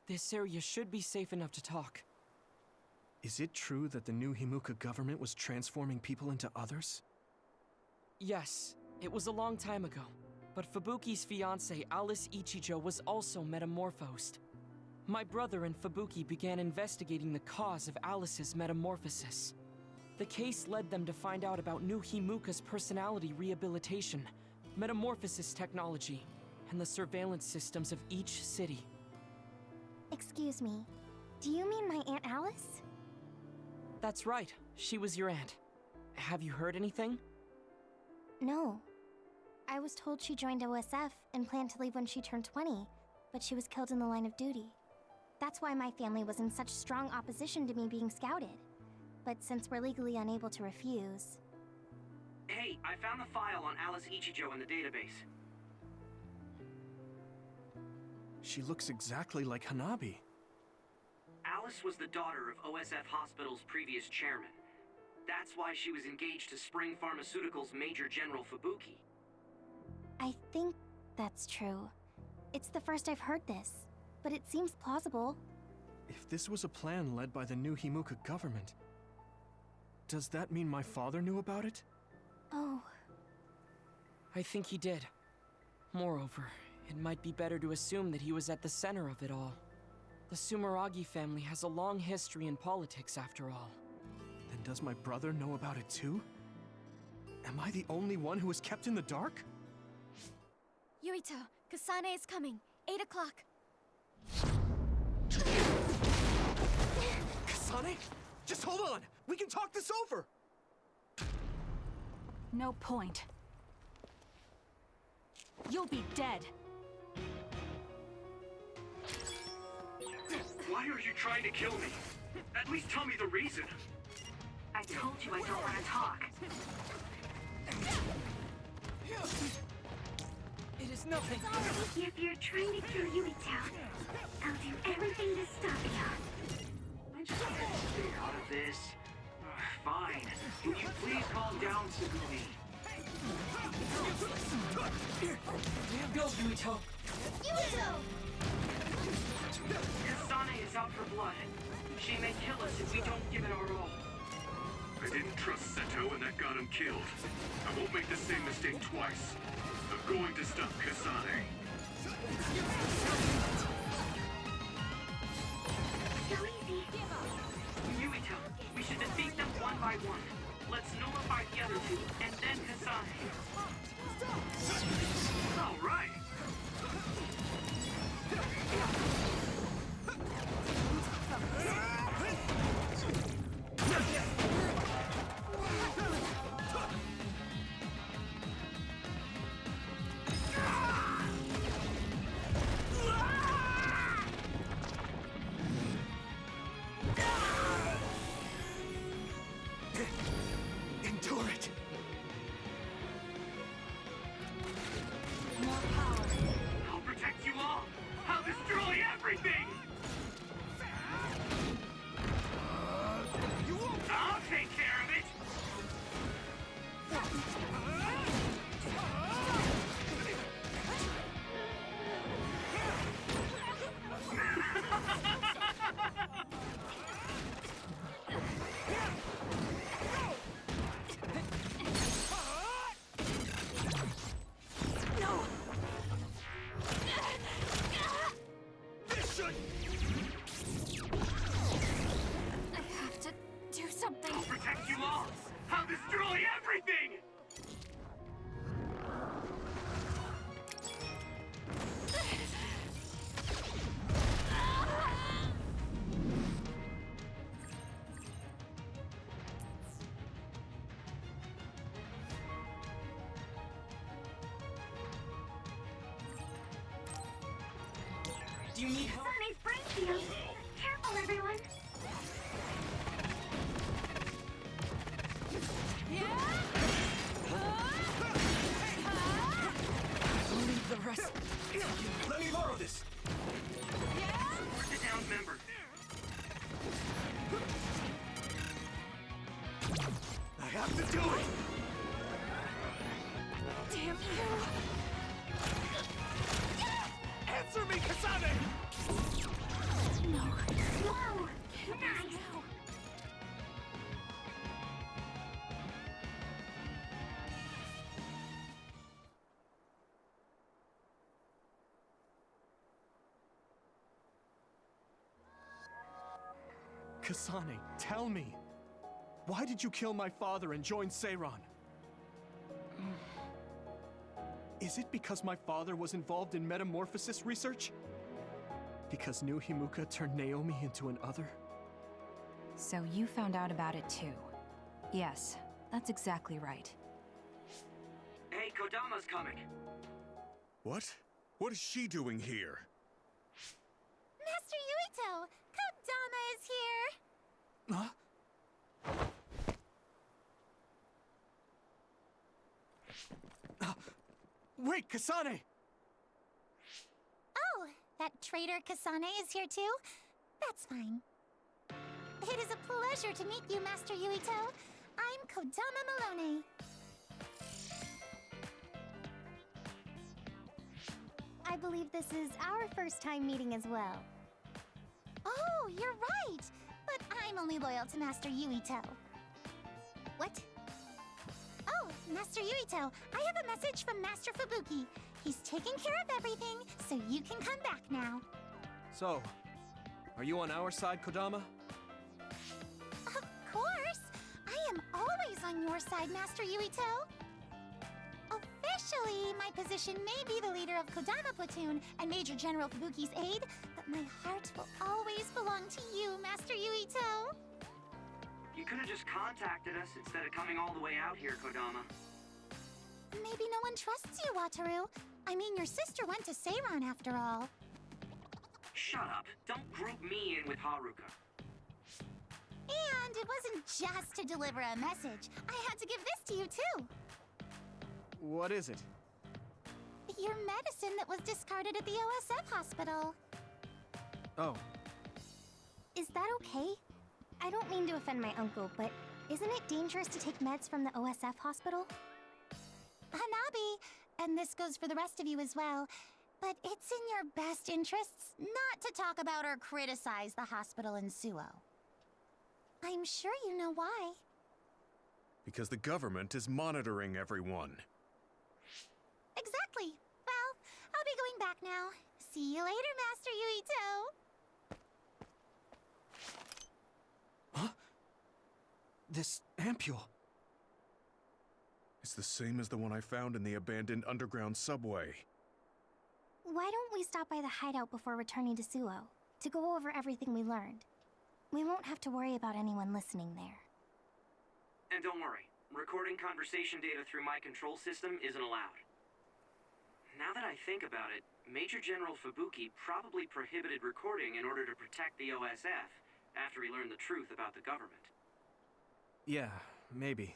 This area should be safe enough to talk. Is it true that the new Himuka government was transforming people into others? Yes, it was a long time ago. But Fubuki's fiancée, Alice Ichijo, was also metamorphosed. My brother and Fubuki began investigating the cause of Alice's metamorphosis. The case led them to find out about new Himuka's personality rehabilitation, metamorphosis technology, and the surveillance systems of each city. Excuse me, do you mean my Aunt Alice? That's right, she was your aunt. Have you heard anything? No. I was told she joined OSF and planned to leave when she turned 20, but she was killed in the line of duty. That's why my family was in such strong opposition to me being scouted. But since we're legally unable to refuse... Hey, I found the file on Alice Ichijo in the database. She looks exactly like Hanabi. Alice was the daughter of OSF Hospital's previous chairman. That's why she was engaged to Spring Pharmaceuticals' Major General Fubuki. I think that's true. It's the first I've heard this, but it seems plausible. If this was a plan led by the new Himuka government, does that mean my father knew about it? Oh. I think he did. Moreover, it might be better to assume that he was at the center of it all. The Sumeragi family has a long history in politics, after all. Then does my brother know about it too? Am I the only one who is kept in the dark? Yuito, Kasane is coming. 8 o'clock. Kasane? Just hold on! We can talk this over! No point. You'll be dead. Why are you trying to kill me? At least tell me the reason. I told you I don't want to talk. It is nothing. If you're trying to kill Yuito, I'll do everything to stop you. I just want to stay out of this. Fine. Can you please calm down, Tsugumi? Go, Yuito. Kasane is out for blood. She may kill us if we don't give it our all. I didn't trust Seto and that got him killed. I won't make the same mistake twice. I'm going to stop Kasane. So easy. Yuito, we should defeat them one by one. Let's nullify the other two, and then Kasane. All right. Endure it! More power. I'll protect you all. I'll destroy everything. I'll take care of it. I have to do something. I'll protect you all. I'll destroy everything. Do you need help? Kasane's brain field. Careful, everyone. I'll leave the rest. Let me borrow this! Where's the downed member? I have to do it! Damn you! Answer me, Kasane! Kasane, tell me. Why did you kill my father and join Seiran? Is it because my father was involved in metamorphosis research? Because new Himuka turned Naomi into an other? So you found out about it too. Yes, that's exactly right. Hey, Kodama's coming. What? What is she doing here? Master Yuito! Kodama is here! Huh? Wait, Kasane! Oh, that traitor Kasane is here too? That's fine. It is a pleasure to meet you, Master Yuito. I'm Kodama Malone. I believe this is our first time meeting as well. Oh, you're right! But I'm only loyal to Master Yuito. What? Oh, Master Yuito, I have a message from Master Fubuki. He's taking care of everything, so you can come back now. So, are you on our side, Kodama? Of course! I am always on your side, Master Yuito. Officially, my position may be the leader of Kodama Platoon and Major General Fubuki's aide, but my heart will always belong to you, Master Yuito. You could have just contacted us instead of coming all the way out here, Kodama. Maybe no one trusts you, Wataru. I mean, your sister went to Seiran after all. Shut up. Don't group me in with Haruka. And it wasn't just to deliver a message. I had to give this to you, too. What is it? Your medicine that was discarded at the OSF hospital. Oh, Is that okay? I don't mean to offend my uncle, but isn't it dangerous to take meds from the OSF hospital? Hanabi, and this goes for the rest of you as well, but it's in your best interests not to talk about or criticize the hospital in Suo. I'm sure you know why. Because the government is monitoring everyone. Exactly. Well, I'll be going back now. See you later, Master Yuito. this ampule. It's the same as the one I found in the abandoned underground subway. Why don't we stop by the hideout before returning to Suo to go over everything we learned? We won't have to worry about anyone listening there. And don't worry, recording conversation data through my control system isn't allowed. Now that I think about it, Major General Fubuki probably prohibited recording in order to protect the OSF after he learned the truth about the government. Yeah, maybe.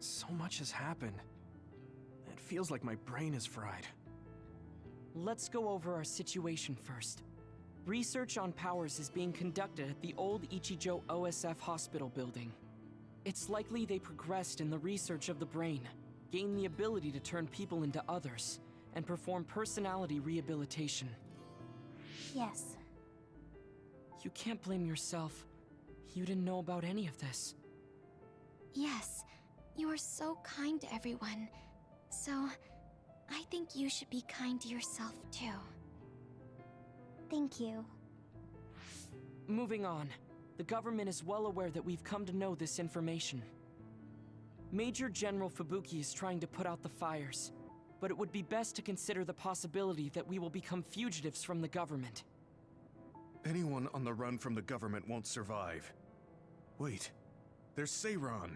So much has happened. It feels like my brain is fried. Let's go over our situation first. Research on powers is being conducted at the old Ichijo OSF hospital building. It's likely they progressed in the research of the brain, gained the ability to turn people into others, and perform personality rehabilitation. Yes. You can't blame yourself. You didn't know about any of this. Yes, you are so kind to everyone. So, I think you should be kind to yourself too. Thank you. Moving on. The government is well aware that we've come to know this information. Major General Fubuki is trying to put out the fires, but it would be best to consider the possibility that we will become fugitives from the government. Anyone on the run from the government won't survive. Wait, there's Seiran.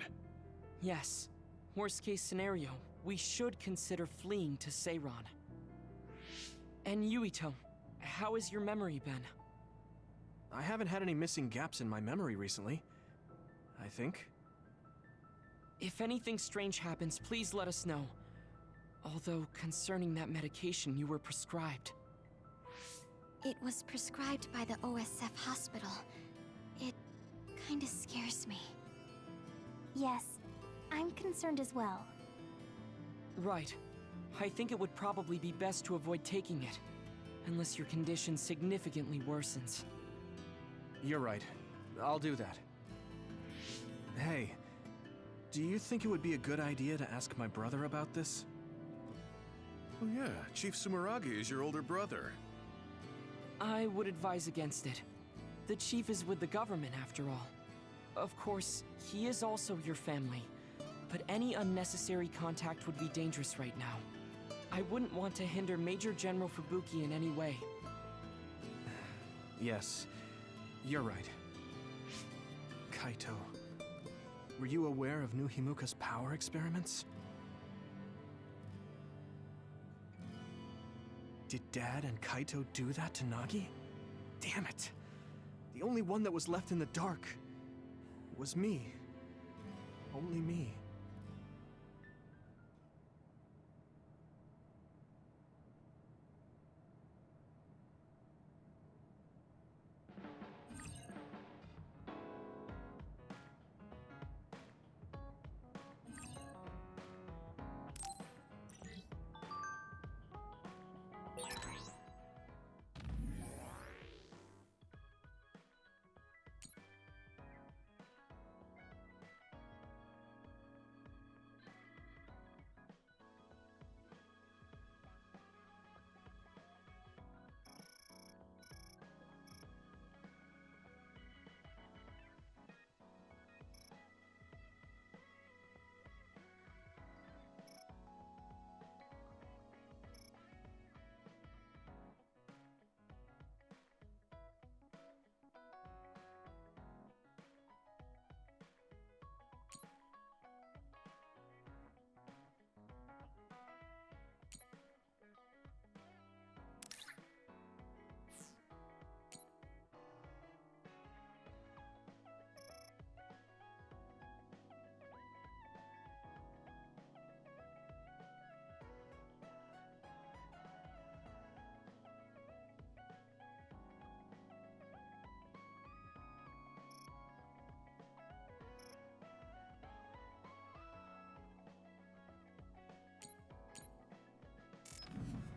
Yes. Worst case scenario, we should consider fleeing to Seiran. And Yuito, how has your memory been? I haven't had any missing gaps in my memory recently. I think. If anything strange happens, please let us know. Although, concerning that medication you were prescribed. It was prescribed by the OSF hospital. It kinda scares me. Yes, I'm concerned as well. Right. I think it would probably be best to avoid taking it. Unless your condition significantly worsens. You're right. I'll do that. Hey, do you think it would be a good idea to ask my brother about this? Oh yeah, Chief Sumeragi is your older brother. I would advise against it. The chief is with the government, after all. Of course, he is also your family, but any unnecessary contact would be dangerous right now. I wouldn't want to hinder Major General Fubuki in any way. Yes, you're right. Kaito, were you aware of new Himuka's power experiments? Did Dad and Kaito do that to Nagi? Damn it! The only one that was left in the dark was me. Only me.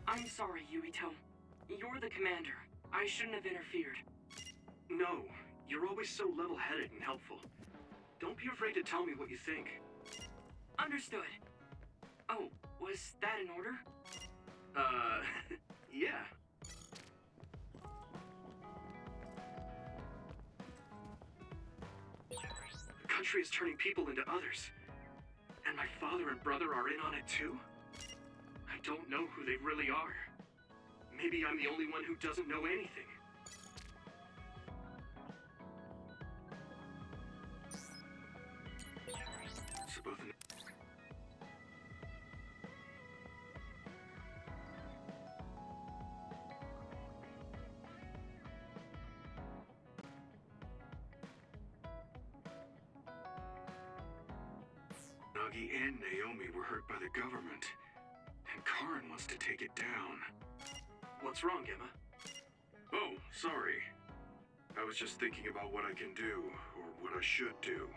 I'm sorry, Yuito. You're the commander. I shouldn't have interfered. No, you're always so level-headed and helpful. Don't be afraid to tell me what you think. Understood. Oh, was that in order? Yeah. The country is turning people into others. And my father and brother are in on it too? I don't know who they really are. Maybe I'm the only one who doesn't know anything. So both in Nagi and Naomi were hurt by the government, and Karin wants to take it down. What's wrong, Emma? Oh, sorry. I was just thinking about what I can do, or what I should do.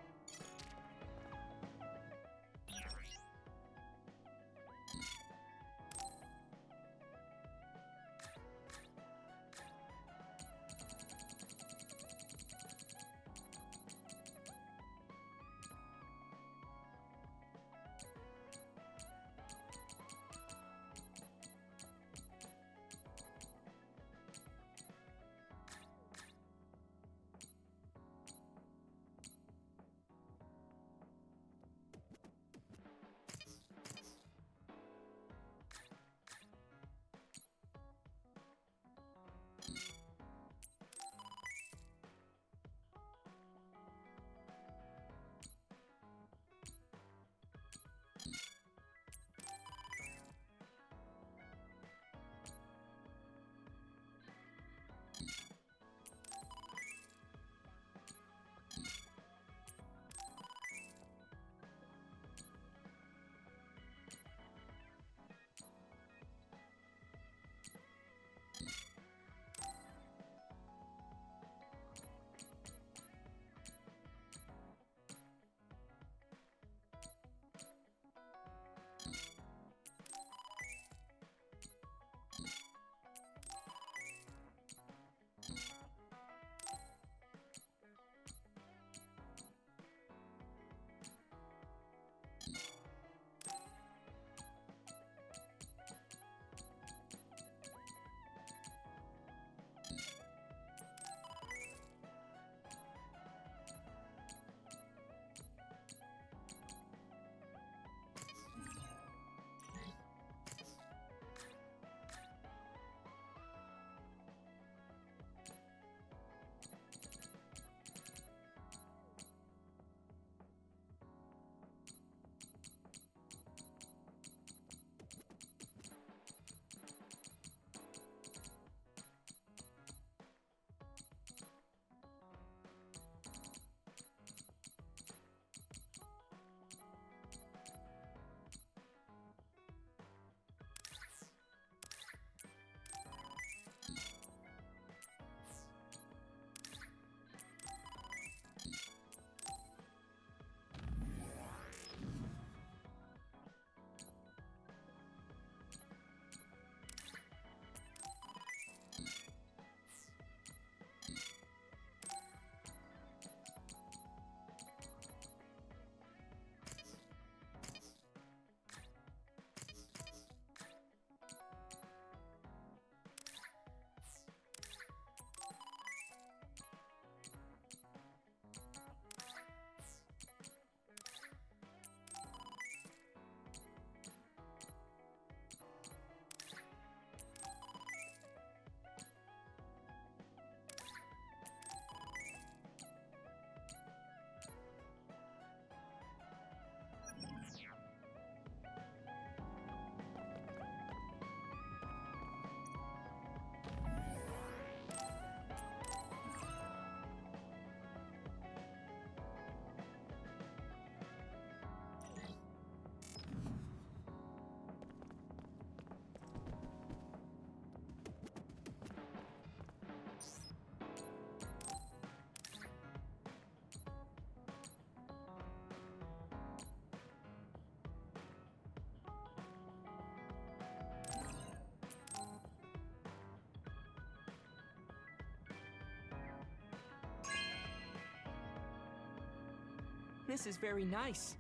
This is very nice.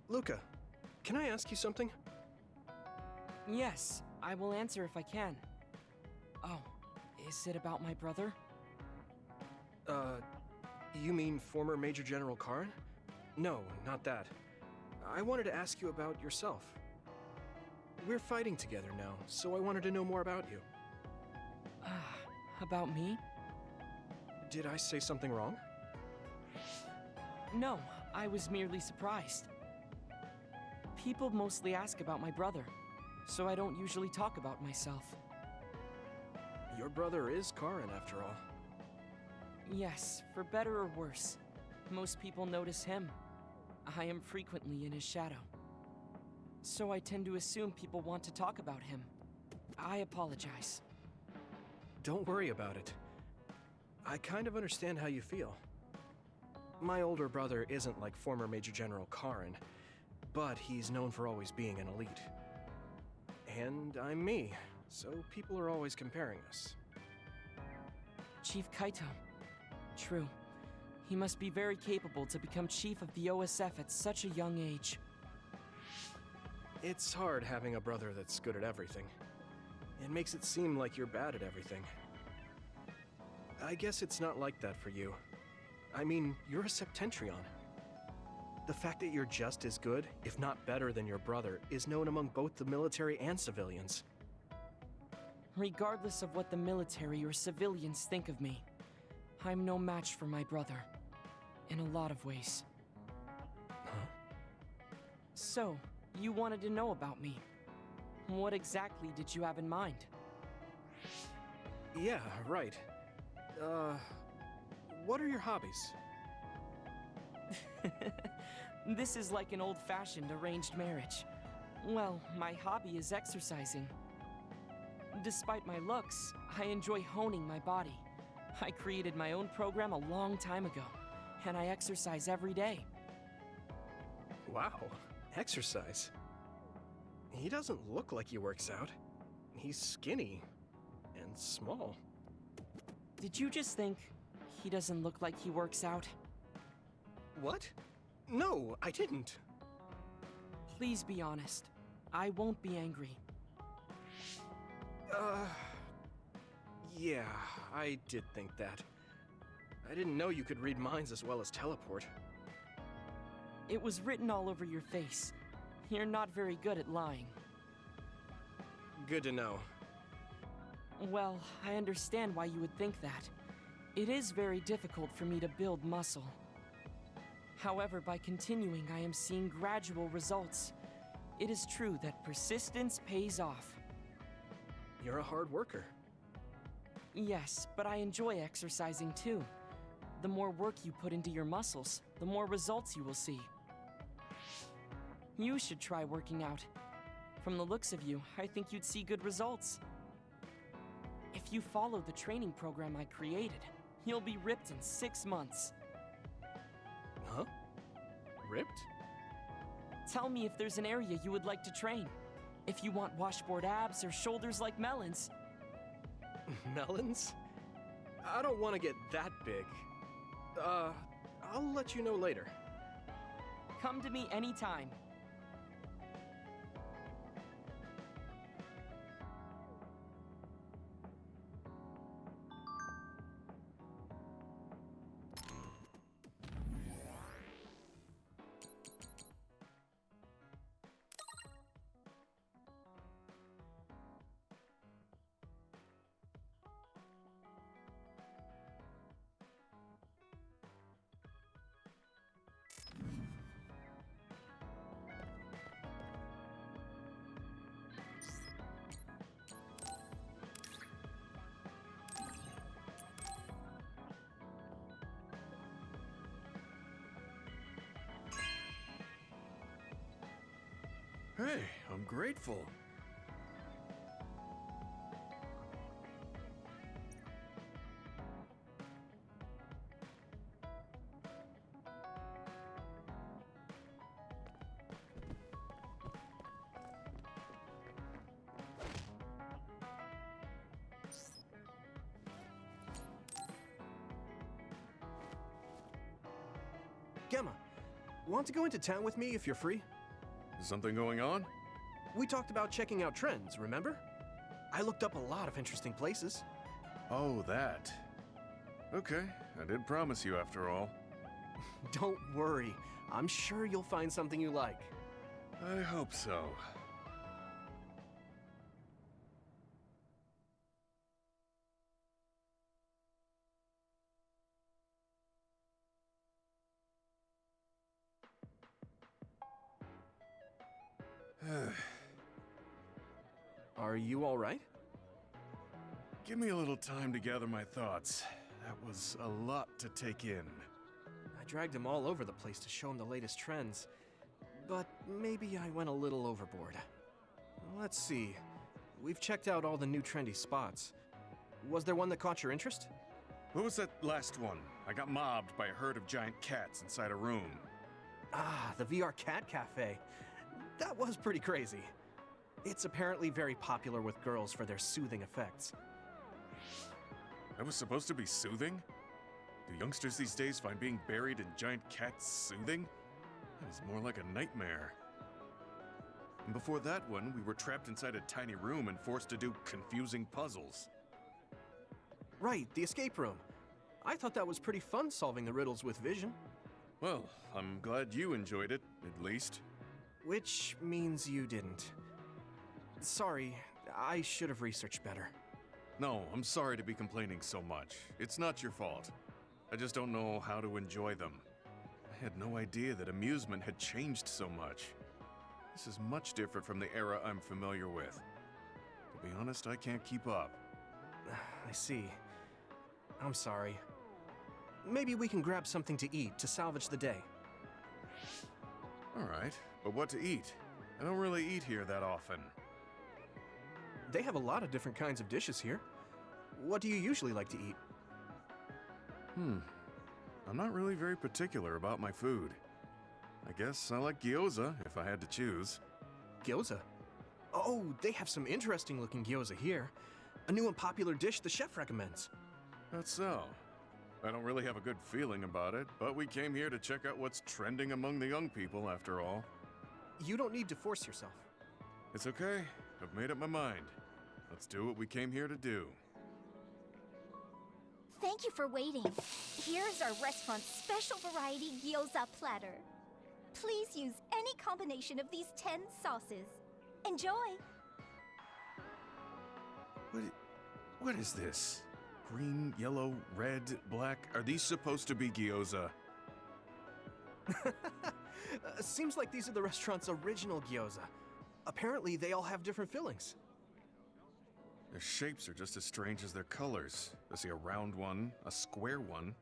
Luca, can I ask you something? Yes, I will answer if I can. Oh, is it about my brother? You mean former Major General Karin? No, not that. I wanted to ask you about yourself. We're fighting together now, so I wanted to know more about you. About me? Did I say something wrong? No, I was merely surprised. People mostly ask about my brother, so I don't usually talk about myself. Your brother is Karin, after all. Yes, for better or worse. Most people notice him. I am frequently in his shadow. So I tend to assume people want to talk about him. I apologize. Don't worry about it. I kind of understand how you feel. My older brother isn't like former Major General Karin, but he's known for always being an elite. And I'm me, so people are always comparing us. Chief Kaito. True. He must be very capable to become chief of the OSF at such a young age. It's hard having a brother that's good at everything. It makes it seem like you're bad at everything. I guess it's not like that for you. I mean, you're a Septentrion. The fact that you're just as good, if not better than your brother, is known among both the military and civilians. Regardless of what the military or civilians think of me, I'm no match for my brother. In a lot of ways. Huh? So, you wanted to know about me. What exactly did you have in mind? Yeah, right. What are your hobbies? This is like an old-fashioned arranged marriage. Well, my hobby is exercising. Despite my looks, I enjoy honing my body. I created my own program a long time ago, and I exercise every day. Wow, exercise. He doesn't look like he works out. He's skinny and small. Did you just think he doesn't look like he works out? What? No, I didn't. Please be honest. I won't be angry. Yeah, I did think that. I didn't know you could read minds as well as teleport. It was written all over your face. You're not very good at lying. Good to know. Well, I understand why you would think that. It is very difficult for me to build muscle. However, by continuing, I am seeing gradual results. It is true that persistence pays off. You're a hard worker. Yes, but I enjoy exercising too. The more work you put into your muscles, the more results you will see. You should try working out. From the looks of you, I think you'd see good results. If you follow the training program I created, you'll be ripped in 6 months. Huh? Ripped? Tell me if there's an area you would like to train. If you want washboard abs or shoulders like melons. Melons? I don't want to get that big. I'll let you know later. Come to me anytime. Hey, I'm grateful. Gemma, want to go into town with me if you're free? Something going on? We talked about checking out trends, remember? I looked up a lot of interesting places. Oh, that. Okay, I did promise you after all. Don't worry, I'm sure you'll find something you like. I hope so. Are you all right? Give me a little time to gather my thoughts. That was a lot to take in. I dragged him all over the place to show him the latest trends, but maybe I went a little overboard. Let's see. We've checked out all the new trendy spots. Was there one that caught your interest? What was that last one? I got mobbed by a herd of giant cats inside a room. Ah, the VR Cat Cafe. That was pretty crazy. It's apparently very popular with girls for their soothing effects. That was supposed to be soothing? Do youngsters these days find being buried in giant cats soothing? That is more like a nightmare. And before that one, we were trapped inside a tiny room and forced to do confusing puzzles. Right, the escape room. I thought that was pretty fun solving the riddles with vision. Well, I'm glad you enjoyed it, at least. Which means you didn't. Sorry, I should have researched better. No, I'm sorry to be complaining so much. It's not your fault. I just don't know how to enjoy them. I had no idea that amusement had changed so much. This is much different from the era I'm familiar with. To be honest, I can't keep up. I see. I'm sorry. Maybe we can grab something to eat to salvage the day. All right, but what to eat? I don't really eat here that often. They have a lot of different kinds of dishes here. What do you usually like to eat? I'm not really very particular about my food. I guess I like gyoza if I had to choose. Gyoza? Oh, they have some interesting looking gyoza here. A new and popular dish the chef recommends. That's so. I don't really have a good feeling about it, but we came here to check out what's trending among the young people after all. You don't need to force yourself. It's okay. I've made up my mind. Let's do what we came here to do. Thank you for waiting. Here's our restaurant's special variety gyoza platter. Please use any combination of these 10 sauces. Enjoy! What is this? Green, yellow, red, black? Are these supposed to be gyoza? Seems like these are the restaurant's original gyoza. Apparently, they all have different fillings. Their shapes are just as strange as their colors. I see a round one, a square one,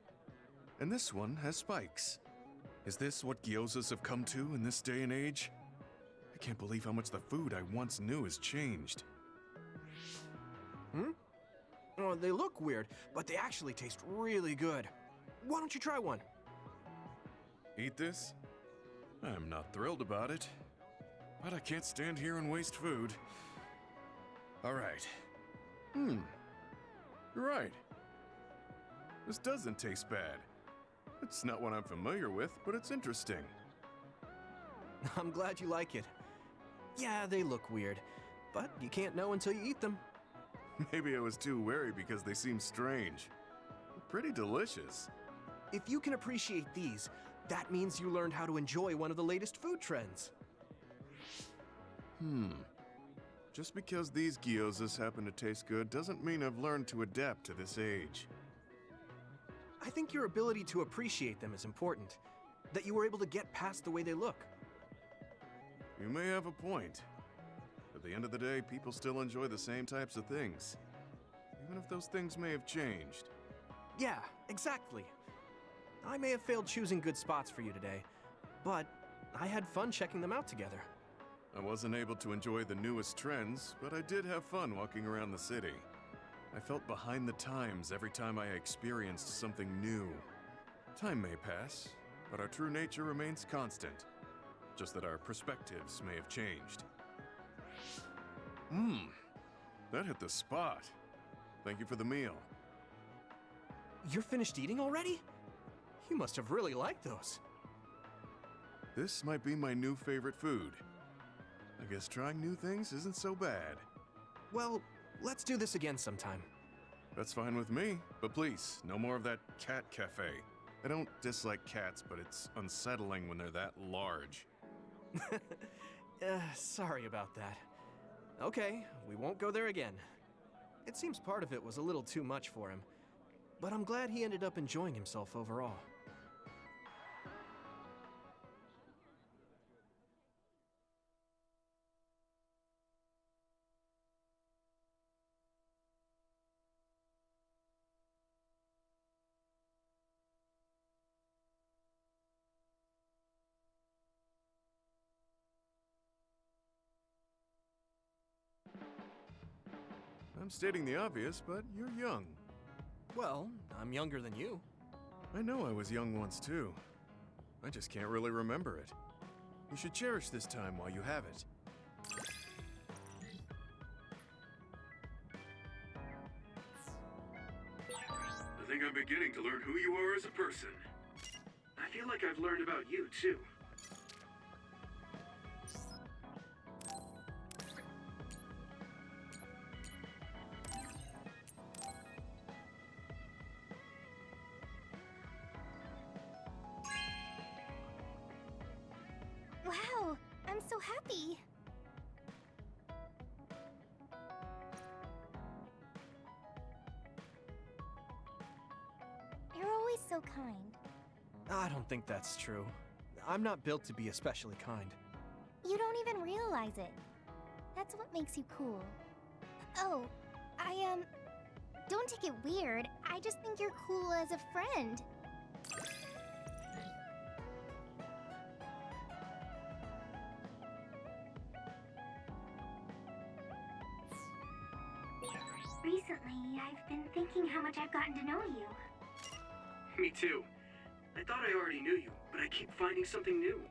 and this one has spikes. Is this what gyozas have come to in this day and age? I can't believe how much the food I once knew has changed. Oh, they look weird, but they actually taste really good. Why don't you try one? Eat this? I'm not thrilled about it, but I can't stand here and waste food. All right. You're right. This doesn't taste bad. It's not what I'm familiar with, but it's interesting. I'm glad you like it. Yeah, they look weird, but you can't know until you eat them. Maybe I was too wary because they seem strange. Pretty delicious. If you can appreciate these, that means you learned how to enjoy one of the latest food trends. Just because these gyozas happen to taste good doesn't mean I've learned to adapt to this age. I think your ability to appreciate them is important. That you were able to get past the way they look. You may have a point. At the end of the day, people still enjoy the same types of things. Even if those things may have changed. Yeah, exactly. I may have failed choosing good spots for you today, but I had fun checking them out together. I wasn't able to enjoy the newest trends, but I did have fun walking around the city. I felt behind the times every time I experienced something new. Time may pass, but our true nature remains constant. Just that our perspectives may have changed. That hit the spot. Thank you for the meal. You're finished eating already? You must have really liked those. This might be my new favorite food. I guess trying new things isn't so bad. Well, let's do this again sometime. That's fine with me, but please, no more of that cat cafe. I don't dislike cats, but it's unsettling when they're that large. Sorry about that. Okay, we won't go there again. It seems part of it was a little too much for him, but I'm glad he ended up enjoying himself overall. I'm stating the obvious, but you're young. Well, I'm younger than you. I know I was young once too. I just can't really remember it. You should cherish this time while you have it. I think I'm beginning to learn who you are as a person. I feel like I've learned about you, too. Wow, I'm so happy. You're always so kind. I don't think that's true. I'm not built to be especially kind. You don't even realize it. That's what makes you cool. Oh, don't take it weird. I just think you're cool as a friend. Recently, I've been thinking how much I've gotten to know you. Me too. I thought I already knew you, but I keep finding something new.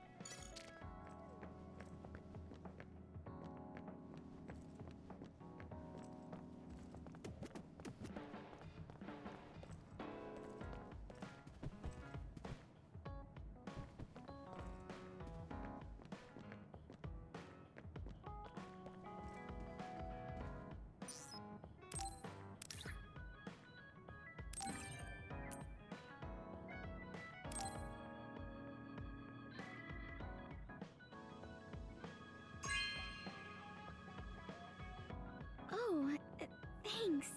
Oh, thanks.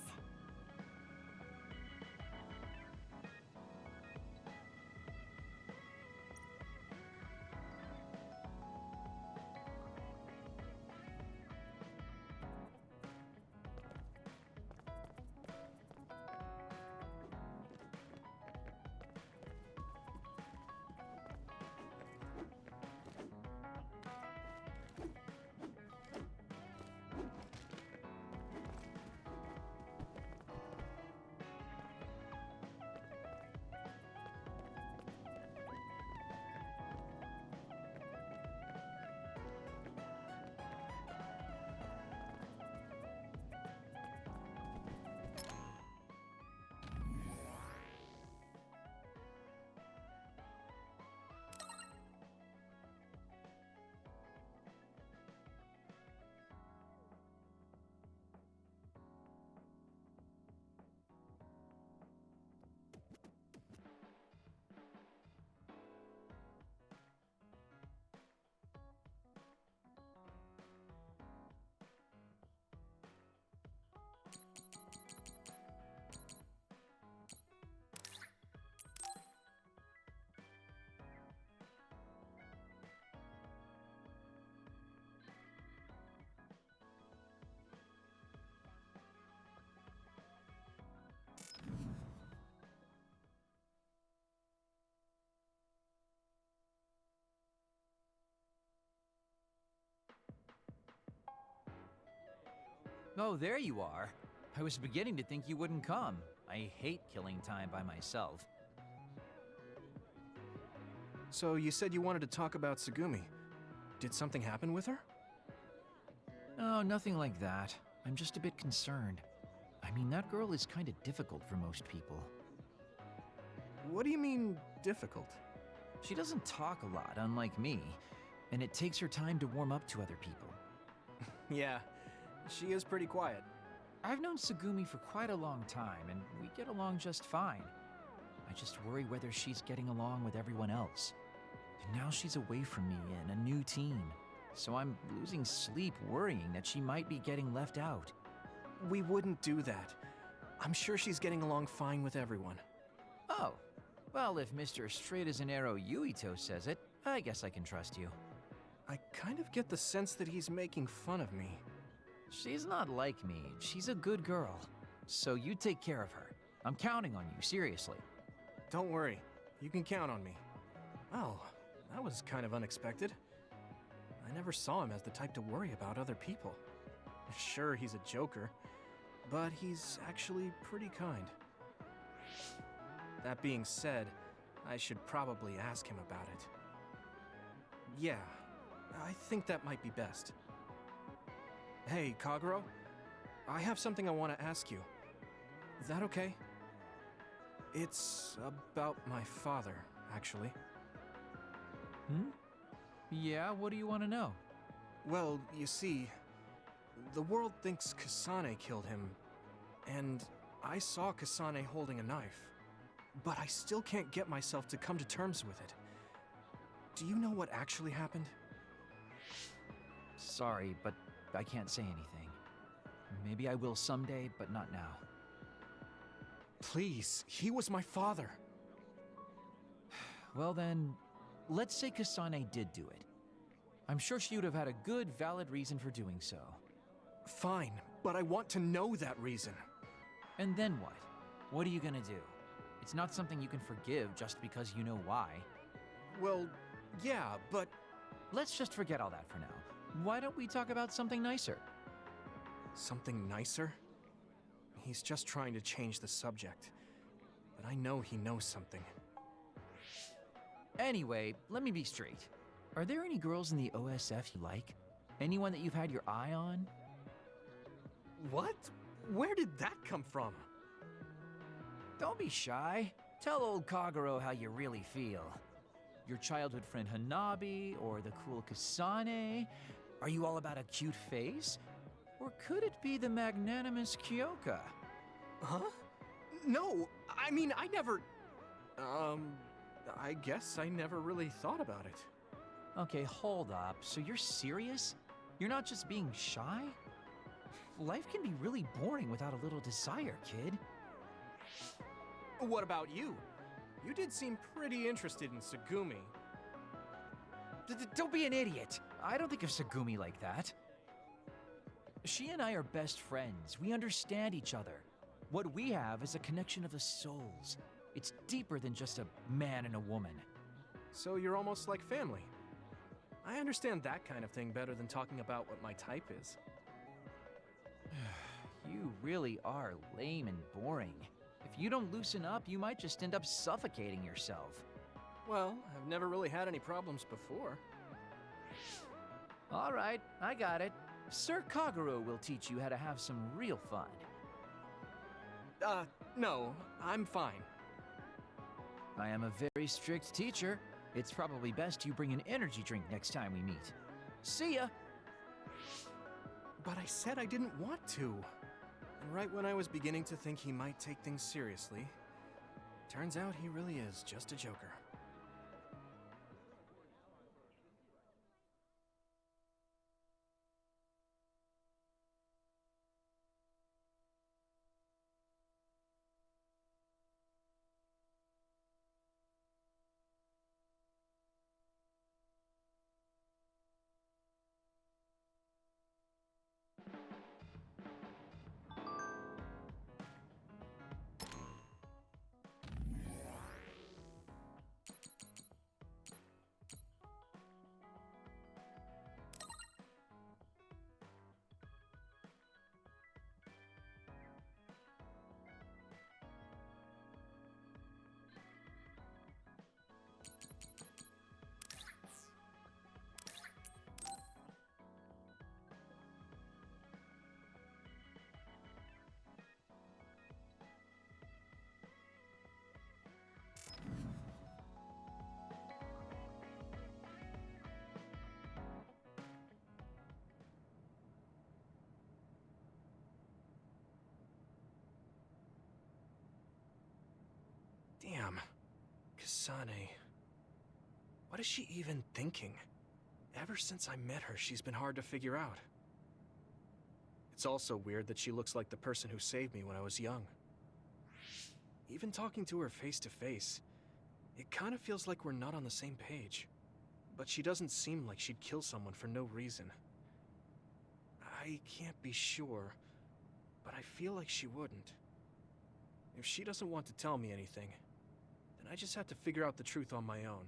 Oh, there you are. I was beginning to think you wouldn't come. I hate killing time by myself. So you said you wanted to talk about Tsugumi. Did something happen with her? Oh, nothing like that. I'm just a bit concerned. I mean, that girl is kind of difficult for most people. What do you mean, difficult? She doesn't talk a lot, unlike me, and it takes her time to warm up to other people. Yeah, she is pretty quiet. I've known Tsugumi for quite a long time, and we get along just fine. I just worry whether she's getting along with everyone else. And now she's away from me and a new team, so I'm losing sleep worrying that she might be getting left out. We wouldn't do that. I'm sure she's getting along fine with everyone. Oh, well, if Mr. Straight as an Arrow Yuito says it, I guess I can trust you. I kind of get the sense that he's making fun of me. She's not like me. She's a good girl. So you take care of her. I'm counting on you, seriously. Don't worry. You can count on me. Oh, that was kind of unexpected. I never saw him as the type to worry about other people. Sure, he's a joker, but he's actually pretty kind. That being said, I should probably ask him about it. Yeah, I think that might be best. Hey, Kagero, I have something I want to ask you. Is that okay? It's about my father, actually. Yeah, what do you want to know? Well, you see, the world thinks Kasane killed him, and I saw Kasane holding a knife, but I still can't get myself to come to terms with it. Do you know what actually happened? Sorry, but I can't say anything. Maybe I will someday, but not now. Please, he was my father. Well then, let's say Kasane did do it. I'm sure she would have had a good, valid reason for doing so. Fine, but I want to know that reason. And then what? What are you gonna do? It's not something you can forgive just because you know why. Well, yeah, but... Let's just forget all that for now. Why don't we talk about something nicer? Something nicer? He's just trying to change the subject. But I know he knows something. Anyway, let me be straight. Are there any girls in the OSF you like? Anyone that you've had your eye on? What? Where did that come from? Don't be shy. Tell old Kagero how you really feel. Your childhood friend Hanabi, or the cool Kasane? Are you all about a cute face? Or could it be the magnanimous Kyoka? Huh? No, I mean, I never... I guess I never really thought about it. Okay, hold up. So you're serious? You're not just being shy? Life can be really boring without a little desire, kid. What about you? You did seem pretty interested in Tsugumi. Don't be an idiot. I don't think of Tsugumi like that. She and I are best friends. We understand each other. What we have is a connection of the souls. It's deeper than just a man and a woman. So you're almost like family. I understand that kind of thing better than talking about what my type is. You really are lame and boring. If you don't loosen up, you might just end up suffocating yourself. Well, I've never really had any problems before. All right, I got it. Sir Kagero will teach you how to have some real fun. No, I'm fine. I am a very strict teacher. It's probably best you bring an energy drink next time we meet. See ya! But I said I didn't want to. And right when I was beginning to think he might take things seriously, turns out he really is just a joker. Kisane. What is she even thinking? Ever since I met her, she's been hard to figure out. It's also weird that she looks like the person who saved me when I was young. Even talking to her face to face, it kind of feels like we're not on the same page. But she doesn't seem like she'd kill someone for no reason. I can't be sure, but I feel like she wouldn't. If she doesn't want to tell me anything, then I just have to figure out the truth on my own.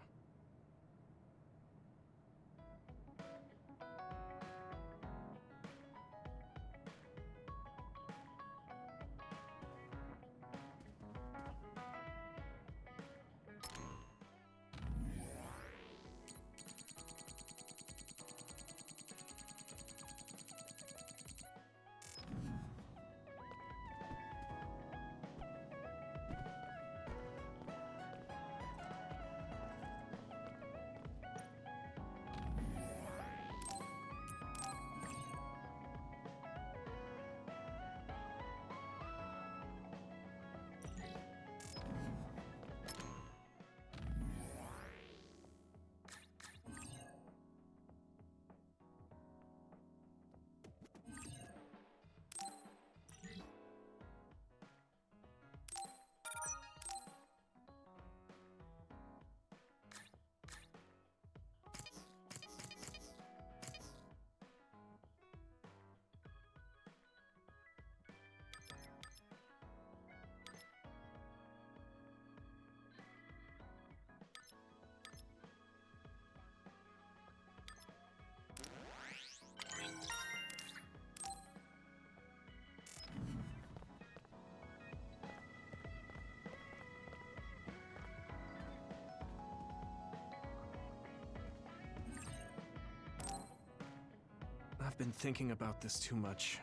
I've been thinking about this too much.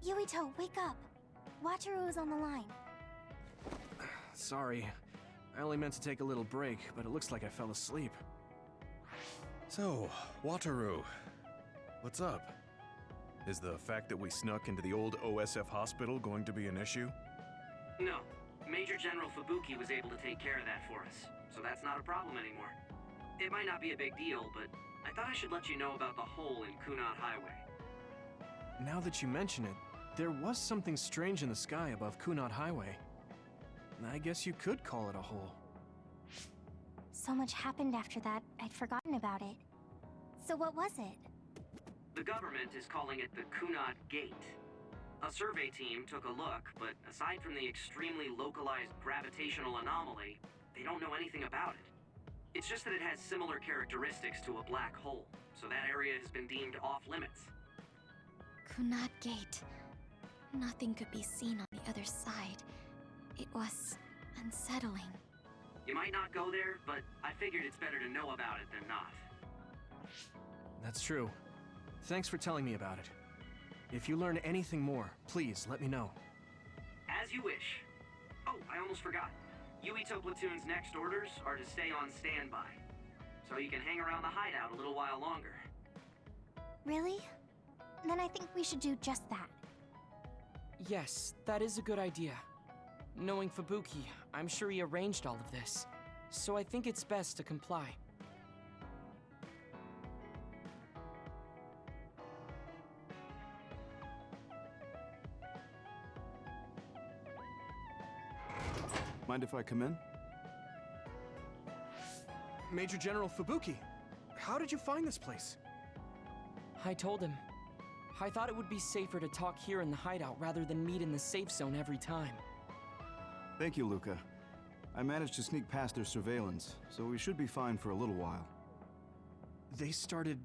Yuito, wake up! Wataru is on the line. Sorry. I only meant to take a little break, but it looks like I fell asleep. So, Wataru, what's up? Is the fact that we snuck into the old OSF hospital going to be an issue? No. Major General Fubuki was able to take care of that for us, so that's not a problem anymore. It might not be a big deal, but I thought I should let you know about the hole in Kunad Highway. Now that you mention it, there was something strange in the sky above Kunad Highway. I guess you could call it a hole. So much happened after that, I'd forgotten about it. So what was it? The government is calling it the Kunad Gate. A survey team took a look, but aside from the extremely localized gravitational anomaly, they don't know anything about it. It's just that it has similar characteristics to a black hole, so that area has been deemed off-limits. Kunad Gate. Nothing could be seen on the other side. It was unsettling. You might not go there, but I figured it's better to know about it than not. That's true. Thanks for telling me about it. If you learn anything more, please let me know. As you wish. Oh, I almost forgot. Yuito Platoon's next orders are to stay on standby, so you can hang around the hideout a little while longer. Really? Then I think we should do just that. Yes, that is a good idea. Knowing Fubuki, I'm sure he arranged all of this. So I think it's best to comply. Mind if I come in? Major General Fubuki, how did you find this place? I told him. I thought it would be safer to talk here in the hideout rather than meet in the safe zone every time. Thank you, Luca. I managed to sneak past their surveillance, so we should be fine for a little while. They started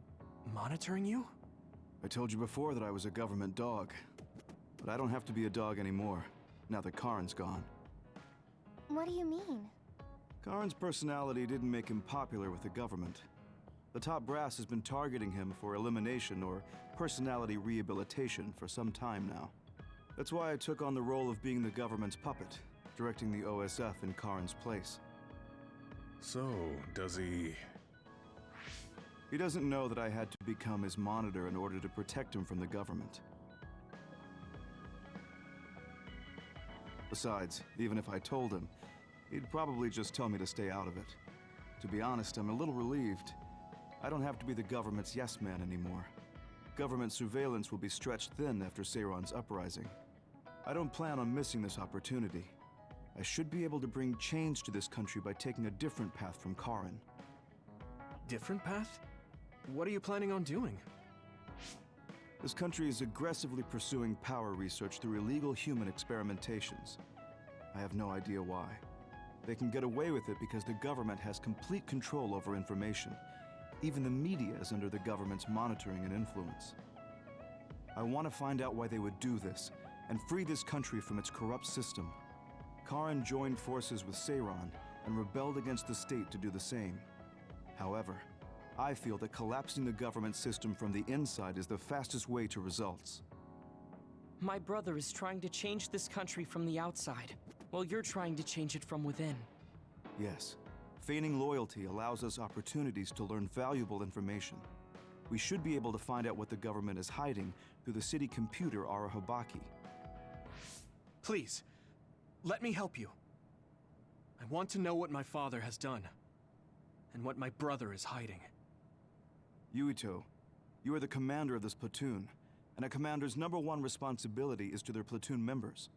monitoring you? I told you before that I was a government dog. But I don't have to be a dog anymore, now that Karin's gone. What do you mean? Karin's personality didn't make him popular with the government. The top brass has been targeting him for elimination or personality rehabilitation for some time now. That's why I took on the role of being the government's puppet, directing the OSF in Karin's place. So, does he... He doesn't know that I had to become his monitor in order to protect him from the government. Besides, even if I told him, he'd probably just tell me to stay out of it. To be honest, I'm a little relieved. I don't have to be the government's yes man anymore. Government surveillance will be stretched thin after Seiron's uprising. I don't plan on missing this opportunity. I should be able to bring change to this country by taking a different path from Karin. Different path? What are you planning on doing? This country is aggressively pursuing power research through illegal human experimentations. I have no idea why. They can get away with it because the government has complete control over information. Even the media is under the government's monitoring and influence. I want to find out why they would do this, and free this country from its corrupt system. Karin joined forces with Seiron and rebelled against the state to do the same. However, I feel that collapsing the government system from the inside is the fastest way to results. My brother is trying to change this country from the outside, while you're trying to change it from within. Yes. Feigning loyalty allows us opportunities to learn valuable information. We should be able to find out what the government is hiding through the city computer Arahabaki. Please, let me help you. I want to know what my father has done, and what my brother is hiding. Yuito, you are the commander of this platoon, and a commander's #1 responsibility is to their platoon members.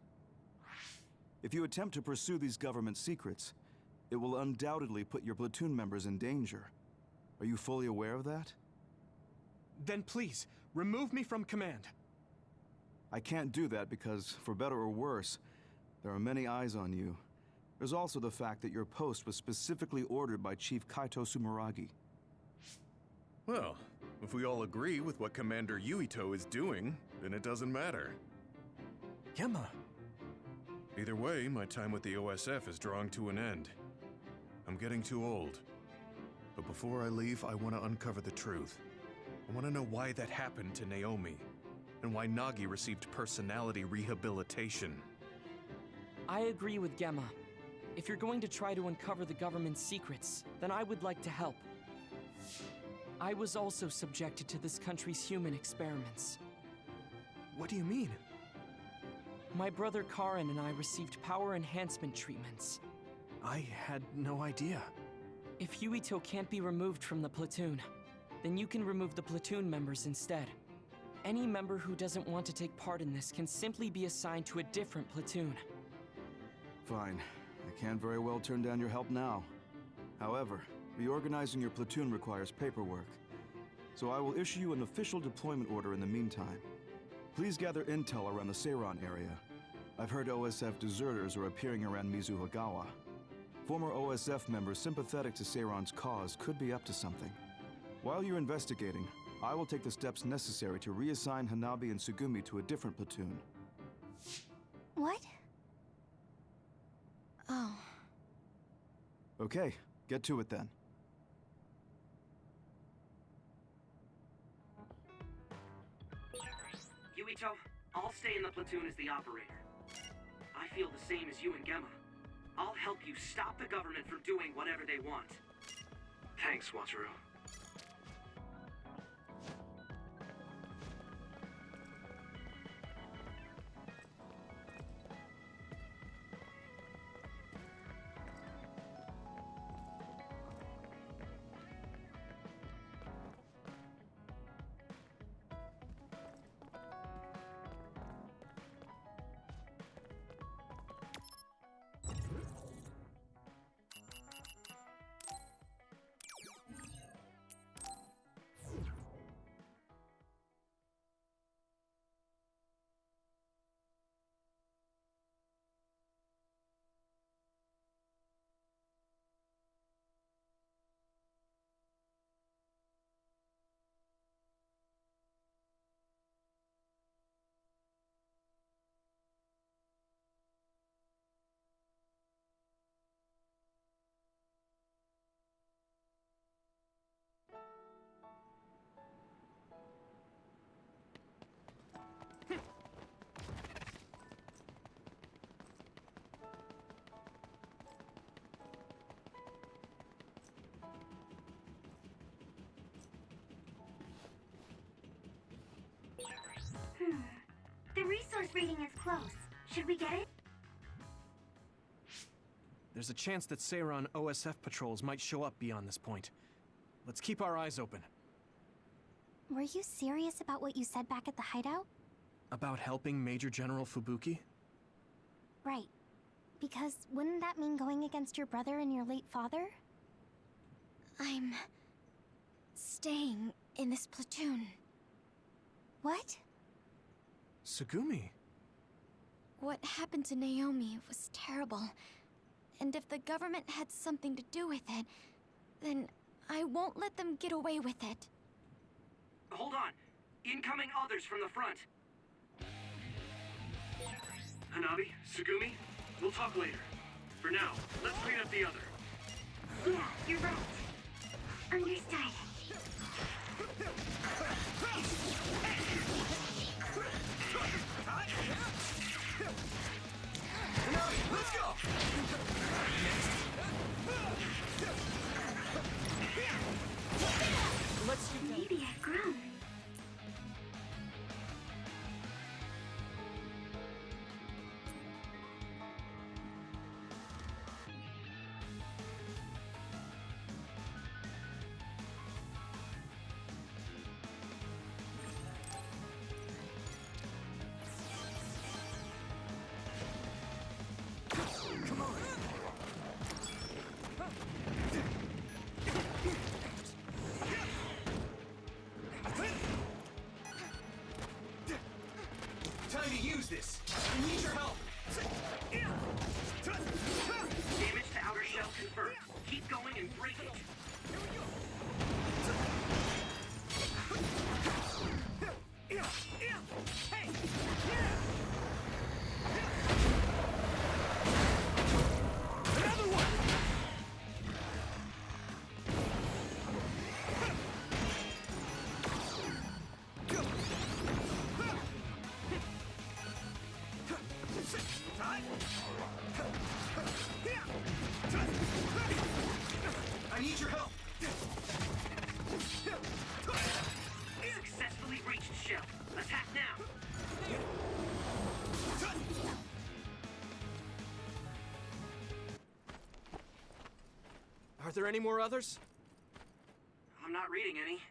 If you attempt to pursue these government secrets, it will undoubtedly put your platoon members in danger. Are you fully aware of that? Then please, remove me from command. I can't do that because, for better or worse, there are many eyes on you. There's also the fact that your post was specifically ordered by Chief Kaito Sumeragi. Well, if we all agree with what Commander Yuito is doing, then it doesn't matter. Gemma. Either way, my time with the OSF is drawing to an end. I'm getting too old. But before I leave, I want to uncover the truth. I want to know why that happened to Naomi, and why Nagi received personality rehabilitation. I agree with Gemma. If you're going to try to uncover the government's secrets, then I would like to help. I was also subjected to this country's human experiments. What do you mean? My brother Karin and I received power enhancement treatments. I had no idea. If Yuito can't be removed from the platoon, then you can remove the platoon members instead. Any member who doesn't want to take part in this can simply be assigned to a different platoon. Fine. I can't very well turn down your help now. However, reorganizing your platoon requires paperwork, so I will issue you an official deployment order in the meantime. Please gather intel around the Seiron area. I've heard OSF deserters are appearing around Mizuhagawa. Former OSF members sympathetic to Seiron's cause could be up to something. While you're investigating, I will take the steps necessary to reassign Hanabi and Tsugumi to a different platoon. What? Oh. Okay, get to it then. Yuito, I'll stay in the platoon as the operator. I feel the same as you and Gemma. I'll help you stop the government from doing whatever they want. Thanks, Wataru. The resource reading is close. Should we get it? There's a chance that Seiran OSF patrols might show up beyond this point. Let's keep our eyes open. Were you serious about what you said back at the hideout? About helping Major General Fubuki? Right. Because wouldn't that mean going against your brother and your late father? I'm staying in this platoon. What? Tsugumi. What happened to Naomi was terrible. And if the government had something to do with it, then I won't let them get away with it. Hold on. Incoming others from the front. Hanabi, Tsugumi, we'll talk later. For now, let's clean up the other. Yeah, you're right. Understood. Let's go! Let's do that. Maybe I've grown. Time to use this. I need your help. Damage to outer shell confirmed. Keep going and break it. Another one! I need your help. Successfully breached shell. Attack now. Are there any more others? I'm not reading any.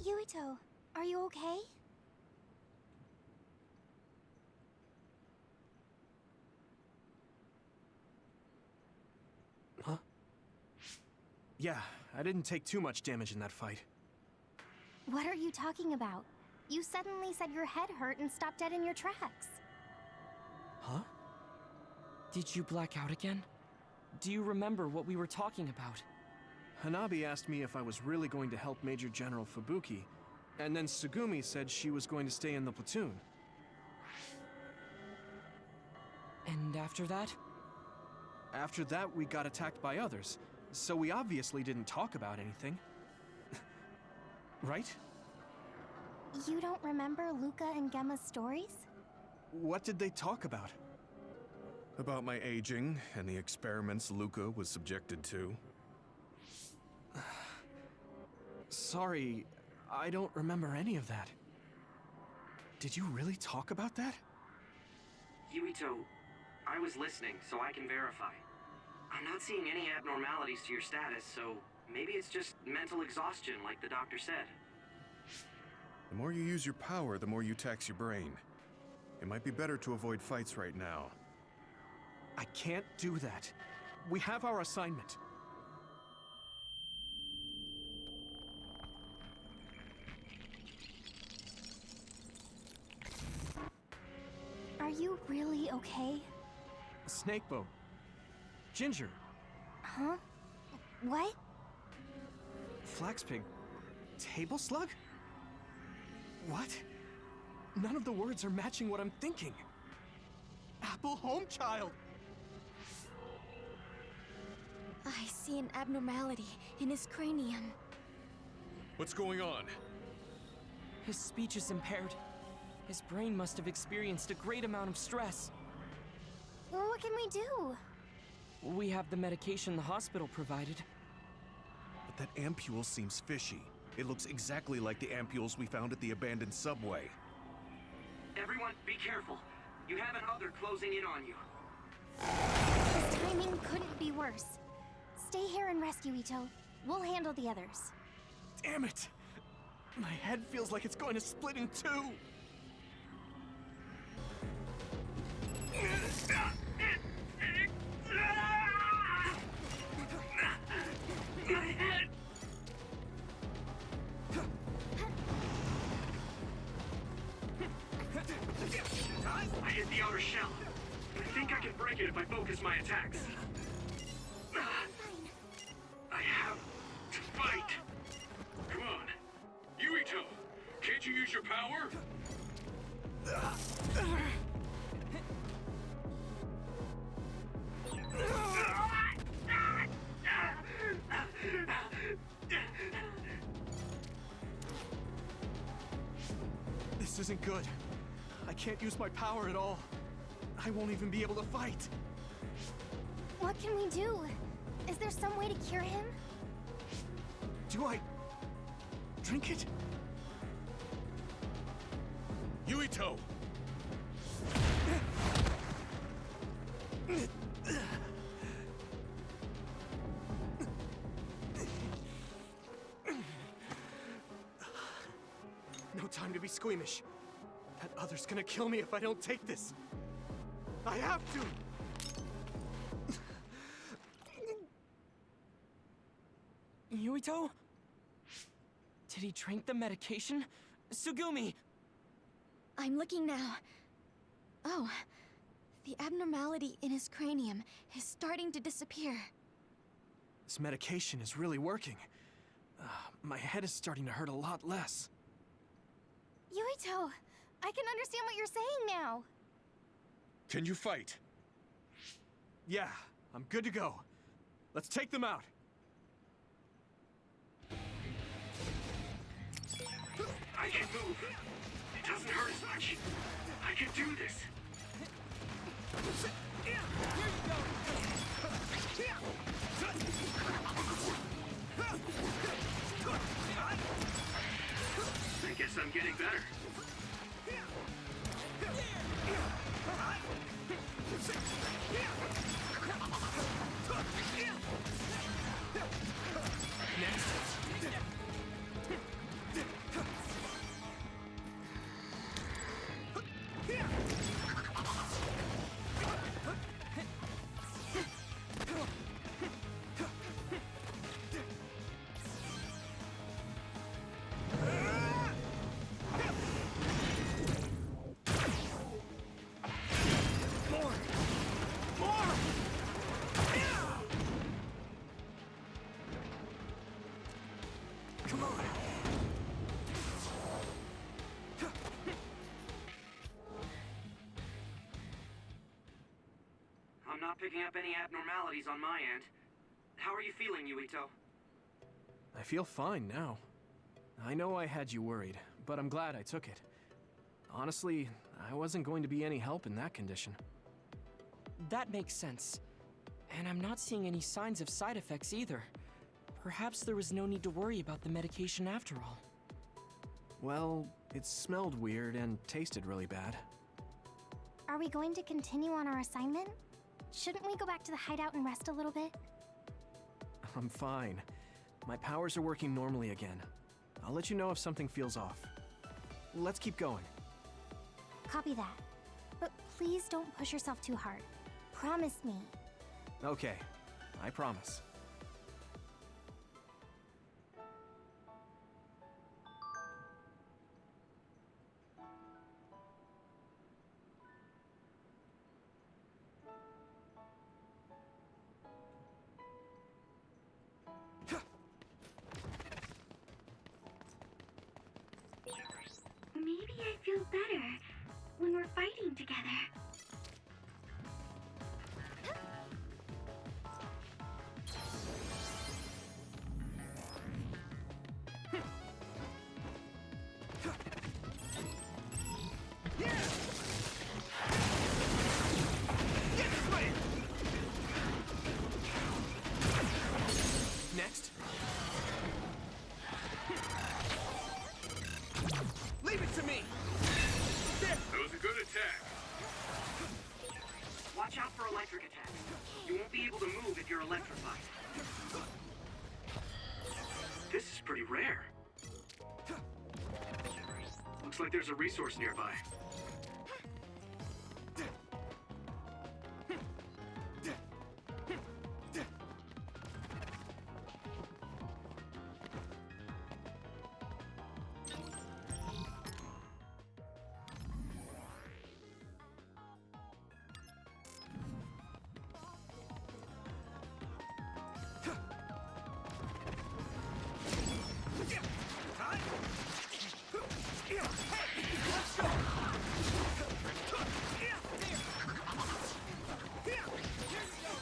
Yuito, are you okay? Huh? Yeah, I didn't take too much damage in that fight. What are you talking about? You suddenly said your head hurt and stopped dead in your tracks. Huh? Did you black out again? Do you remember what we were talking about? Hanabi asked me if I was really going to help Major General Fubuki, and then Tsugumi said she was going to stay in the platoon. And after that? After that, we got attacked by others, so we obviously didn't talk about anything. Right? You don't remember Luca and Gemma's stories? What did they talk about? About my aging and the experiments Luca was subjected to. Sorry, I don't remember any of that. Did you really talk about that? Yuito, I was listening, so I can verify. I'm not seeing any abnormalities to your status, so maybe it's just mental exhaustion, like the doctor said. The more you use your power, the more you tax your brain. It might be better to avoid fights right now. I can't do that. We have our assignment. Are you really okay? Snakeboat. Ginger. Huh? What? Flaxpig. Table slug? What? None of the words are matching what I'm thinking. Apple home child. I see an abnormality in his cranium. What's going on? His speech is impaired. His brain must have experienced a great amount of stress. Well, what can we do? We have the medication the hospital provided. But that ampule seems fishy. It looks exactly like the ampules we found at the abandoned subway. Everyone, be careful. You have an other closing in on you. This timing couldn't be worse. Stay here and rest, Yuito. We'll handle the others. Damn it! My head feels like it's going to split in two! My head! I hit the outer shell. I think I can break it if I focus my attacks. I have to fight. Come on. Yuito, can't you use your power? This isn't good. I can't use my power at all. I won't even be able to fight. What can we do? Is there some way to cure him? Do I drink it? Yuito! No time to be squeamish. That other's gonna kill me if I don't take this. I have to! Yuito? Did he drink the medication? Sugumi! I'm looking now. Oh, the abnormality in his cranium is starting to disappear. This medication is really working. My head is starting to hurt a lot less. Yuito, I can understand what you're saying now. Can you fight? Yeah, I'm good to go. Let's take them out. I can move. It doesn't hurt as much. I can do this. I guess I'm getting better. I'm not picking up any abnormalities on my end. How are you feeling, Yuito? I feel fine now. I know I had you worried, but I'm glad I took it. Honestly, I wasn't going to be any help in that condition. That makes sense. And I'm not seeing any signs of side effects either. Perhaps there was no need to worry about the medication after all. Well, it smelled weird and tasted really bad. Are we going to continue on our assignment? Shouldn't we go back to the hideout and rest a little bit? I'm fine. My powers are working normally again. I'll let you know if something feels off. Let's keep going. Copy that. But please don't push yourself too hard. Promise me. Okay, I promise. Maybe I feel better when we're fighting together. Next. Leave it to me! That was a good attack. pretty rare. Looks like there's a resource nearby.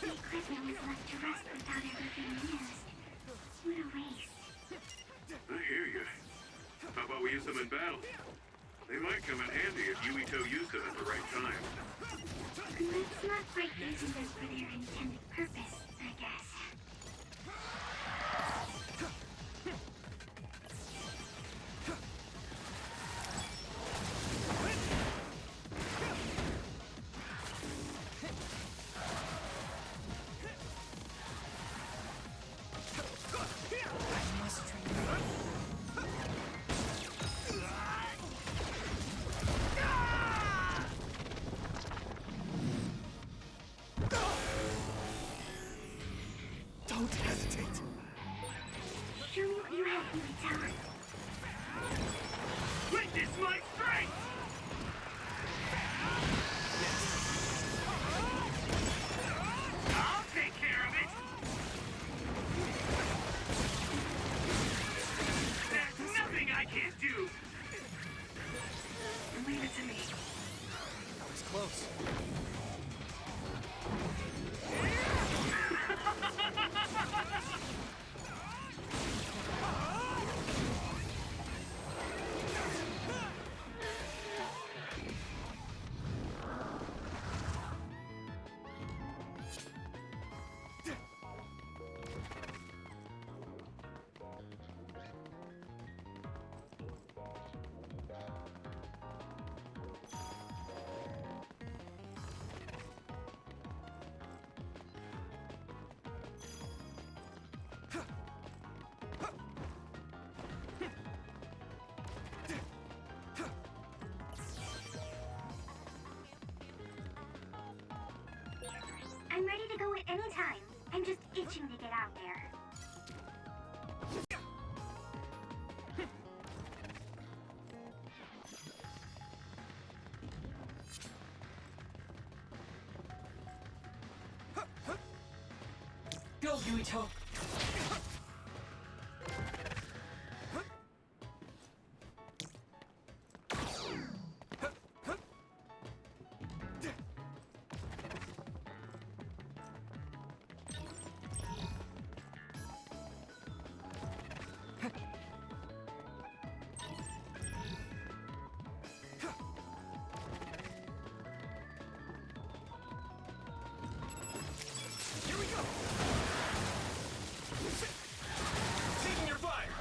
The equipment was left to rest without ever being used. What a waste. I hear you. How about we use them in battle? They might come in handy if Yuito used them at the right time. Let's not break using them for their intended purpose, I guess. Don't hesitate. Show me what you have, Yuito. Witness my strength! I'll take care of it! There's nothing I can't do! Leave it to me. That was close. I'm ready to go at any time. I'm just itching to get out there. Go, Yuito! Taking your fire.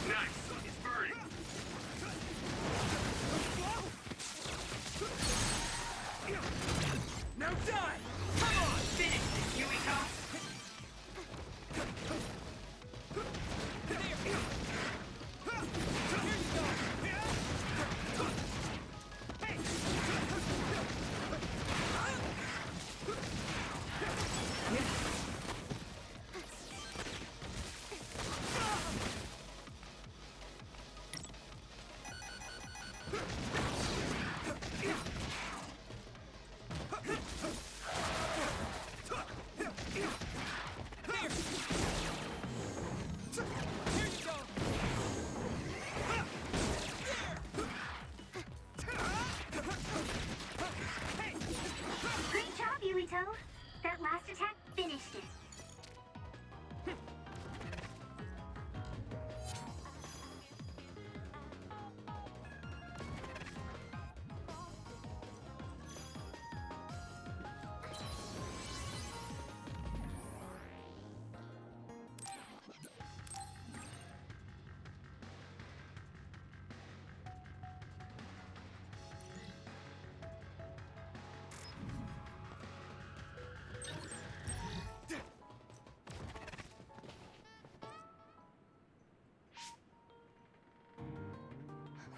Nice! It's burning! Now die. Come on, finish this, Yuito! Great job, Yuito. That last attack finished it.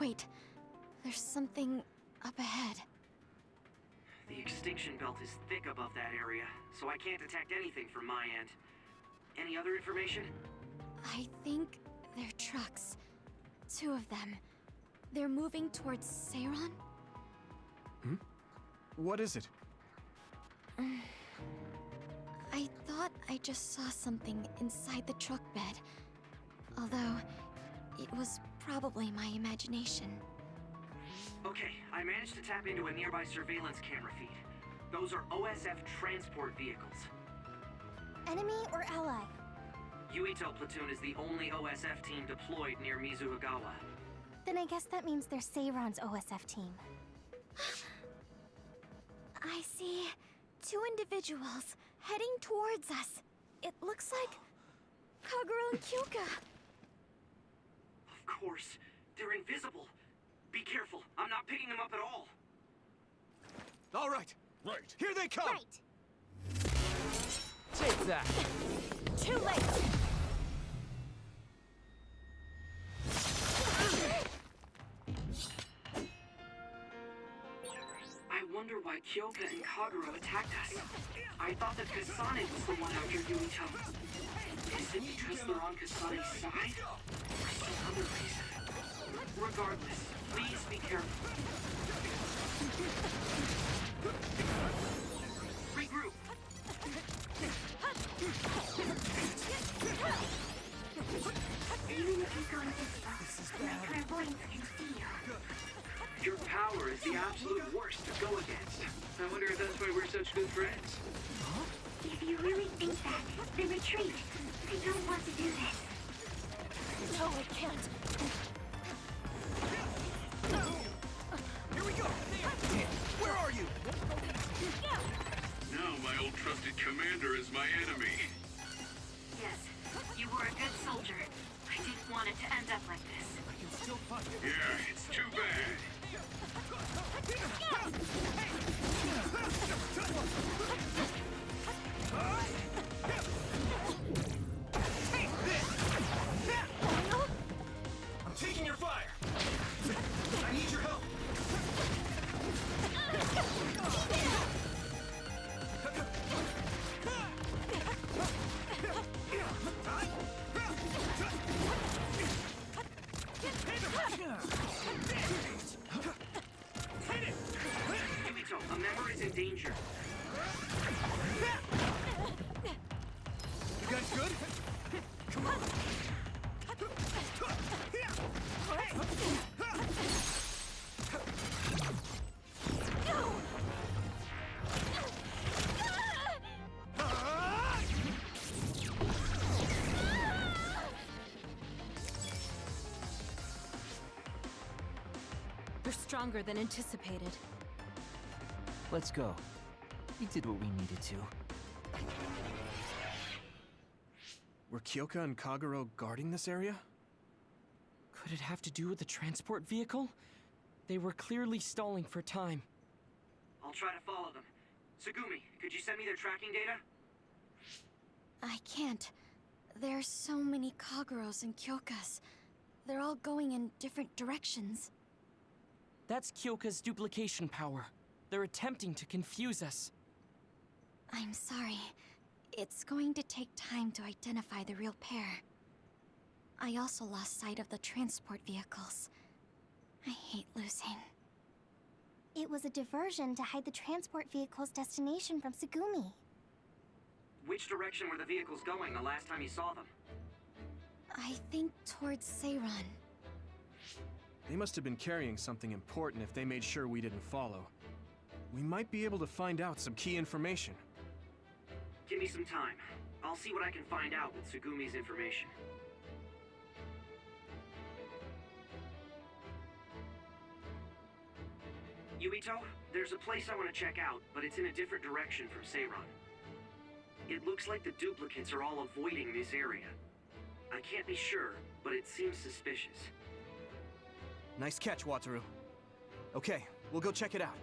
Wait, there's something up ahead. The extinction belt is thick above that area, so I can't detect anything from my end. Any other information? I think they're trucks. 2 of them. They're moving towards Seiron? What is it? I thought I just saw something inside the truck bed. Although, it was probably my imagination. Okay, I managed to tap into a nearby surveillance camera feed. Those are OSF transport vehicles. Enemy or ally? Yuito platoon is the only OSF team deployed near Mizuhagawa. Then I guess that means they're Seiron's OSF team. I see 2 individuals heading towards us. It looks like Kagura and Kyoka. Of course, they're invisible. Be careful, I'm not picking them up at all. All right. Right. Here they come! Right. Take that! Too late! I wonder why Kyoka and Kagura attacked us. I thought that Kasane was the one after Yuito. Is it because they're on Kasane's side? Or some other reason? Regardless, please be careful. Regroup. Even if you go invisible, my clairvoyance can see you. Your power is the absolute worst to go against. I wonder if that's why we're such good friends. If you really think that, then retreat. I don't want to do this. No, I can't. Here we go! Where are you? Now my old trusted commander is my enemy. Yes, you were a good soldier. I didn't want it to end up like this. I can still find you. Yeah, it's too bad. Take this! I'm taking your fire! I need your help! Yuito, a member is in danger. You guys good? Come on! They're stronger than anticipated. Let's go. We did what we needed to. Were Kyoka and Kaguro guarding this area? Could it have to do with the transport vehicle? They were clearly stalling for time. I'll try to follow them. Tsugumi, could you send me their tracking data? I can't. There's so many Kaguros and Kyokas. They're all going in different directions. That's Kyoka's duplication power. They're attempting to confuse us. I'm sorry. It's going to take time to identify the real pair. I also lost sight of the transport vehicles. I hate losing. It was a diversion to hide the transport vehicle's destination from Tsugumi. Which direction were the vehicles going the last time you saw them? I think towards Seiron. They must have been carrying something important if they made sure we didn't follow. We might be able to find out some key information. Give me some time. I'll see what I can find out with Tsugumi's information. Yuito, there's a place I want to check out, but it's in a different direction from Seiron. It looks like the duplicates are all avoiding this area. I can't be sure, but it seems suspicious. Nice catch, Wataru. Okay, we'll go check it out.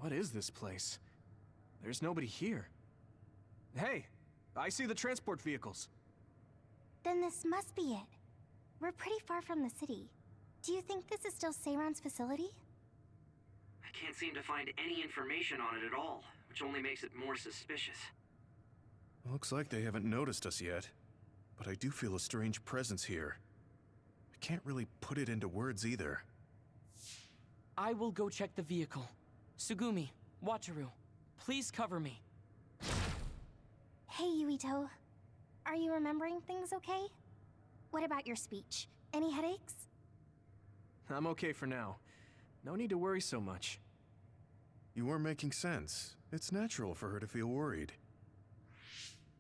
What is this place? There's nobody here. Hey, I see the transport vehicles. Then this must be it. We're pretty far from the city. Do you think this is still Seiron's facility? I can't seem to find any information on it at all, which only makes it more suspicious. Looks like they haven't noticed us yet, but I do feel a strange presence here. I can't really put it into words either. I will go check the vehicle. Tsugumi, Wataru, please cover me. Hey, Yuito. Are you remembering things okay? What about your speech? Any headaches? I'm okay for now. No need to worry so much. You are making sense. It's natural for her to feel worried.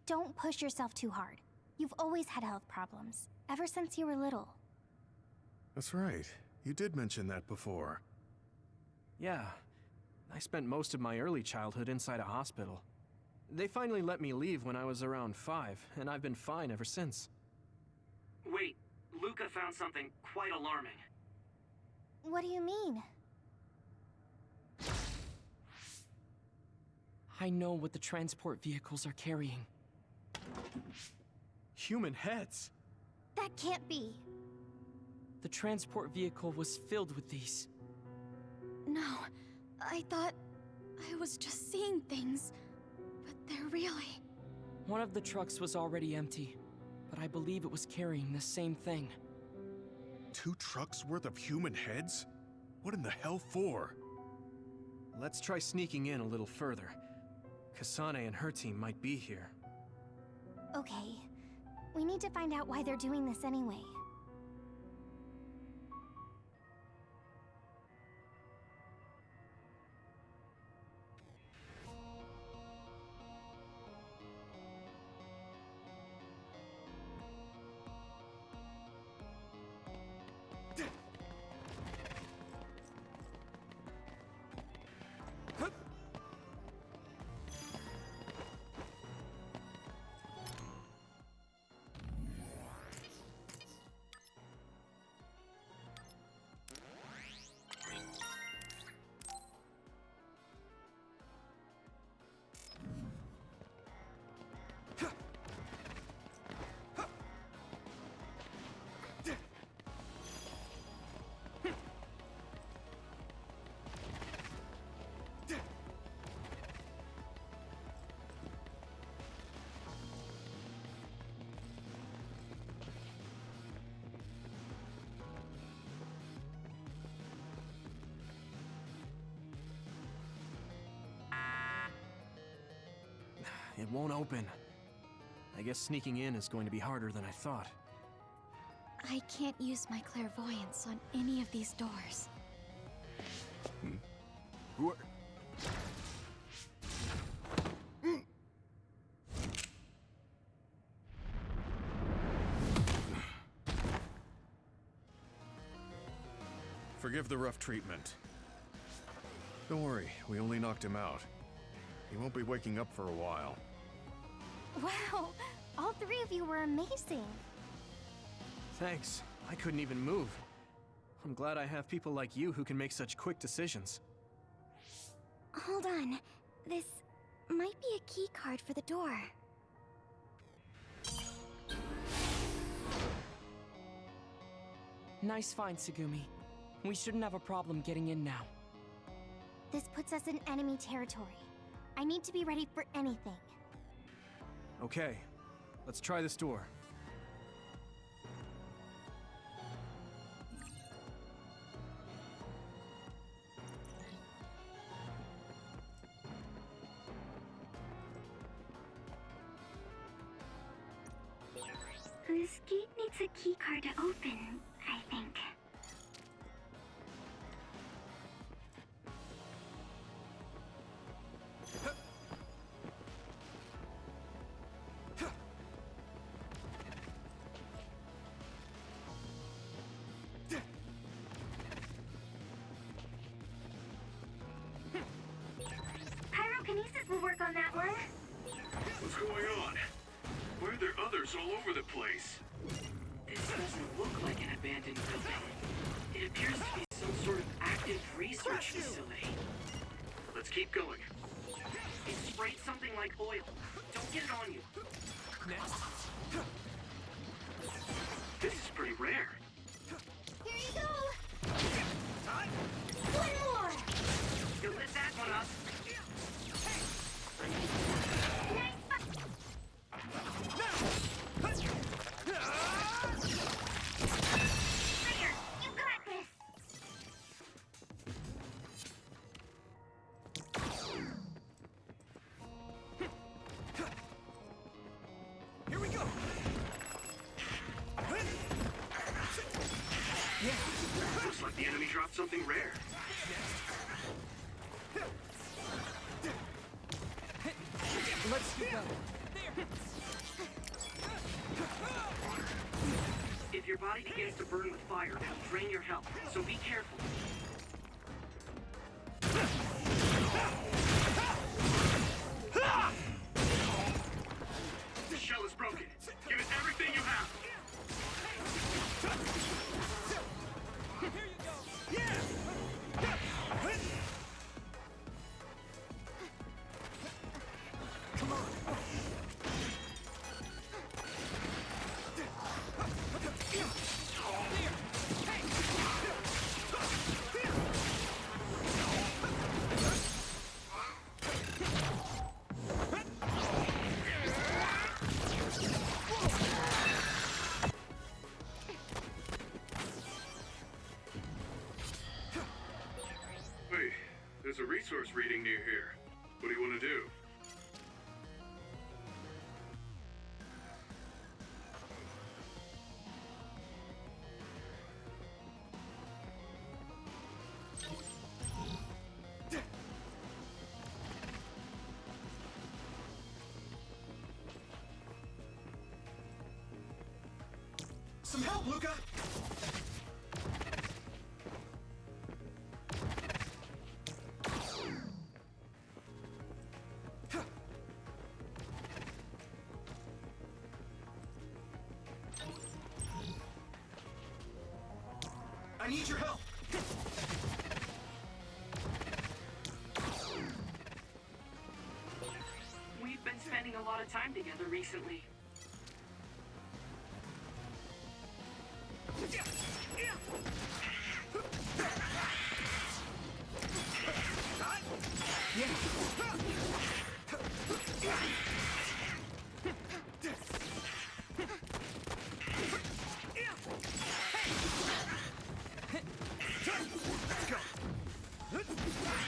Don't push yourself too hard. You've always had health problems, ever since you were little. That's right. You did mention that before. Yeah. I spent most of my early childhood inside a hospital. They finally let me leave when I was around 5, and I've been fine ever since. Wait, Luca found something quite alarming. What do you mean? I know what the transport vehicles are carrying. Human heads! That can't be. The transport vehicle was filled with these. No, I thought I was just seeing things, but they're really... One of the trucks was already empty, but I believe it was carrying the same thing. 2 trucks worth of human heads? What in the hell for? Let's try sneaking in a little further. Kasane and her team might be here. Okay. We need to find out why they're doing this anyway. It won't open. I guess sneaking in is going to be harder than I thought. I can't use my clairvoyance on any of these doors. Who are... Forgive the rough treatment. Don't worry, we only knocked him out. He won't be waking up for a while. Wow! All 3 of you were amazing! Thanks. I couldn't even move. I'm glad I have people like you who can make such quick decisions. Hold on. This might be a key card for the door. Nice find, Tsugumi. We shouldn't have a problem getting in now. This puts us in enemy territory. I need to be ready for anything. Okay, let's try this door. This gate needs a key card to open, I think. Pyrokinesis will work on that one. What's going on? Why are there others all over the place? This doesn't look like an abandoned building. It appears to be some sort of active research facility. Let's keep going. It sprayed something like oil. Don't get it on you. Next. This is pretty rare. Here you go! One more! You'll lit that one up. Player, you got this! Here we go! Looks like the enemy dropped something rare. Let's do better. If your body begins to burn with fire, it'll drain your health, so be careful. The shell is broken. Give it everything you have. Wait, there's a resource reading near here. What do you want to do? Some help, Luca! I need your help! We've been spending a lot of time together recently.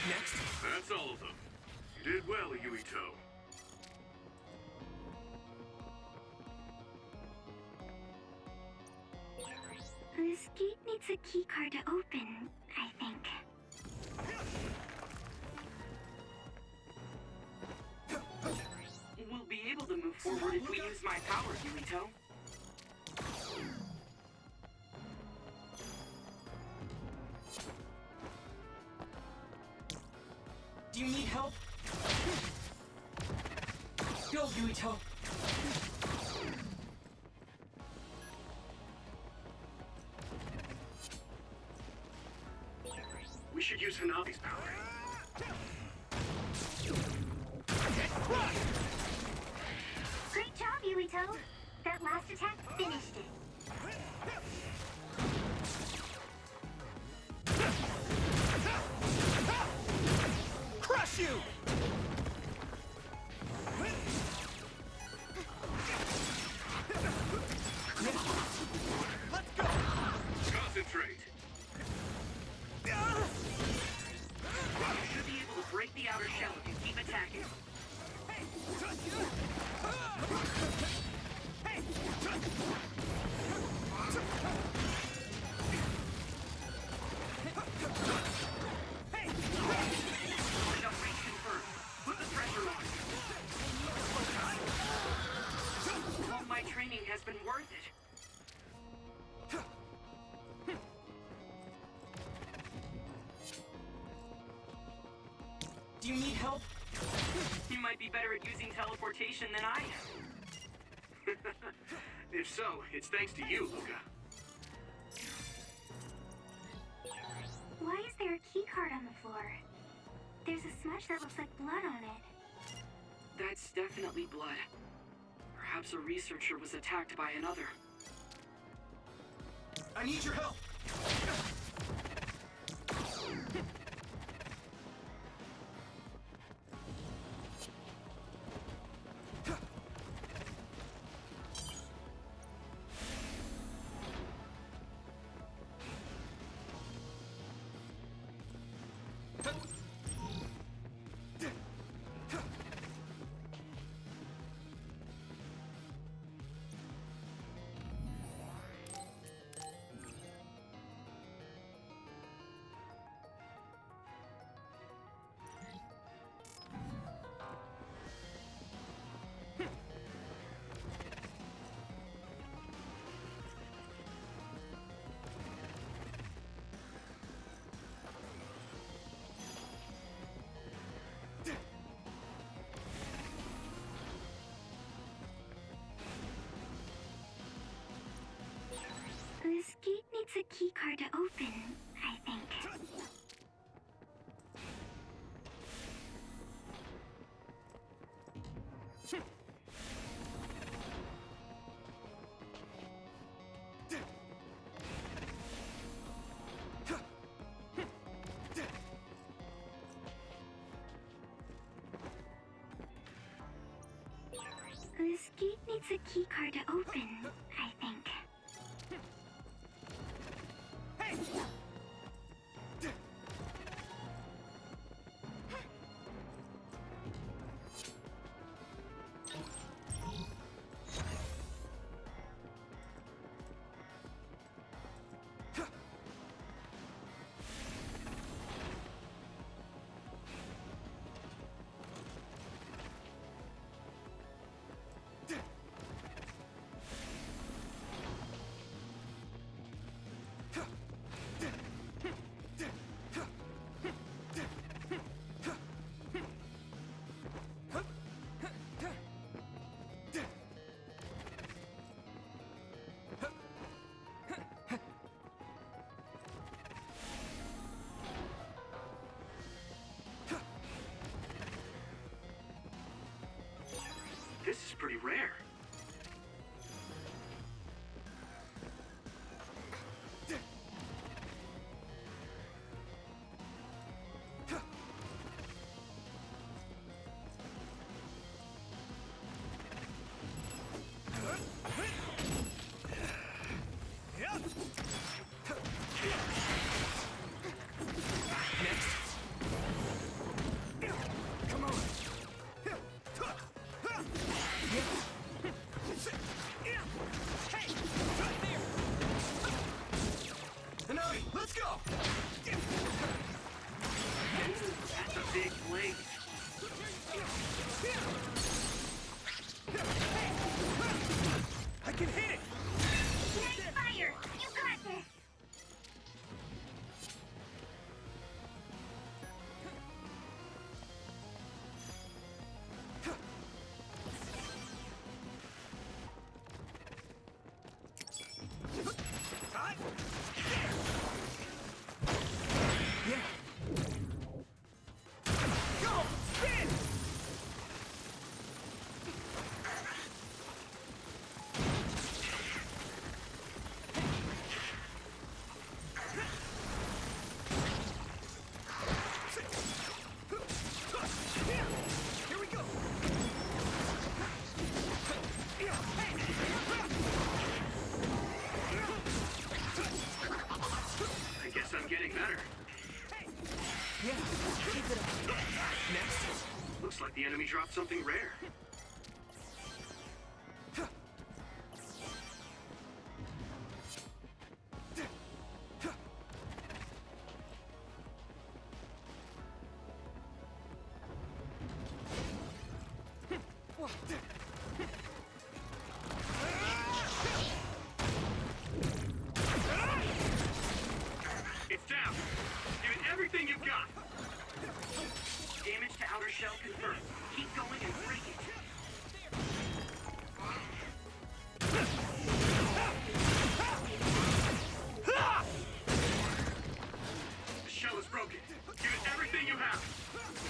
Next. That's all of them. You did well, Yuito. This gate needs a keycard to open, I think. We'll be able to move forward if we use my power, Yuito. Do you need help? Go, Yuito. We should use Hanabi's power. Great job, Yuito! That last attack finished it. Crush you! Let's go! Concentrate. You should be able to break the outer shell if you keep attacking. Enough confirmed. Put the pressure on. All my training has been worth it. Do you need help? You might be better at using teleportation than I am. If so, it's thanks to you, Luca. Why is there a keycard on the floor? There's a smudge that looks like blood on it. That's definitely blood. Perhaps a researcher was attacked by another. I need your help! This gate needs a keycard to open, I think. This gate needs a keycard to open, I think. This is pretty rare. Let's go! That's a big blade. I can hit it! Nice fire! You got this! I guess I'm getting better. Yeah, keep it up. Next. Looks like the enemy dropped something rare. It's down. Give it everything you've got. Damage to outer shell confirmed. Keep going and break it. The shell is broken. Give it everything you have.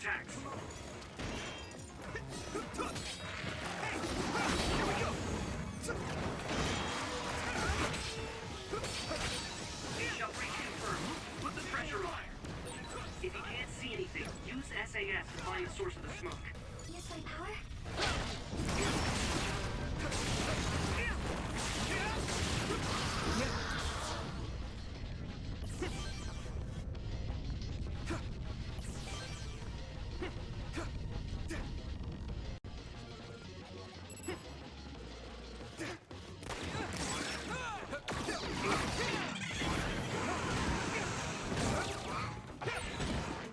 attacks. Shell reconfirmed. Put the pressure on. If you can't see anything, use SAS to find the source of the smoke. Use my power?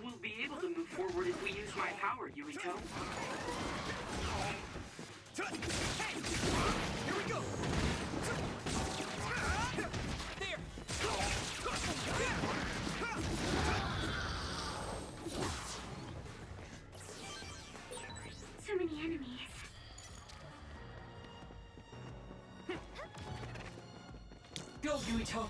We'll be able to move forward if we use my power, Yuito. Here we go! There! So many enemies. Go, Yuito!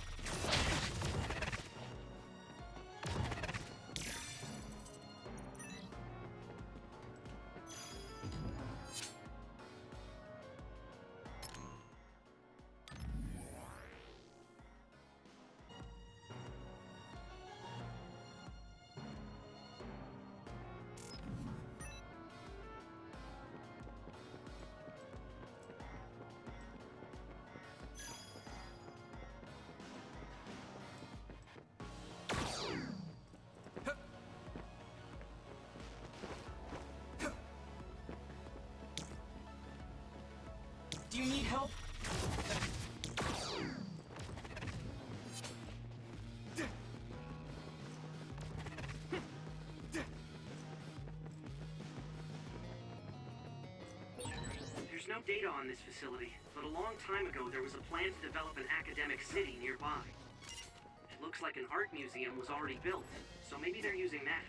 Do you need help? There's no data on this facility, but a long time ago there was a plan to develop an academic city nearby. It looks like an art museum was already built, so maybe they're using that.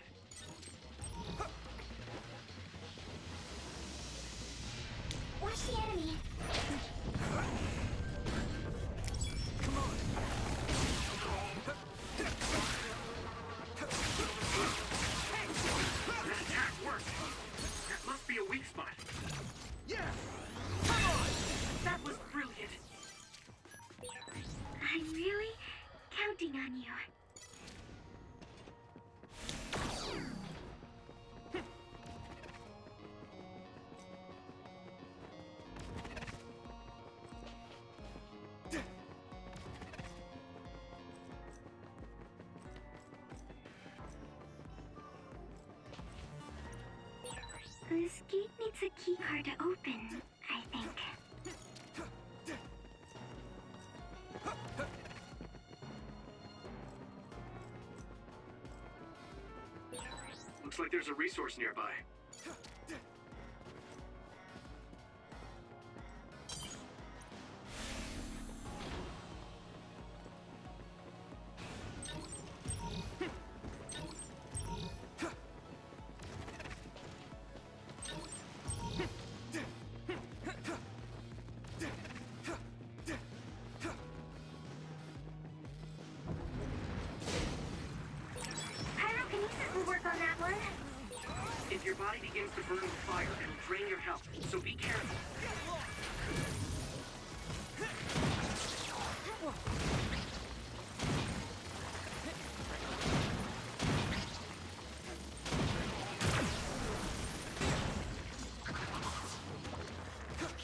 Watch the enemy. That attack worked. That must be a weak spot. That was brilliant! I'm really counting on you. This gate needs a keycard to open, I think. Looks like there's a resource nearby. Pyrokinesis will work on that one. If your body begins to burn with fire, it'll drain your health, so be careful.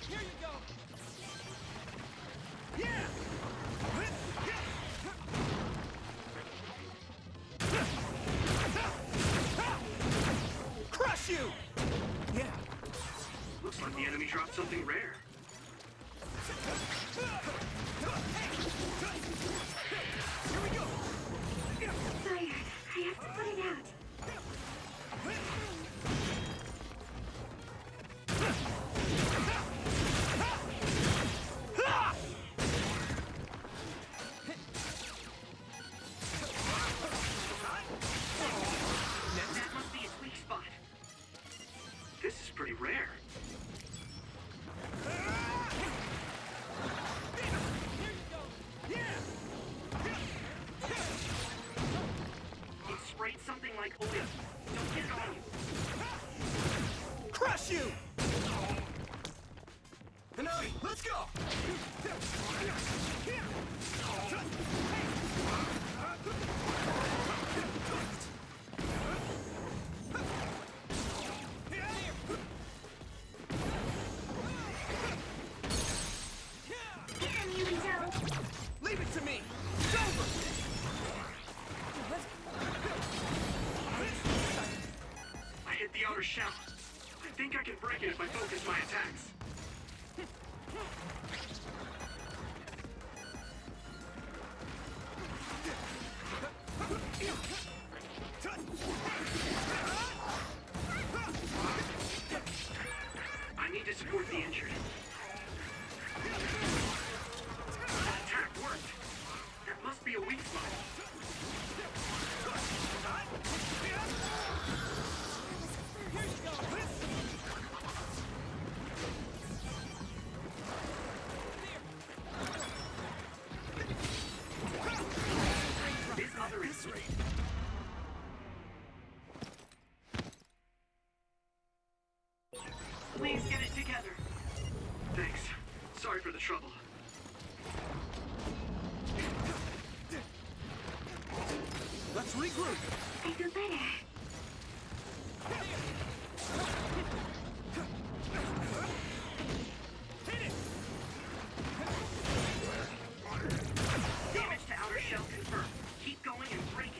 Here you go! Crush you! Yeah. Looks like the enemy dropped something rare. Here we go! Fire. I have to put it out. That must be its weak spot. This is pretty rare. It sprayed something like oil. Don't get it on you. crush you! Hanami, let's go! Get him, Yurito! Leave it to me! It's over! I hit the outer shell. I think I can break it if I focus my attacks. I need to support the injured. That attack worked. That must be a weak spot. This other is right. Please get it together. Thanks. Sorry for the trouble. Let's regroup! I feel better. Damage to outer shell confirmed. Keep going and break it.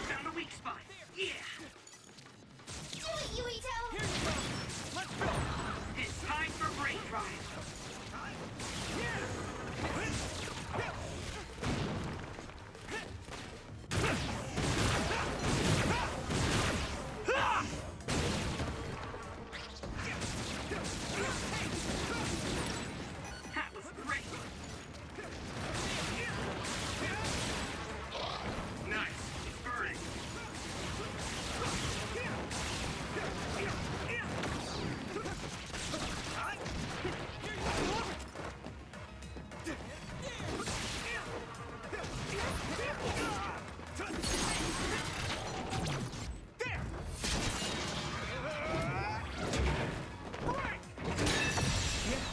Found a weak spot. Yeah! Do it, Yurito! It's time for brain drive. That was great. Nice. It's burning.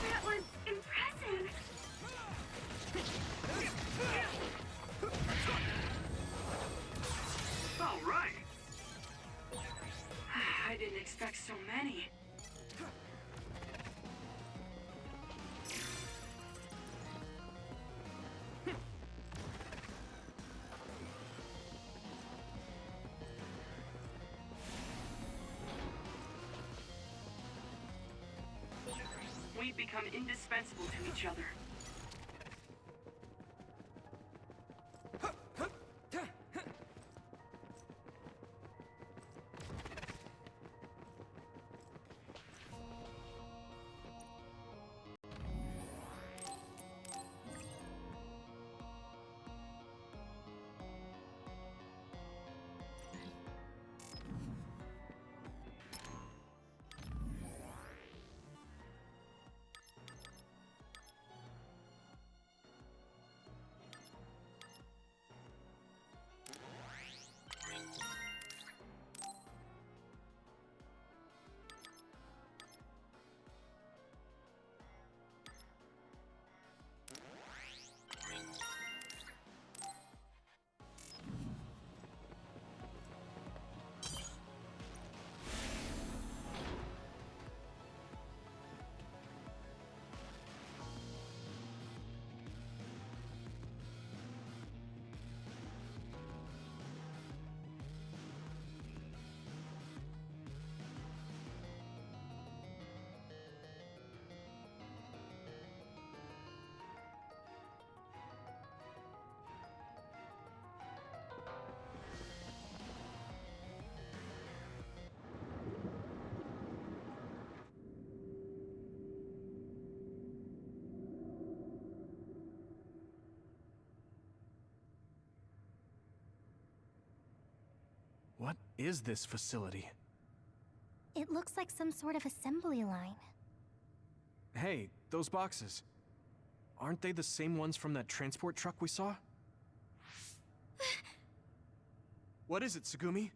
That was impressive. All right. I didn't expect so many. We've become indispensable to each other. What is this facility? It looks like some sort of assembly line. Hey, those boxes. Aren't they the same ones from that transport truck we saw? What is it, Tsugumi?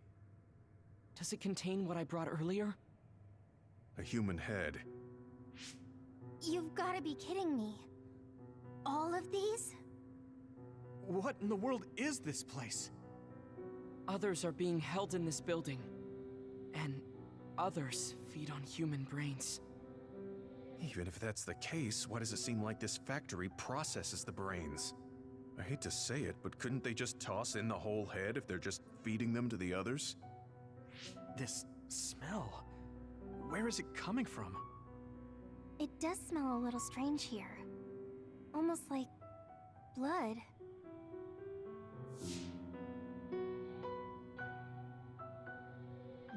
Does it contain what I brought earlier? A human head. You've gotta be kidding me. All of these? What in the world is this place? Others are being held in this building. And others feed on human brains. Even if that's the case, why does it seem like this factory processes the brains? I hate to say it, but couldn't they just toss in the whole head if they're just feeding them to the others? This smell. Where is it coming from? It does smell a little strange here. Almost like blood.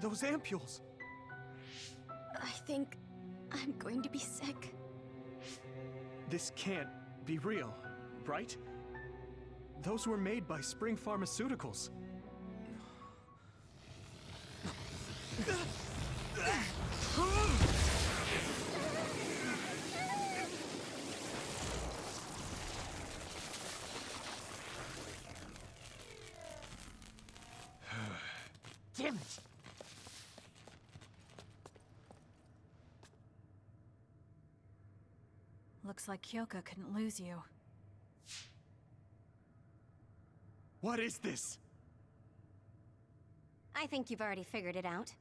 Those ampules! I think I'm going to be sick. This can't be real, right? Those were made by Spring Pharmaceuticals. Damn it! Looks like Kyoka couldn't lose you. What is this? I think you've already figured it out.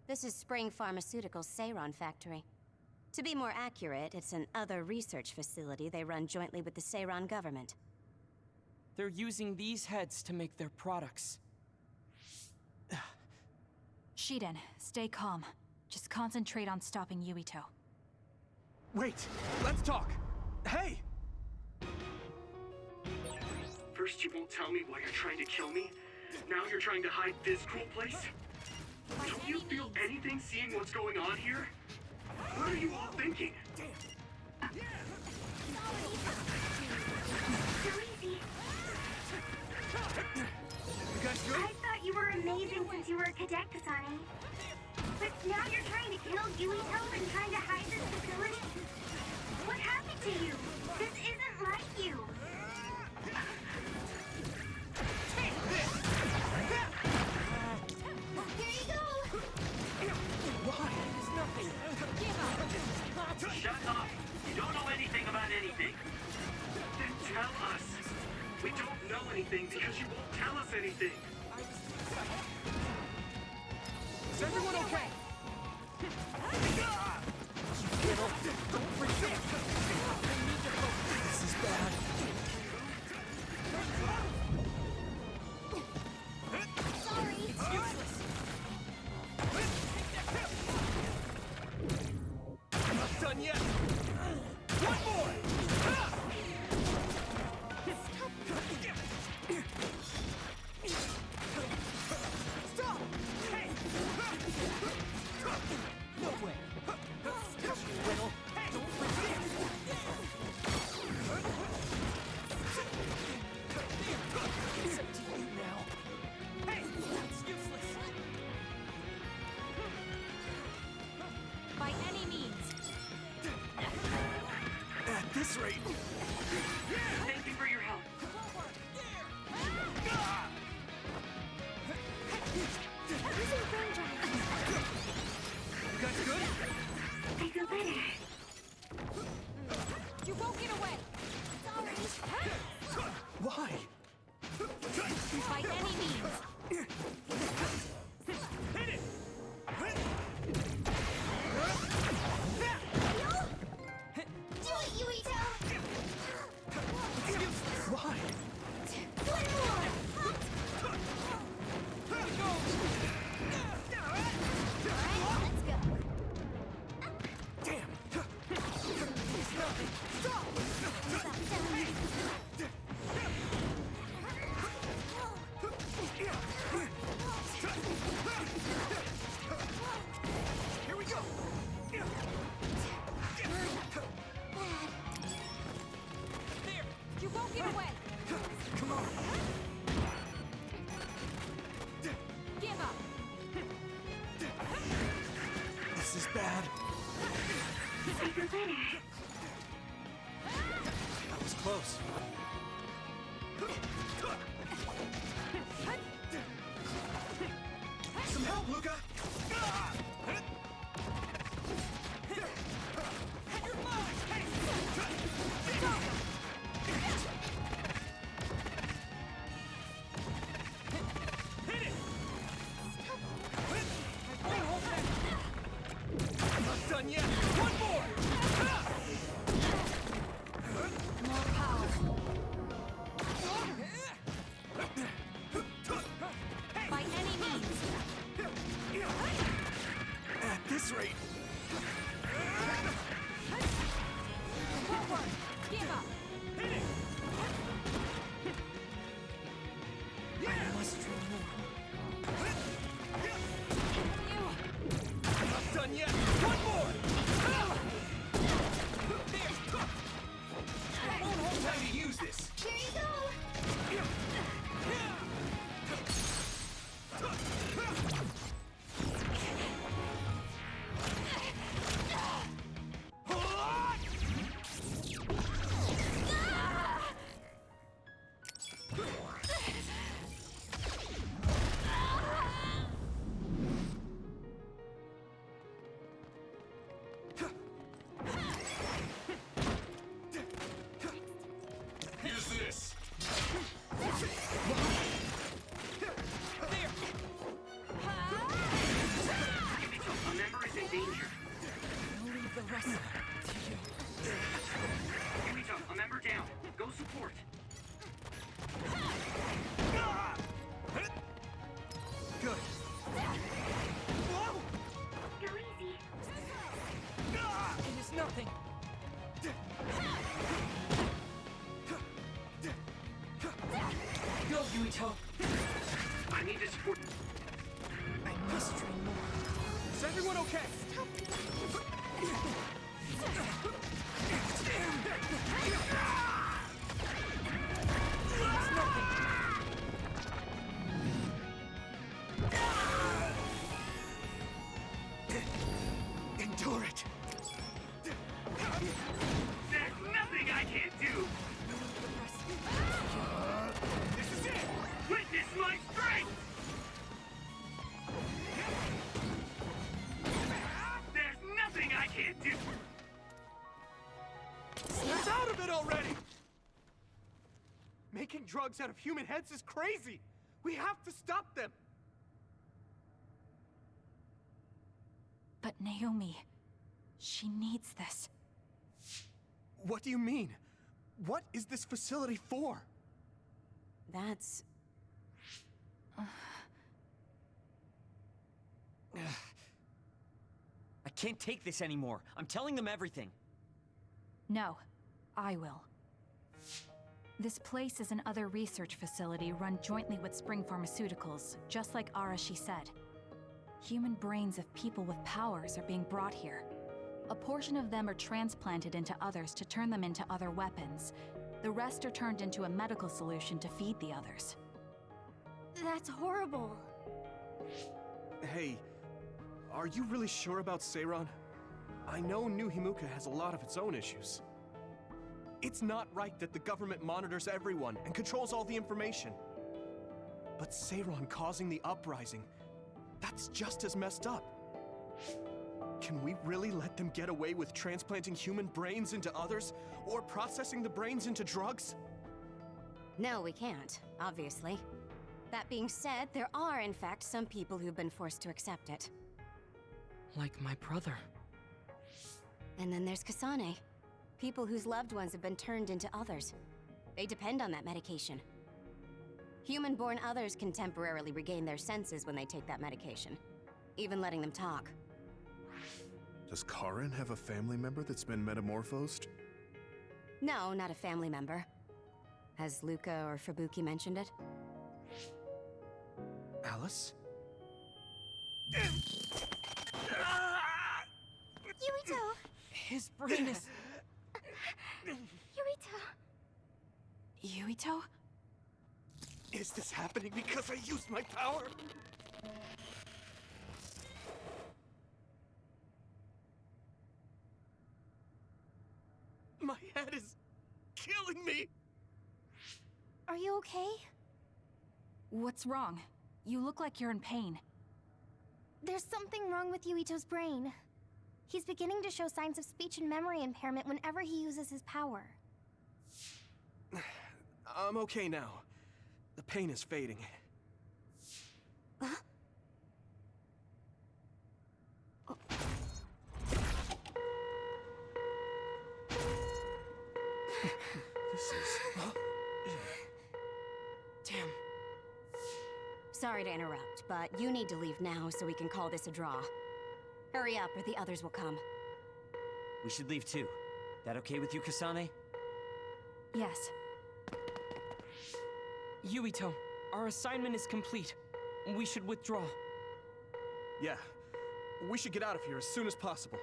This is Spring Pharmaceuticals' Seiron factory. To be more accurate, it's an other research facility they run jointly with the Seiron government. They're using these heads to make their products. Shiden, stay calm. Just concentrate on stopping Yuito. Wait, let's talk. Hey! First you won't tell me why you're trying to kill me. Now you're trying to hide this cool place? Don't you feel anything seeing what's going on here? What are you all thinking? So easy. You guys good? I thought you were amazing since you were a cadet, Kasane. But now you're trying to kill Yuito and trying to hide this facility? What happened to you? This isn't like you. Take this! Here you go! Why? It's nothing. Shut up! You don't know anything about anything. Then tell us. We don't know anything because you won't tell us anything. Is everyone okay? Don't resist! This is bad. Sorry. It's useless. I'm not done yet. One more! Stop! Hey! No way! Riddle, don't resist! It's up to you now. Hey! That's useless! By any means. At this rate... Thank you for your help. You guys good? I feel better. You won't get away! Why? By any means. Hit it! Do it, Yuito! Why? One more! Alright, let's go. Damn! Here we go! There! You won't get away! Come on! Give up! This is bad. I feel better. close. Some help, Luca! Not done yet! One more! More power. By any means. At this rate... Forward. Give up. I must try more. You. Not done yet! One more! I won't hold time to use this! Here you go! Here's this. A member is in danger. I'll leave the rest to you. Yuito, a member down. Go support. Good. Go easy. It is nothing. Go, Yuito. I need to support. I must train more. Is everyone okay? It's nothing. Endure it. There's nothing I can't do. This is it. Witness my strength. There's nothing I can't do. Snap out of it already! Making drugs out of human heads is crazy! We have to stop them! But Naomi, she needs this. What do you mean? What is this facility for? That's... I can't take this anymore. I'm telling them everything. No, I will. This place is another research facility run jointly with Spring Pharmaceuticals, just like Arashi said. Human brains of people with powers are being brought here. A portion of them are transplanted into others to turn them into other weapons. The rest are turned into a medical solution to feed the others. That's horrible. Hey, are you really sure about Seiron? I know New Himuka has a lot of its own issues. It's not right that the government monitors everyone and controls all the information. But Seiron causing the uprising, that's just as messed up. Can we really let them get away with transplanting human brains into others, or processing the brains into drugs? No, we can't, obviously. That being said, there are, in fact, some people who've been forced to accept it. Like my brother. And then there's Kasane. People whose loved ones have been turned into others. They depend on that medication. Human-born others can temporarily regain their senses when they take that medication, even letting them talk. Does Karin have a family member that's been metamorphosed? No, not a family member. Has Luca or Fubuki mentioned it? Alice? Yuito! His brain is... Yuito! Yuito? Is this happening because I used my power? My head is killing me! Are you okay? What's wrong? You look like you're in pain. There's something wrong with Yuito's brain. He's beginning to show signs of speech and memory impairment whenever he uses his power. I'm okay now. The pain is fading. This is... Damn. Sorry to interrupt, but you need to leave now so we can call this a draw. Hurry up or the others will come. We should leave too. That okay with you, Kasane? Yes. Yuito, our assignment is complete. We should withdraw. Yeah. We should get out of here as soon as possible.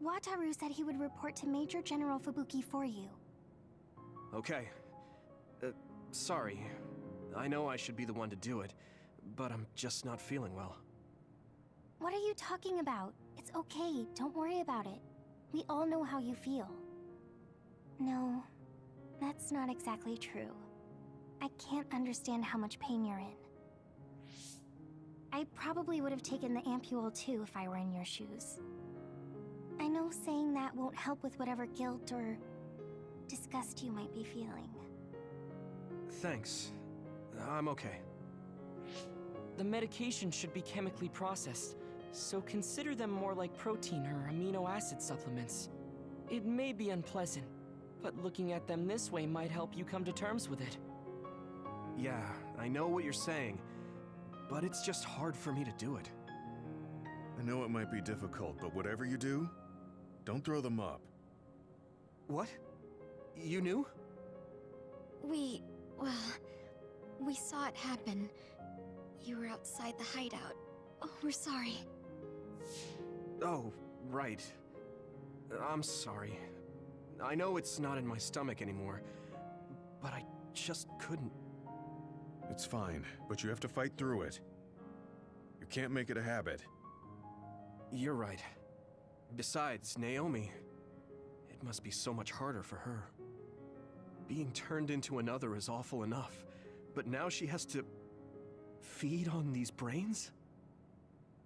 Wataru said he would report to Major General Fubuki for you. Okay. Sorry. I know I should be the one to do it, but I'm just not feeling well. What are you talking about? It's okay, don't worry about it. We all know how you feel. No, that's not exactly true. I can't understand how much pain you're in. I probably would have taken the ampule too if I were in your shoes. I know saying that won't help with whatever guilt or disgust you might be feeling. Thanks. I'm okay. The medication should be chemically processed, so consider them more like protein or amino acid supplements. It may be unpleasant, but looking at them this way might help you come to terms with it. Yeah, I know what you're saying, but it's just hard for me to do it. I know it might be difficult, but whatever you do, don't throw them up. What? You knew? We saw it happen. You were outside the hideout. Oh, we're sorry. Oh, right. I'm sorry. I know it's not in my stomach anymore, but I just couldn't. It's fine, but you have to fight through it. You can't make it a habit. You're right. Besides, Naomi, it must be so much harder for her. Being turned into another is awful enough, but now she has to feed on these brains?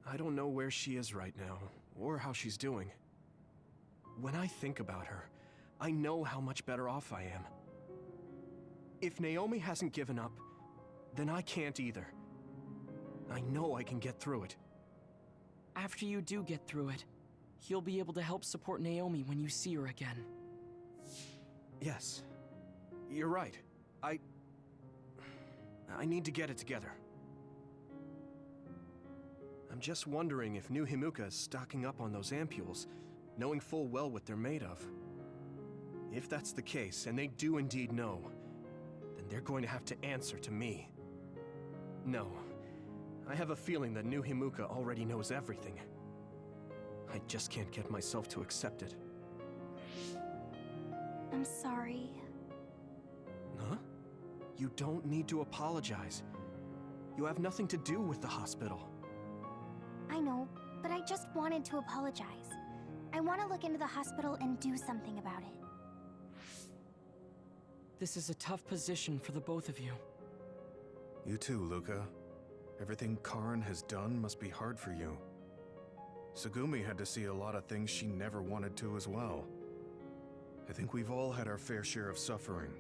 I don't know where she is right now, or how she's doing. When I think about her, I know how much better off I am. If Naomi hasn't given up, then I can't either. I know I can get through it. After you do get through it, you'll be able to help support Naomi when you see her again. Yes. You're right. I need to get it together. I'm just wondering if New Himuka is stocking up on those ampules, knowing full well what they're made of. If that's the case, and they do indeed know, then they're going to have to answer to me. No. I have a feeling that New Himuka already knows everything. I just can't get myself to accept it. I'm sorry. Huh? You don't need to apologize. You have nothing to do with the hospital. I know, but I just wanted to apologize. I want to look into the hospital and do something about it. This is a tough position for the both of you. You too, Luca. Everything Karin has done must be hard for you. Tsugumi had to see a lot of things she never wanted to as well. I think we've all had our fair share of suffering.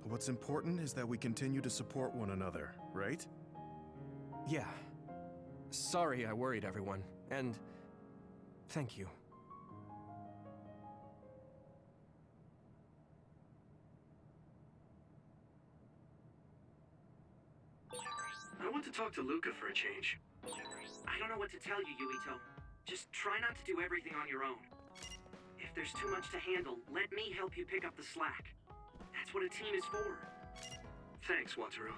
But what's important is that we continue to support one another, right? Yeah. Sorry I worried everyone, and thank you. I want to talk to Luca for a change. I don't know what to tell you, Yuito. Just try not to do everything on your own. If there's too much to handle, let me help you pick up the slack. That's what a team is for. Thanks, Wataru.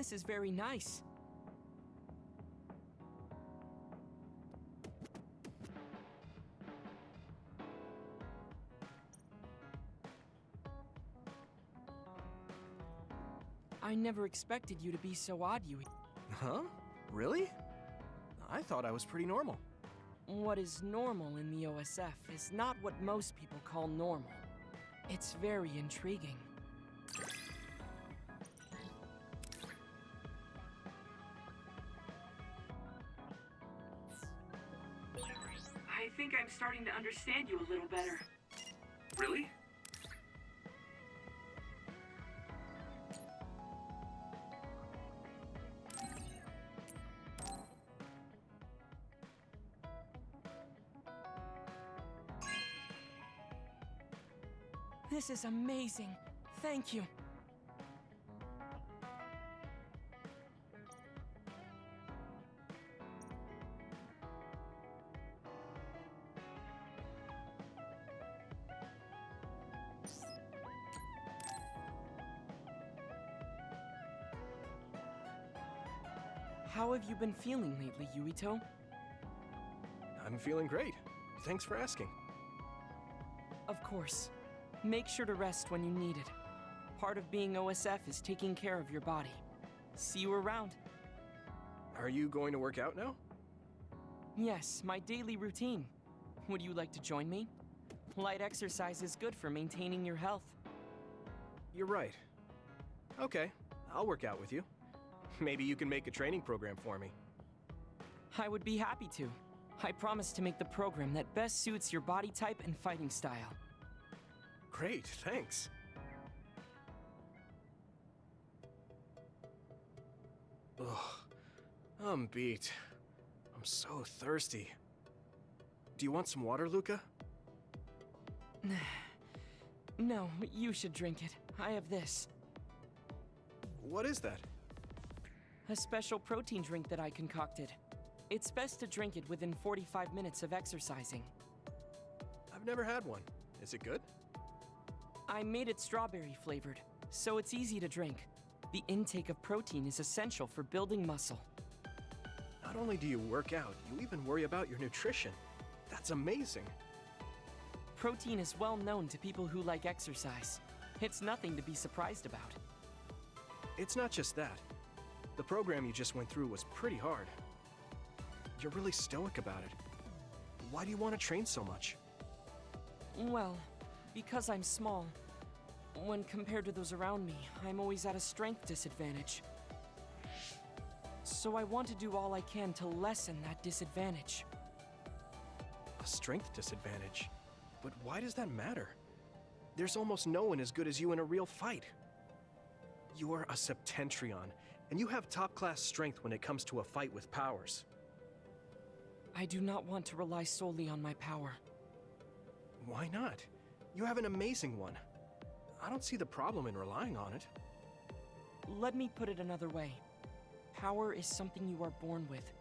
This is very nice. I never expected you to be so odd, Yui. Huh? Really? I thought I was pretty normal. What is normal in the OSF is not what most people call normal. It's very intriguing. I think I'm starting to understand you a little better. Really? This is amazing. Thank you. How have you been feeling lately, Yuito? I'm feeling great. Thanks for asking. Of course. Make sure to rest when you need it. Part of being OSF is taking care of your body. See you around. Are you going to work out now? Yes, my daily routine. Would you like to join me? Light exercise is good for maintaining your health. You're right. Okay, I'll work out with you. Maybe you can make a training program for me. I would be happy to. I promise to make the program that best suits your body type and fighting style. Great, thanks. Ugh, I'm beat. I'm so thirsty. Do you want some water, Luca? No, you should drink it. I have this. What is that? A special protein drink that I concocted. It's best to drink it within 45 minutes of exercising. I've never had one. Is it good? I made it strawberry flavored, so it's easy to drink. The intake of protein is essential for building muscle. Not only do you work out, you even worry about your nutrition. That's amazing. Protein is well known to people who like exercise. It's nothing to be surprised about. It's not just that. The program you just went through was pretty hard. You're really stoic about it. Why do you want to train so much? Well, because I'm small. When compared to those around me, I'm always at a strength disadvantage. So I want to do all I can to lessen that disadvantage. A strength disadvantage? But why does that matter? There's almost no one as good as you in a real fight. You're a Septentrion, and you have top-class strength when it comes to a fight with powers. I do not want to rely solely on my power. Why not? You have an amazing one. I don't see the problem in relying on it. Let me put it another way. Power is something you are born with.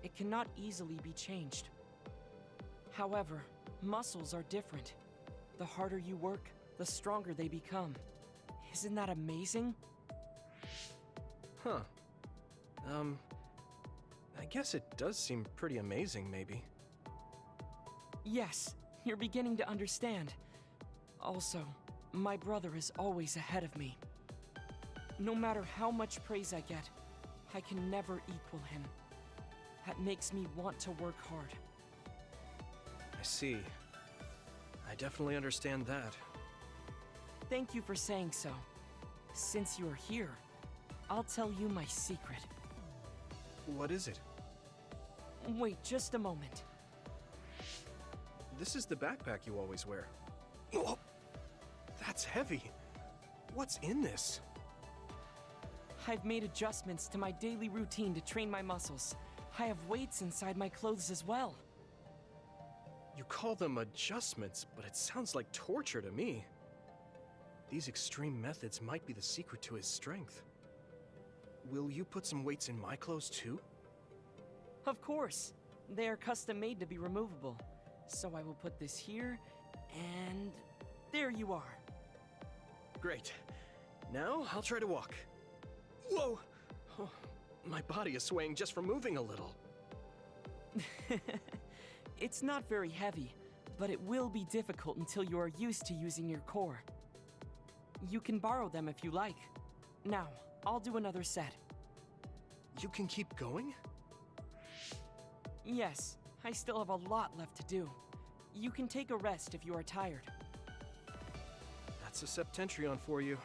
It cannot easily be changed. However, muscles are different. The harder you work, the stronger they become. Isn't that amazing? Huh. I guess it does seem pretty amazing, maybe. Yes, you're beginning to understand. Also, my brother is always ahead of me. No matter how much praise I get, I can never equal him. That makes me want to work hard. I see. I definitely understand that. Thank you for saying so. Since you are here, I'll tell you my secret. What is it? Wait just a moment. This is the backpack you always wear. Oh, that's heavy. What's in this? I've made adjustments to my daily routine to train my muscles. I have weights inside my clothes as well. You call them adjustments, but it sounds like torture to me. These extreme methods might be the secret to his strength. Will you put some weights in my clothes too? Of course. They are custom made to be removable. So I will put this here, and there you are. Great. Now I'll try to walk. Whoa! My body is swaying just from moving a little. It's not very heavy, but it will be difficult until you are used to using your core. You can borrow them if you like. Now, I'll do another set. You can keep going? Yes, I still have a lot left to do. You can take a rest if you are tired. That's a Septentrion for you.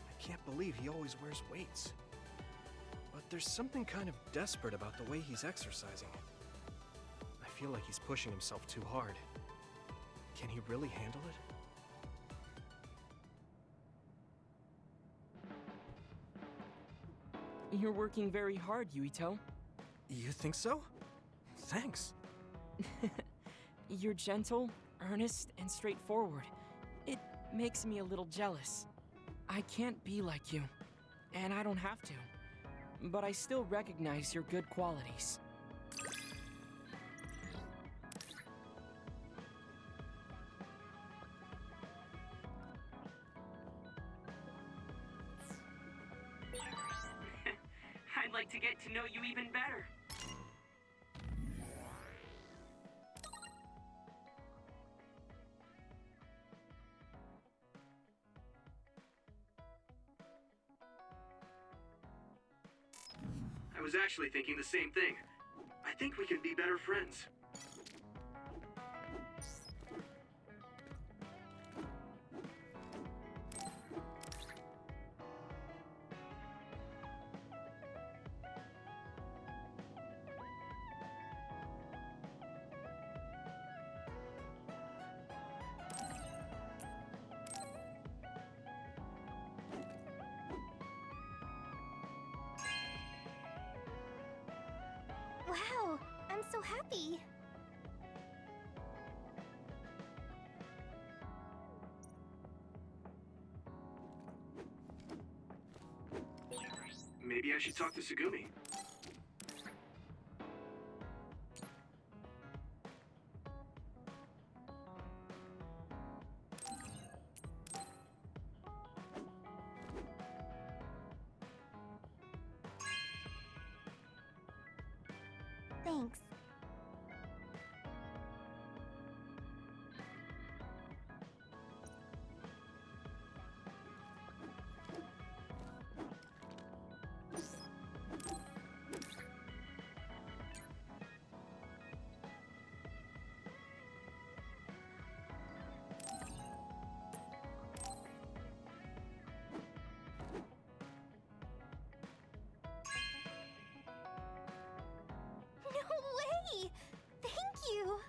I can't believe he always wears weights. But there's something kind of desperate about the way he's exercising. I feel like he's pushing himself too hard. Can he really handle it? You're working very hard, Yuito. You think so? Thanks. You're gentle, earnest, and straightforward. It makes me a little jealous. I can't be like you, and I don't have to. But I still recognize your good qualities. I'd like to get to know you even better. I was actually thinking the same thing. I think we can be better friends. Wow, I'm so happy. Maybe I should talk to Sugumi. Thanks. No way! Thank you!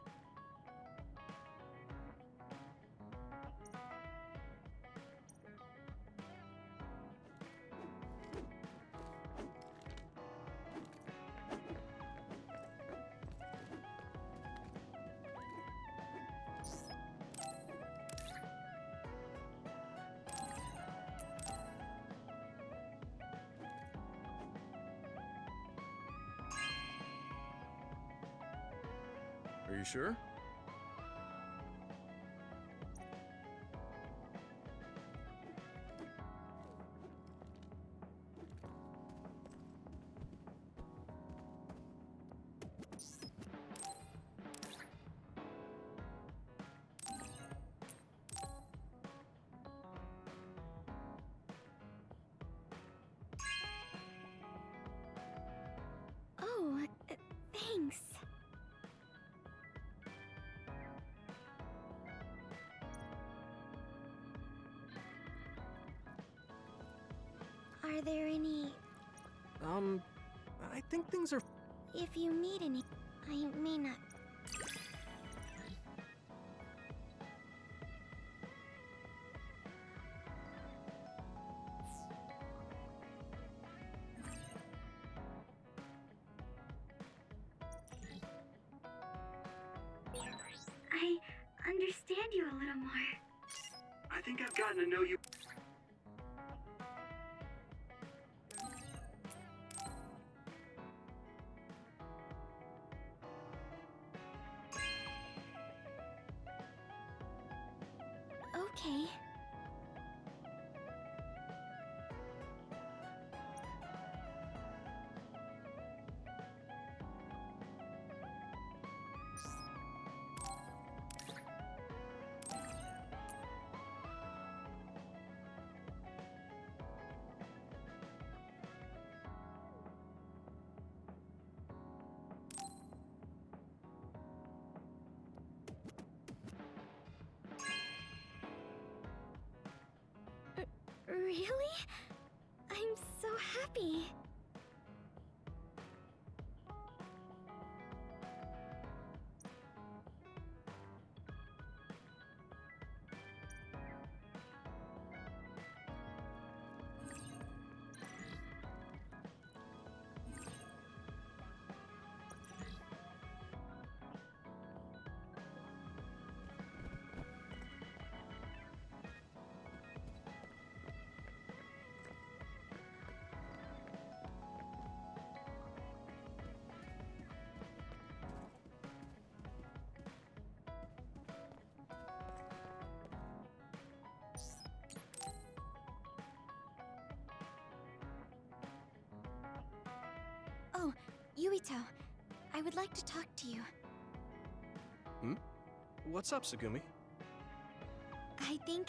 Are you sure? Oh, thanks. Are there any... I think things are... If you need any, I may not... I understand you a little more. I think I've gotten to know you. Okay. Really? I'm so happy. Oh, Yuito, I would like to talk to you. What's up, Tsugumi? I think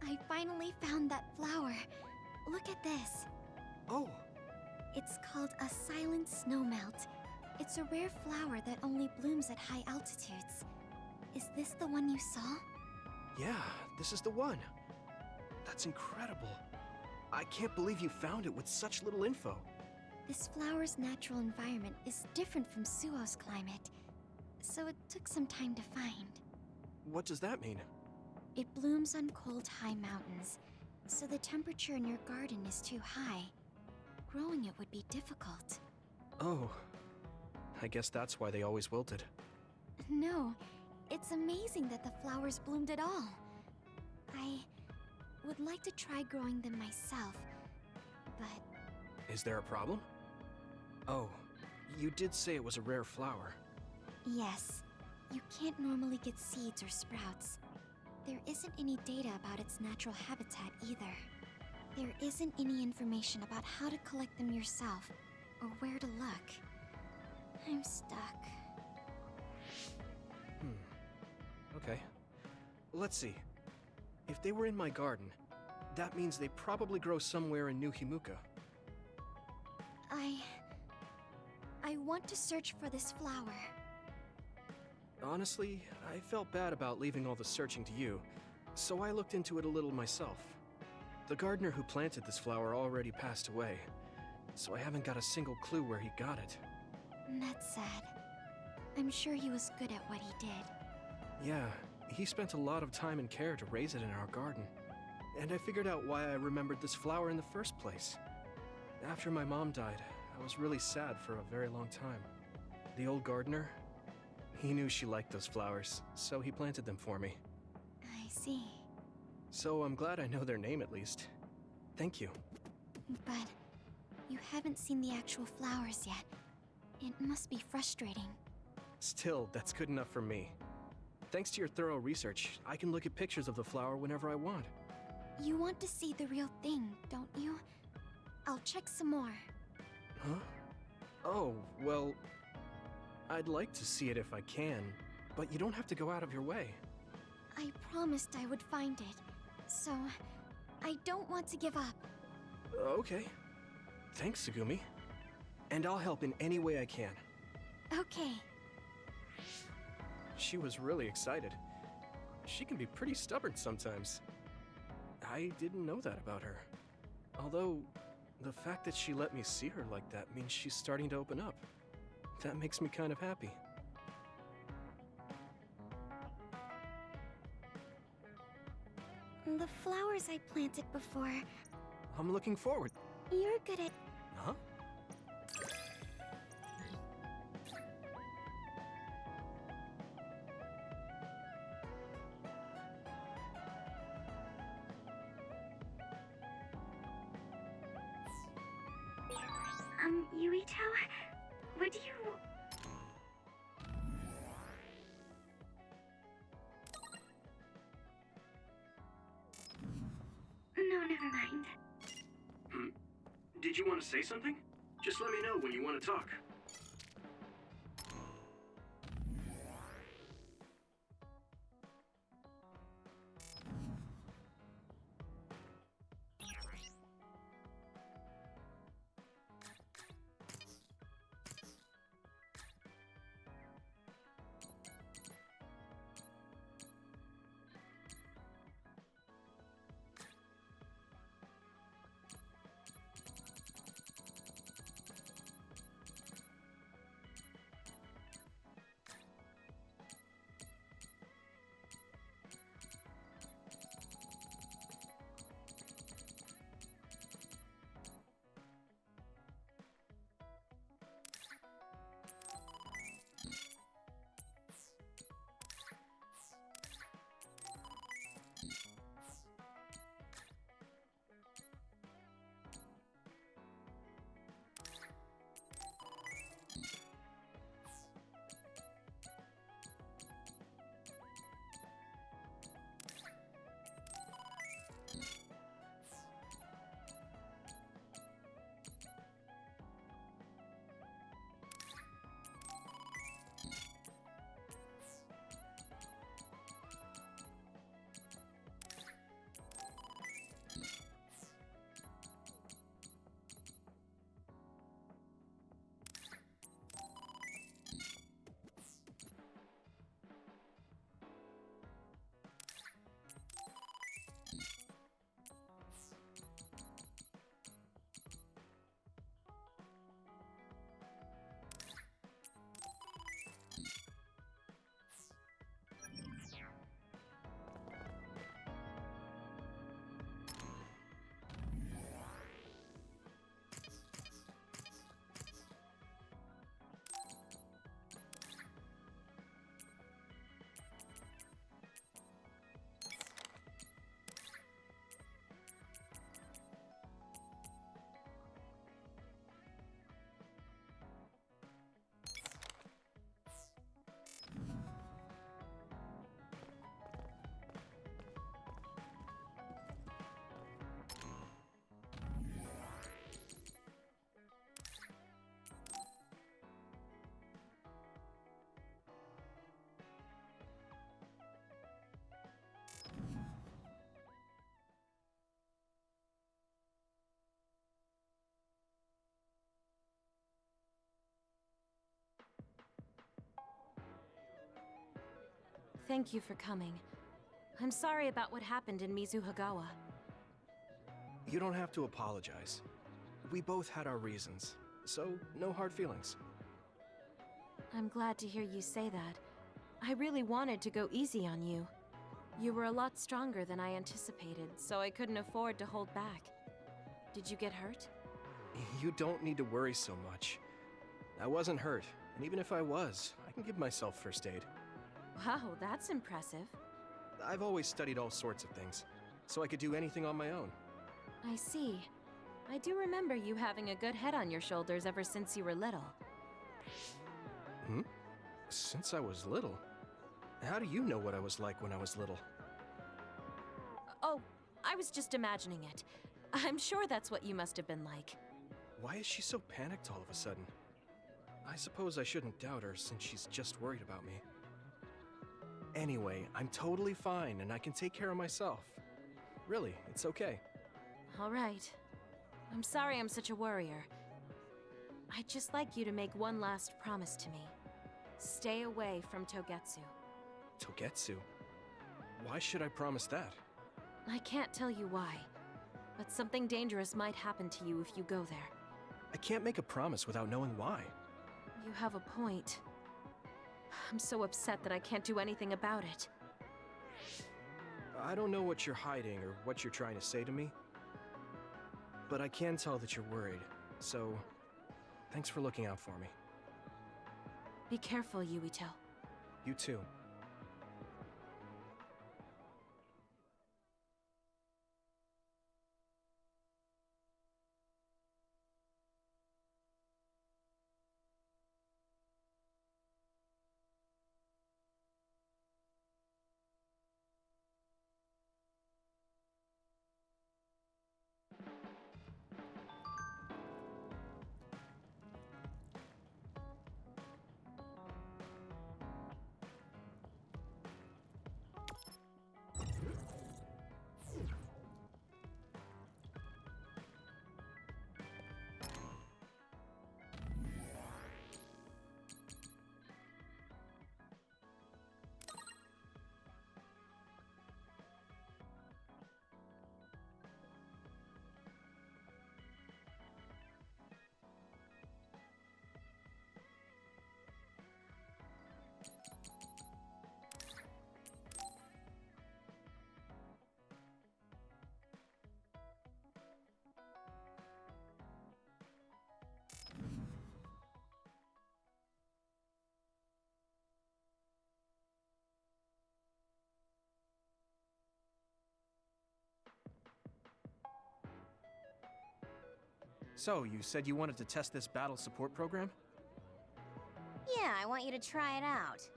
I finally found that flower. Look at this. Oh, It's called a silent snowmelt. It's a rare flower that only blooms at high altitudes. Is this the one you saw? yeah, this is the one. That's incredible. I can't believe you found it with such little info. This flower's natural environment is different from Suo's climate, so it took some time to find. What does that mean? It blooms on cold, high mountains, so the temperature in your garden is too high. Growing it would be difficult. Oh, I guess that's why they always wilted. No, it's amazing that the flowers bloomed at all. I would like to try growing them myself, but Is there a problem? Oh, you did say it was a rare flower. yes, you can't normally get seeds or sprouts. There isn't any data about its natural habitat either. There isn't any information about how to collect them yourself, or where to look. I'm stuck. Okay. Let's see. If they were in my garden, that means they probably grow somewhere in New Himuka. I want to search for this flower. Honestly, I felt bad about leaving all the searching to you, so I looked into it a little myself. The gardener who planted this flower already passed away, so I haven't got a single clue where he got it. That's sad. I'm sure he was good at what he did. Yeah, he spent a lot of time and care to raise it in our garden. And I figured out why I remembered this flower in the first place. After my mom died, I was really sad for a very long time. The old gardener, he knew she liked those flowers, so he planted them for me. I see. So I'm glad I know their name at least. Thank you. But you haven't seen the actual flowers yet. It must be frustrating. Still, that's good enough for me. Thanks to your thorough research, I can look at pictures of the flower whenever I want. You want to see the real thing, don't you? I'll check some more. Huh? Oh, well, I'd like to see it if I can, but you don't have to go out of your way. I promised I would find it, so I don't want to give up. Okay. Thanks, Tsugumi. And I'll help in any way I can. Okay. She was really excited. She can be pretty stubborn sometimes. I didn't know that about her. Although, the fact that she let me see her like that means she's starting to open up. That makes me kind of happy. The flowers I planted before, I'm looking forward. you're good at. Huh? Yuito, would you... No, never mind. Did you want to say something? Just let me know when you want to talk. Thank you for coming. I'm sorry about what happened in Mizuhagawa. You don't have to apologize. We both had our reasons, so no hard feelings. I'm glad to hear you say that. I really wanted to go easy on you. You were a lot stronger than I anticipated, so I couldn't afford to hold back. Did you get hurt? You don't need to worry so much. I wasn't hurt, and even if I was, I can give myself first aid. Wow, that's impressive. I've always studied all sorts of things, so I could do anything on my own. I see. I do remember you having a good head on your shoulders ever since you were little. Hmm? Since I was little? How do you know what I was like when I was little? Oh, I was just imagining it. I'm sure that's what you must have been like. Why is she so panicked all of a sudden? I suppose I shouldn't doubt her since she's just worried about me. Anyway, I'm totally fine and I can take care of myself. Really, it's okay. All right. I'm sorry I'm such a worrier. I'd just like you to make one last promise to me. Stay away from Togetsu. Togetsu? Why should I promise that? I can't tell you why, but something dangerous might happen to you if you go there. I can't make a promise without knowing why. You have a point. I'm so upset that I can't do anything about it. I don't know what you're hiding or what you're trying to say to me, but I can tell that you're worried, so thanks for looking out for me. Be careful, Yuito. You too. So, you said you wanted to test this battle support program? Yeah, I want you to try it out.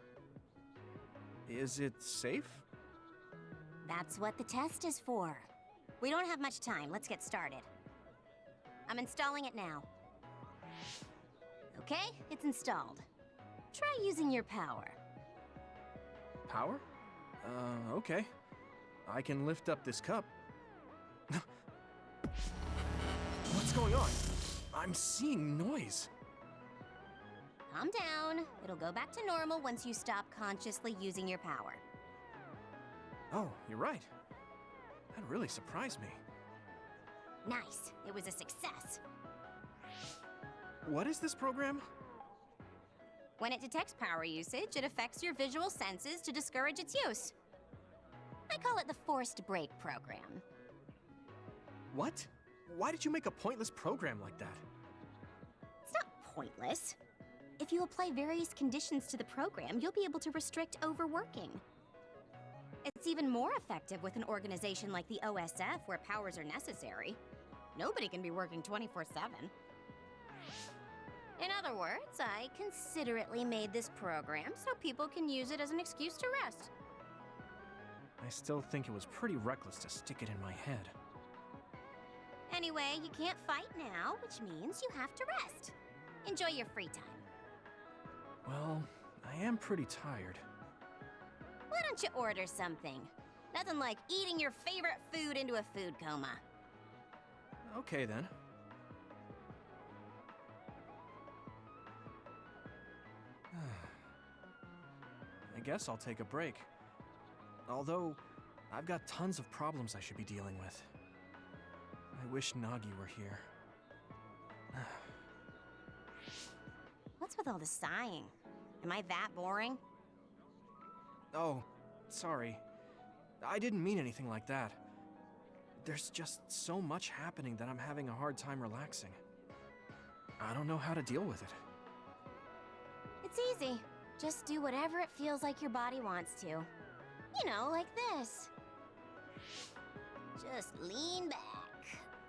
Is it safe? That's what the test is for. We don't have much time. Let's get started. I'm installing it now. Okay, it's installed. Try using your power. Power? Okay. I can lift up this cup. What's going on? I'm seeing noise. Calm down. It'll go back to normal once you stop consciously using your power. Oh, you're right. That really surprised me. Nice. It was a success. What is this program? When it detects power usage, it affects your visual senses to discourage its use. I call it the Forced Break program. What? Why did you make a pointless program like that? It's not pointless. If you apply various conditions to the program, you'll be able to restrict overworking. It's even more effective with an organization like the OSF where powers are necessary. Nobody can be working 24/7. In other words, I considerately made this program so people can use it as an excuse to rest. I still think it was pretty reckless to stick it in my head. Anyway, you can't fight now, which means you have to rest. Enjoy your free time. Well, I am pretty tired. Why don't you order something? Nothing like eating your favorite food into a food coma. Okay then. I guess I'll take a break. Although, I've got tons of problems I should be dealing with. I wish Nagi were here. What's with all the sighing? Am I that boring? Oh, sorry. I didn't mean anything like that. There's just so much happening that I'm having a hard time relaxing. I don't know how to deal with it. It's easy. Just do whatever it feels like your body wants to. You know, like this. Just lean back.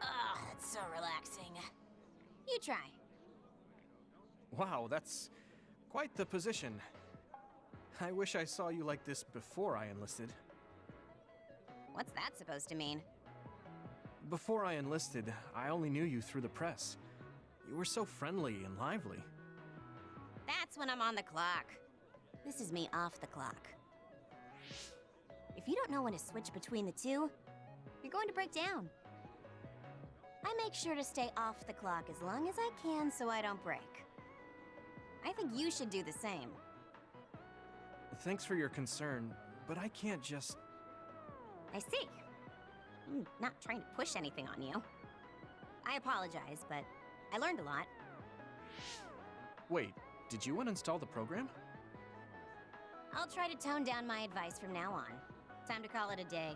Oh, that's so relaxing. You try. Wow, that's quite the position. I wish I saw you like this before I enlisted. What's that supposed to mean? Before I enlisted, I only knew you through the press. You were so friendly and lively. That's when I'm on the clock. This is me off the clock. If you don't know when to switch between the two, you're going to break down. I make sure to stay off the clock as long as I can so I don't break. I think you should do the same. Thanks for your concern, but I can't just... I see. I'm not trying to push anything on you. I apologize, but I learned a lot. Wait, did you uninstall the program? I'll try to tone down my advice from now on. Time to call it a day.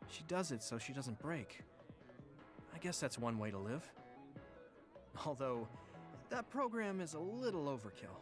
She does it so she doesn't break. I guess that's one way to live. Although, that program is a little overkill.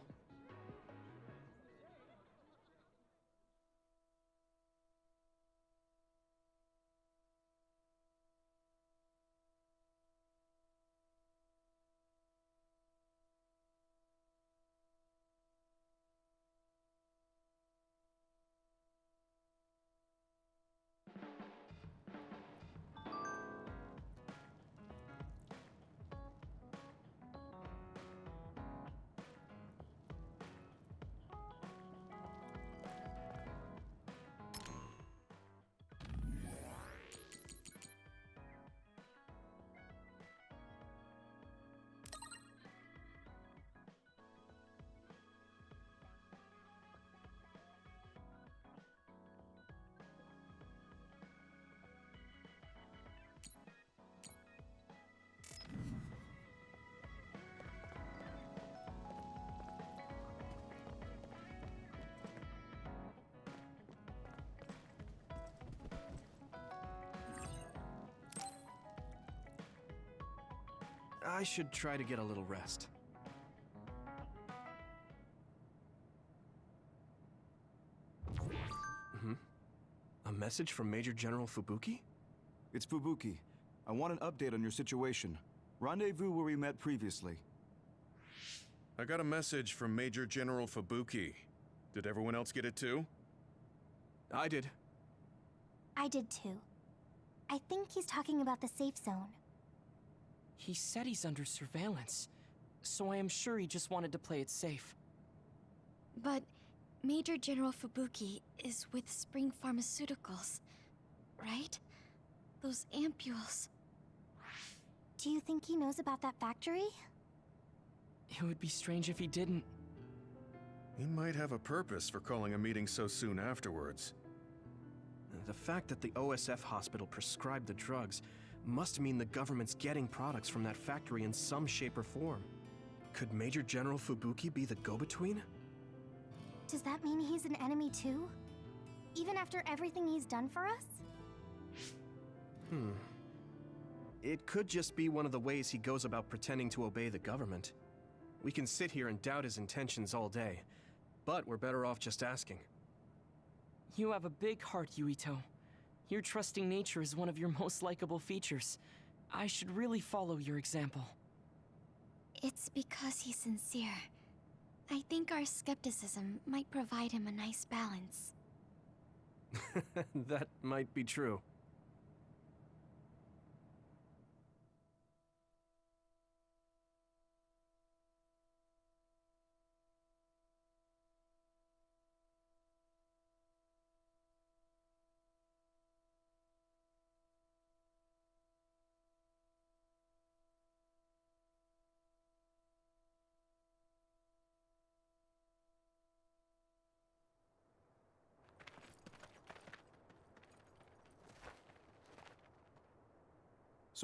I should try to get a little rest. A message from Major General Fubuki? It's Fubuki. I want an update on your situation. Rendezvous where we met previously. I got a message from Major General Fubuki. Did everyone else get it too? I did. I did too. I think he's talking about the safe zone. He said he's under surveillance, so I am sure he just wanted to play it safe. But Major General Fubuki is with Spring Pharmaceuticals, right? Those ampules. Do you think he knows about that factory? It would be strange if he didn't. He might have a purpose for calling a meeting so soon afterwards. The fact that the OSF hospital prescribed the drugs must mean the government's getting products from that factory in some shape or form. Could Major General Fubuki be the go-between? Does that mean he's an enemy too? Even after everything he's done for us? It could just be one of the ways he goes about pretending to obey the government. We can sit here and doubt his intentions all day, but we're better off just asking. You have a big heart, Yuito. Your trusting nature is one of your most likable features. I should really follow your example. It's because he's sincere. I think our skepticism might provide him a nice balance. That might be true.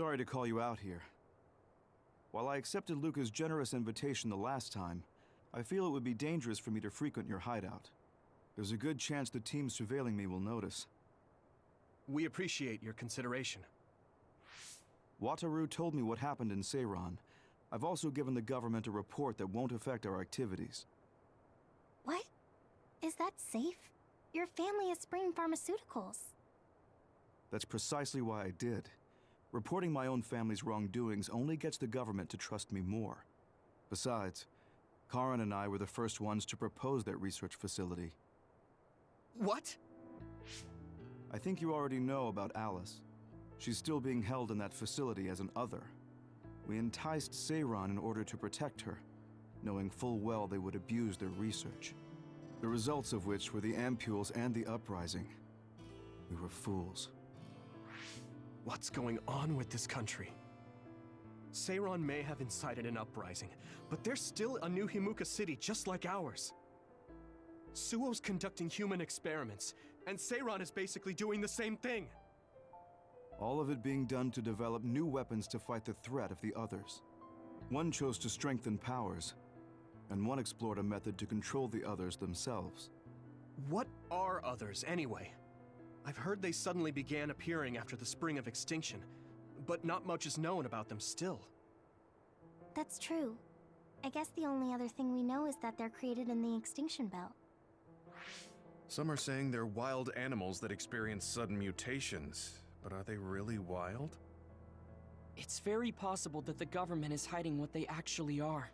Sorry to call you out here. While I accepted Luca's generous invitation the last time, I feel it would be dangerous for me to frequent your hideout. There's a good chance the team surveilling me will notice. We appreciate your consideration. Wataru told me what happened in Seiran. I've also given the government a report that won't affect our activities. What? Is that safe? Your family is Spring Pharmaceuticals. That's precisely why I did. Reporting my own family's wrongdoings only gets the government to trust me more. Besides, Karin and I were the first ones to propose that research facility. What? I think you already know about Alice. She's still being held in that facility as an other. We enticed Seiran in order to protect her, knowing full well they would abuse their research. The results of which were the ampules and the uprising. We were fools. What's going on with this country? Seiran may have incited an uprising, but there's still a new Himuka city just like ours. Suo's conducting human experiments, and Seiran is basically doing the same thing. All of it being done to develop new weapons to fight the threat of the others. One chose to strengthen powers, and one explored a method to control the others themselves. What are others, anyway? I've heard they suddenly began appearing after the Spring of Extinction, but not much is known about them still. That's true. I guess the only other thing we know is that they're created in the Extinction Belt. Some are saying they're wild animals that experience sudden mutations, but are they really wild? It's very possible that the government is hiding what they actually are.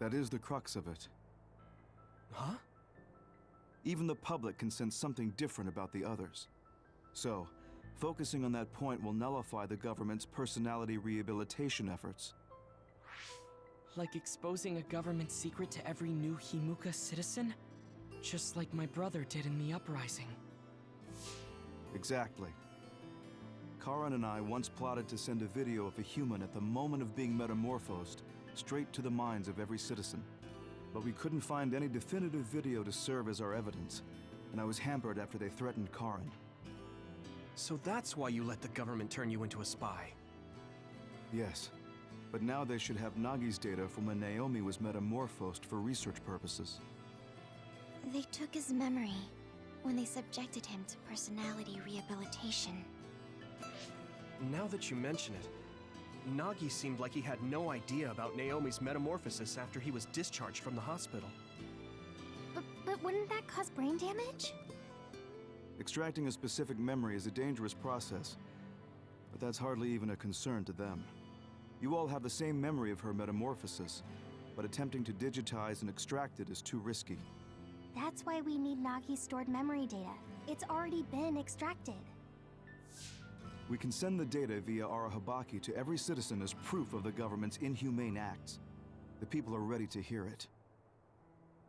That is the crux of it. Huh? Even the public can sense something different about the others. So, focusing on that point will nullify the government's personality rehabilitation efforts. Like exposing a government secret to every new Himuka citizen? Just like my brother did in the uprising. Exactly. Karin and I once plotted to send a video of a human at the moment of being metamorphosed straight to the minds of every citizen. But we couldn't find any definitive video to serve as our evidence, and I was hampered after they threatened Karin. So that's why you let the government turn you into a spy? Yes, but now they should have Nagi's data from when Naomi was metamorphosed for research purposes. They took his memory when they subjected him to personality rehabilitation. Now that you mention it, Nagi seemed like he had no idea about Naomi's metamorphosis after he was discharged from the hospital. But wouldn't that cause brain damage? Extracting a specific memory is a dangerous process, but that's hardly even a concern to them. You all have the same memory of her metamorphosis, but attempting to digitize and extract it is too risky. That's why we need Nagi's stored memory data. It's already been extracted. We can send the data via Arahabaki to every citizen as proof of the government's inhumane acts. The people are ready to hear it.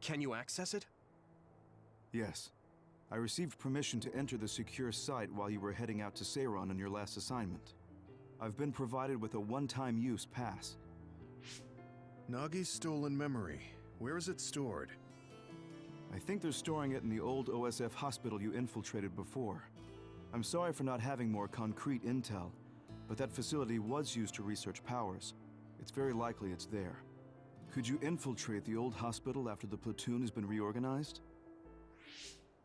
Can you access it? Yes. I received permission to enter the secure site while you were heading out to Seiran on your last assignment. I've been provided with a one-time use pass. Nagi's stolen memory. Where is it stored? I think they're storing it in the old OSF hospital you infiltrated before. I'm sorry for not having more concrete intel, but that facility was used to research powers. It's very likely it's there. Could you infiltrate the old hospital after the platoon has been reorganized?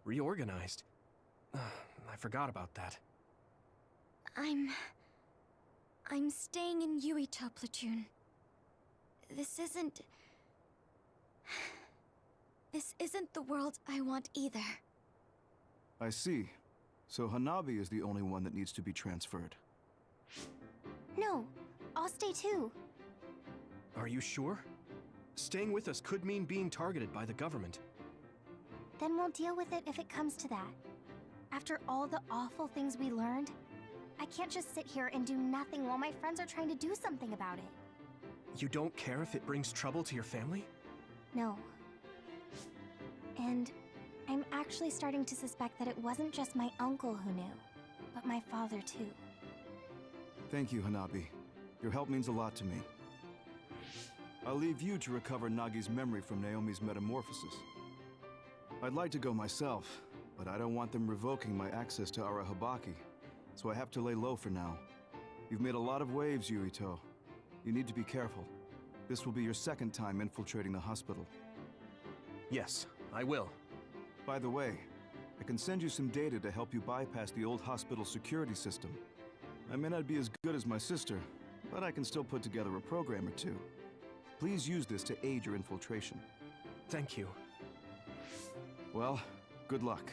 Reorganized? I forgot about that. I'm staying in Yuito platoon. This isn't the world I want either. I see. So Hanabi is the only one that needs to be transferred. No, I'll stay too. Are you sure? Staying with us could mean being targeted by the government. Then we'll deal with it if it comes to that. After all the awful things we learned, I can't just sit here and do nothing while my friends are trying to do something about it. You don't care if it brings trouble to your family? No. And I'm actually starting to suspect that it wasn't just my uncle who knew, but my father too. Thank you, Hanabi. Your help means a lot to me. I'll leave you to recover Nagi's memory from Naomi's metamorphosis. I'd like to go myself, but I don't want them revoking my access to Arahabaki, so I have to lay low for now. You've made a lot of waves, Yuito. You need to be careful. This will be your second time infiltrating the hospital. Yes, I will. By the way, I can send you some data to help you bypass the old hospital security system. I may not be as good as my sister, but I can still put together a program or two. Please use this to aid your infiltration. Thank you. Well, good luck.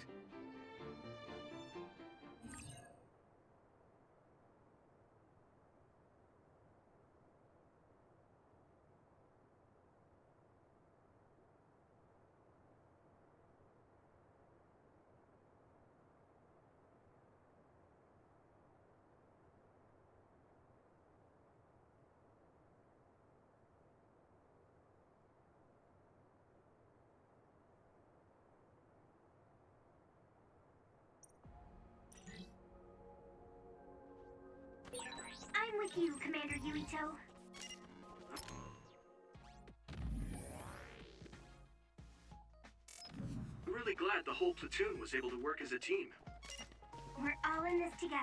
I'm with you, Commander Yuito. I'm really glad the whole platoon was able to work as a team. We're all in this together.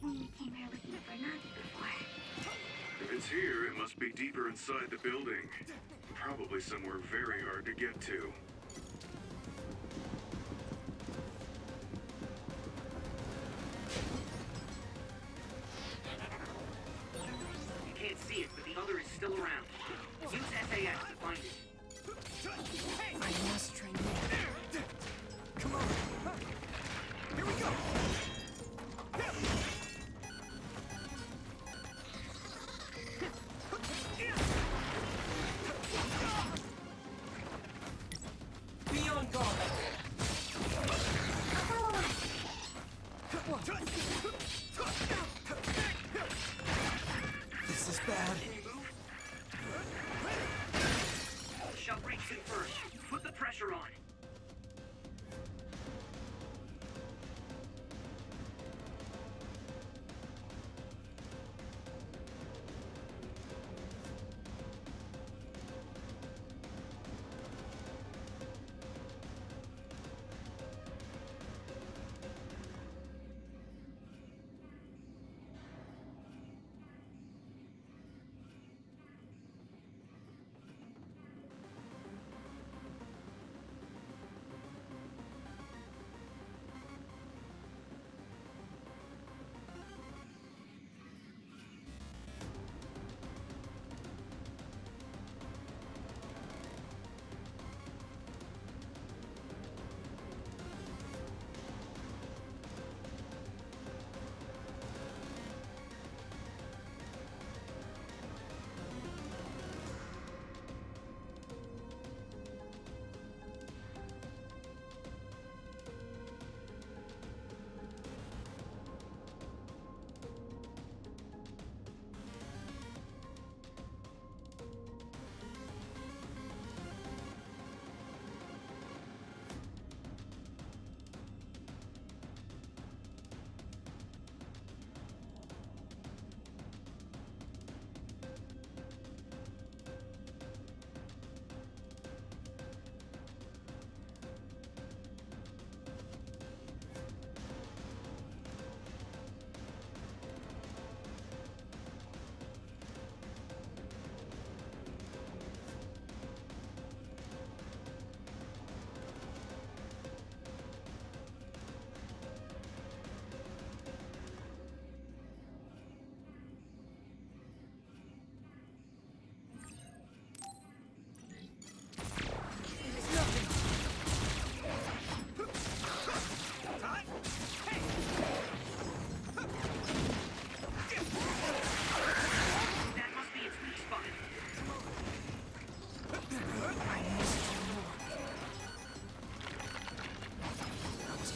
when we came here looking for Nagi before. If it's here, it must be deeper inside the building. Probably somewhere very hard to get to. You can't see it, but the other is still around. Use SAS to find it. I must train more. Come on. Here we go. Be on guard. This is bad. Can you move? Shove reach in first. Put the pressure on.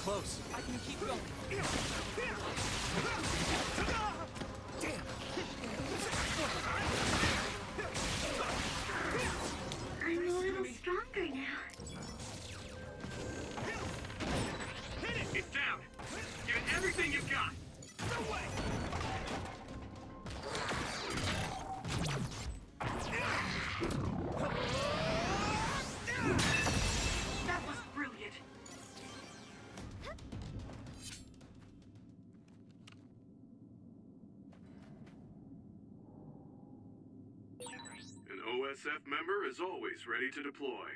Close. I can keep going. I'm a little stronger now. It's down! Give it everything you've got! No way! That was brilliant. An OSF member is always ready to deploy.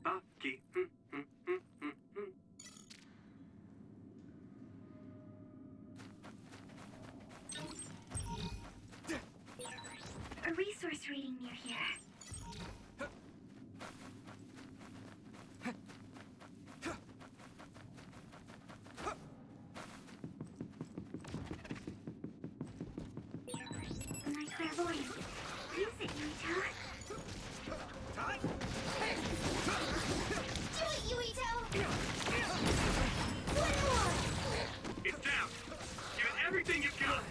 Bucky. A resource reading near here. My clairvoyance. Use it, Yuito. Do it, Yuito! One more! It's down! Give it everything you've got!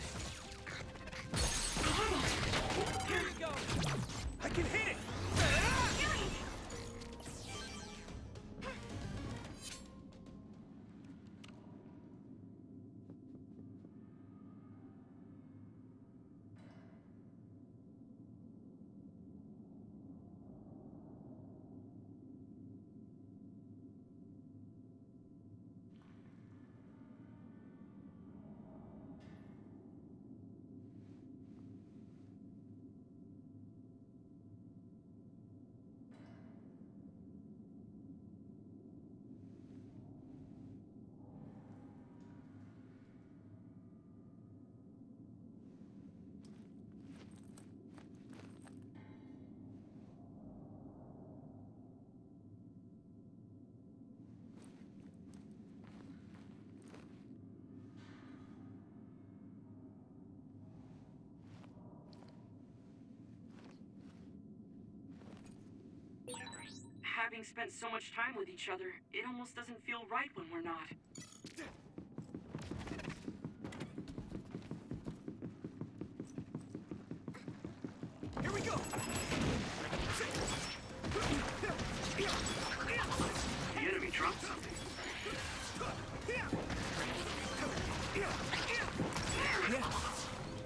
I have it. having spent so much time with each other, it almost doesn't feel right when we're not. Here we go! The enemy dropped something.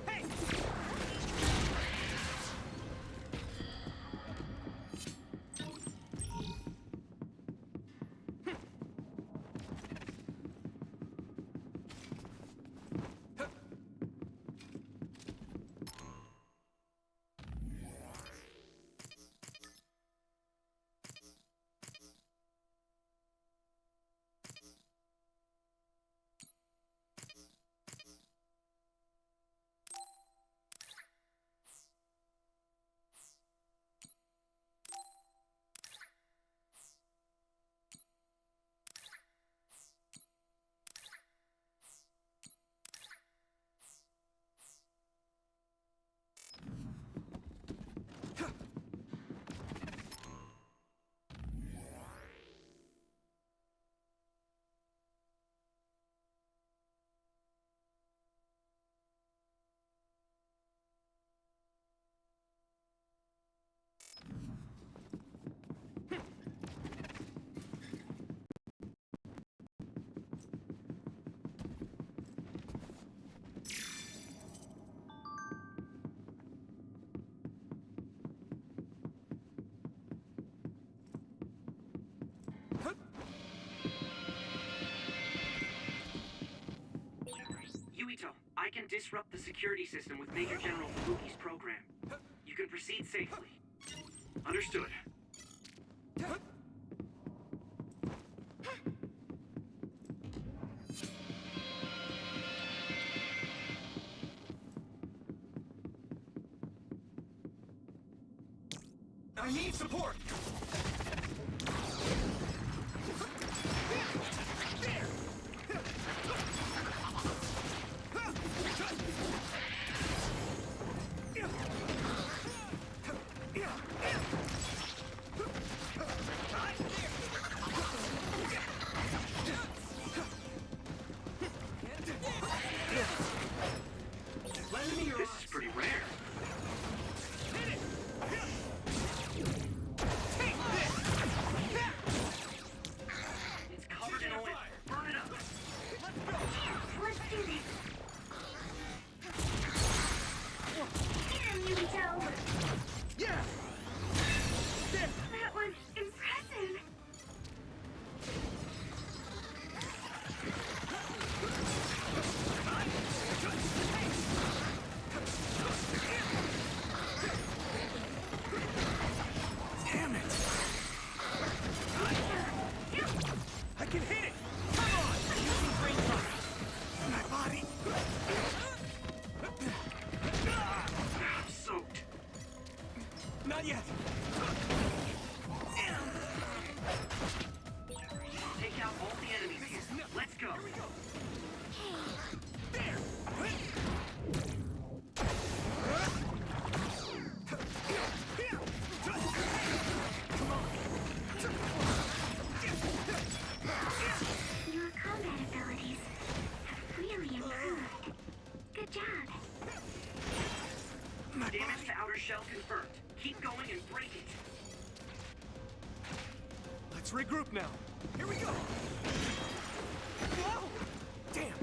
Hey! Yuito, I can disrupt the security system with Major General Fubuki's program. You can proceed safely. Understood. I need support! This is pretty rare. It's covered in oil. Burn it up. Let's do this. Get him, Yuito. Yeah! That was impressive. Damn it! I can hit it! Come on! Using brain fire! My body! I'm soaked. Not yet! Take out all the enemies here. Let's go. There! Your combat abilities have really improved. Good job. Damage to outer shell confirmed. Keep going and break it. Let's regroup now. Here we go! Whoa! Damn!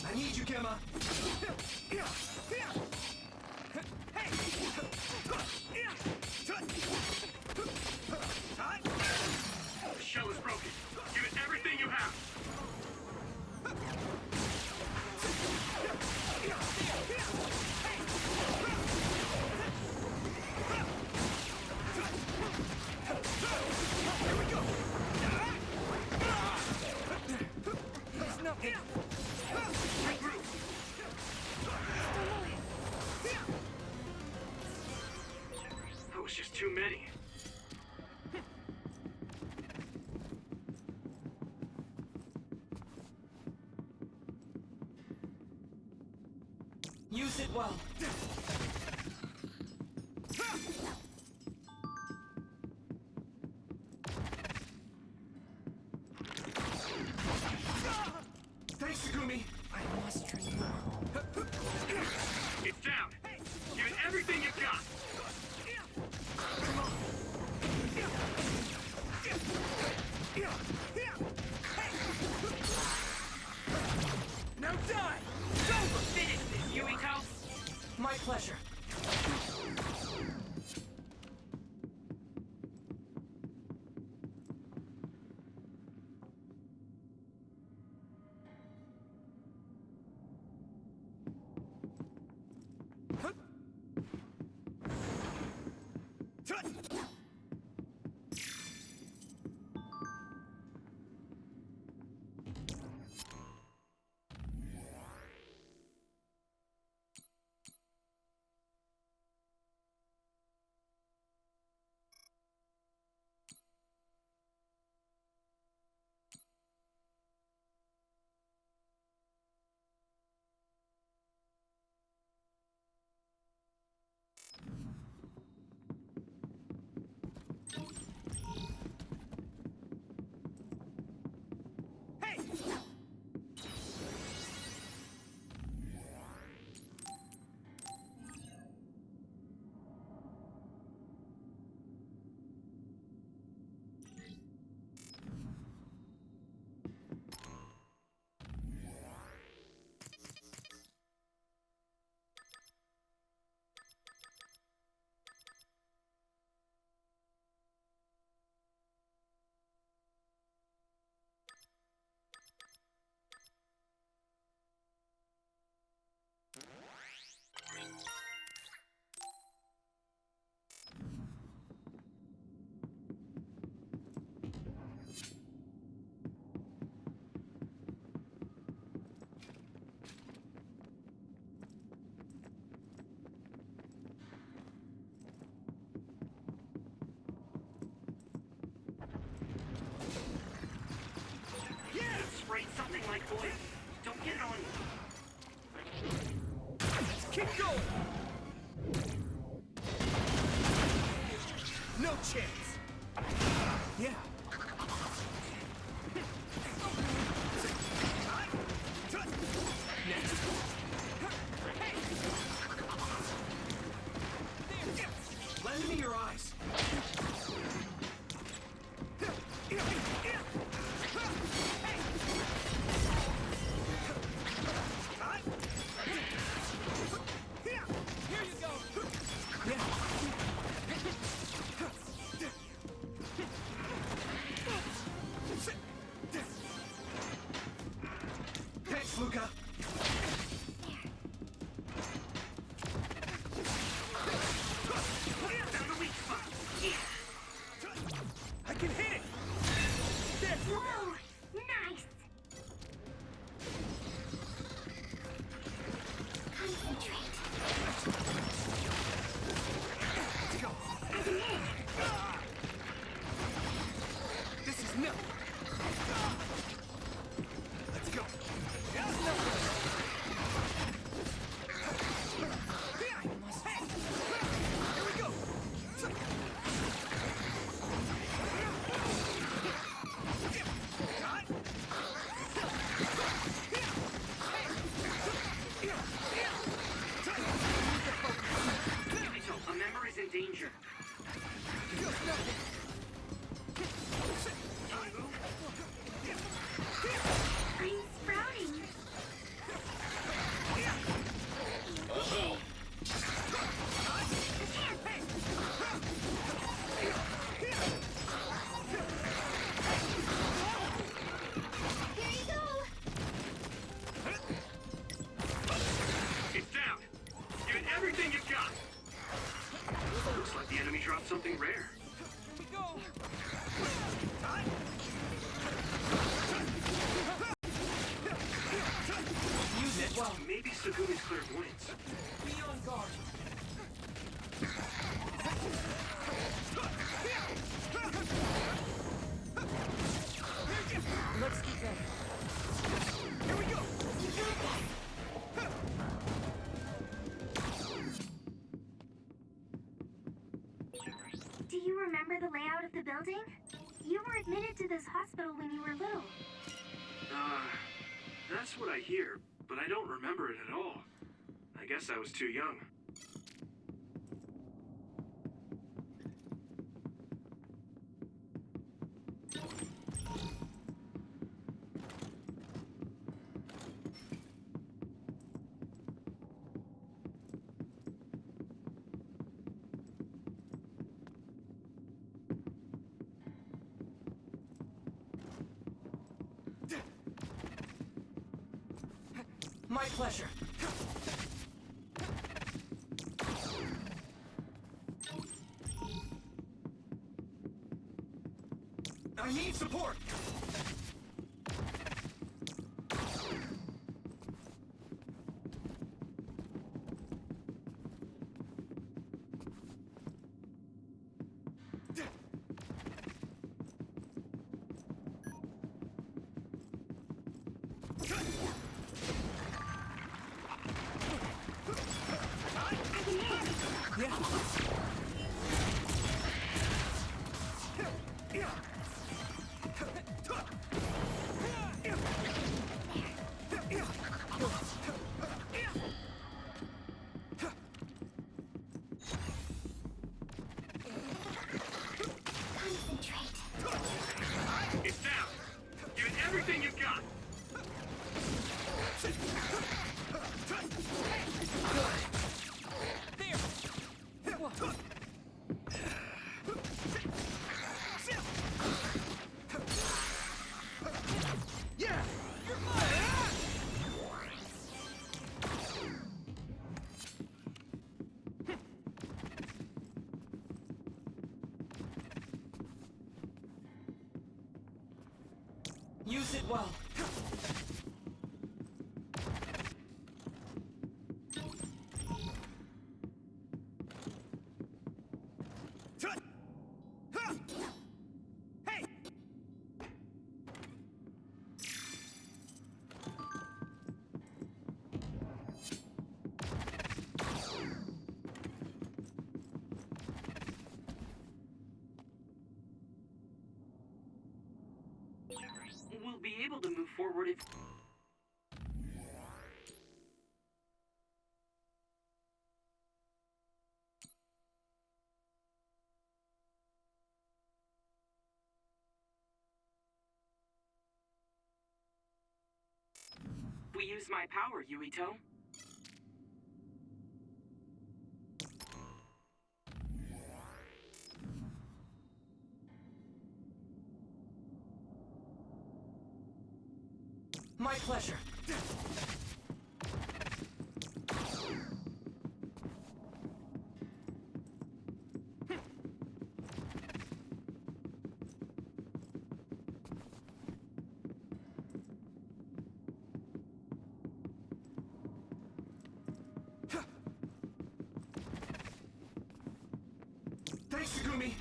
I need you, Gemma! Hey! The shell is broken. Give it everything you have. Here we go! There's nothing! Regroup. That was just too many. Use it well. right, something like oil. Don't get it on you. Keep going! No chance! Yeah. Next. Lend me your eyes. Here you go. Thanks, Luca. Found a weak spot. I can hit it. Whoa! Nice! Concentrate. Let's go. I can hit. This is nothing. Let's go. Here we go. Yuito, a member is in danger. I'm sprouting. Here you go. It's down. Give it everything you've got. Looks like the enemy dropped something rare. Use it. Well, maybe Segumi's clairvoyance. Be on guard. Let's keep ready. Here we go. Do you remember the layout of the building? You were admitted to this hospital when you were little. That's what I hear, but I don't remember it at all. I guess I was too young. My pleasure. I need support. It's down. Give it everything you've got. Yeah. Use it well. Hey! We'll be able to move forward if... We use my power, Yuito. My pleasure. Thanks, Sugumi!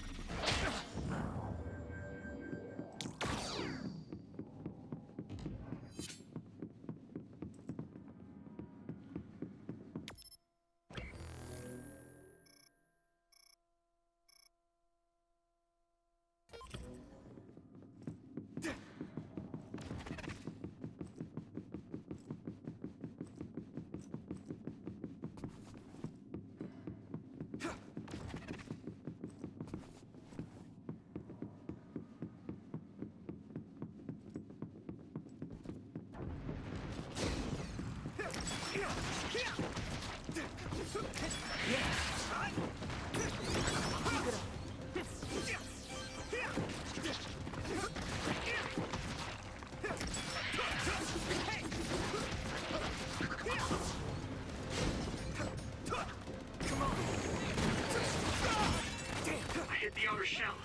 I hit the outer shell.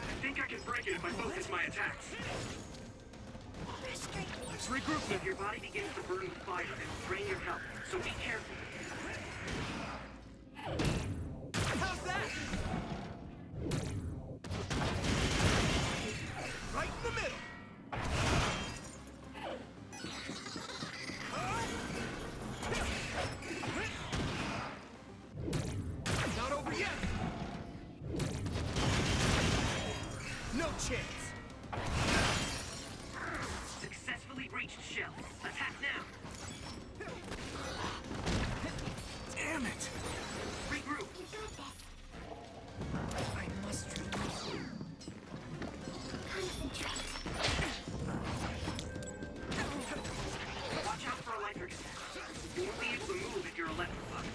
I think I can break it if I focus my attacks. Let's regroup. If your body begins to burn with fire, it'll drain your health, so be careful. How's that? Right in the middle. Not over yet. No chance. Successfully breached shell. Attack now. Damn it. Regroup. I must remove. Watch out for electric attacks. You won't be able to move if you're electrified.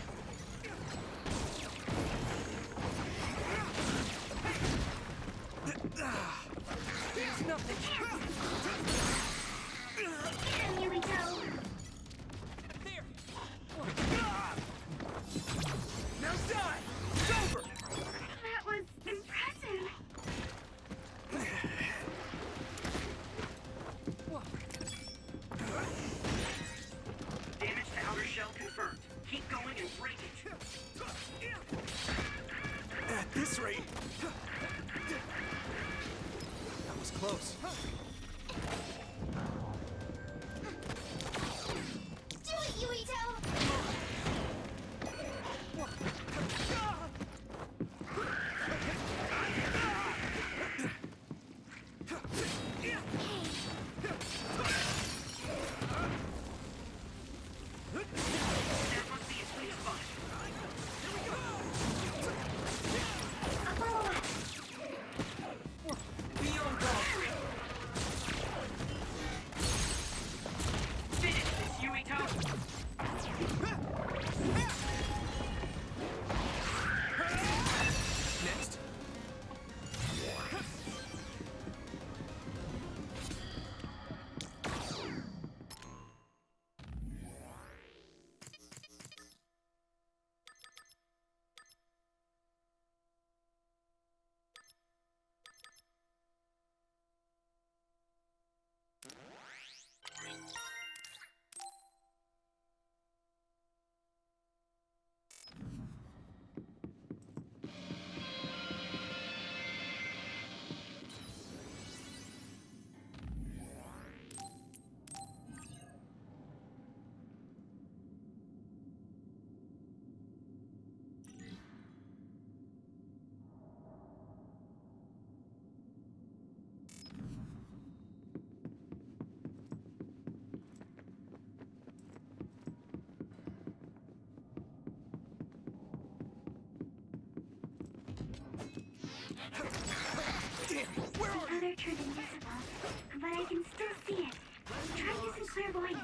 There's nothing. And Yuito. There. Now die. It's over. That was impressive. Damage to outer shell confirmed. Keep going and break it. At this rate. That was close. Do it, Yuito! That must be his sweet spot. Beyond boundary. Finish this, Yuito! Next. turned invisible, but I can still see it. Try using clairvoyance.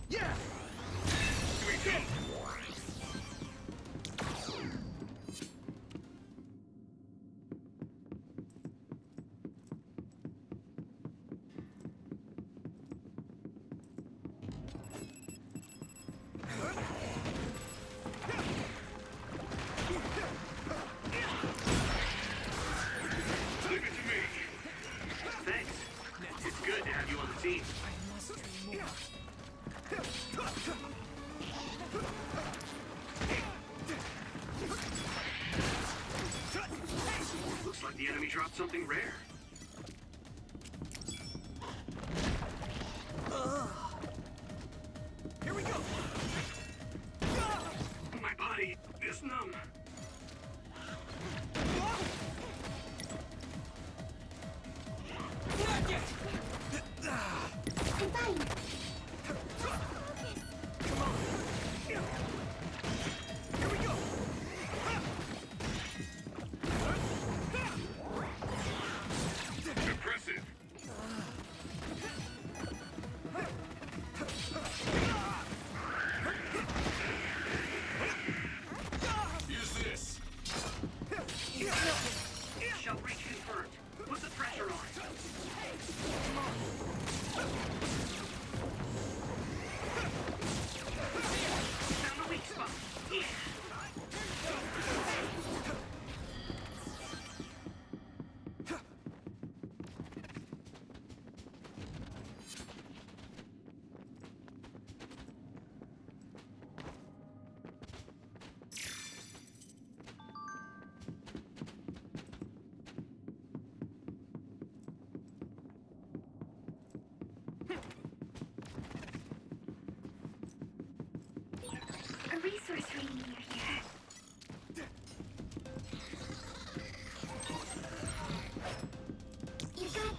Yeah! Leave it to me. Thanks. It's good to have you on the team. I must do more. Looks like the enemy dropped something rare. Here we go! My body is numb. Not yet! I'm fine. Here we go! Impressive. Use this. Shell breach confirmed. Put the pressure on. Found the weak spot. Yeah. A resource reading near here. You got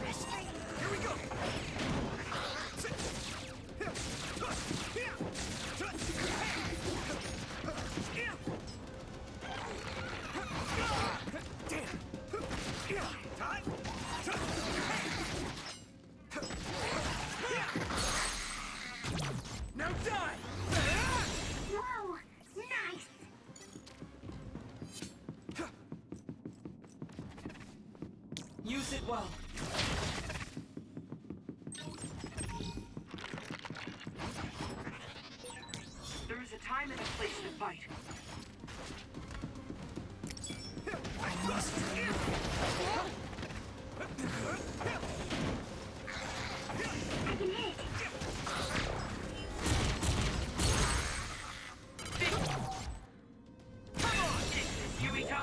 this. Here we go! Now die! Whoa! Nice! Use it well. There is a time and a place to fight. I must do more. I can hit. Yuito!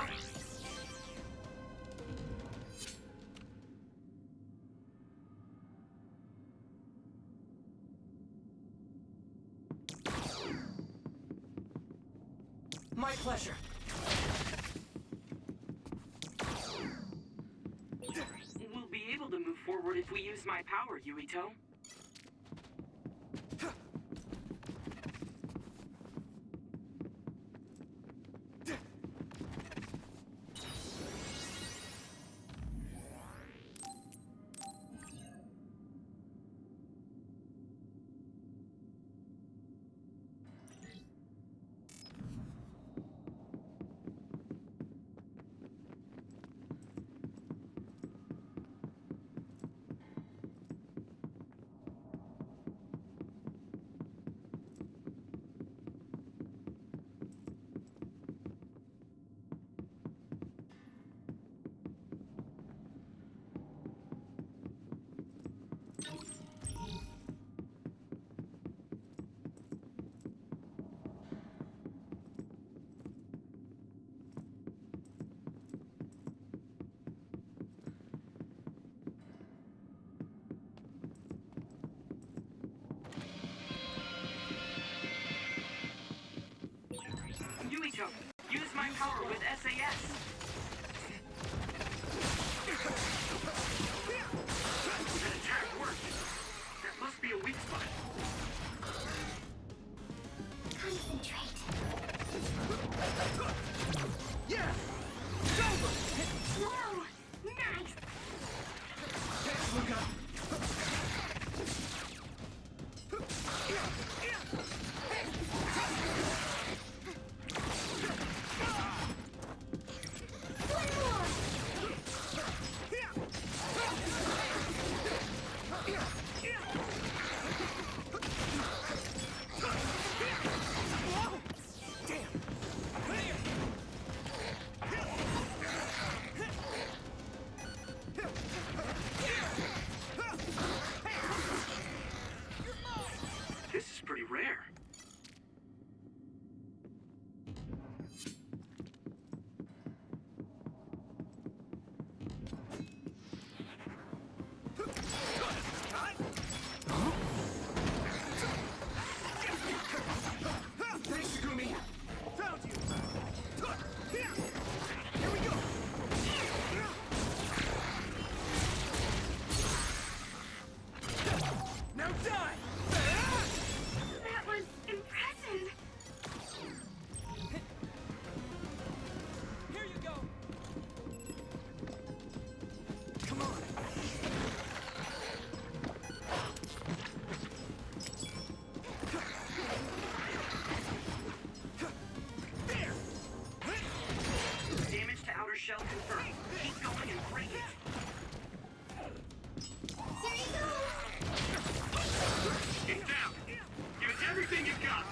My pleasure. We'll be able to move forward if we use my power, Yuito. power with SAS. That attack worked. That must be a weak spot. Concentrate. Yeah! It's over! Whoa! Nice! Thanks, Luca! One more! This is pretty rare. Thanks, Takumi! Found you! Here we go! Now die! That was impressive! Here you go! Come on! There! Damage to outer shell confirmed. Keep going and break it. Here you go! Get down! Give it everything you've got!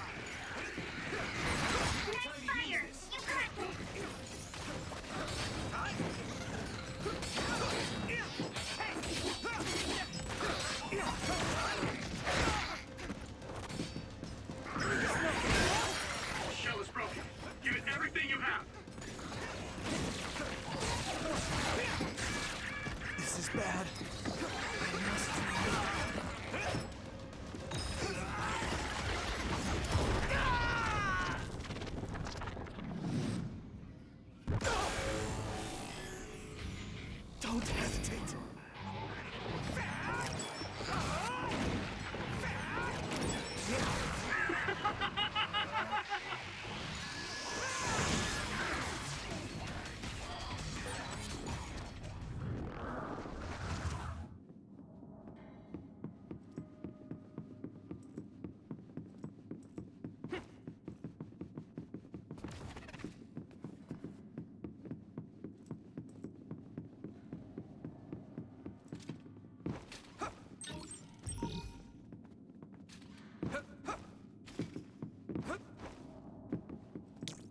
Nice fire! You got this! The shell is broken. Give it everything you have! This is bad. Don't hesitate.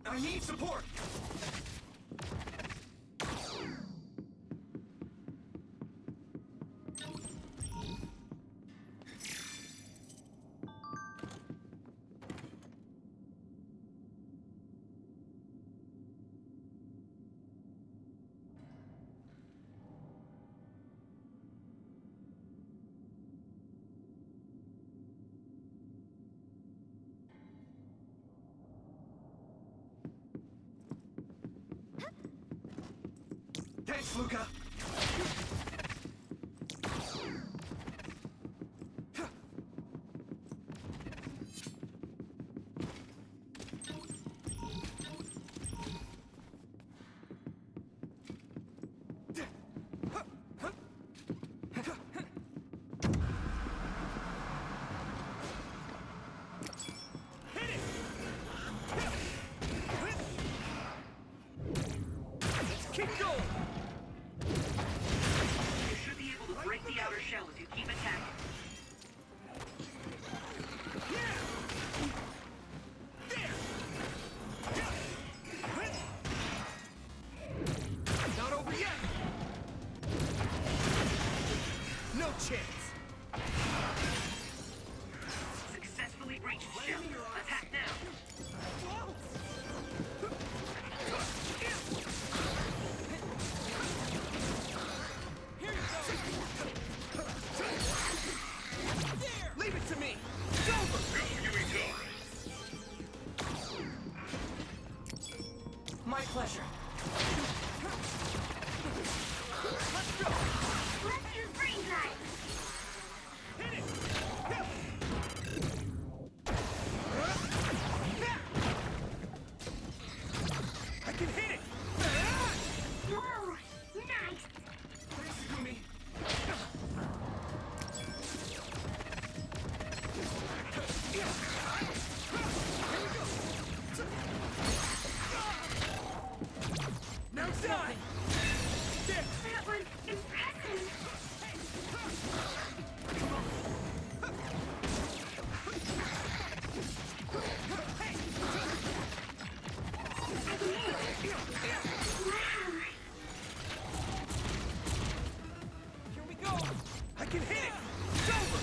I need support! Thanks, Luca! Keep going! You should be able to break the outer shell if you keep attacking. Not over yet! No chance! Successfully breached the shell. Attack now. My pleasure. Let's go! Let's use brain drive! Hit it! I can hit it! Whoa! Nice! Thanks, Gumi. Now it's done! There! That was impressive! Wow! Here we go. I can hit it! It's over!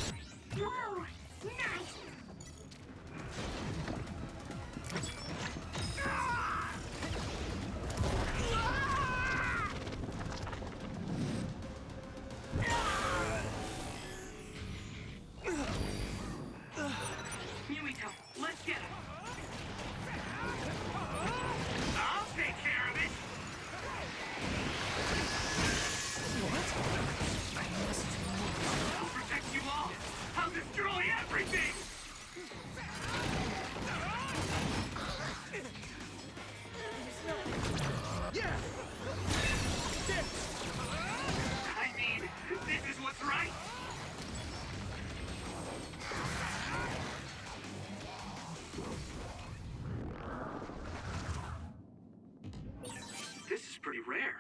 Whoa! Nice! Yuito, let's get him. I'll take care of it! I'll protect you all! I'll destroy everything! Yeah! There! I mean, this is what's right! This is pretty rare.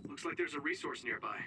Looks like there's a resource nearby.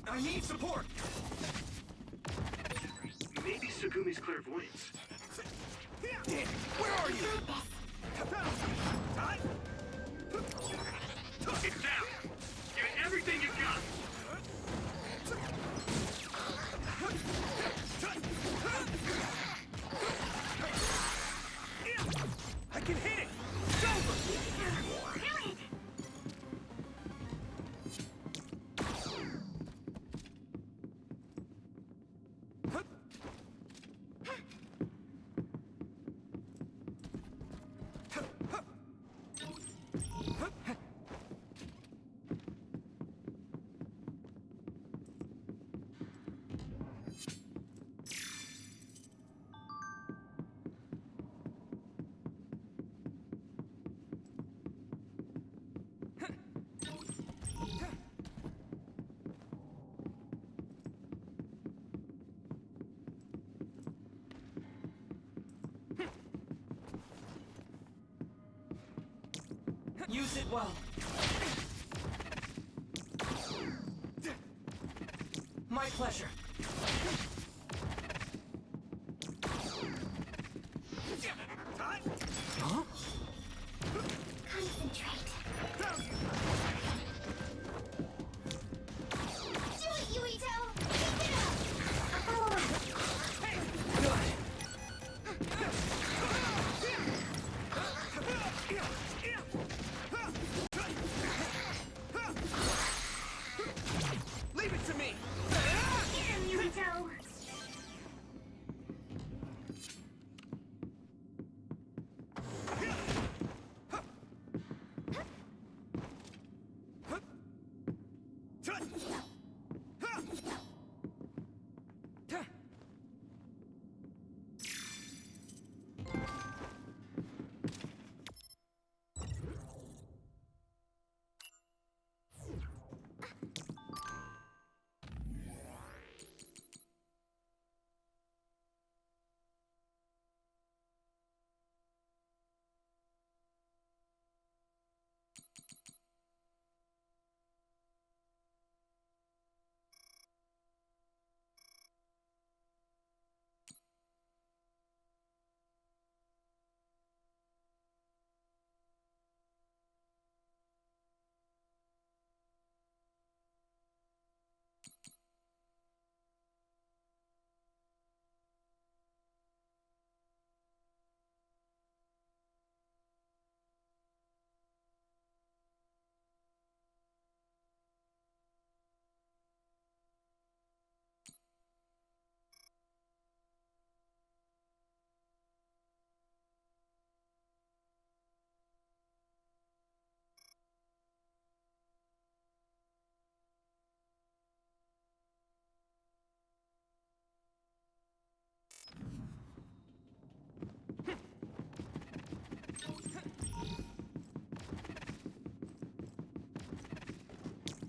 I need support. Maybe Segumi's clairvoyance. Where are you? It's down! Give it everything you got! I can hit it! It's over! Do it! Use it well. My pleasure. Huh? Concentrate. Do it, Yuito! Keep it up! Leave it to me! Get him, Yuito!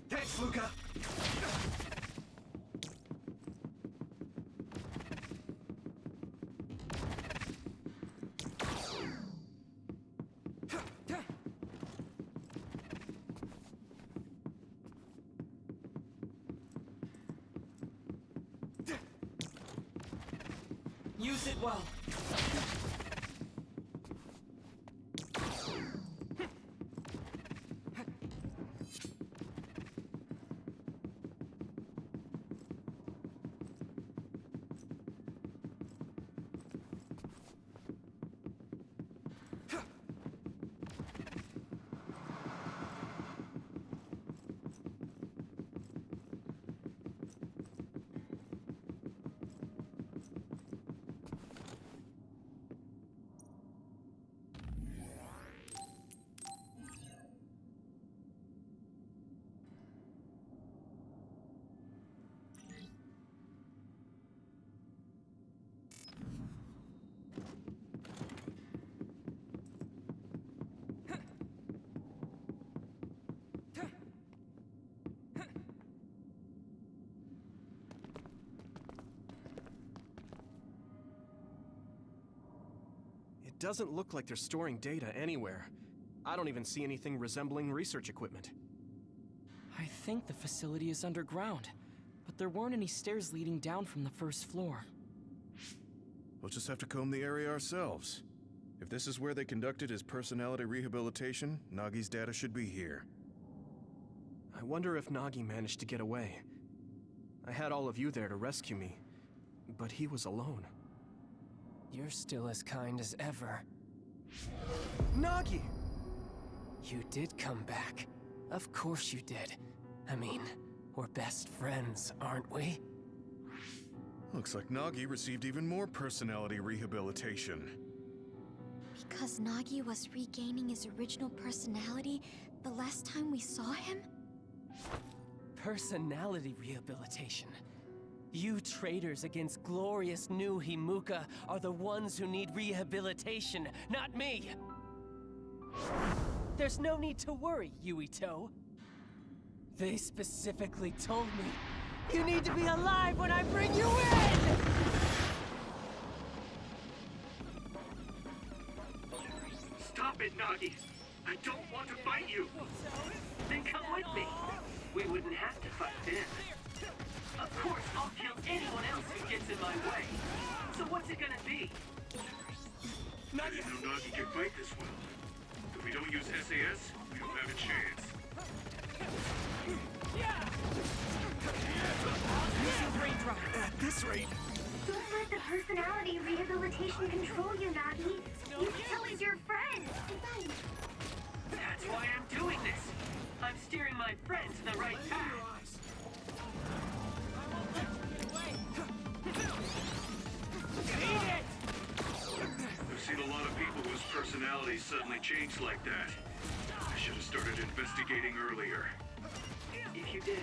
Thanks, Luca! Use it well. It doesn't look like they're storing data anywhere. I don't even see anything resembling research equipment. I think the facility is underground, but there weren't any stairs leading down from the first floor. We'll just have to comb the area ourselves. If this is where they conducted his personality rehabilitation, Nagi's data should be here. I wonder if Nagi managed to get away. I had all of you there to rescue me, but he was alone. You're still as kind as ever. Nagi! You did come back. Of course you did. I mean, we're best friends, aren't we? Looks like Nagi received even more personality rehabilitation. Because Nagi was regaining his original personality the last time we saw him? Personality rehabilitation. You traitors against glorious new Himuka are the ones who need rehabilitation, not me! There's no need to worry, Yuito. They specifically told me you need to be alive when I bring you in! Stop it, Nagi! I don't want to fight you. Then come with me. We wouldn't have to fight then. Of course, I'll kill anyone else who gets in my way. So what's it gonna be? I didn't know Nagi can fight this well. If we don't use SAS, we don't have a chance. Using brain drive. At this rate, Don't let the personality rehabilitation control you, Nagi. Yuito is your friend. That's why I'm doing this. I'm steering my friend to the right path. I've seen a lot of people whose personalities suddenly changed like that. I should have started investigating earlier. If you did,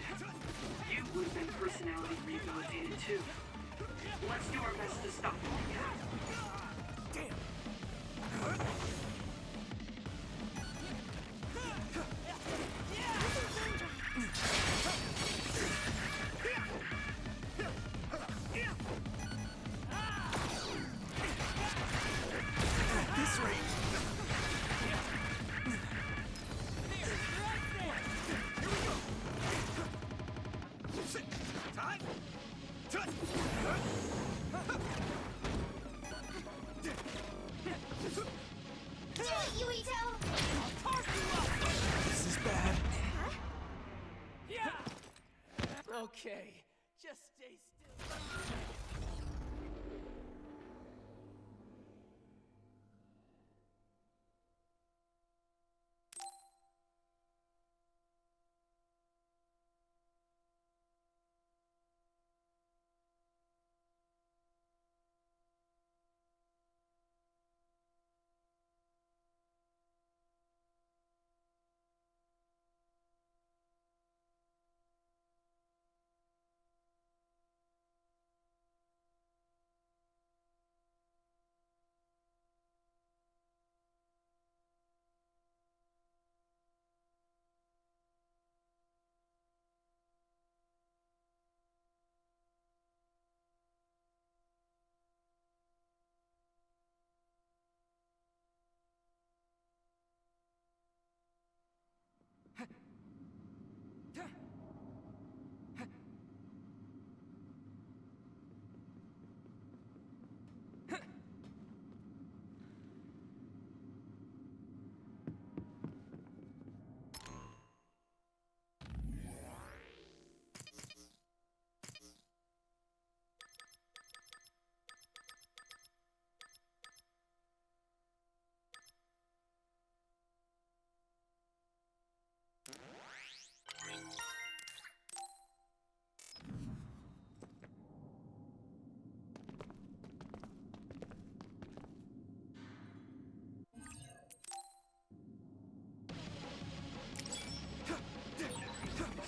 you would have been personality rehabilitated too. Let's do our best to stop it. at this rate. Do it, Yuito! This is bad. Okay, just stay still.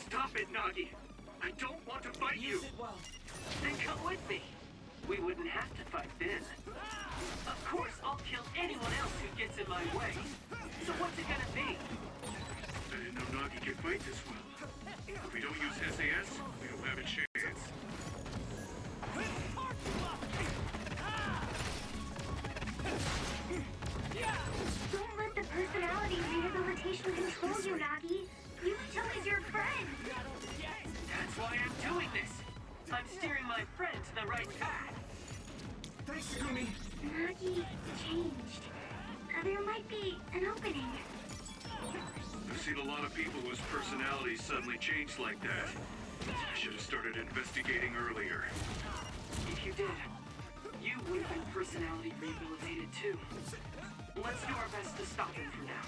Stop it, Nagi! I don't want to fight you! Use it well. Then come with me. We wouldn't have to fight then. Of course, I'll kill anyone else who gets in my way. So what's it gonna be? I didn't know Nagi can fight this well. If we don't use SAS, we don't have a chance. Don't let the personality rehabilitation control you, Nagi. Yuito is your friend. That's why I'm doing this. I'm steering my friend to the right path. Thanks, Gumi. Nagi changed. There might be an opening. I've seen a lot of people whose personalities suddenly changed like that. I should have started investigating earlier. If you did, you would have been personality rehabilitated too. Let's do our best to stop him for now.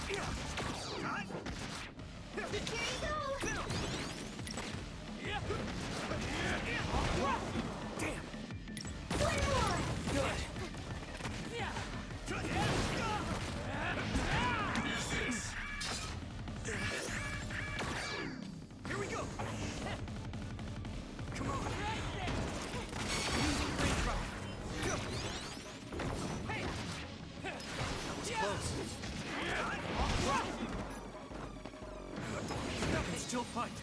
Here you go! Damn. One more! Good. Here we go. Come on. Using brain drive. Go. Hey. That was close. You can still fight.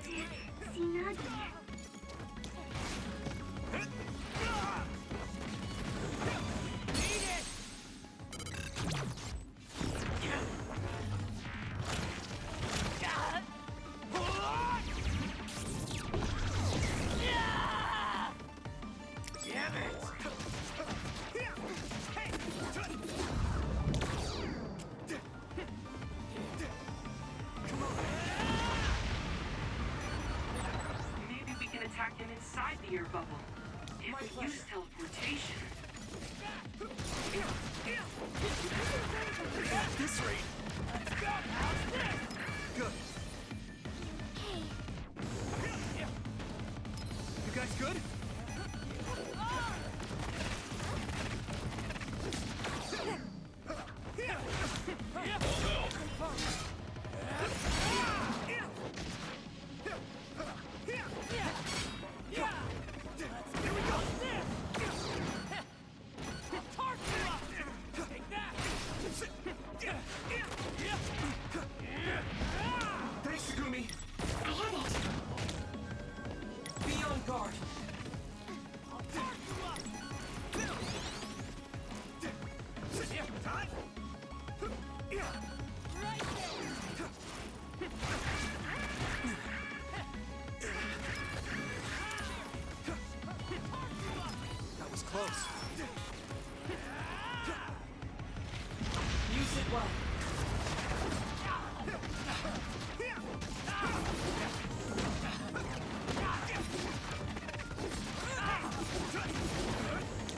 Sinagi. Maybe we can attack him inside the air bubble. If we use teleportation. At this rate. Good. You guys good? Thanks, Gumi. I have it. Be on guard. That was close. Use it well.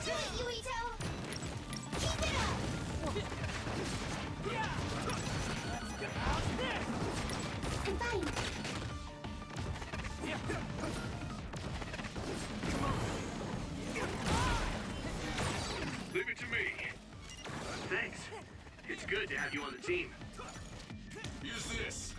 Do it, Yuito! Keep it up! I'm fine. Leave it to me. Thanks. It's good to have you on the team. Use this.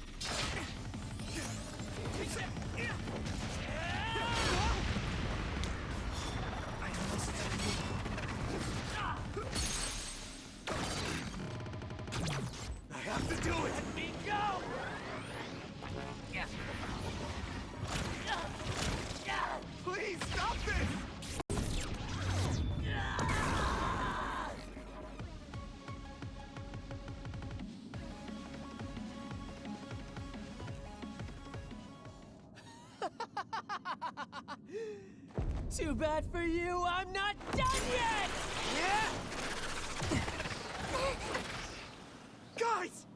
I have to do it. Let me go. Please stop this. Too bad for you, I'm not done yet! Guys!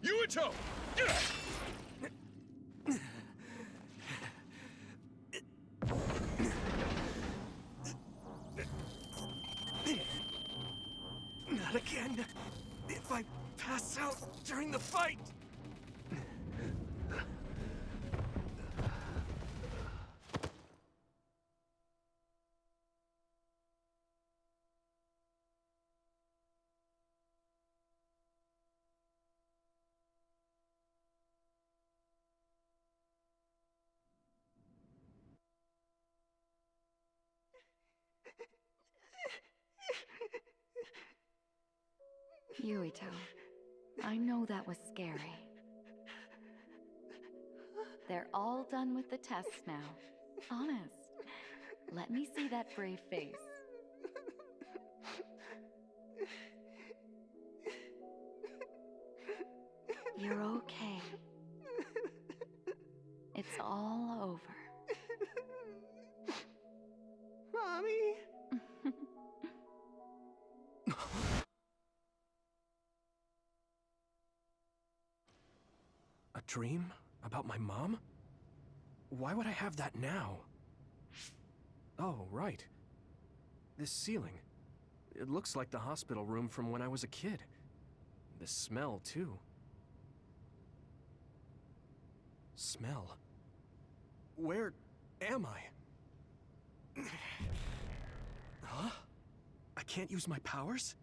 Yuito! Not again. If I pass out during the fight. Yuito, I know that was scary. They're all done with the tests now. Honest. Let me see that brave face. You're okay. It's all over. Mommy? A dream? About my mom? Why would I have that now? Oh, right. This ceiling. It looks like the hospital room from when I was a kid. The smell, too. Smell? Where am I? Huh? I can't use my powers?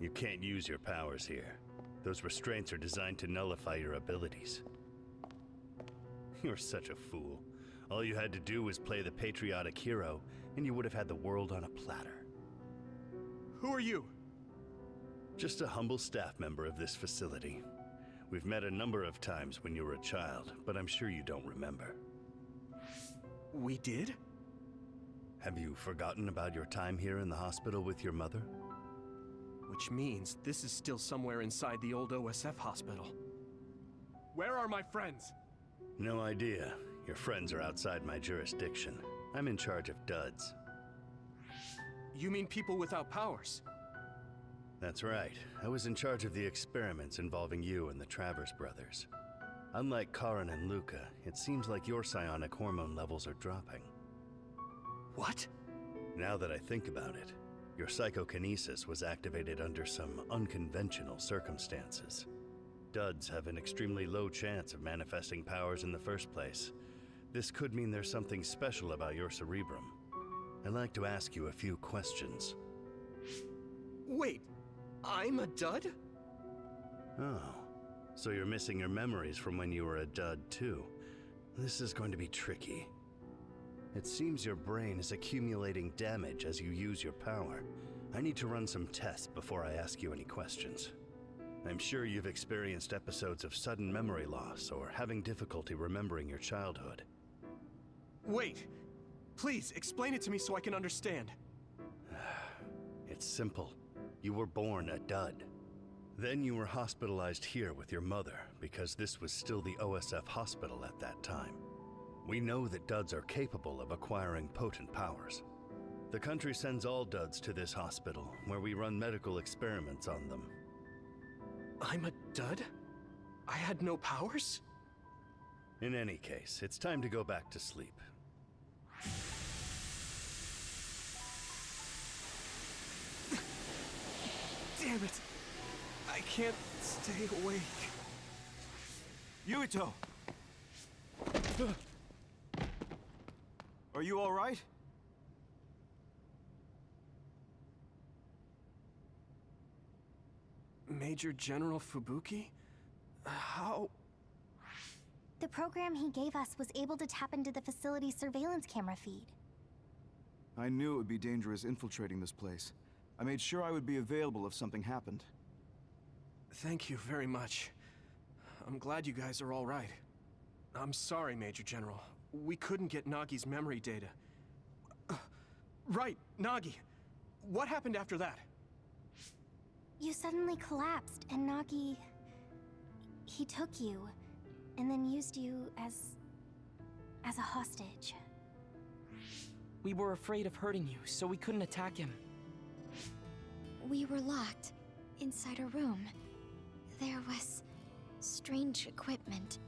You can't use your powers here. Those restraints are designed to nullify your abilities. You're such a fool. All you had to do was play the patriotic hero, and you would have had the world on a platter. Who are you? Just a humble staff member of this facility. We've met a number of times when you were a child, but I'm sure you don't remember. We did? Have you forgotten about your time here in the hospital with your mother? Which means this is still somewhere inside the old OSF hospital. Where are my friends? No idea. Your friends are outside my jurisdiction. I'm in charge of duds. You mean people without powers? That's right. I was in charge of the experiments involving you and the Travers brothers. Unlike Karin and Luca, it seems like your psionic hormone levels are dropping. What? Now that I think about it, your psychokinesis was activated under some unconventional circumstances. Duds have an extremely low chance of manifesting powers in the first place. This could mean there's something special about your cerebrum. I'd like to ask you a few questions. Wait, I'm a dud? Oh, so you're missing your memories from when you were a dud too. This is going to be tricky. It seems your brain is accumulating damage as you use your power. I need to run some tests before I ask you any questions. I'm sure you've experienced episodes of sudden memory loss or having difficulty remembering your childhood. Wait, please explain it to me so I can understand. It's simple. You were born a dud. Then you were hospitalized here with your mother because this was still the OSF hospital at that time. We know that duds are capable of acquiring potent powers. The country sends all duds to this hospital, where we run medical experiments on them. I'm a dud? I had no powers? In any case, it's time to go back to sleep. Damn it! I can't stay awake. Yuito! Are you all right? Major General Fubuki? How? The program he gave us was able to tap into the facility's surveillance camera feed. I knew it would be dangerous infiltrating this place. I made sure I would be available if something happened. Thank you very much. I'm glad you guys are all right. I'm sorry, Major General. We couldn't get Nagi's memory data. Right, Nagi. What happened after that? You suddenly collapsed, and Nagi... he took you, and then used you as a hostage. We were afraid of hurting you, so we couldn't attack him. We were locked inside a room. There was strange equipment.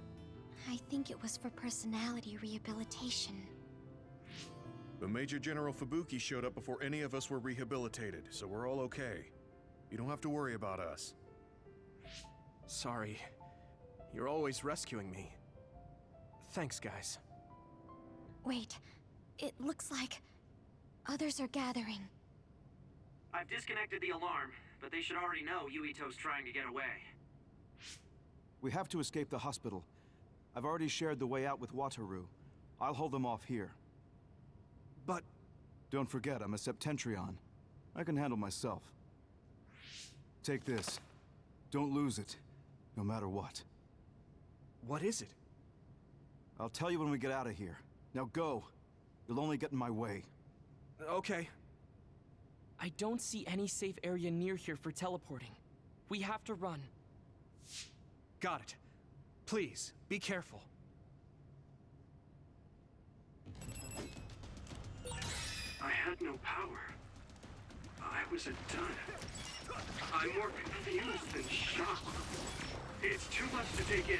I think it was for personality rehabilitation. But Major General Fubuki showed up before any of us were rehabilitated, so we're all okay. You don't have to worry about us. Sorry. You're always rescuing me. Thanks, guys. Wait, it looks like others are gathering. I've disconnected the alarm, but they should already know Yuito's trying to get away. We have to escape the hospital. I've already shared the way out with Wataru. I'll hold them off here. But... Don't forget, I'm a Septentrion. I can handle myself. Take this. Don't lose it, no matter what. What is it? I'll tell you when we get out of here. Now go. You'll only get in my way. Okay. I don't see any safe area near here for teleporting. We have to run. Got it. Please, be careful. I had no power. I was a dud. I'm more confused than shocked. It's too much to take in.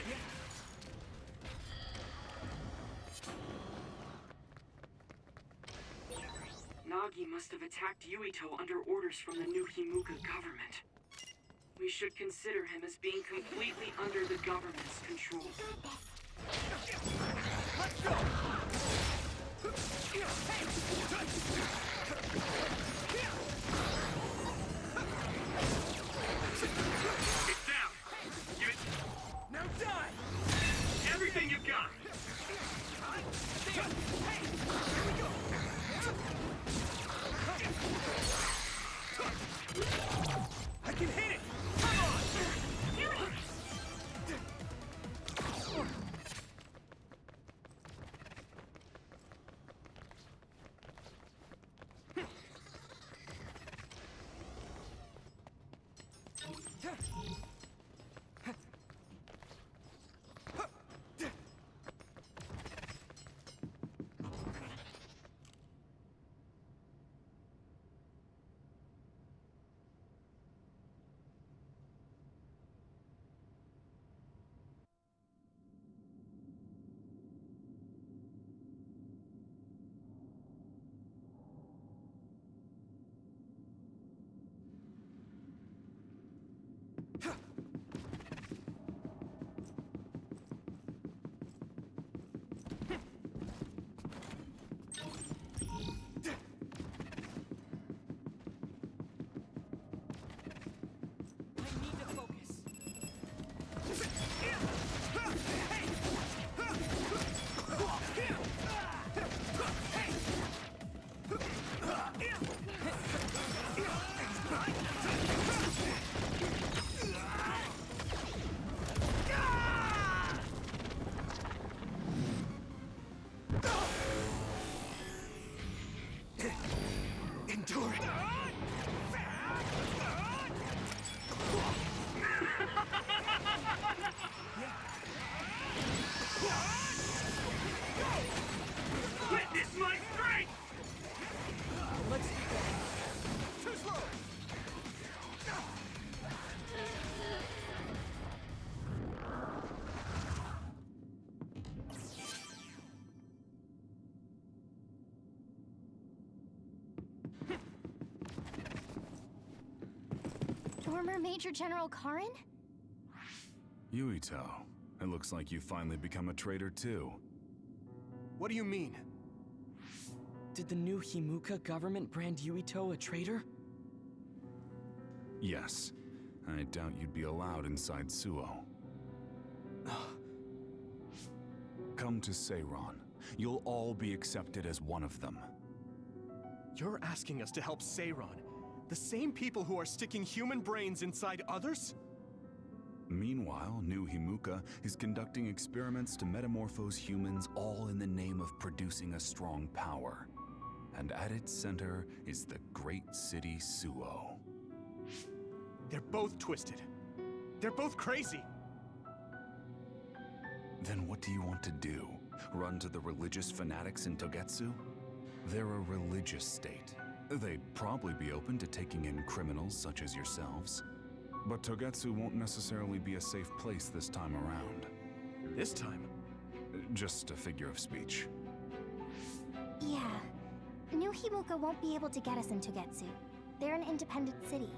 Nagi must have attacked Yuito under orders from the new Himuka government. We should consider him as being completely under the government's control. Let's go! It's down! Give it... Now die! Everything you've got! Endure it! Witness my strength! Let's do that. Too slow! Former Major General Karin? Yuito, it looks like you finally become a traitor too. What do you mean? Did the new Himuka government brand Yuito a traitor? Yes. I doubt you'd be allowed inside Suo. Come to Seiron. You'll all be accepted as one of them. You're asking us to help Seiron, the same people who are sticking human brains inside others? Meanwhile, New Himuka is conducting experiments to metamorphose humans, all in the name of producing a strong power. And at its center is the great city Suo. They're both twisted. They're both crazy. Then what do you want to do? Run to the religious fanatics in Togetsu? They're a religious state. They'd probably be open to taking in criminals such as yourselves. But Togetsu won't necessarily be a safe place this time around. This time? Just a figure of speech. Yeah. New Himuka won't be able to get us in Togetsu. They're an independent city.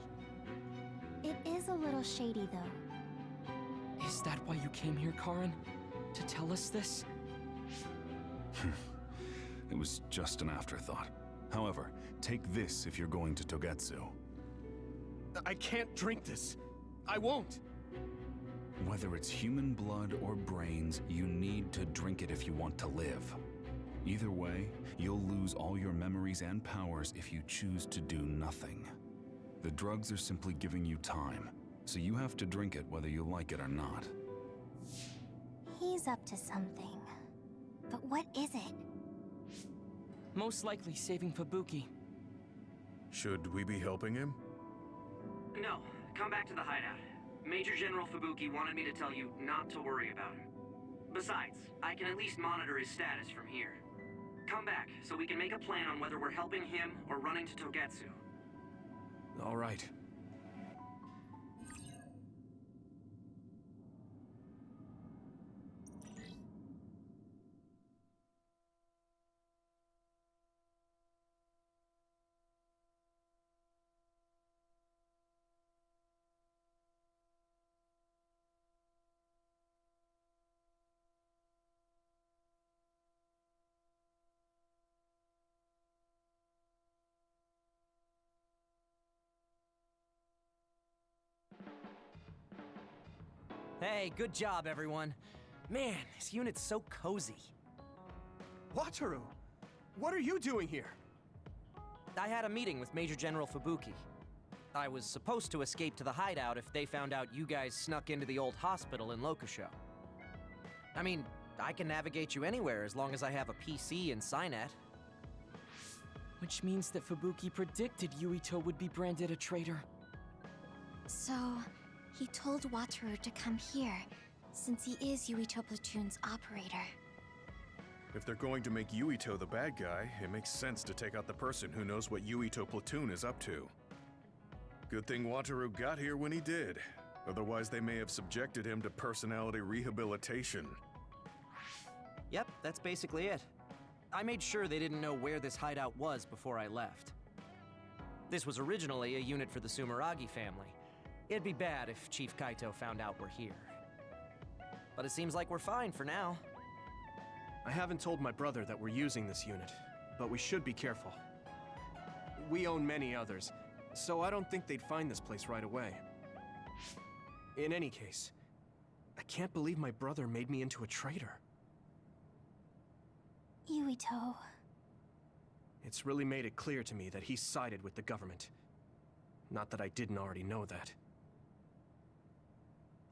It is a little shady, though. Is that why you came here, Karin? To tell us this? It was just an afterthought. However, take this if you're going to Togetsu. I can't drink this. I won't. Whether it's human blood or brains, you need to drink it if you want to live. Either way, you'll lose all your memories and powers if you choose to do nothing. The drugs are simply giving you time, so you have to drink it whether you like it or not. He's up to something. But what is it? Most likely saving Fubuki. Should we be helping him? No, come back to the hideout. Major General Fubuki wanted me to tell you not to worry about him. Besides, I can at least monitor his status from here. Come back, so we can make a plan on whether we're helping him or running to Togetsu. All right. Hey, good job, everyone. Man, this unit's so cozy. Wataru, what are you doing here? I had a meeting with Major General Fubuki. I was supposed to escape to the hideout if they found out you guys snuck into the old hospital in Lokusho. I mean, I can navigate you anywhere as long as I have a PC and Cynet. Which means that Fubuki predicted Yuito would be branded a traitor. So, He told Wataru to come here, since he is Yuito Platoon's operator. If they're going to make Yuito the bad guy, it makes sense to take out the person who knows what Yuito Platoon is up to. Good thing Wataru got here when he did. Otherwise, they may have subjected him to personality rehabilitation. Yep, that's basically it. I made sure they didn't know where this hideout was before I left. This was originally a unit for the Sumeragi family. It'd be bad if Chief Kaito found out we're here. But it seems like we're fine for now. I haven't told my brother that we're using this unit, but we should be careful. We own many others, so I don't think they'd find this place right away. In any case, I can't believe my brother made me into a traitor. Yuito. It's really made it clear to me that he sided with the government. Not that I didn't already know that.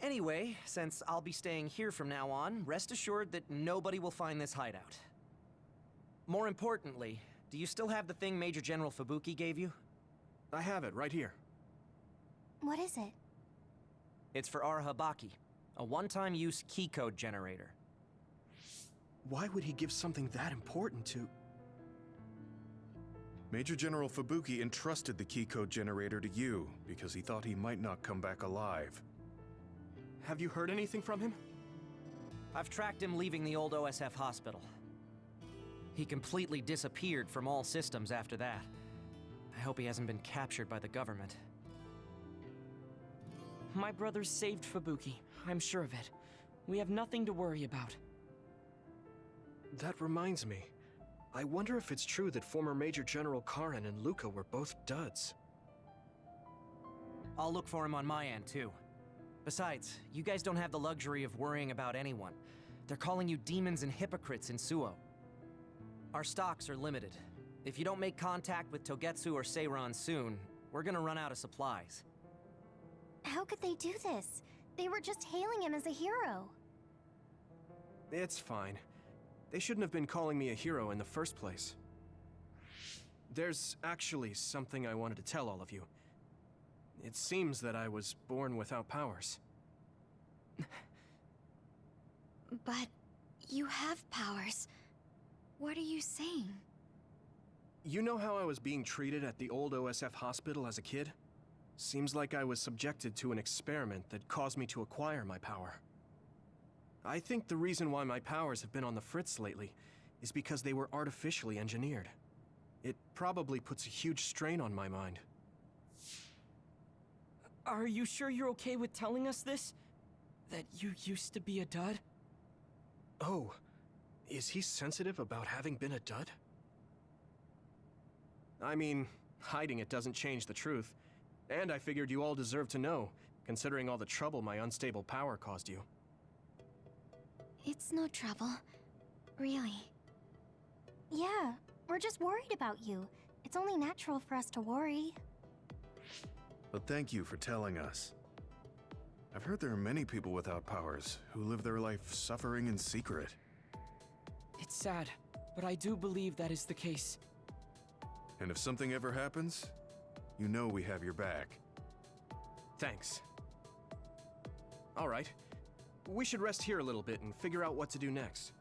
Anyway, since I'll be staying here from now on, rest assured that nobody will find this hideout. More importantly, do you still have the thing Major General Fubuki gave you? I have it right here. What is it? It's for Arahabaki, a one-time use key code generator. Why would he give something that important to... Major General Fubuki entrusted the key code generator to you because he thought he might not come back alive. Have you heard anything from him? I've tracked him leaving the old OSF hospital. He completely disappeared from all systems after that. I hope he hasn't been captured by the government. My brother saved Fubuki, I'm sure of it. We have nothing to worry about. That reminds me. I wonder if it's true that former Major General Karen and Luca were both duds. I'll look for him on my end, too. Besides, you guys don't have the luxury of worrying about anyone. They're calling you demons and hypocrites in Suo. Our stocks are limited. If you don't make contact with Togetsu or Seiran soon, we're gonna run out of supplies. How could they do this? They were just hailing him as a hero. It's fine. They shouldn't have been calling me a hero in the first place. There's actually something I wanted to tell all of you. It seems that I was born without powers. But you have powers. What are you saying? You know how I was being treated at the old OSF hospital as a kid? Seems like I was subjected to an experiment that caused me to acquire my power. I think the reason why my powers have been on the fritz lately is because they were artificially engineered. It probably puts a huge strain on my mind. Are you sure you're okay with telling us this? That you used to be a dud? Oh, is he sensitive about having been a dud? I mean, hiding it doesn't change the truth. And I figured you all deserve to know, considering all the trouble my unstable power caused you. It's no trouble. Really. Yeah, we're just worried about you. It's only natural for us to worry. But thank you for telling us. I've heard there are many people without powers who live their life suffering in secret. It's sad, but I do believe that is the case. And if something ever happens, you know we have your back. Thanks. All right. We should rest here a little bit and figure out what to do next.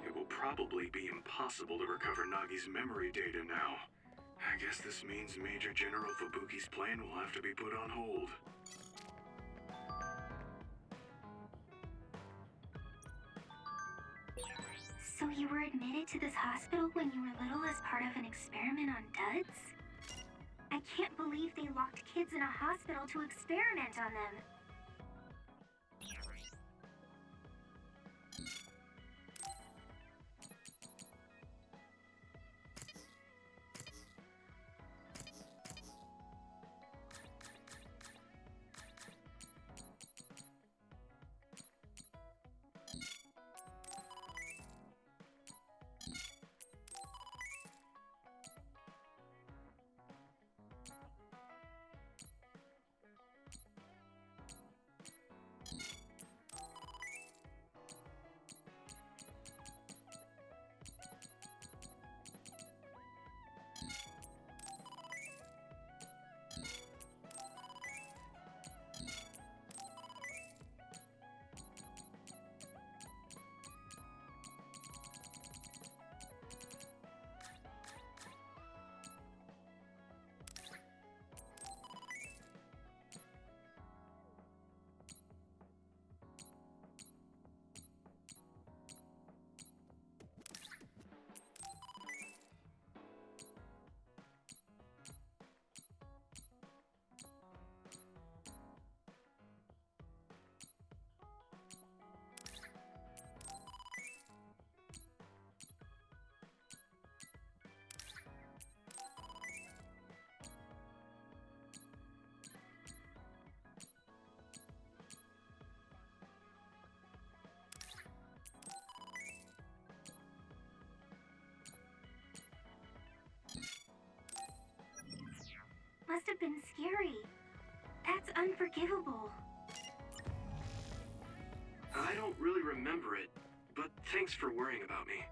It will probably be impossible to recover Nagi's memory data now. I guess this means Major General Fubuki's plan will have to be put on hold. So you were admitted to this hospital when you were little as part of an experiment on duds? I can't believe they locked kids in a hospital to experiment on them. must have been scary. That's unforgivable. I don't really remember it, but thanks for worrying about me.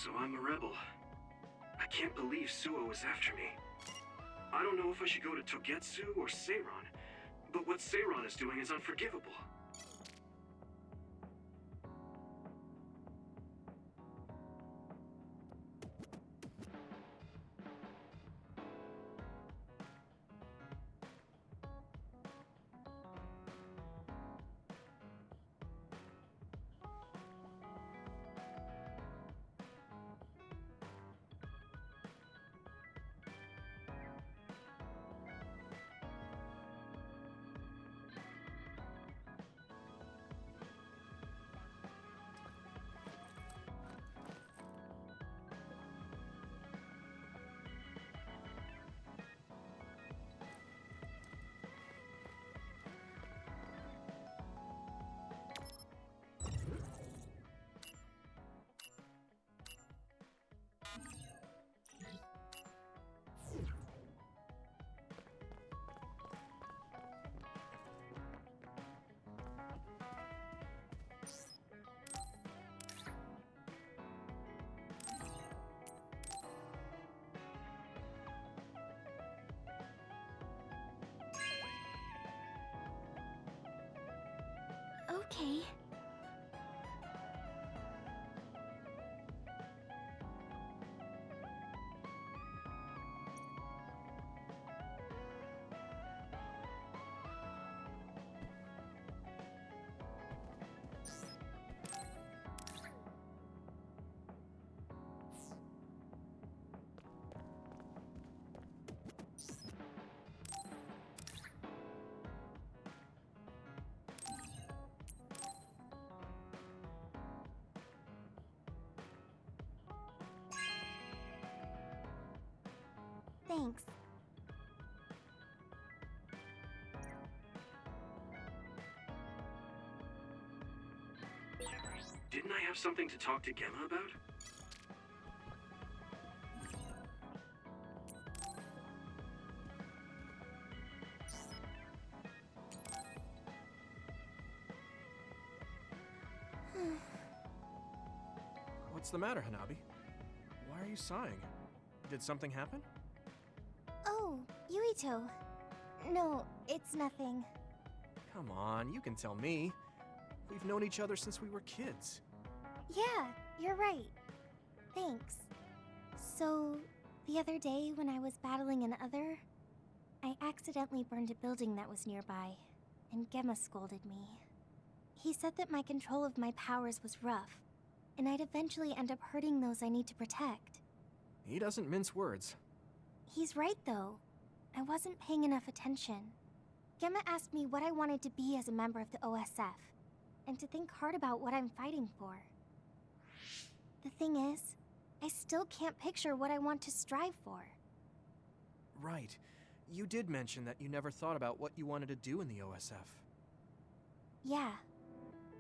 So I'm a rebel. I can't believe Suo is after me. I don't know if I should go to Togetsu or Seiron, but what Seiron is doing is unforgivable. Okay. Thanks. Didn't I have something to talk to Gemma about? What's the matter, Hanabi? Why are you sighing? Did something happen? Oh, Yuito. No, it's nothing. Come on, you can tell me. We've known each other since we were kids. Yeah, you're right. Thanks. So, the other day when I was battling an other, I accidentally burned a building that was nearby, and Gemma scolded me. He said that my control of my powers was rough, and I'd eventually end up hurting those I need to protect. He doesn't mince words. He's right, though. I wasn't paying enough attention. Gemma asked me what I wanted to be as a member of the OSF, and to think hard about what I'm fighting for. The thing is, I still can't picture what I want to strive for. Right. You did mention that you never thought about what you wanted to do in the OSF. Yeah.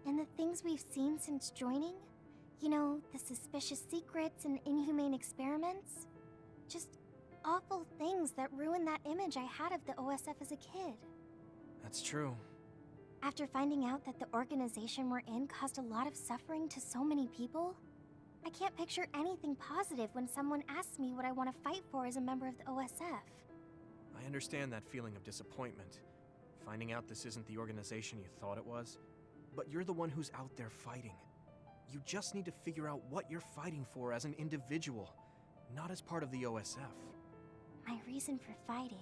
And the things we've seen since joining? You know, the suspicious secrets and inhumane experiments? Just awful things that ruined that image I had of the OSF as a kid. That's true. After finding out that the organization we're in caused a lot of suffering to so many people, I can't picture anything positive when someone asks me what I want to fight for as a member of the OSF. I understand that feeling of disappointment. Finding out this isn't the organization you thought it was. But you're the one who's out there fighting. You just need to figure out what you're fighting for as an individual, not as part of the OSF. My reason for fighting.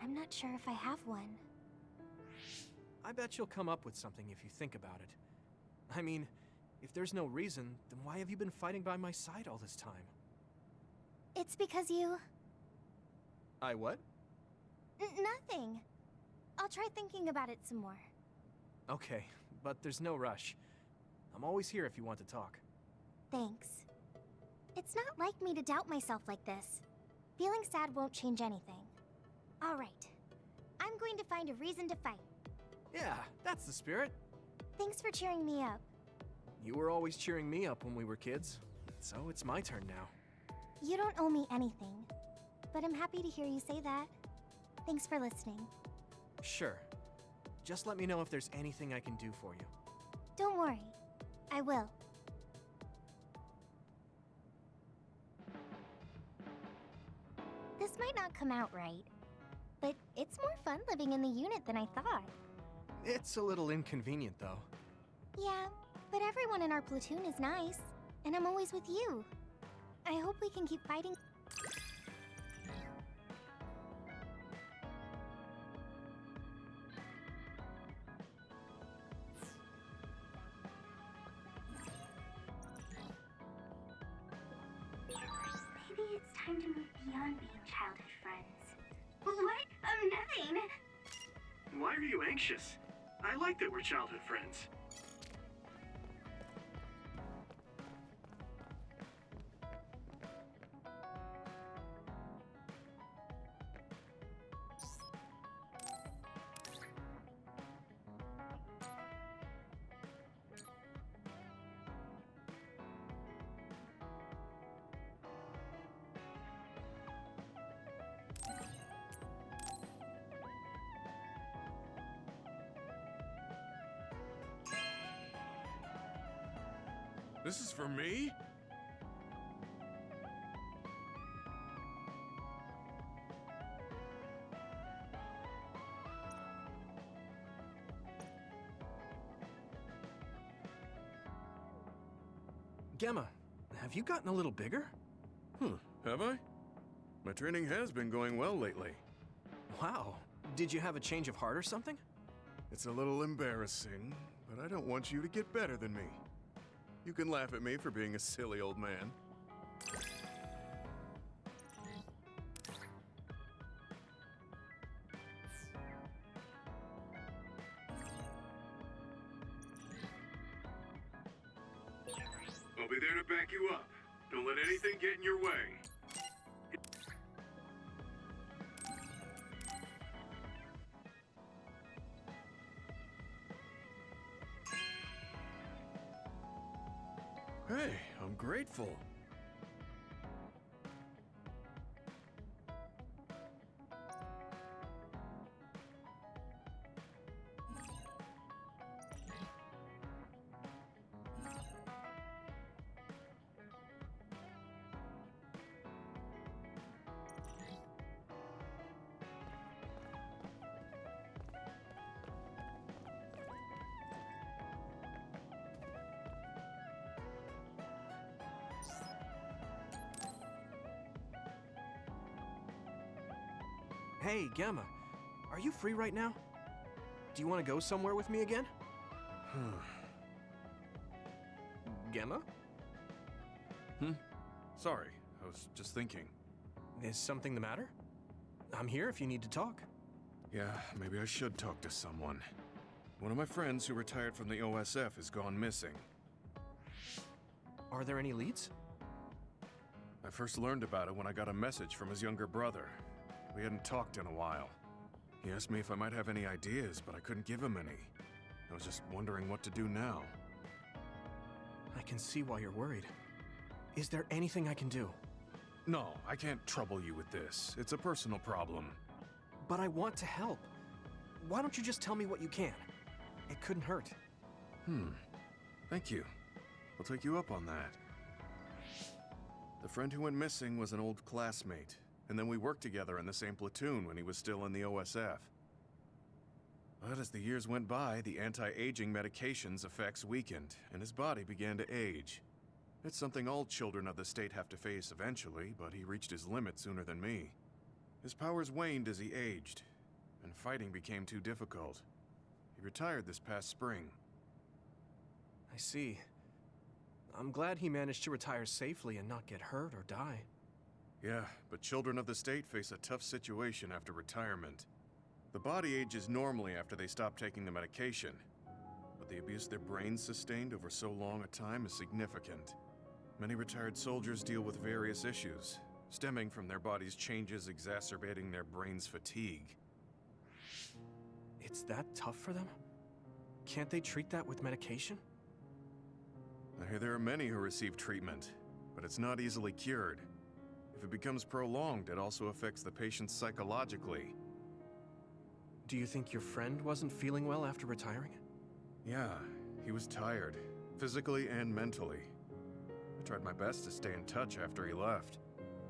I'm not sure if I have one. I bet you'll come up with something if you think about it. I mean, if there's no reason, then why have you been fighting by my side all this time? It's because you... I what? Nothing. I'll try thinking about it some more. Okay, but there's no rush. I'm always here if you want to talk. Thanks. It's not like me to doubt myself like this. Feeling sad won't change anything. All right. I'm going to find a reason to fight. Yeah, that's the spirit. Thanks for cheering me up. You were always cheering me up when we were kids, so it's my turn now. You don't owe me anything, but I'm happy to hear you say that. Thanks for listening. Sure. Just let me know if there's anything I can do for you. Don't worry. I will. This might not come out right, but it's more fun living in the unit than I thought. It's a little inconvenient, though. Yeah, but everyone in our platoon is nice, and I'm always with you. I hope we can keep fighting. Maybe it's time to move beyond being childhood friends. What? Nothing. Why are you anxious? I like that we're childhood friends. This is for me? Gemma, have you gotten a little bigger? Have I? My training has been going well lately. Wow. Did you have a change of heart or something? It's a little embarrassing, but I don't want you to get better than me. You can laugh at me for being a silly old man. I'll be there to back you up. Don't let anything get in your way. Hey, I'm grateful. Hey, Gemma. Are you free right now? Do you want to go somewhere with me again? Gemma? Sorry, I was just thinking. Is something the matter? I'm here if you need to talk. Yeah, maybe I should talk to someone. One of my friends who retired from the OSF has gone missing. Are there any leads? I first learned about it when I got a message from his younger brother. We hadn't talked in a while. He asked me if I might have any ideas, but I couldn't give him any. I was just wondering what to do now. I can see why you're worried. Is there anything I can do? No, I can't trouble you with this. It's a personal problem. But I want to help. Why don't you just tell me what you can? It couldn't hurt. Thank you. I'll take you up on that. The friend who went missing was an old classmate, and then we worked together in the same platoon when he was still in the OSF. But as the years went by, the anti-aging medication's effects weakened, and his body began to age. It's something all children of the state have to face eventually, but he reached his limit sooner than me. His powers waned as he aged, and fighting became too difficult. He retired this past spring. I see. I'm glad he managed to retire safely and not get hurt or die. Yeah, but children of the state face a tough situation after retirement. The body ages normally after they stop taking the medication, but the abuse their brains sustained over so long a time is significant. Many retired soldiers deal with various issues, stemming from their body's changes exacerbating their brain's fatigue. It's that tough for them? Can't they treat that with medication? I hear there are many who receive treatment, but it's not easily cured. If it becomes prolonged, it also affects the patient psychologically. Do you think your friend wasn't feeling well after retiring? Yeah, he was tired, physically and mentally. I tried my best to stay in touch after he left,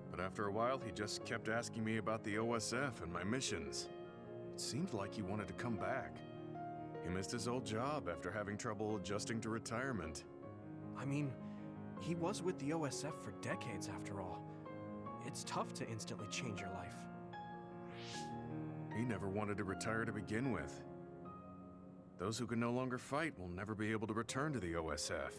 but after a while he just kept asking me about the OSF and my missions. It seemed like he wanted to come back. He missed his old job after having trouble adjusting to retirement. I mean, he was with the OSF for decades after all. It's tough to instantly change your life. He never wanted to retire to begin with. Those who can no longer fight will never be able to return to the OSF.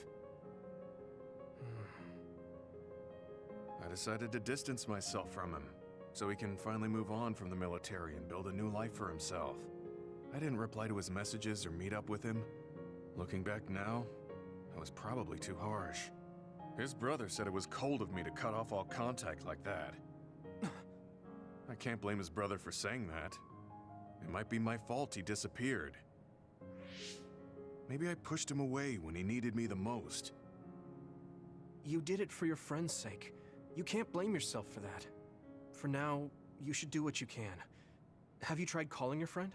I decided to distance myself from him, so he can finally move on from the military and build a new life for himself. I didn't reply to his messages or meet up with him. Looking back now, I was probably too harsh. His brother said it was cold of me to cut off all contact like that. I can't blame his brother for saying that. It might be my fault he disappeared. Maybe I pushed him away when he needed me the most. You did it for your friend's sake. You can't blame yourself for that. For now, you should do what you can. Have you tried calling your friend?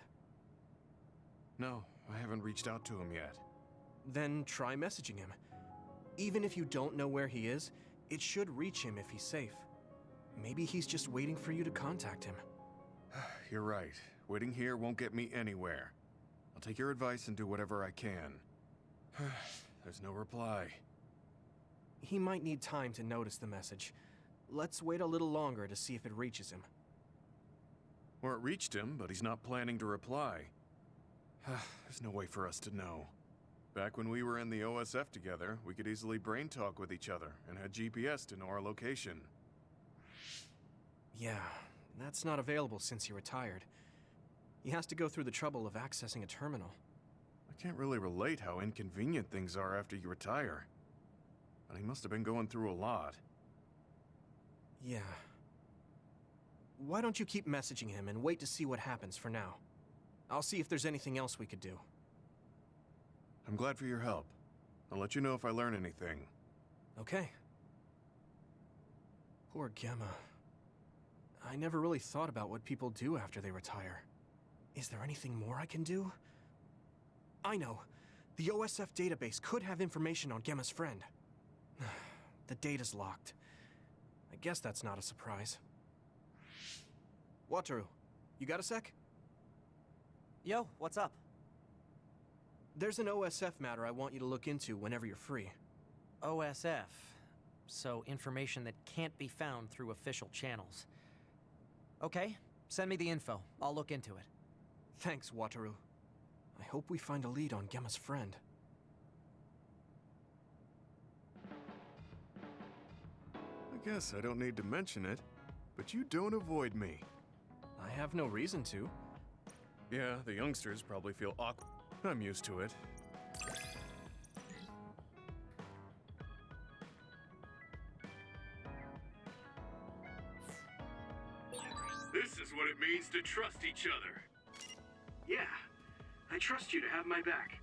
No, I haven't reached out to him yet. Then try messaging him. Even if you don't know where he is, it should reach him if he's safe. Maybe he's just waiting for you to contact him. You're right. Waiting here won't get me anywhere. I'll take your advice and do whatever I can. There's no reply. He might need time to notice the message. Let's wait a little longer to see if it reaches him. Or it reached him, but he's not planning to reply. There's no way for us to know. Back when we were in the OSF together, we could easily brain talk with each other and had GPS to know our location. Yeah, that's not available since he retired. He has to go through the trouble of accessing a terminal. I can't really relate how inconvenient things are after you retire. But he must have been going through a lot. Yeah. Why don't you keep messaging him and wait to see what happens for now? I'll see if there's anything else we could do. I'm glad for your help. I'll let you know if I learn anything. Okay. Poor Gemma. I never really thought about what people do after they retire. Is there anything more I can do? I know. The OSF database could have information on Gemma's friend. The data's locked. I guess that's not a surprise. Wataru, you got a sec? Yo, what's up? There's an OSF matter I want you to look into whenever you're free. OSF. So information that can't be found through official channels. Okay, Send me the info. I'll look into it. Thanks, Wataru. I hope we find a lead on Gemma's friend. I guess I don't need to mention it, but you don't avoid me. I have no reason to. Yeah, the youngsters probably feel awkward. I'm used to it. This is what it means to trust each other. Yeah, I trust you to have my back.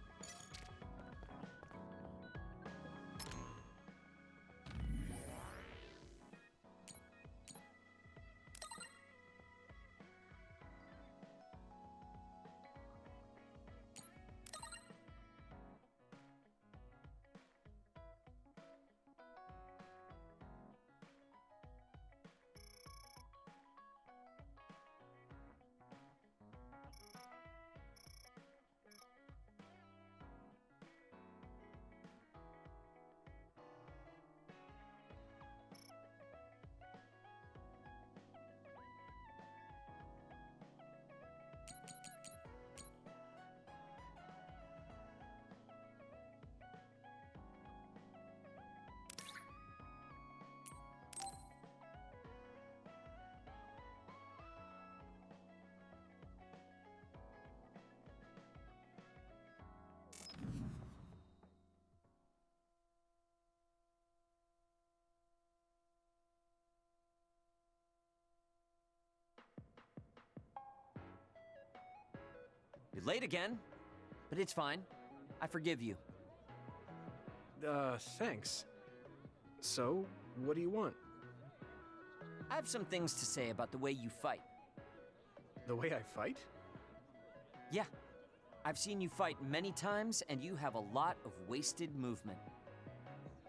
You're late again, but it's fine. I forgive you. Thanks. So, what do you want? I have some things to say about the way you fight. The way I fight? Yeah. I've seen you fight many times, and you have a lot of wasted movement.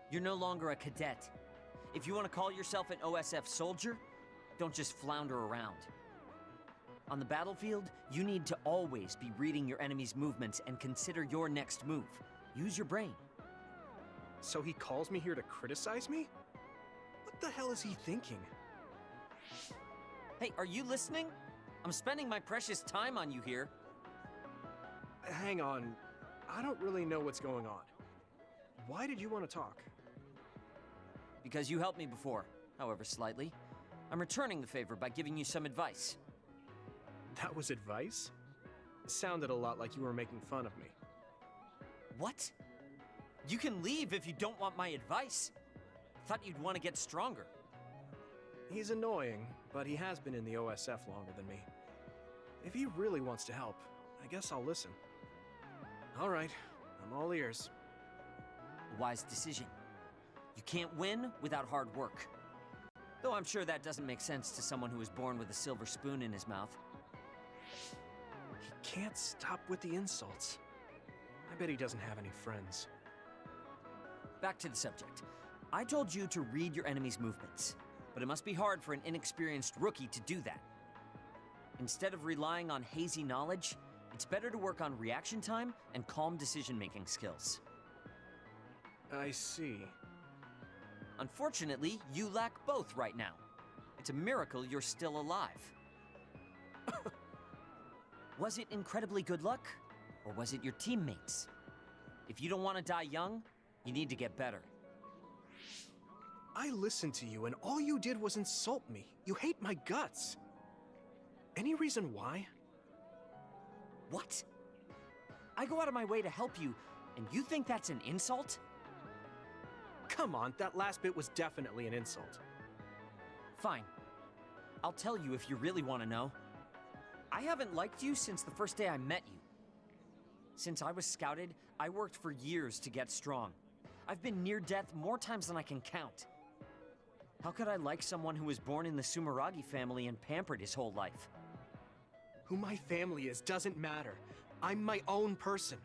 You're no longer a cadet. If you want to call yourself an OSF soldier, don't just flounder around. On the battlefield, you need to always be reading your enemy's movements and consider your next move. Use your brain. So he calls me here to criticize me? What the hell is he thinking? Hey, are you listening? I'm spending my precious time on you here. Hang on. I don't really know what's going on. Why did you want to talk? Because you helped me before, however slightly. I'm returning the favor by giving you some advice. That was advice? Sounded a lot like you were making fun of me. What? You can leave if you don't want my advice. Thought you'd want to get stronger. He's annoying, but he has been in the OSF longer than me. If he really wants to help, I guess I'll listen. All right, I'm all ears. A wise decision. You can't win without hard work. Though I'm sure that doesn't make sense to someone who was born with a silver spoon in his mouth. He can't stop with the insults. I bet he doesn't have any friends. Back to the subject. I told you to read your enemy's movements, but it must be hard for an inexperienced rookie to do that. Instead of relying on hazy knowledge, it's better to work on reaction time and calm decision-making skills. I see. Unfortunately, you lack both right now. It's a miracle you're still alive. Was it incredibly good luck, or was it your teammates? If you don't want to die young, you need to get better. I listened to you, and all you did was insult me. You hate my guts. Any reason why? What? I go out of my way to help you, and you think that's an insult? Come on, that last bit was definitely an insult. Fine. I'll tell you if you really want to know. I haven't liked you since the first day I met you. Since I was scouted, I worked for years to get strong. I've been near death more times than I can count. How could I like someone who was born in the Sumeragi family and pampered his whole life? Who my family is doesn't matter. I'm my own person.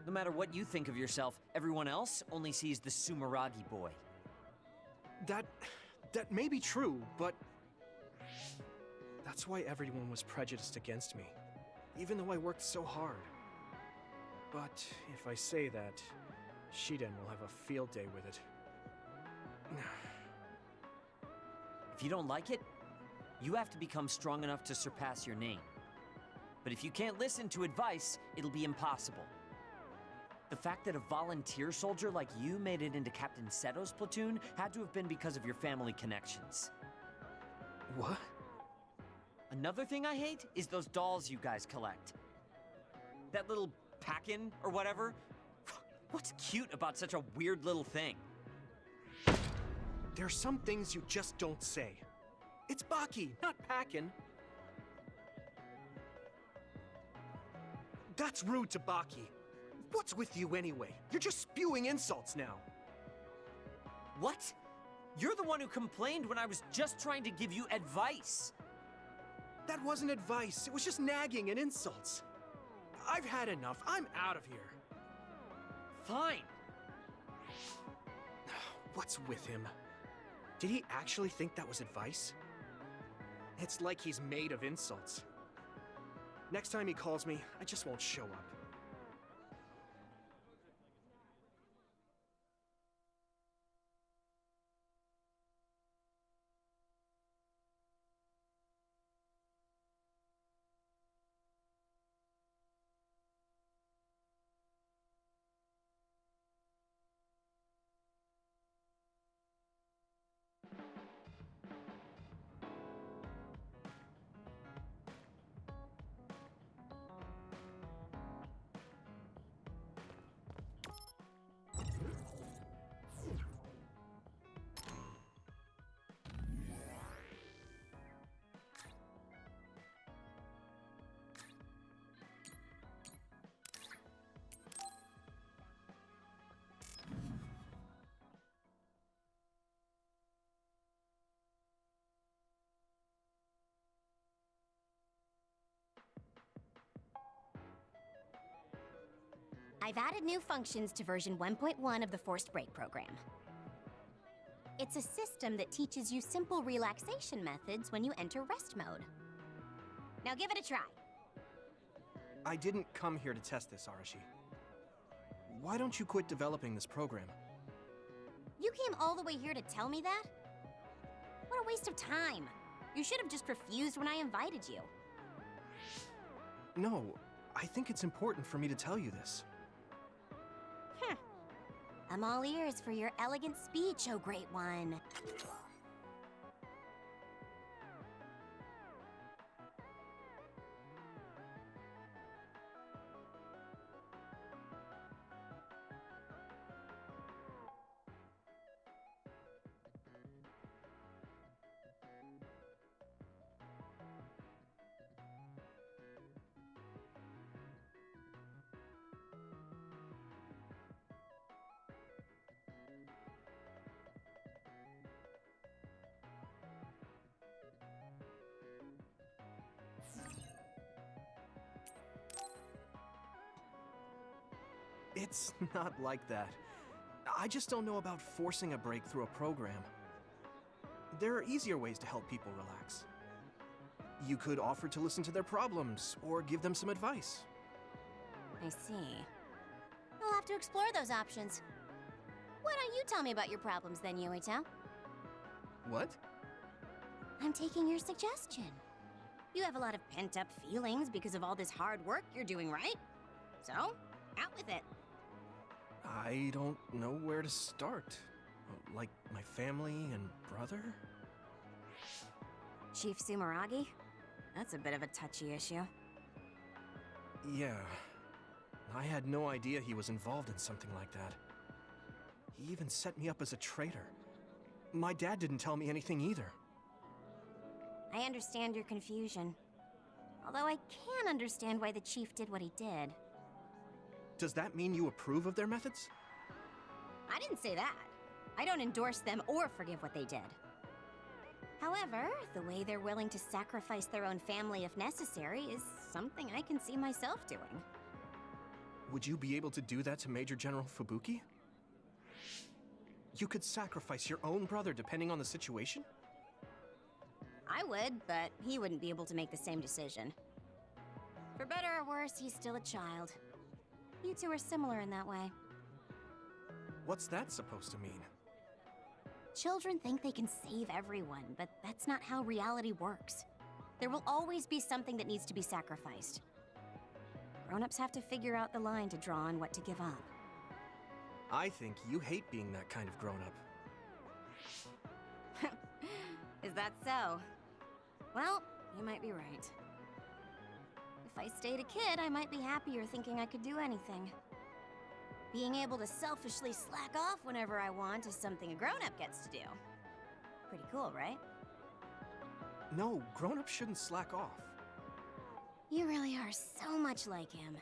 No matter what you think of yourself, everyone else only sees the Sumeragi boy. That may be true, but that's why everyone was prejudiced against me, even though I worked so hard. But if I say that, Shiden will have a field day with it. If you don't like it, You have to become strong enough to surpass your name. But if you can't listen to advice, it'll be impossible. The fact that a volunteer soldier like you made it into Captain Seto's platoon had to have been because of your family connections. What? Another thing I hate is those dolls you guys collect. That little Packin or whatever. What's cute about such a weird little thing? There are some things you just don't say. It's Baki, not Packin. That's rude to Baki. What's with you anyway? You're just spewing insults now. What? You're the one who complained when I was just trying to give you advice. That wasn't advice. It was just nagging and insults. I've had enough. I'm out of here. Fine. What's with him? Did he actually think that was advice? It's like he's made of insults. Next time he calls me, I just won't show up. I've added new functions to version 1.1 of the Forced Break program. It's a system that teaches you simple relaxation methods when you enter rest mode. Now give it a try. I didn't come here to test this, Arashi. Why don't you quit developing this program? You came all the way here to tell me that? What a waste of time. You should have just refused when I invited you. No, I think it's important for me to tell you this. I'm all ears for your elegant speech, oh great one. It's not like that. I just don't know about forcing a break through a program. There are easier ways to help people relax. You could offer to listen to their problems, or give them some advice. I see. I'll have to explore those options. Why don't you tell me about your problems then, Yuito? What? I'm taking your suggestion. You have a lot of pent-up feelings because of all this hard work you're doing, right? So, out with it. I don't know where to start. Like my family and brother? Chief Sumeragi? That's a bit of a touchy issue. Yeah. I had no idea he was involved in something like that. He even set me up as a traitor. My dad didn't tell me anything either. I understand your confusion. Although I can understand why the chief did what he did. Does that mean you approve of their methods? I didn't say that. I don't endorse them or forgive what they did. However, the way they're willing to sacrifice their own family if necessary is something I can see myself doing. Would you be able to do that to Major General Fubuki? You could sacrifice your own brother depending on the situation? I would, but he wouldn't be able to make the same decision. For better or worse, he's still a child. You two are similar in that way. What's that supposed to mean? Children think they can save everyone, but that's not how reality works. There will always be something that needs to be sacrificed. Grown-ups have to figure out the line to draw on what to give up. I think you hate being that kind of grown-up. Is that so? Well, you might be right. If I stayed a kid, I might be happier thinking I could do anything. Being able to selfishly slack off whenever I want is something a grown-up gets to do. Pretty cool, right? No, grown-ups shouldn't slack off. You really are so much like him.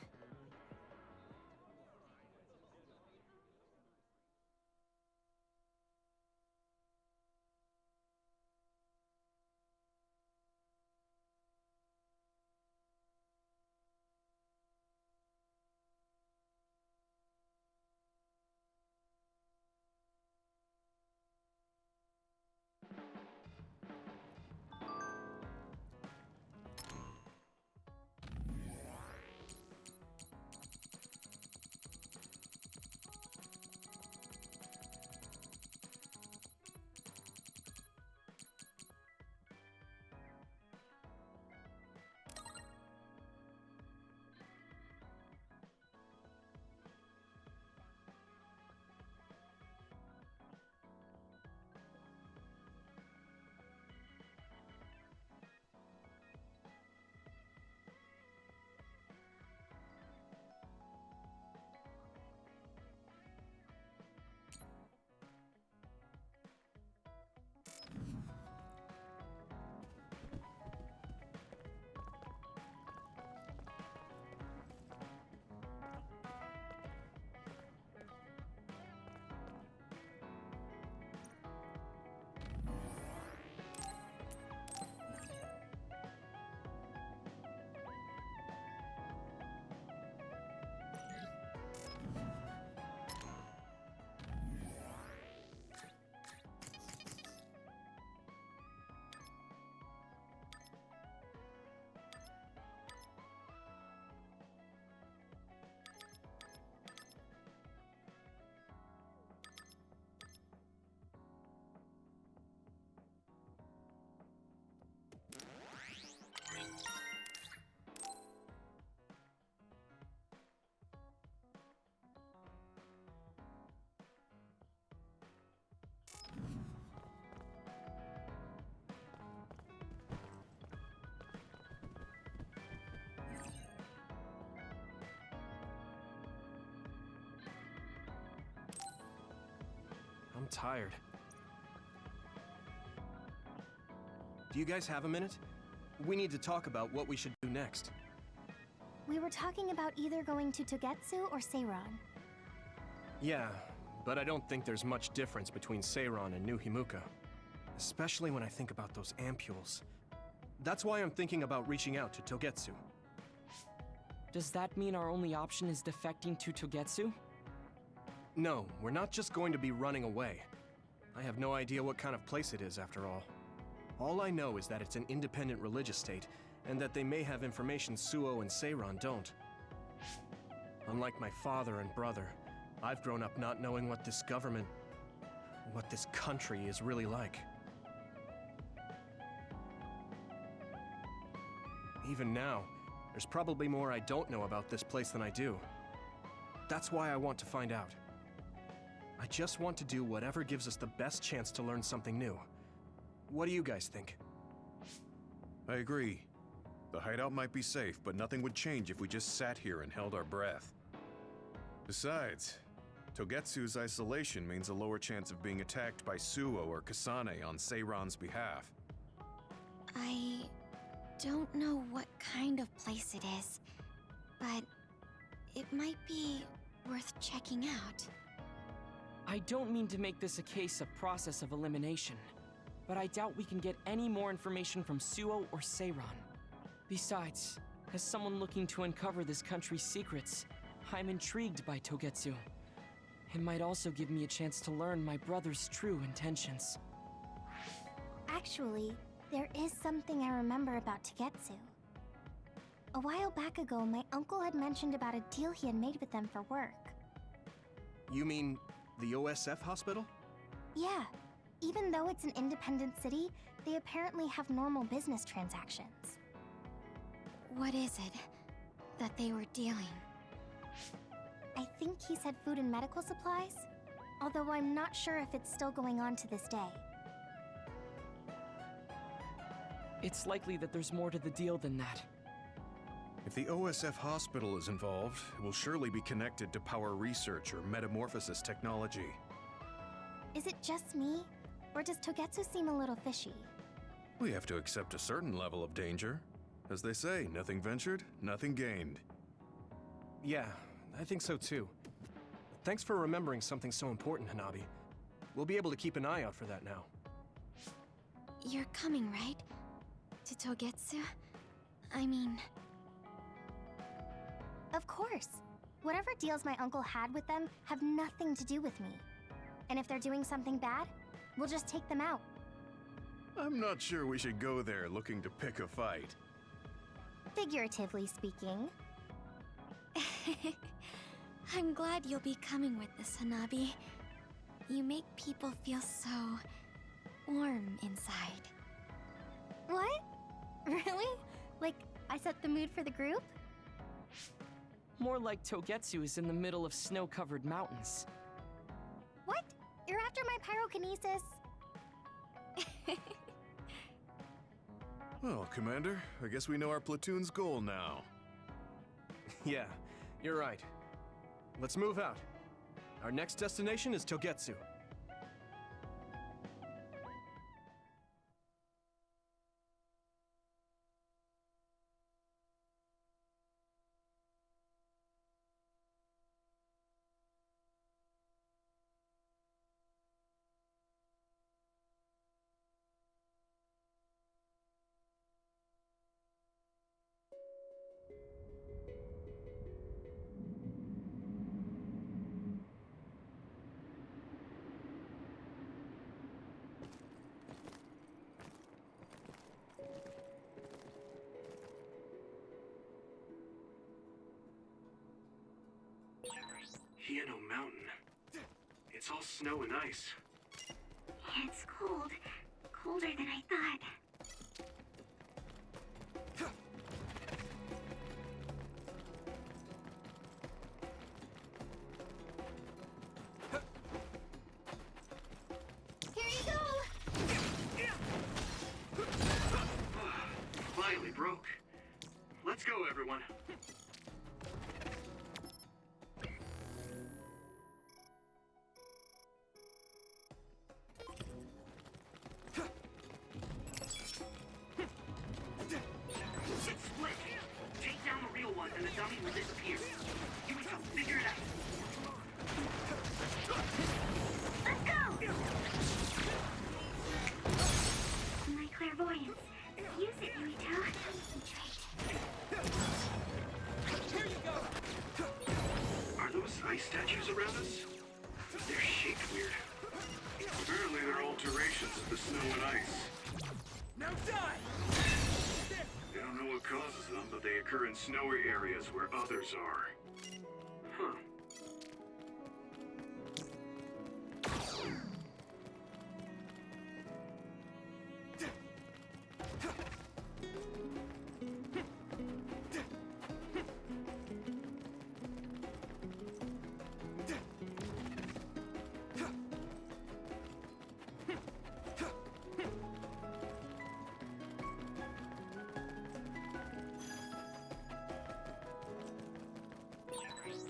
I'm tired. Do you guys have a minute? We need to talk about what we should do next. We were talking about either going to Togetsu or Seiron. Yeah, but I don't think there's much difference between Seiron and New Himuka. Especially when I think about those ampules. That's why I'm thinking about reaching out to Togetsu. Does that mean our only option is defecting to Togetsu? No, we're not just going to be running away. I have no idea what kind of place it is, after all. All I know is that it's an independent religious state, and that they may have information Suo and Seiron don't. Unlike my father and brother, I've grown up not knowing what this government, what this country is really like. Even now, there's probably more I don't know about this place than I do. That's why I want to find out. I just want to do whatever gives us the best chance to learn something new. What do you guys think? I agree. The hideout might be safe, but nothing would change if we just sat here and held our breath. Besides, Togetsu's isolation means a lower chance of being attacked by Suo or Kasane on Seiron's behalf. I don't know what kind of place it is, but it might be worth checking out. I don't mean to make this a case of process of elimination, but I doubt we can get any more information from Suo or Seiron. Besides, as someone looking to uncover this country's secrets, I'm intrigued by Togetsu. It might also give me a chance to learn my brother's true intentions. Actually, there is something I remember about Togetsu. A while back ago, my uncle had mentioned about a deal he had made with them for work. You mean the OSF hospital? Yeah. Even though it's an independent city, they apparently have normal business transactions. What is it that they were dealing? I think he said food and medical supplies, although I'm not sure if it's still going on to this day. It's likely that there's more to the deal than that. If the OSF hospital is involved, it will surely be connected to power research or metamorphosis technology. Is it just me, or does Togetsu seem a little fishy? We have to accept a certain level of danger. As they say, nothing ventured, nothing gained. Yeah, I think so too. Thanks for remembering something so important, Hanabi. We'll be able to keep an eye out for that now. You're coming, right? To Togetsu? I mean... Of course. Whatever deals my uncle had with them have nothing to do with me. And if they're doing something bad, we'll just take them out. I'm not sure we should go there looking to pick a fight. Figuratively speaking. I'm glad you'll be coming with us, Hanabi. You make people feel so... warm inside. What? Really? Like, I set the mood for the group? More like Togetsu is in the middle of snow-covered mountains. What? You're after my pyrokinesis? Well, Commander, I guess we know our platoon's goal now. Yeah, you're right. Let's move out. Our next destination is Togetsu. Hieno Mountain. It's all snow and ice. It's cold. Colder than I thought. Here you go! Finally broke. Let's go, everyone. And the dummy will disappear. You have to figure it out. Let's go! My clairvoyance. Use it, Yuito. Here you go! Are those ice statues around us? They're shaped weird. Apparently they're alterations of the snow and ice. Now die! They don't know what causes them, but they occur in snowy areas where others are. Huh.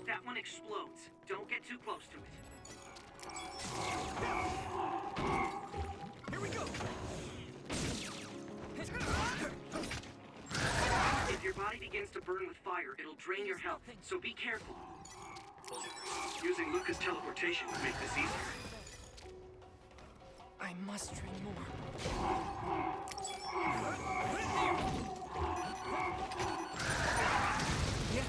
That one explodes. Don't get too close to it. Here we go! If your body begins to burn with fire, it'll drain your health, so be careful. Using Luca's teleportation will make this easier. I must train more. Yeah.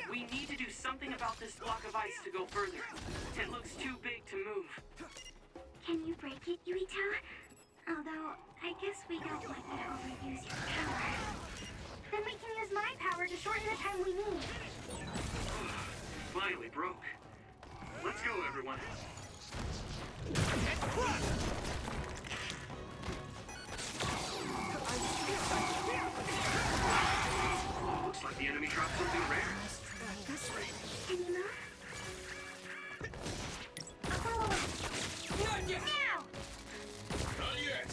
We need to do something about this block of ice to go further. It looks too big to move. Can you break it, Yuito? Although, I guess we don't want you to overuse your power. Then we can use my power to shorten the time we need. Finally broke. Let's go, everyone. Looks like the enemy dropped something rare. Can you move? I'll follow it. Not yet! Now! Not yet!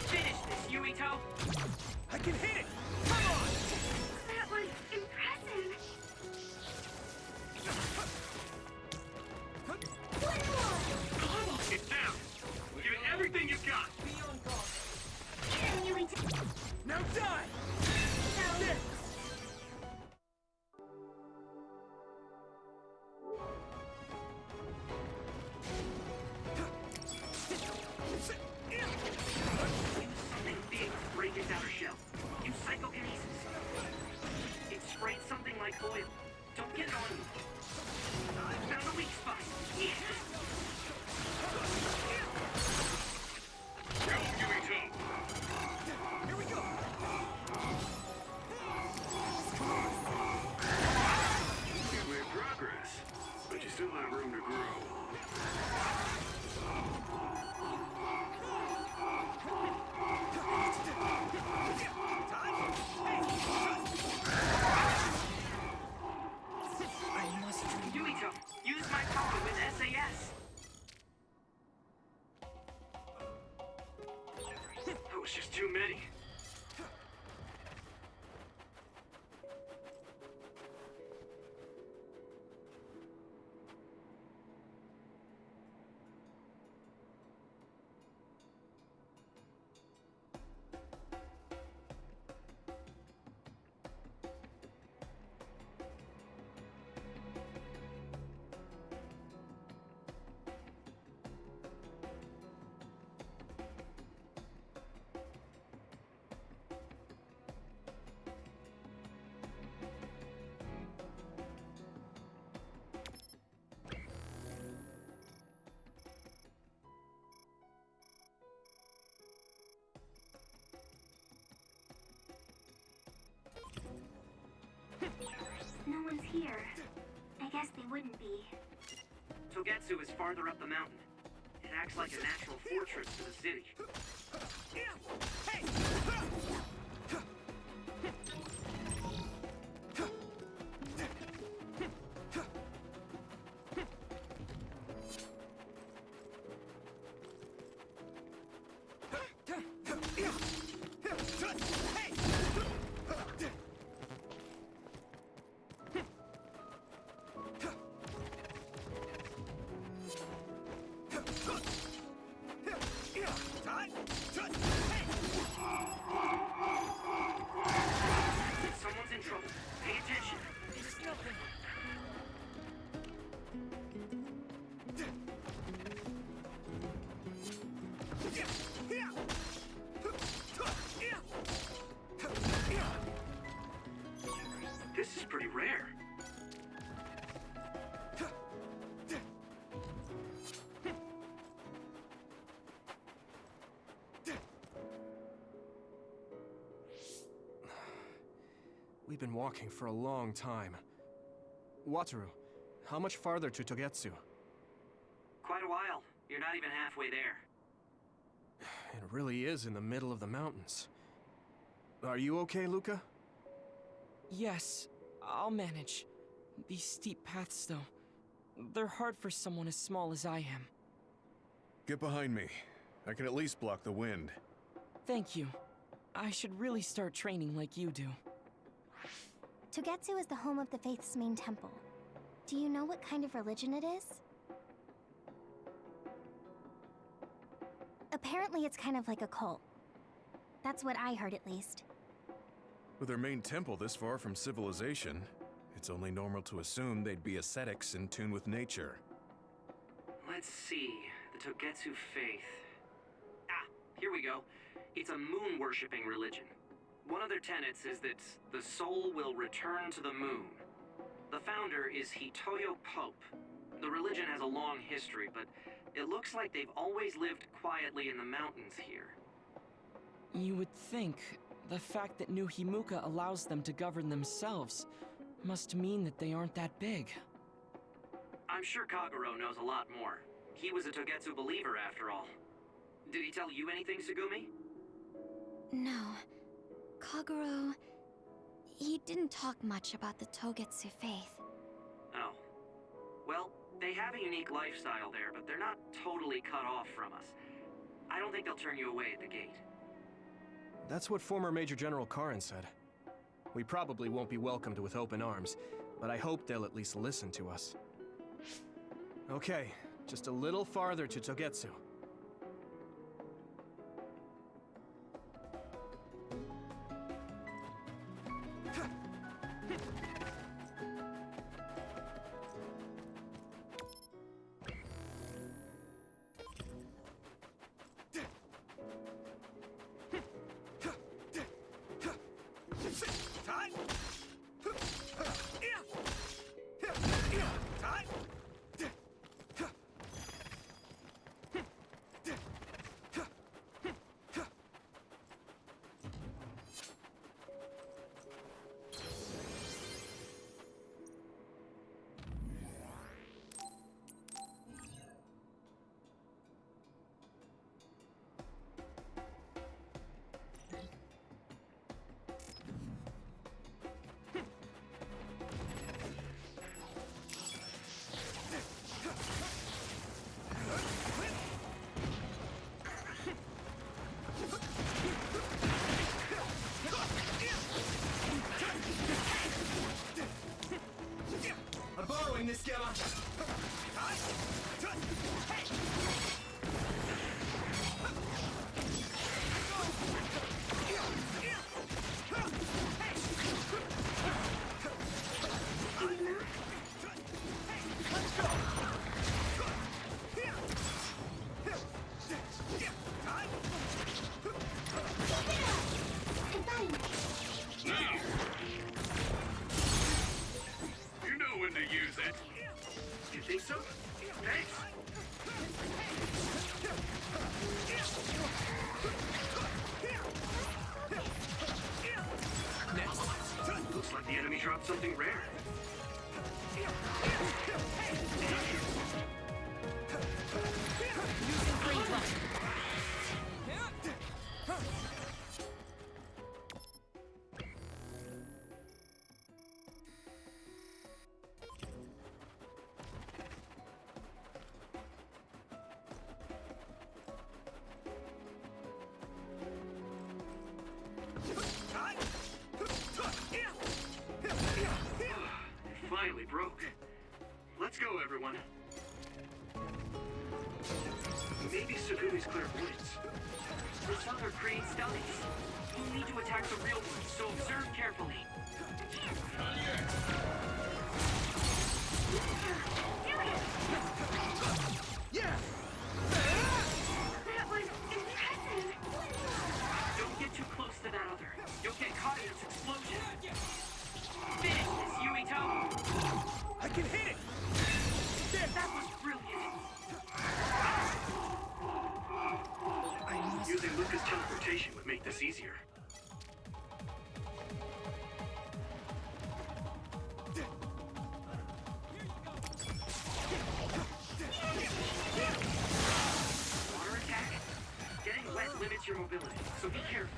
Finish this, Yuito! I can hit it! Come on! That was impressive. One more! I hit it. It's down! Give it everything you've got! Be on guard. Get him, Yuito. Now die! Something big to break its outer shell. Use psychokinesis. It sprayed something like oil. Don't get it on you. Found a weak spot. Yeah. Go, Yuito! Here we go! You've made progress, but you still have room to grow. I must Yuito, use my power with SAS. That was just too many. No one's here. I guess they wouldn't be. Togetsu is farther up the mountain. It acts like a natural fortress to the city. Someone's in trouble. Pay attention. It's nothing. This is pretty rare. We've been walking for a long time. Wataru, how much farther to Togetsu? Quite a while. You're not even halfway there. It really is in the middle of the mountains. Are you okay, Luca? Yes, I'll manage. These steep paths, though, they're hard for someone as small as I am. Get behind me. I can at least block the wind. Thank you. I should really start training like you do. Togetsu is the home of the Faith's main temple. Do you know what kind of religion it is? Apparently it's kind of like a cult. That's what I heard, at least. With their main temple this far from civilization, it's only normal to assume they'd be ascetics in tune with nature. Let's see. The Togetsu faith. Ah, here we go. It's a moon-worshipping religion. One of their tenets is that the soul will return to the moon. The founder is Hitoyo Pope. The religion has a long history, but it looks like they've always lived quietly in the mountains here. You would think the fact that New Himuka allows them to govern themselves must mean that they aren't that big. I'm sure Kagero knows a lot more. He was a Togetsu believer, after all. Did he tell you anything, Tsugumi? No. Kagero... he didn't talk much about the Togetsu faith. Oh. Well, they have a unique lifestyle there, but they're not totally cut off from us. I don't think they'll turn you away at the gate. That's what former Major General Karin said. We probably won't be welcomed with open arms, but I hope they'll at least listen to us. Okay, just a little farther to Togetsu. I'm borrowing this, Gamma! You know when to use it. You think so? Thanks. Next. Looks like the enemy dropped something rare. Using green drum. Finally broke. Let's go, everyone. Maybe Tsugumi's clairvoyance. The Sunder creates dummies. We'll need to attack the real ones, so observe carefully. Yeah! That was impressive. Don't get too close to that other. You'll get caught in its explosion. Finish this, Yuito! I can hit it! That was brilliant! Using Luca's teleportation would make this easier. Water attack? Getting wet limits your mobility, so be careful.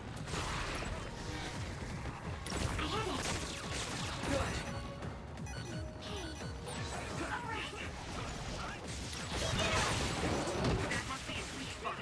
Good. That must be a sweet spot.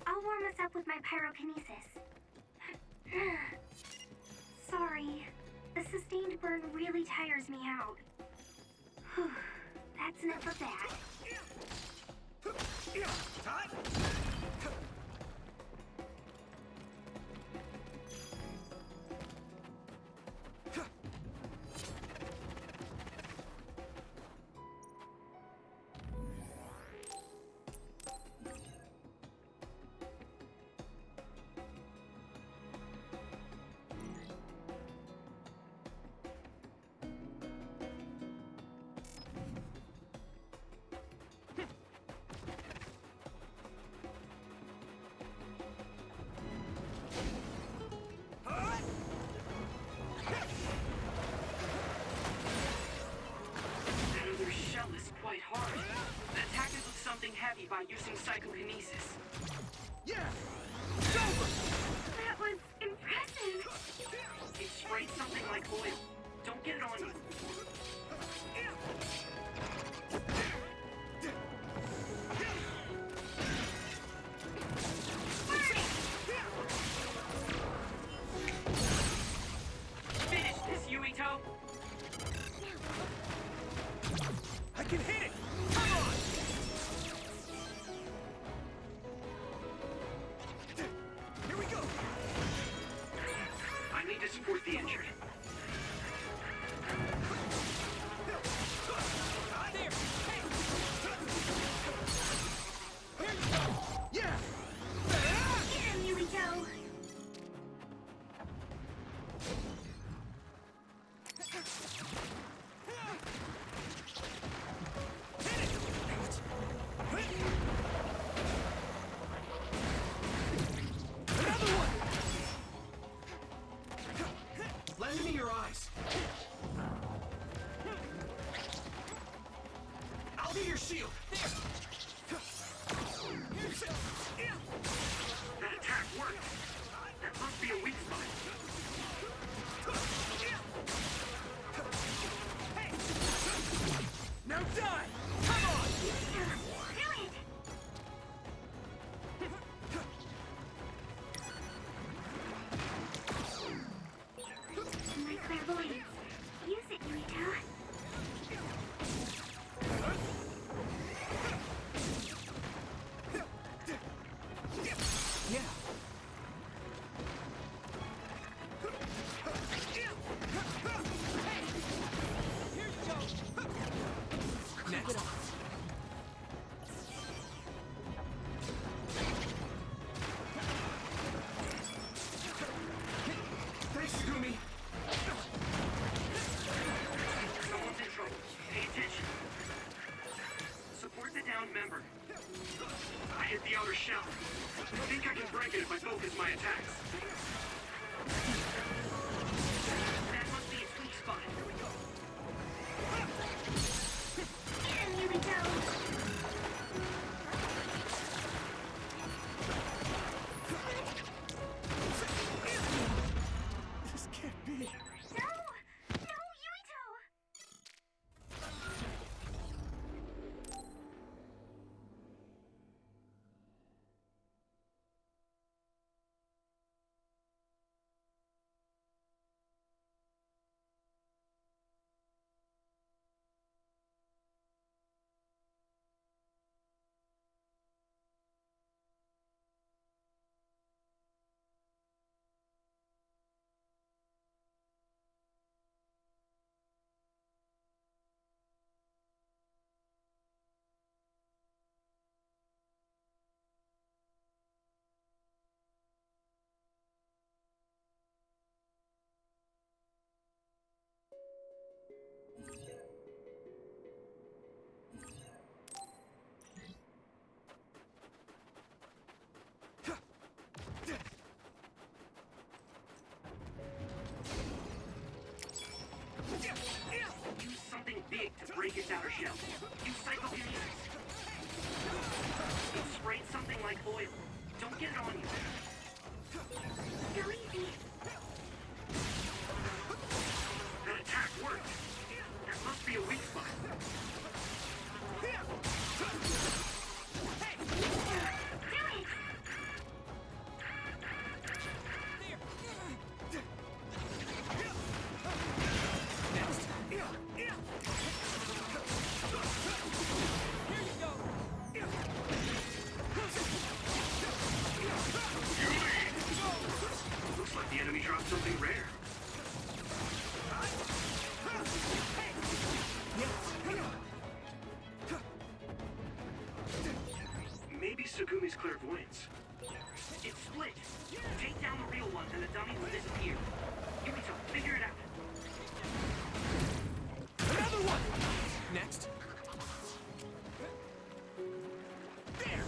I'll warm us up with my pyrokinesis. Sorry. The sustained burn really tires me out. That's enough of that. Heavy by using psychokinesis. Yeah! It's over! That was impressive. It sprayed something like oil. Don't get it on you. Finish this, Yuito! I can hit it! Come on! Here we go! I need to support the injured. There! Hey! Here you go! Yeah! Get him, Yuito. Land me your eyes. I'll be your shield. There. That attack worked. That must be a weak spot. Hey. Now die. Come on. Brilliant. My clairvoyance. Use it, Yuito. Yeah. Here you go. Next. Thanks, Gumi. Someone's in trouble. Pay attention. Support the downed member. I hit the outer shell. I think I can break it if I focus my attacks. That must be its weak spot. Get him, Yuito. This can't be. No! No, Yuito! Use something big to break its outer shell. Use psychokinesis. It sprayed something like oil. Don't get it on you. Go easy. That attack worked. That must be a weak spot. Looks like the enemy dropped something rare. Maybe Sugumi's clairvoyance. It's split. Take down the real one and the dummy will disappear. Yumito, figure it out. Another one! Next. There!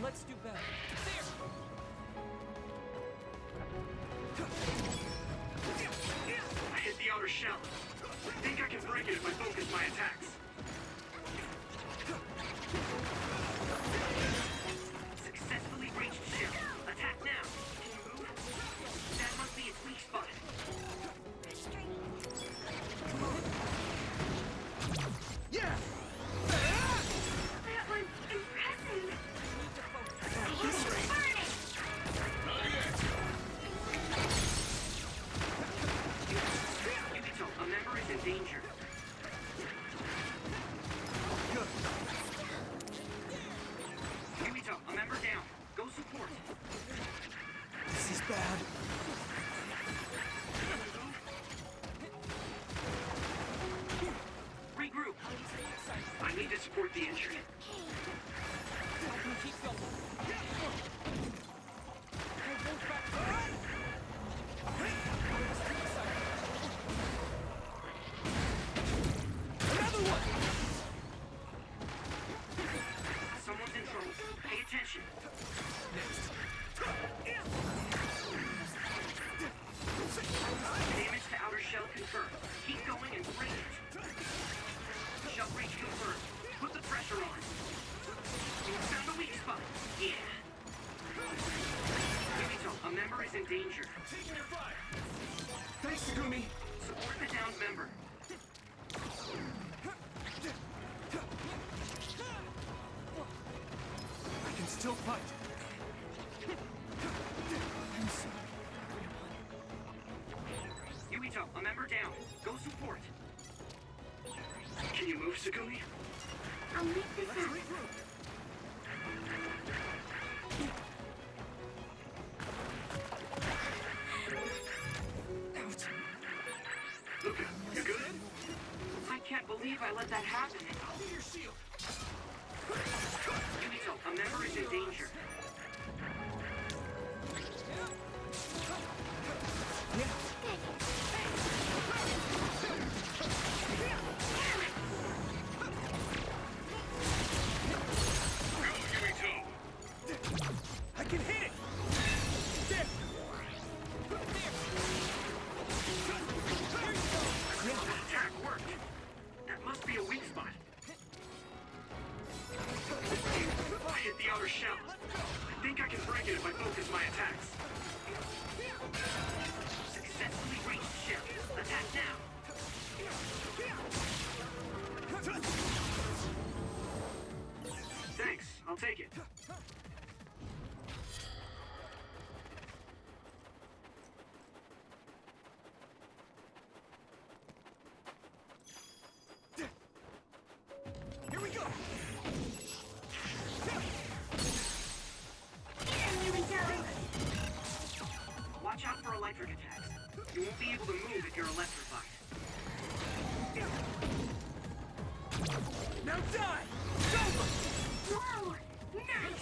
Let's do better. I hit the outer shell. I think I can break it if I focus my attacks. Successfully breached shell. Attack now. Can you move? That must be its weak spot. Yeah! That was impressive. Burn it! Yukito, a member is in danger. Yukito, a member down. Go support. This is bad. Regroup. I need to support the injured. I can keep going. I won't back down. Another one! Someone's in trouble. Pay attention. Damage to outer shell confirmed. Keep going and break it. Shell breach confirmed. Put the pressure on. You found a weak spot. Yeah. Yumito, a member is in danger. Taking your fire. Thanks, Sugumi. Support the downed member. I can still fight. I'm sorry. Yumito, a member down. Go support. Can you move, Sugumi? I'll make this Let's up. regroup. Luca, you good? I can't believe I let that happen. I'll be your shield. Yumito, a member is in danger. I can hit it! There! That attack worked. That must be a weak spot. I hit the outer shell. I think I can break it if I focus my attacks. Successfully reached shell. Attack now. Thanks, I'll take it. Here we go! Here we go. Watch out for electric attacks. You won't be able to move if you're electrified. Now die! It's over! Whoa! Nice!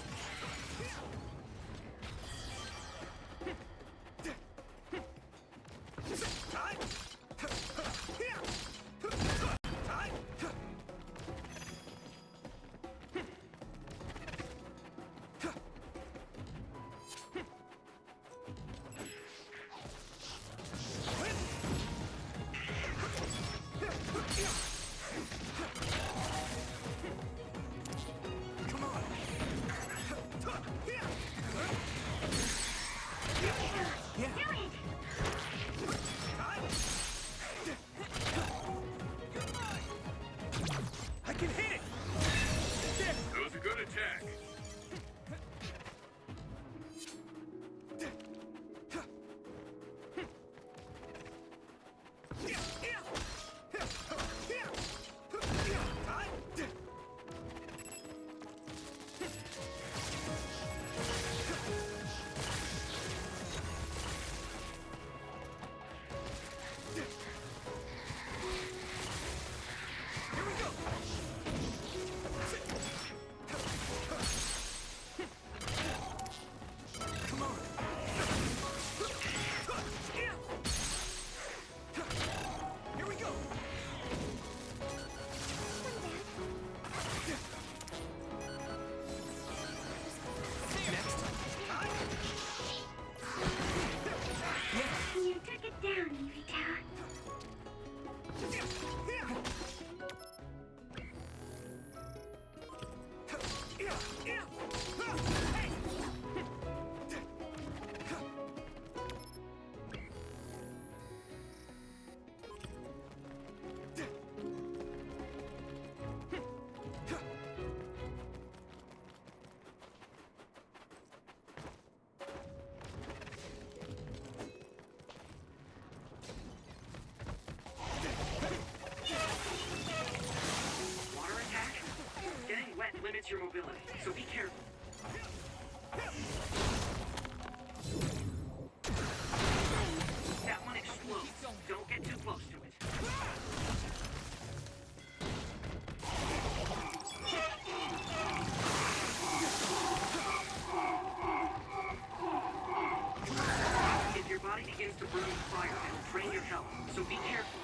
to burning fire and drain your health, so be careful.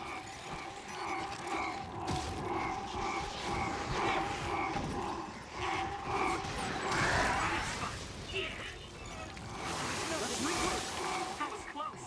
That was close.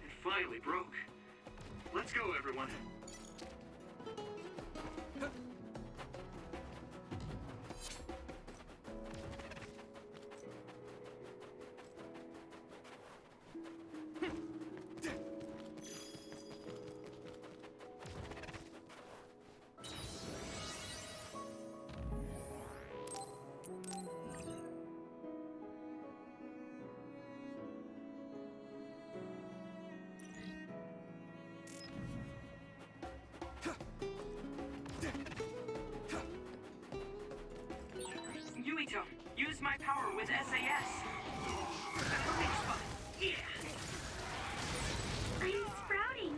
It finally broke. Let's go, everyone. Yuito, use my power with SAS. Yeah. I'm sprouting.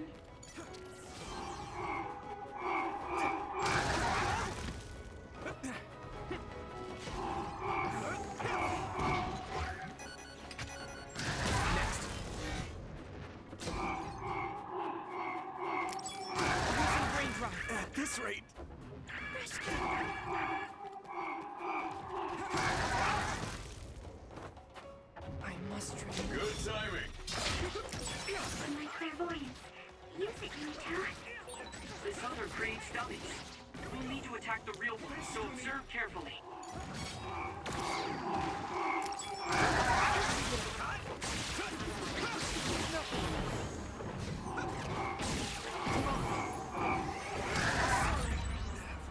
At this rate. I must train. Good timing. My clairvoyance. Use it, Yuito. This other creates dummies. We'll need to attack the real one, so observe carefully.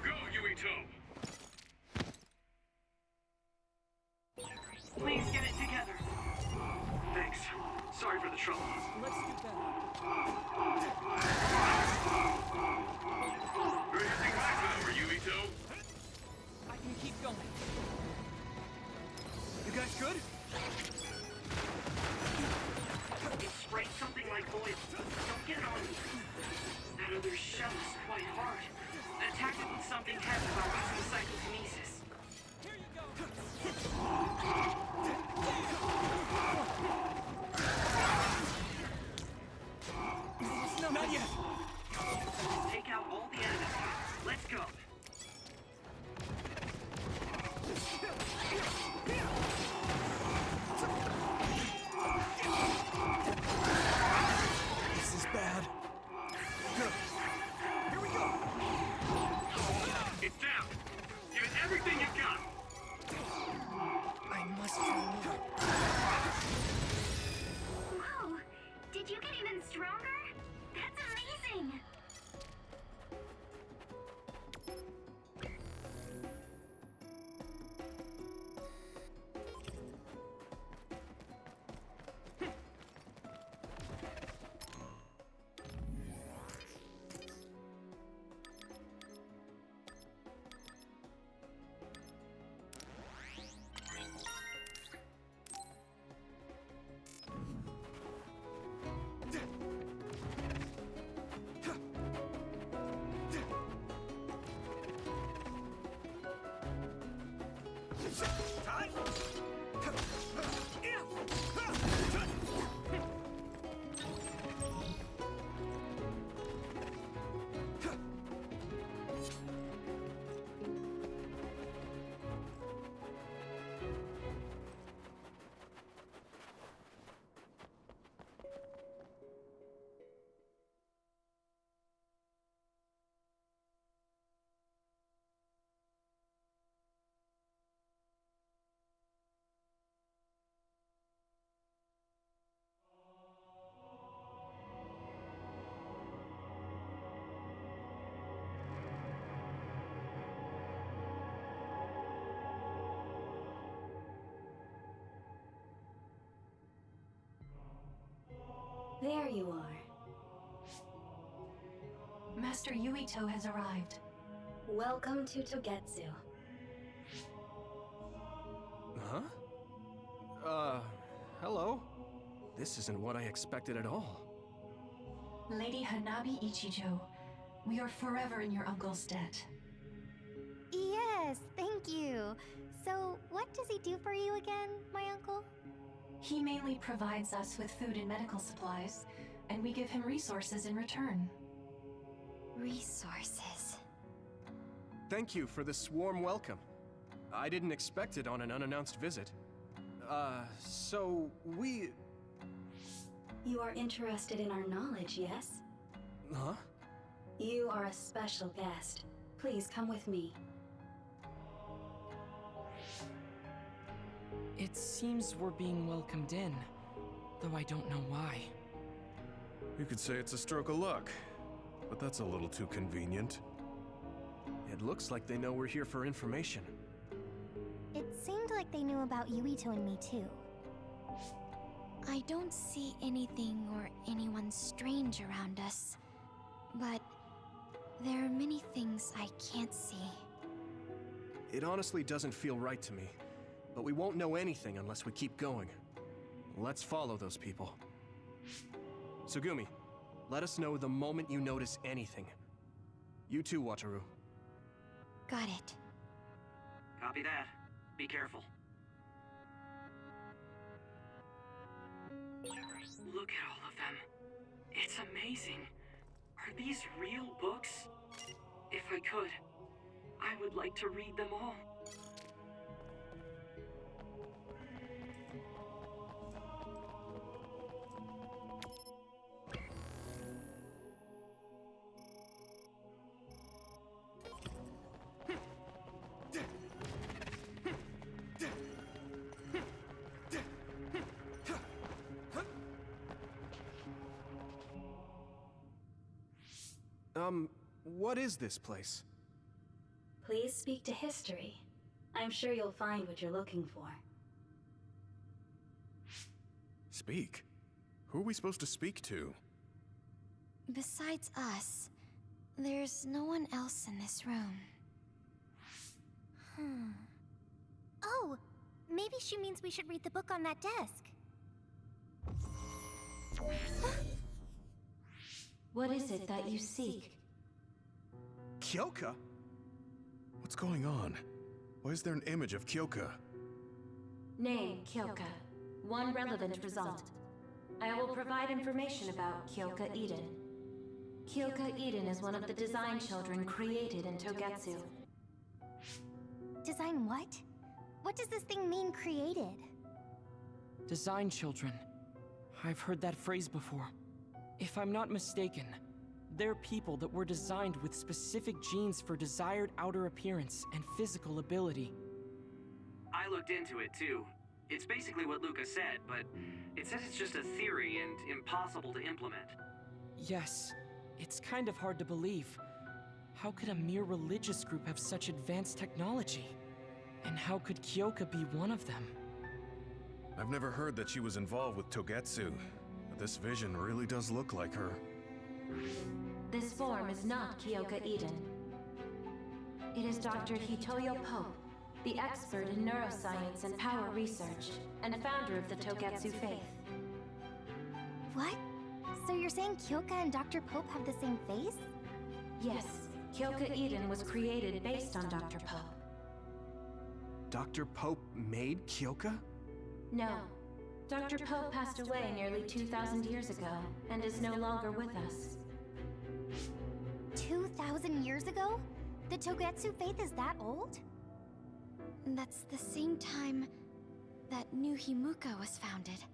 Go, Yuito! Please get it together. Thanks. Sorry for the trouble. Let's do better. Raising my power, Yuito! I can keep going. You guys good? It sprayed something like oil. Don't get it on me. That other shell is quite hard. Attack it with something heavy while using psychokinesis. Here you go. It's down. Give it everything you've got. I must find more. Whoa! Did you get even stronger? That's amazing! There you are. Master Yuito has arrived. Welcome to Togetsu. Huh? Hello? This isn't what I expected at all. Lady Hanabi Ichijo, we are forever in your uncle's debt. Yes, thank you. So, what does he do for you again, my uncle? He mainly provides us with food and medical supplies, and we give him resources in return. Resources. Thank you for this warm welcome. I didn't expect it on an unannounced visit. So we... You are interested in our knowledge, yes? Huh? You are a special guest. Please come with me. It seems we're being welcomed in, though I don't know why. You could say it's a stroke of luck, but that's a little too convenient. It looks like they know we're here for information. It seemed like they knew about Yuito and me too. I don't see anything or anyone strange around us, but there are many things I can't see. It honestly doesn't feel right to me, but we won't know anything unless we keep going. Let's follow those people. Tsugumi, let us know the moment you notice anything. You too, Wataru. Got it. Copy that. Be careful. Look at all of them. It's amazing. Are these real books? If I could, I would like to read them all. What is this place? Please speak to history. I'm sure you'll find what you're looking for. Speak? Who are we supposed to speak to? Besides us, there's no one else in this room. Oh, maybe she means we should read the book on that desk. What is it that you seek? Kyoka? What's going on? Why is there an image of Kyoka? Name, Kyoka. One relevant result. I will provide information about Kyoka Eden. Kyoka Eden is one of the design children created in Togetsu. Design what? What does this thing mean, created? Design children. I've heard that phrase before. If I'm not mistaken, They're people that were designed with specific genes for desired outer appearance and physical ability. I looked into it too. It's basically what Luca said, but it says it's just a theory and impossible to implement. Yes, it's kind of hard to believe. How could a mere religious group have such advanced technology? And how could Kyoka be one of them? I've never heard that she was involved with Togetsu, but this vision really does look like her. This form is not Kyoka Eden. It is Dr. Hitoyo Pope, the expert in neuroscience and power research, and founder of the Togetsu faith. What? So you're saying Kyoka and Dr. Pope have the same face? Yes, Kyoka Eden was created based on Dr. Pope. Dr. Pope made Kyoka? No. Dr. Pope passed away nearly 2,000 years ago, and is no longer with us. 2,000 years ago? The Togetsu faith is that old? That's the same time that New Himuka was founded.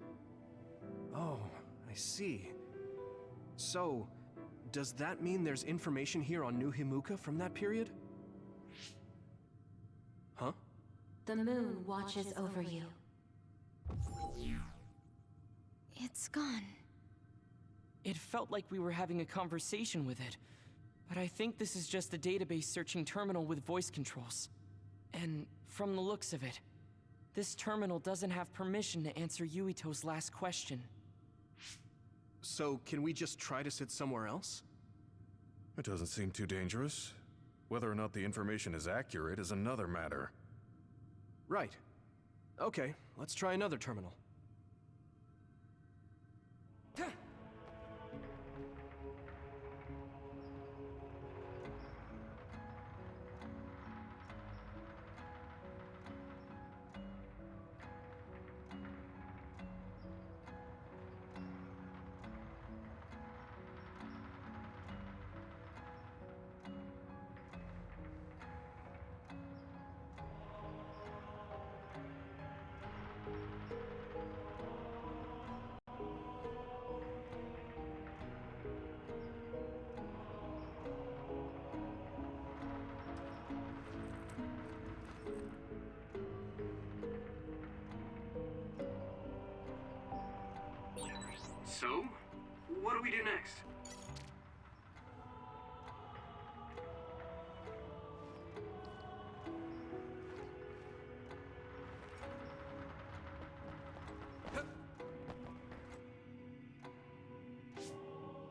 Oh, I see. So, does that mean there's information here on New Himuka from that period? Huh? The moon watches over you. It's gone. It felt like we were having a conversation with it, but I think this is just a database searching terminal with voice controls. And from the looks of it, this terminal doesn't have permission to answer Yuito's last question. So, can we just try to sit somewhere else? It doesn't seem too dangerous. Whether or not the information is accurate is another matter. Right. Okay, let's try another terminal. So, what do we do next?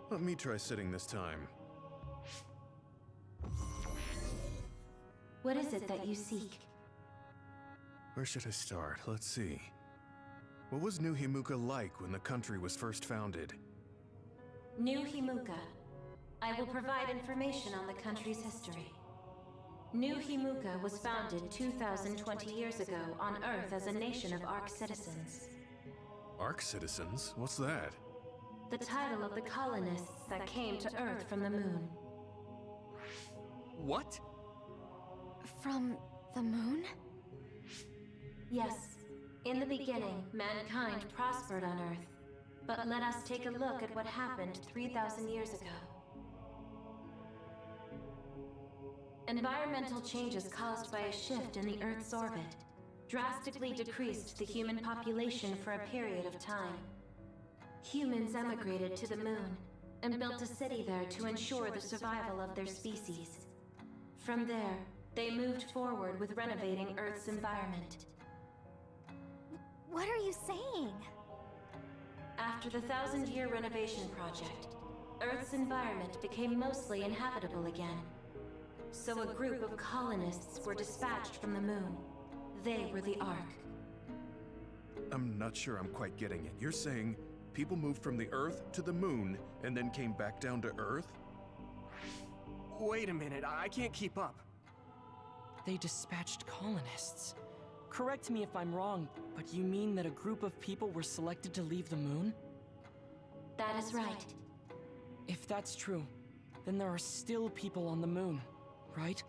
Let me try sitting this time. What is it that you seek? Where should I start? Let's see. What was New Himuka like when the country was first founded? New Himuka. I will provide information on the country's history. New Himuka was founded 2,020 years ago on Earth as a nation of Ark citizens. Ark citizens? What's that? The title of the colonists that came to Earth from the moon. What? From the moon? Yes. In the beginning, mankind prospered on Earth. But let us take a look at what happened 3,000 years ago. Environmental changes caused by a shift in the Earth's orbit drastically decreased the human population for a period of time. Humans emigrated to the moon and built a city there to ensure the survival of their species. From there, they moved forward with renovating Earth's environment. What are you saying? After the 1,000-year renovation project, Earth's environment became mostly inhabitable again. So a group of colonists were dispatched from the moon. They were the Ark. I'm not sure I'm quite getting it. You're saying people moved from the Earth to the moon and then came back down to Earth? Wait a minute, I can't keep up. They dispatched colonists. Correct me if I'm wrong, but you mean that a group of people were selected to leave the moon? That is right. If that's true, then there are still people on the moon, right?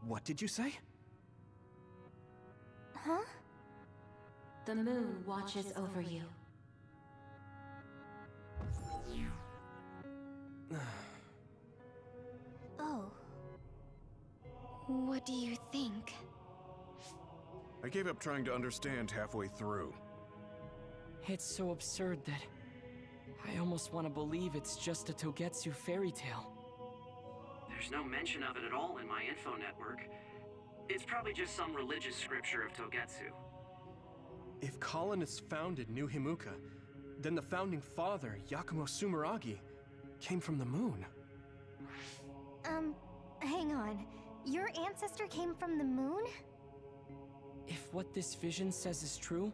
What did you say? Huh? The moon watches over you. Oh. What do you think? I gave up trying to understand halfway through. It's so absurd that I almost want to believe it's just a Togetsu fairy tale. There's no mention of it at all in my info network. It's probably just some religious scripture of Togetsu. If colonists founded New Himuka, then the founding father, Yakumo Sumeragi, came from the moon. Hang on. Your ancestor came from the moon? If what this vision says is true,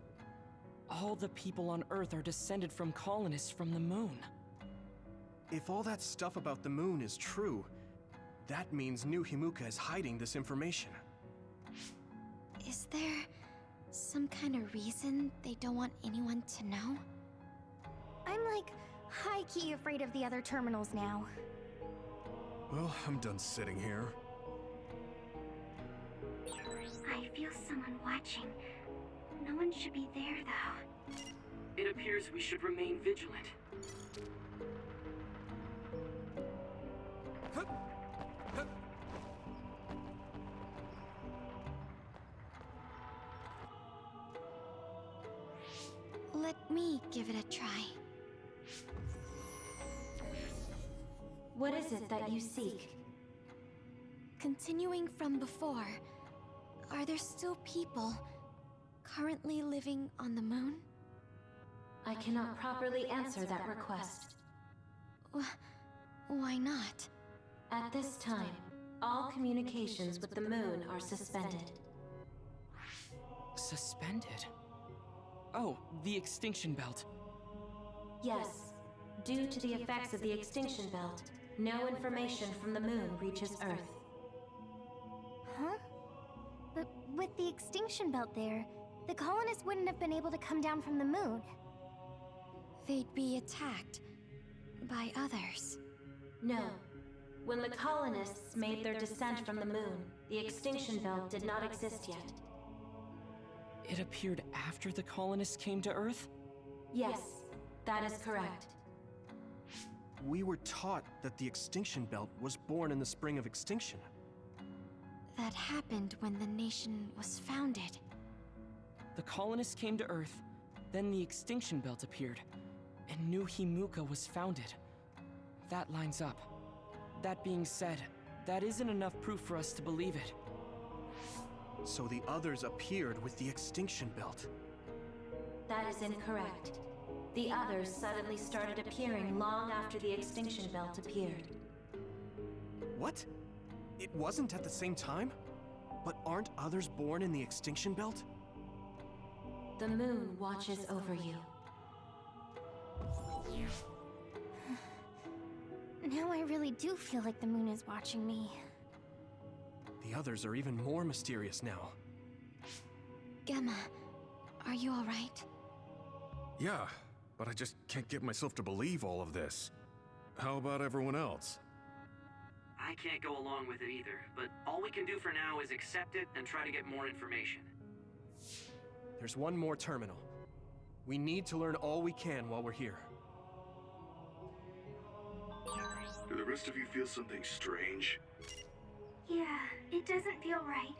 all the people on Earth are descended from colonists from the moon. If all that stuff about the moon is true, that means New Himuka is hiding this information. Is there some kind of reason they don't want anyone to know? I'm like high-key afraid of the other terminals now. Well, I'm done sitting here. I feel someone watching. No one should be there, though. It appears we should remain vigilant. Let me give it a try. What is it that you seek? Continuing from before, are there still people currently living on the moon? I cannot properly answer that request. Why not? At this time, all communications with the moon are suspended. Suspended? Oh, the extinction belt. Yes. Due to the effects of the extinction belt, no information from the moon reaches Earth. Huh? But with the extinction belt there, the colonists wouldn't have been able to come down from the moon. They'd be attacked by others. No. When the colonists made their descent from the moon, the extinction belt did not exist yet. It appeared after the colonists came to Earth? Yes, that is correct. We were taught that the extinction belt was born in the spring of extinction. That happened when the nation was founded. The colonists came to Earth, then the extinction belt appeared, and New Himuka was founded. That lines up. That being said, that isn't enough proof for us to believe it. So the others appeared with the extinction belt. That is incorrect. The others suddenly started appearing long after the extinction belt appeared. What? It wasn't at the same time? But aren't others born in the extinction belt? The moon watches over you. Now I really do feel like the moon is watching me. The others are even more mysterious now. Gemma, are you alright? Yeah, but I just can't get myself to believe all of this. How about everyone else? I can't go along with it either, but all we can do for now is accept it and try to get more information. There's one more terminal. We need to learn all we can while we're here. Do the rest of you feel something strange? Yeah, it doesn't feel right.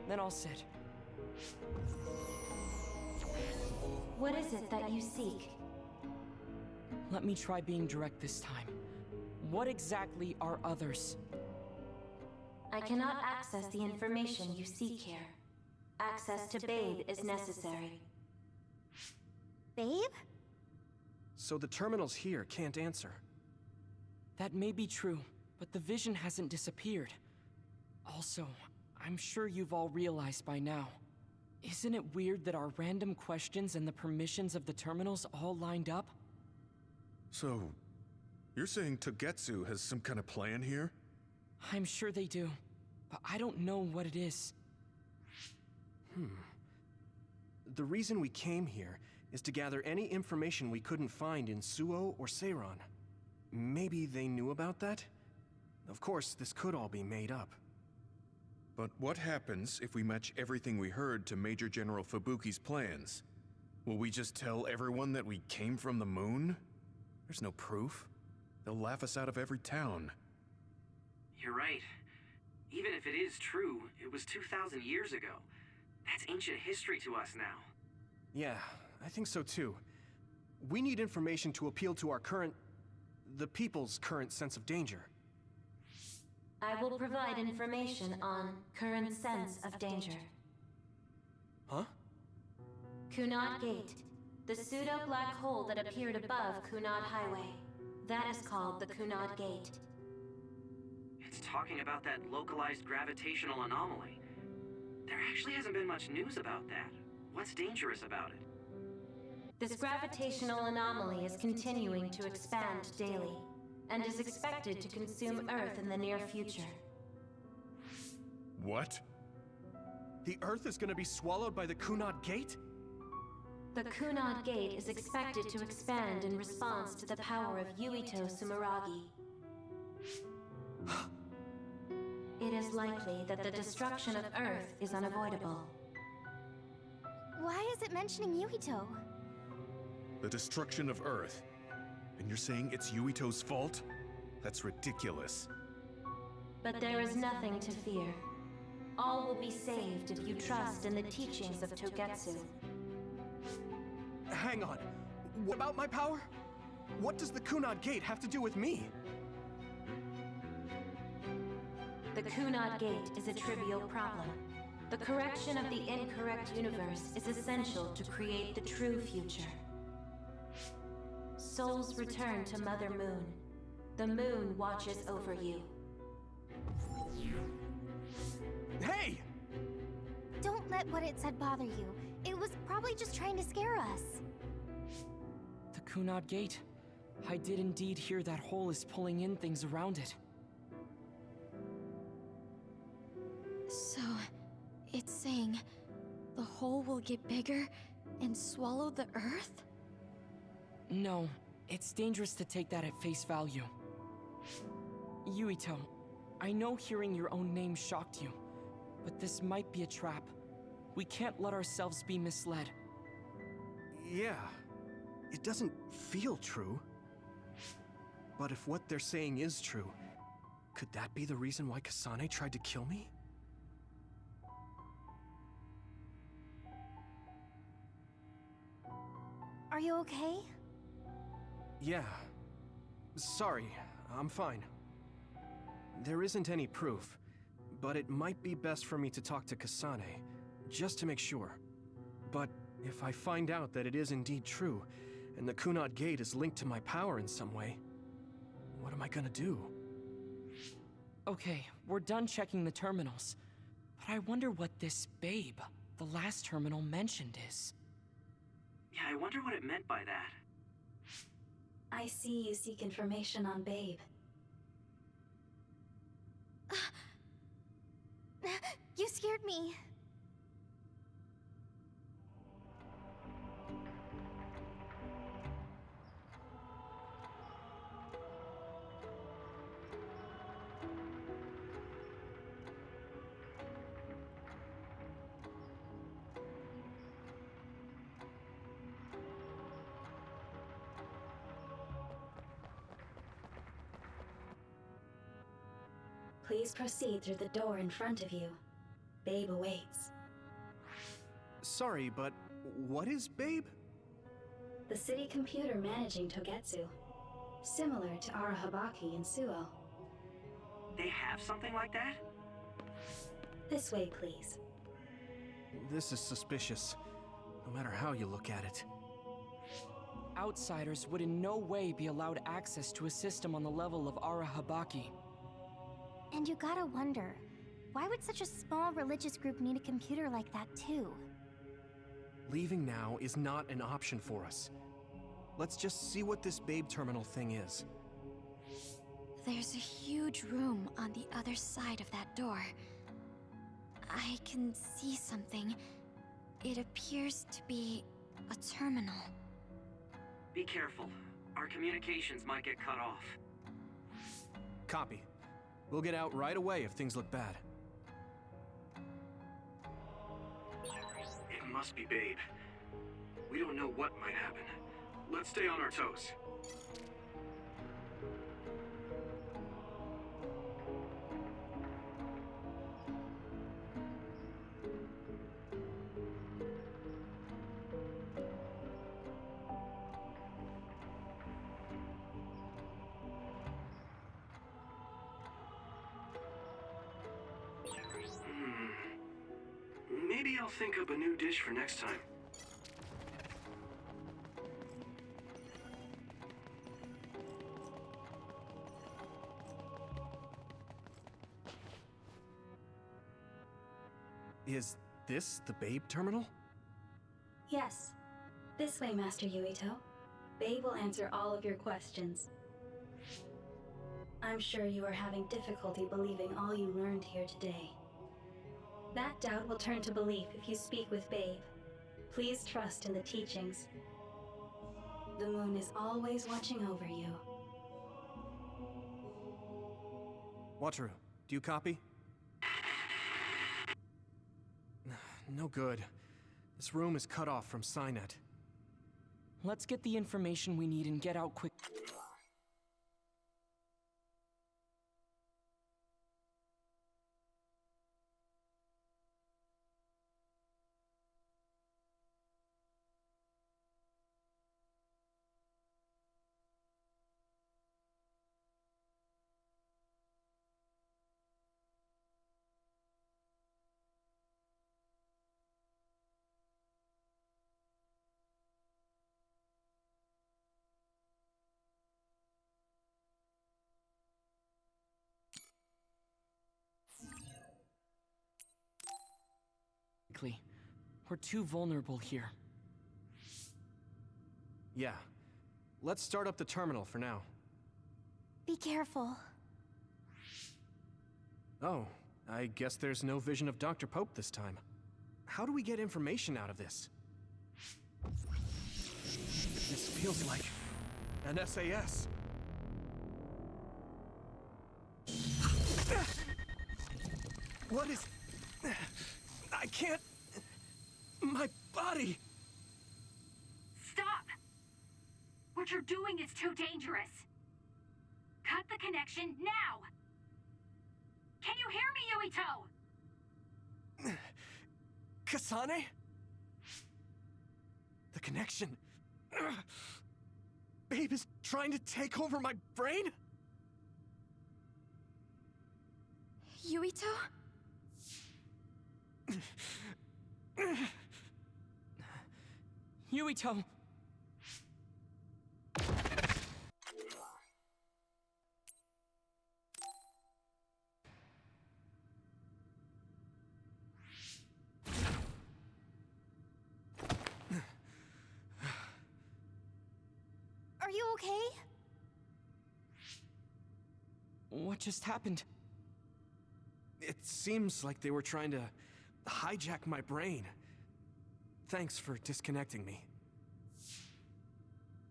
Then I'll sit. What is it that you seek? Let me try being direct this time. What exactly are others? I cannot access the information you seek here. Access to Babe is necessary. Babe? So the terminals here can't answer. That may be true, but the vision hasn't disappeared. Also, I'm sure you've all realized by now. Isn't it weird that our random questions and the permissions of the terminals all lined up? So, you're saying Togetsu has some kind of plan here? I'm sure they do, but I don't know what it is. The reason we came here is to gather any information we couldn't find in Suo or Seiron. Maybe they knew about that? Of course, this could all be made up. But what happens if we match everything we heard to Major General Fubuki's plans? Will we just tell everyone that we came from the moon? There's no proof. They'll laugh us out of every town. You're right. Even if it is true, it was 2,000 years ago. That's ancient history to us now. Yeah, I think so too. We need information to appeal to our the people's current sense of danger. I will provide information on current sense of danger. Huh? Kunad Gate, the pseudo-black hole that appeared above Kunad Highway. That is called the Kunad Gate. It's talking about that localized gravitational anomaly. There actually hasn't been much news about that. What's dangerous about it? This gravitational anomaly is continuing to expand daily, and is expected to consume Earth in the near future. What? The Earth is gonna be swallowed by the Kunad Gate? The Kunad Gate is expected to expand in response to the power of Yuito Sumeragi. It is likely that the destruction of Earth is unavoidable. Why is it mentioning Yuito? The destruction of Earth. And you're saying it's Yuito's fault? That's ridiculous. But there is nothing to fear. All will be saved if you trust in the teachings of Togetsu. Hang on. What about my power? What does the Kunad Gate have to do with me? The Kunad Gate is a trivial problem. The correction of the incorrect universe is essential to create the true future. Souls return to Mother Moon. The moon watches over you. Hey! Don't let what it said bother you. It was probably just trying to scare us. The Kunad Gate. I did indeed hear that hole is pulling in things around it. So, it's saying the hole will get bigger and swallow the Earth? No, it's dangerous to take that at face value. Yuito, I know hearing your own name shocked you, but this might be a trap. We can't let ourselves be misled. Yeah, it doesn't feel true. But if what they're saying is true, could that be the reason why Kasane tried to kill me? Are you okay? Yeah. Sorry, I'm fine. There isn't any proof, but it might be best for me to talk to Kasane, just to make sure. But if I find out that it is indeed true, and the Kunad Gate is linked to my power in some way, what am I gonna do? Okay, we're done checking the terminals. But I wonder what this babe, the last terminal mentioned, is. Yeah, I wonder what it meant by that. I see you seek information on Babe. You scared me. Please proceed through the door in front of you. Babe awaits. Sorry, but what is Babe? The city computer managing Togetsu. Similar to Arahabaki in Suo. They have something like that? This way, please. This is suspicious, no matter how you look at it. outsiders would in no way be allowed access to a system on the level of Arahabaki. And you gotta wonder, why would such a small religious group need a computer like that too? Leaving now is not an option for us. Let's just see what this Babe Terminal thing is. There's a huge room on the other side of that door. I can see something. It appears to be a terminal. Be careful. Our communications might get cut off. Copy. We'll get out right away if things look bad. It must be Babe. We don't know what might happen. Let's stay on our toes. Maybe I'll think up a new dish for next time. Is this the Babe Terminal? Yes. This way, Master Yuito. Babe will answer all of your questions. I'm sure you are having difficulty believing all you learned here today. That doubt will turn to belief if you speak with Babe. Please trust in the teachings. The moon is always watching over you. Wataru, do you copy? No good. This room is cut off from Cynet. Let's get the information we need and get out quick. We're too vulnerable here. Yeah. Let's start up the terminal for now. Be careful. Oh, I guess there's no vision of Dr. Pope this time. How do we get information out of this? This feels like an SAS. What is... I can't... My body! Stop! What you're doing is too dangerous. Cut the connection now! Can you hear me, Yuito? Kasane? The connection... Babe is trying to take over my brain? Yuito? Yuito! Are you okay? What just happened? It seems like they were trying to hijack my brain. Thanks for disconnecting me.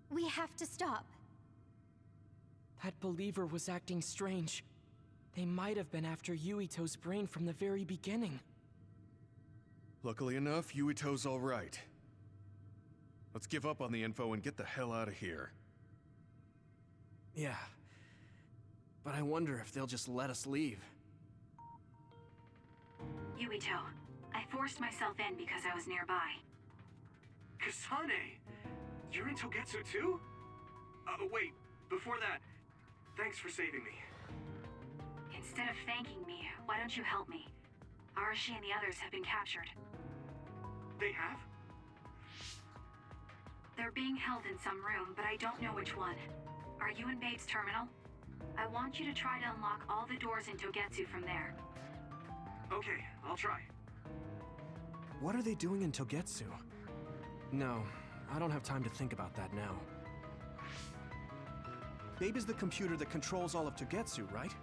We have to stop. That believer was acting strange. They might have been after Yuito's brain from the very beginning. Luckily enough, Yuito's all right. Let's give up on the info and get the hell out of here. Yeah. But I wonder if they'll just let us leave. Yuito, I forced myself in because I was nearby. Kasane! You're in Togetsu too? Wait, before that, thanks for saving me. Instead of thanking me, why don't you help me? Arashi and the others have been captured. They have? They're being held in some room, but I don't know which one. Are you in Babe's terminal? I want you to try to unlock all the doors in Togetsu from there. Okay, I'll try. What are they doing in Togetsu? No, I don't have time to think about that now. Babe is the computer that controls all of Togetsu, right?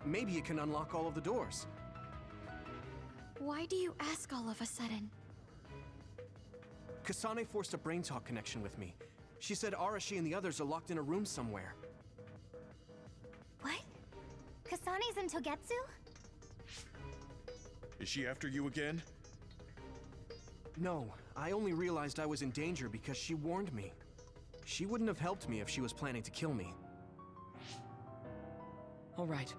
Maybe it can unlock all of the doors. Why do you ask all of a sudden? Kasane forced a brain talk connection with me. She said Arashi and the others are locked in a room somewhere. What? Kasane's in Togetsu? Is she after you again? No, I only realized I was in danger because she warned me. She wouldn't have helped me if she was planning to kill me. All right.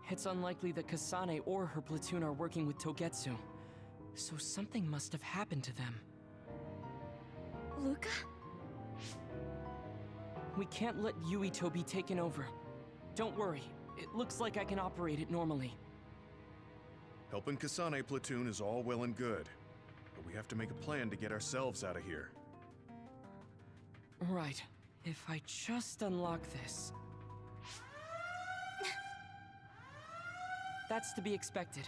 It's unlikely that Kasane or her platoon are working with Togetsu. So something must have happened to them. Luca? We can't let Yuito be taken over. Don't worry. It looks like I can operate it normally. Helping Kasane platoon is all well and good, but we have to make a plan to get ourselves out of here. Right. If I just unlock this... That's to be expected,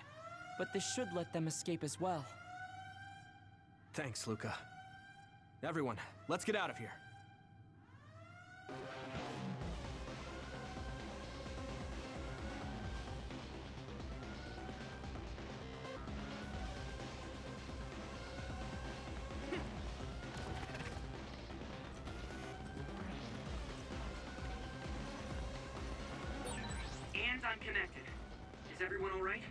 but this should let them escape as well. Thanks, Luca. Everyone, let's get out of here. And I'm connected. Is everyone all right?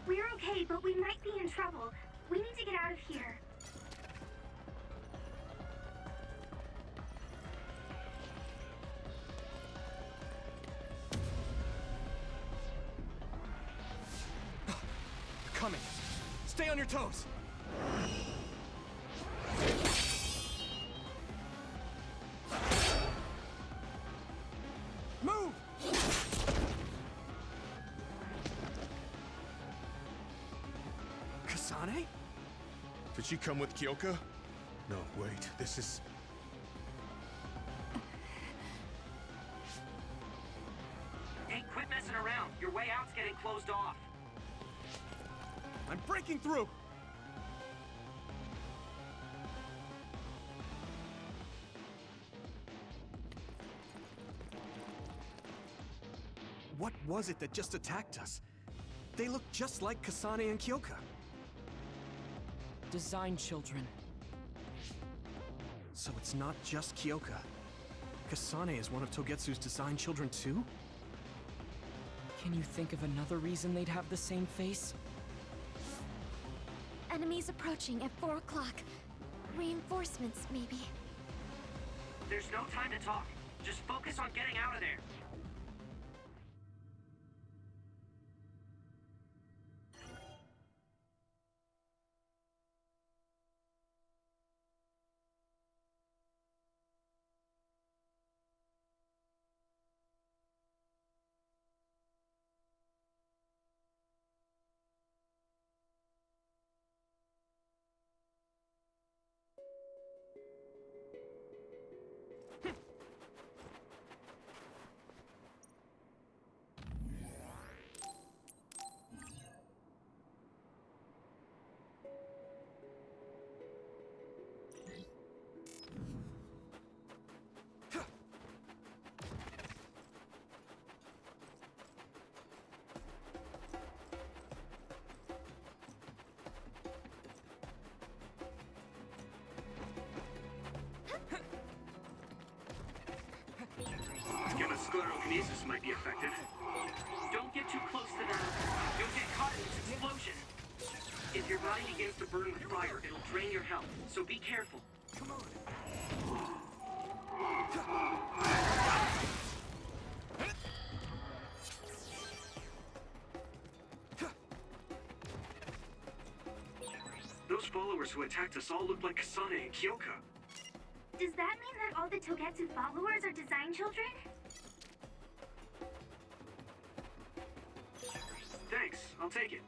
We're okay, but we might be in trouble. We need to get out of here. They're coming. Stay on your toes. Move! Kasane? Did she come with Kyoka? No, wait, this is... Hey, quit messing around. Your way out's getting closed off. I'm breaking through! What was it that just attacked us? They look just like Kasane and Kyoka. Design children. So it's not just Kyoka. Kasane is one of Togetsu's design children too? Can you think of another reason they'd have the same face? Enemies approaching at 4 o'clock. Reinforcements, maybe. There's no time to talk. Just focus on getting out of there. Sclerokinesis might be affected. Don't get too close to them. You'll get caught in this explosion. If your body begins to burn with fire, it'll drain your health, so be careful. Come on. Those followers who attacked us all look like Kasane and Kyoka. Does that mean that all the Togetsu followers are design children? Thanks, I'll take it.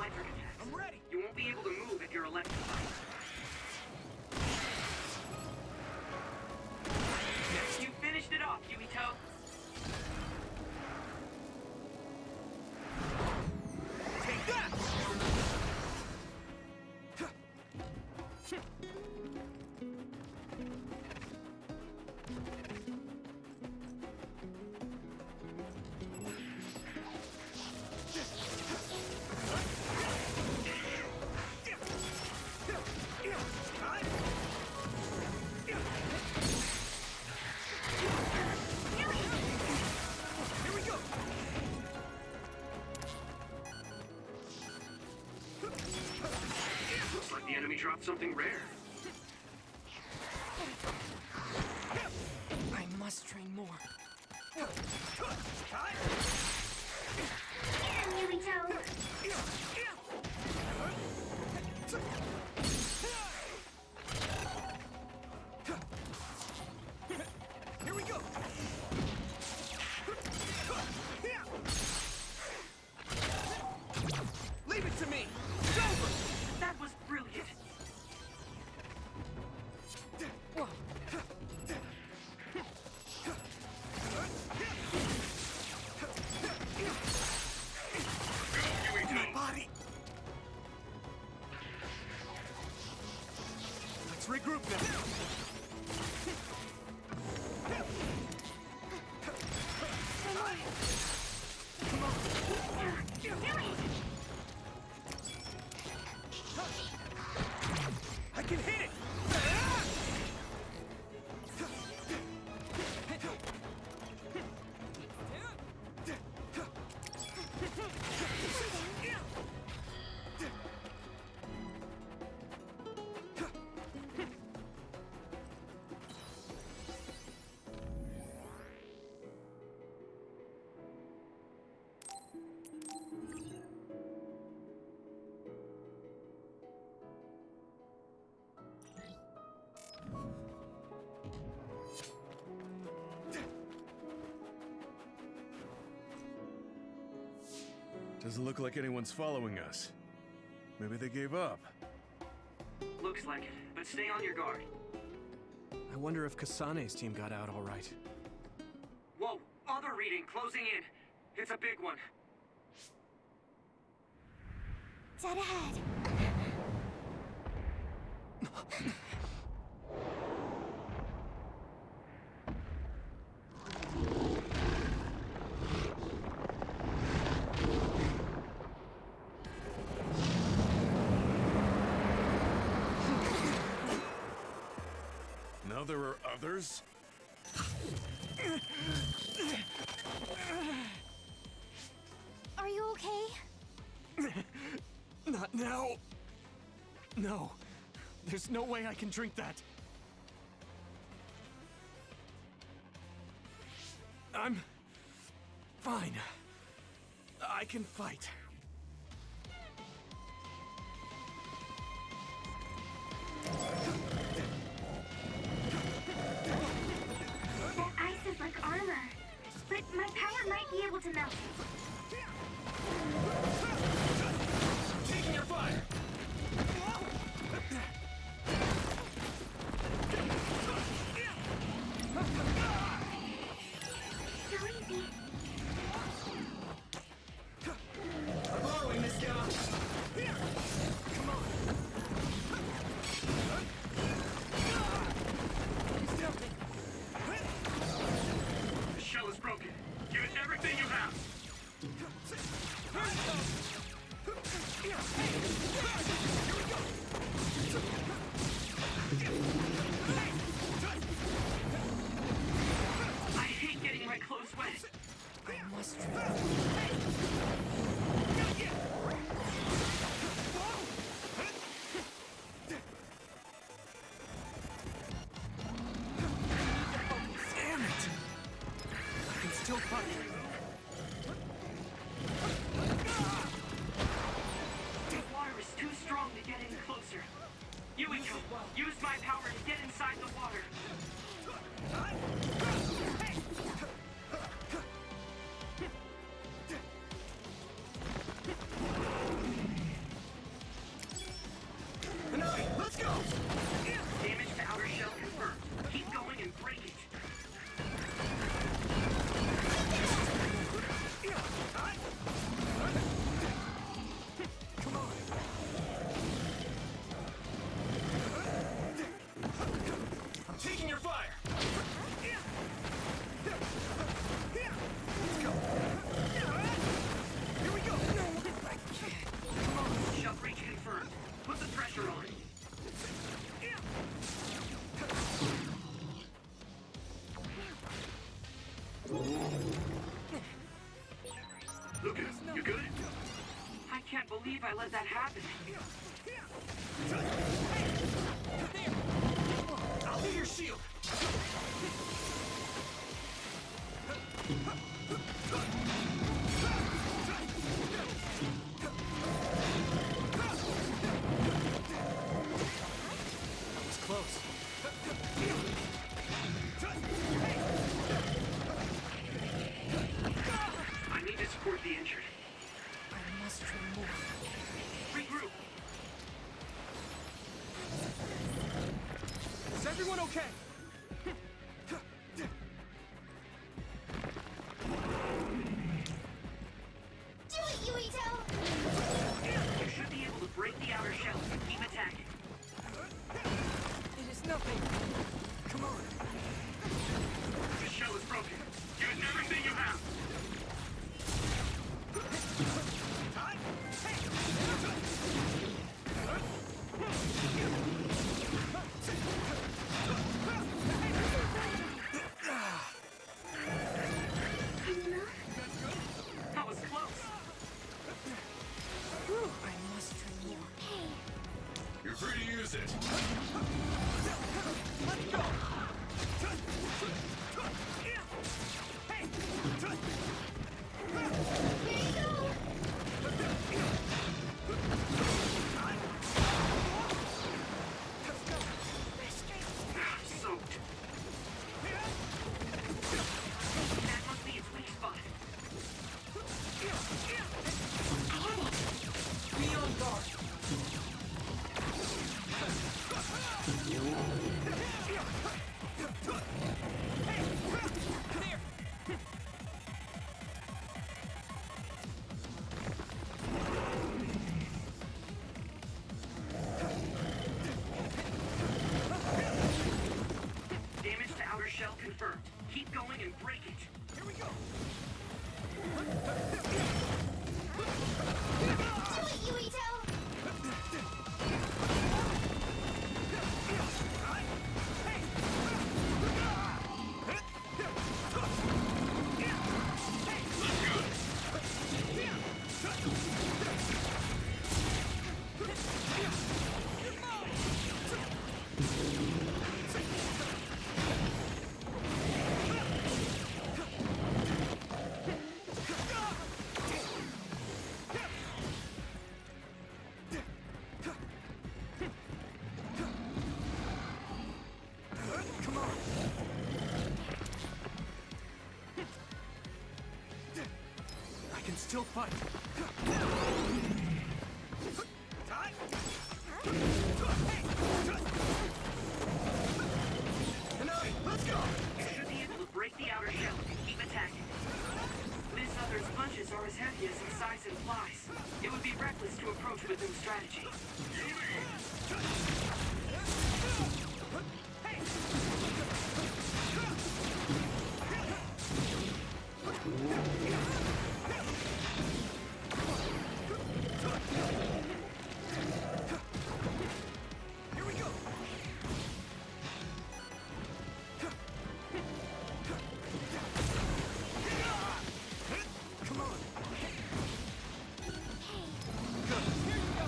electric effects. I'm ready. You won't be able to move if you're electrified. You finished it off, Yuito. Take that! Looks like the enemy dropped something rare. I must train more. Get him, Yuito! Here we go! Leave it to me! It's over! That was brilliant. Whoa. My body! Let's regroup now! I can hit it! Doesn't look like anyone's following us. Maybe they gave up. Looks like it, but stay on your guard. I wonder if Kasane's team got out all right. Whoa, other reading closing in. It's a big one. Dead ahead. Now there are others? Are you okay? Not now. No. There's no way I can drink that. I'm fine. I can fight. That ice is like armor, but my power might be able to melt. Taking your fire! So easy. I'm borrowing this guy. Here! Come on! The shell is broken. Give it everything you have. I hate getting my clothes wet. I must Damn it! I can still fight. The water is too strong to get any closer. Yuito, use my power to get inside the water. Lucas, you good? I can't believe I let that happen. I'll be your shield. That was close. I need to support the injured. I must train more. Regroup. Is everyone okay? Do it, Yuito! You should be able to break the outer shell if you keep attacking. It is nothing. Come on. The shell is broken. Use everything you have. That was close. I must train more. You're free to use it. Let's go! Soaked. That must be its weak spot. Be on guard. Damage to outer shell confirmed. Keep going and break it. Here we go! Do it, Yuito! Come on! I can still fight. Let's go! You should be able to break the outer shell if you keep attacking. This other's punches are as heavy as its size implies. It would be reckless to approach with no strategy. Here we go! Come on! Good. Here you go!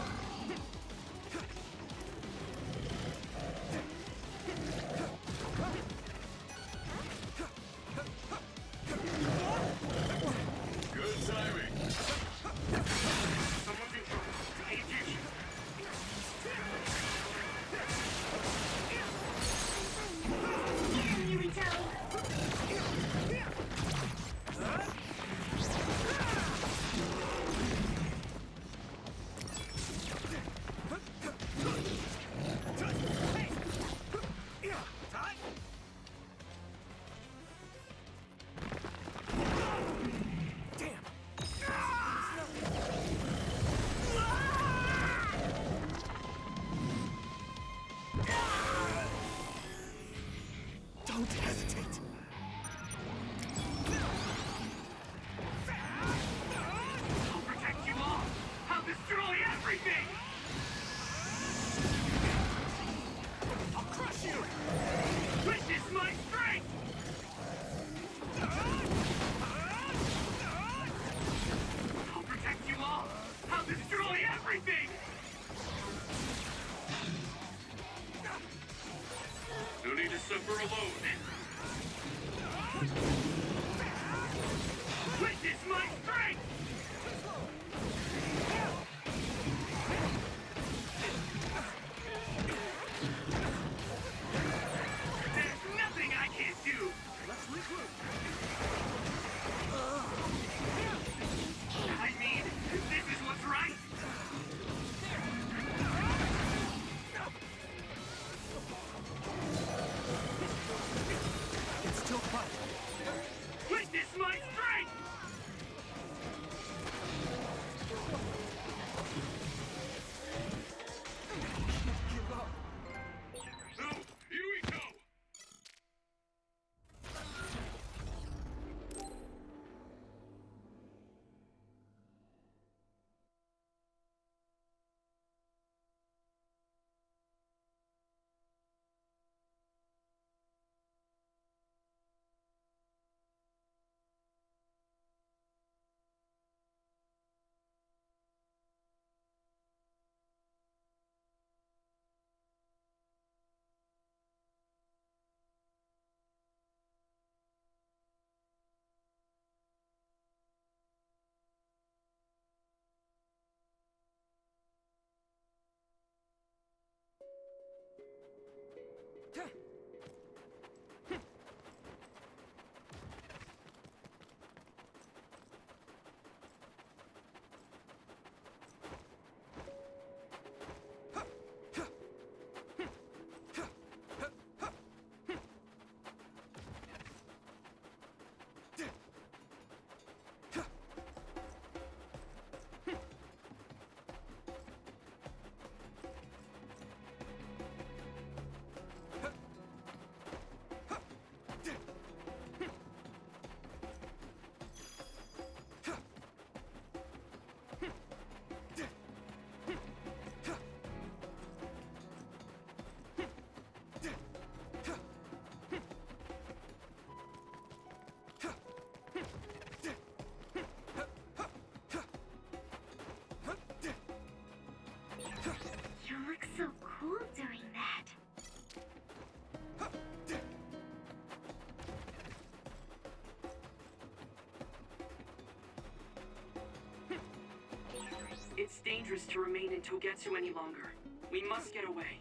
It's dangerous to remain in Togetsu any longer. We must get away.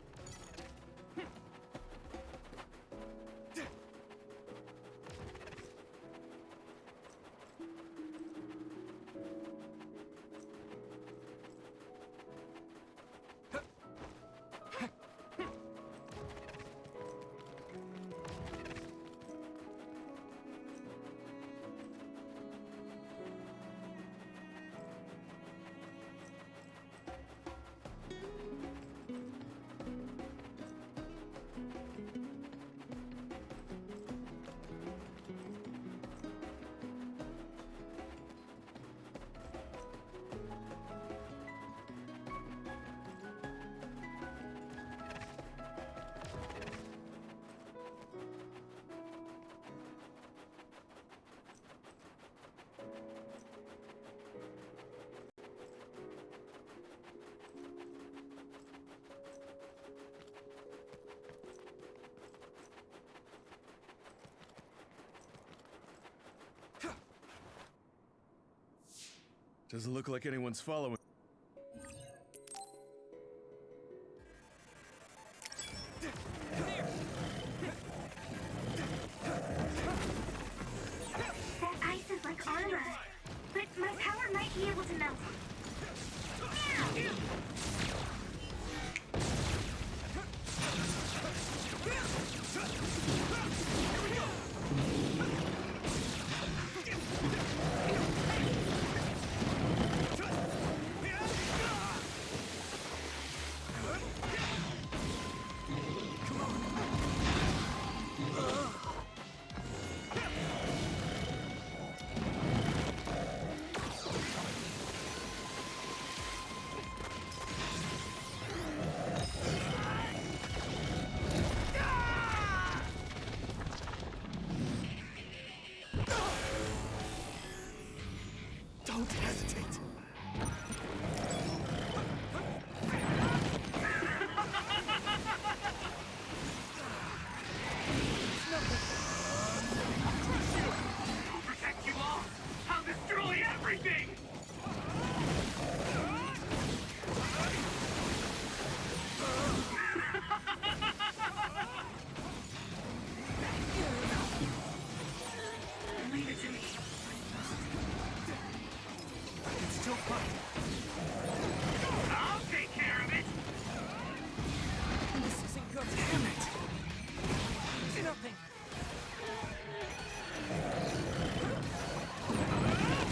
Doesn't look like anyone's following. That ice is like armor, but my power might be able to melt it. Don't hesitate. I'll protect you all! I'll destroy everything! Leave it to me. It's still fun. I'll take care of it! This isn't good. Damn it! Nothing.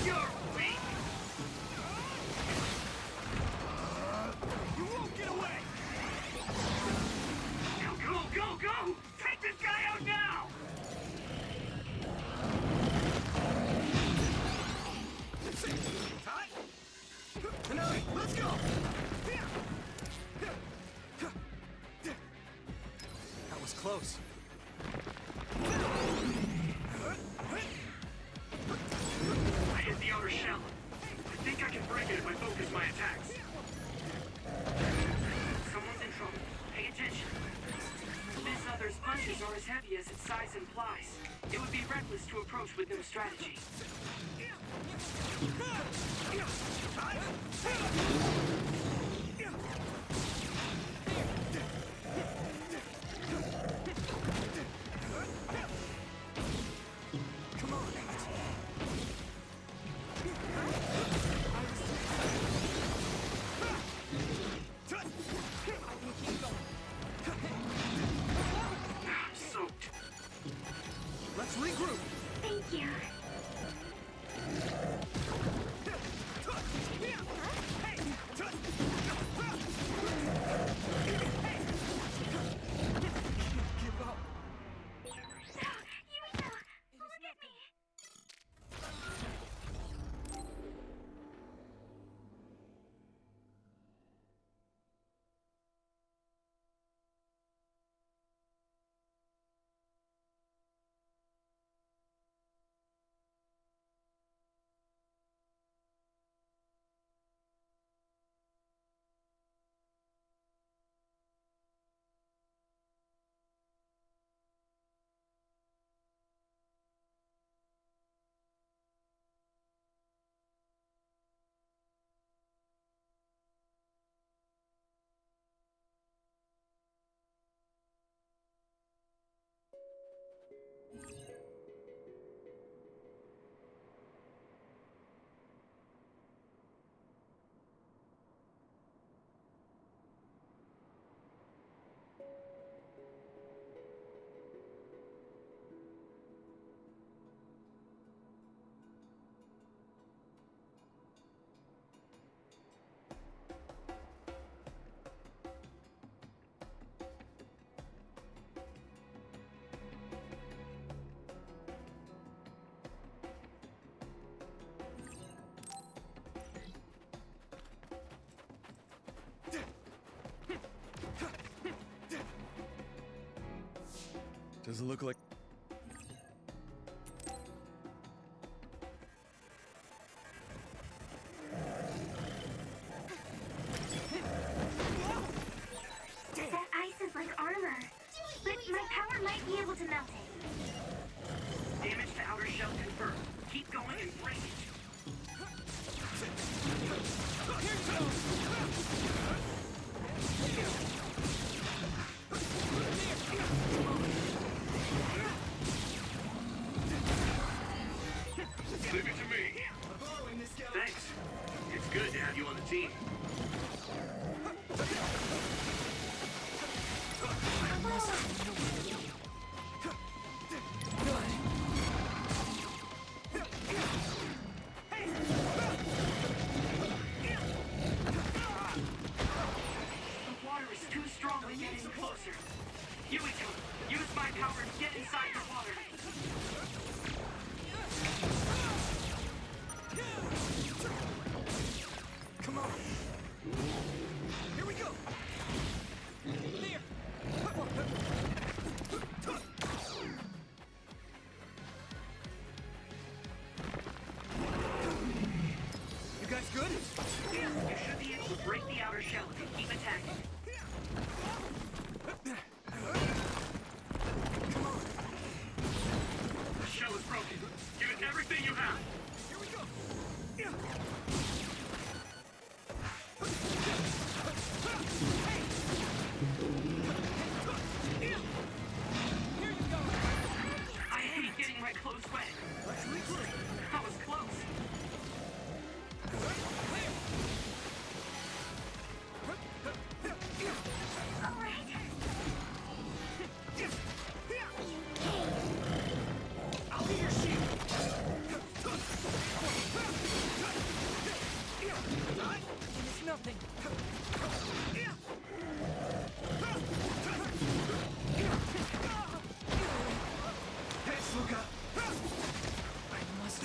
You're weak! You won't get away! Now go, go, go! Take this guy out now! Let's go! That was close. I hit the outer shell. I think I can break it if I focus my attacks. Someone's in trouble. Pay attention. This other's punches are as heavy as its size implies. It would be reckless to approach with no strategy. Come on, I'm soaked. let's regroup. Thank you. Hey! Does it look like... That ice is like armor, but my power might be able to melt it. Damage to outer shell confirmed. Keep going and break it. Leave it to me. Thanks. It's good to have you on the team. The water is too strong to get any closer. Yuito, use my power to get inside the water. Come on. Here we go. There. You guys good? You should be able to break the outer shell if you keep attacking. Come on. The shell is broken. Give it everything you have. Here we go. Here you go. I hate getting my clothes wet. That was close. I'll be your shield. It's nothing. Thanks, Luca. I must.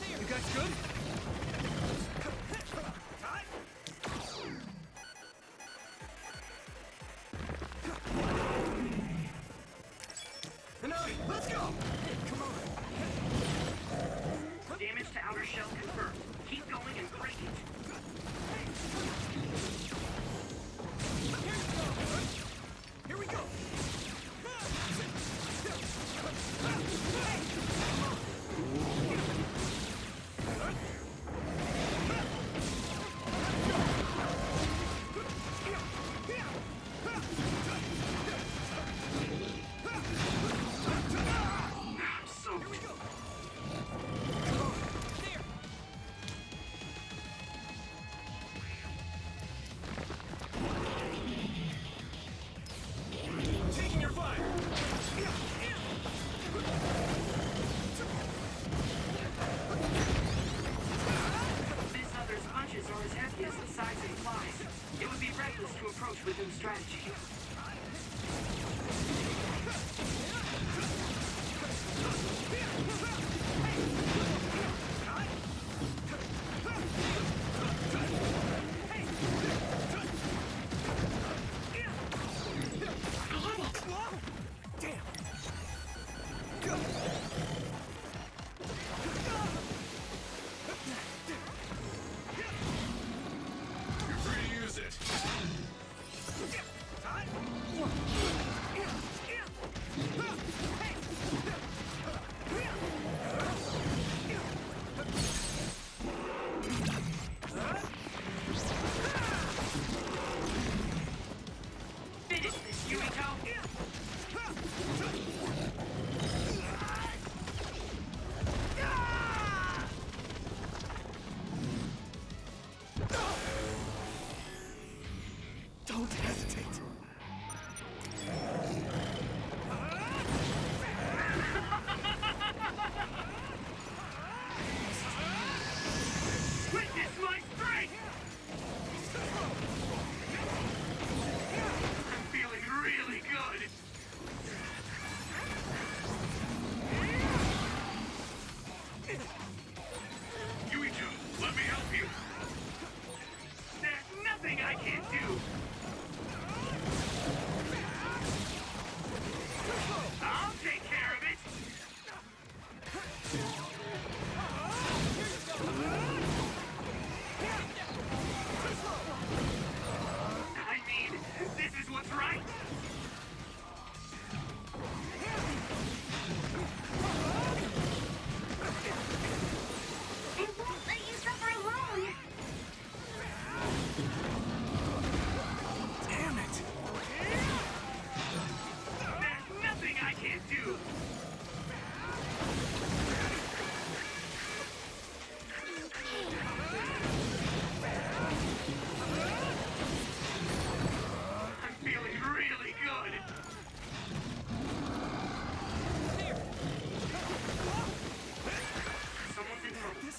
You guys good? Let's go! Come on. Damage to outer shell confirmed. Keep going and break it. Here we go! I'm so Here we go! There! Taking your fire! This other's punches are as heavy as the size implies. It would be reckless to approach with new strategy. Damn! You're free to use it.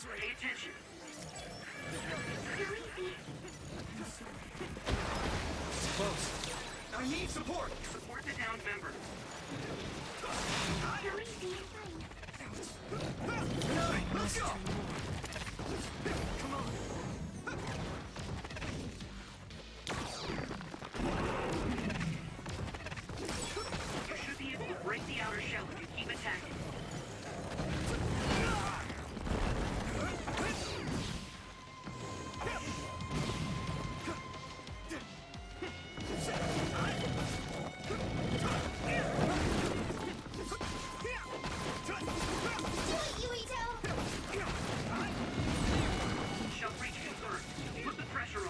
Pay attention. Close. I need support! Support the downed member. Let's go! Come on. You should be able to break the outer shell if you keep attacking. Shell breach confirmed. Put the pressure on.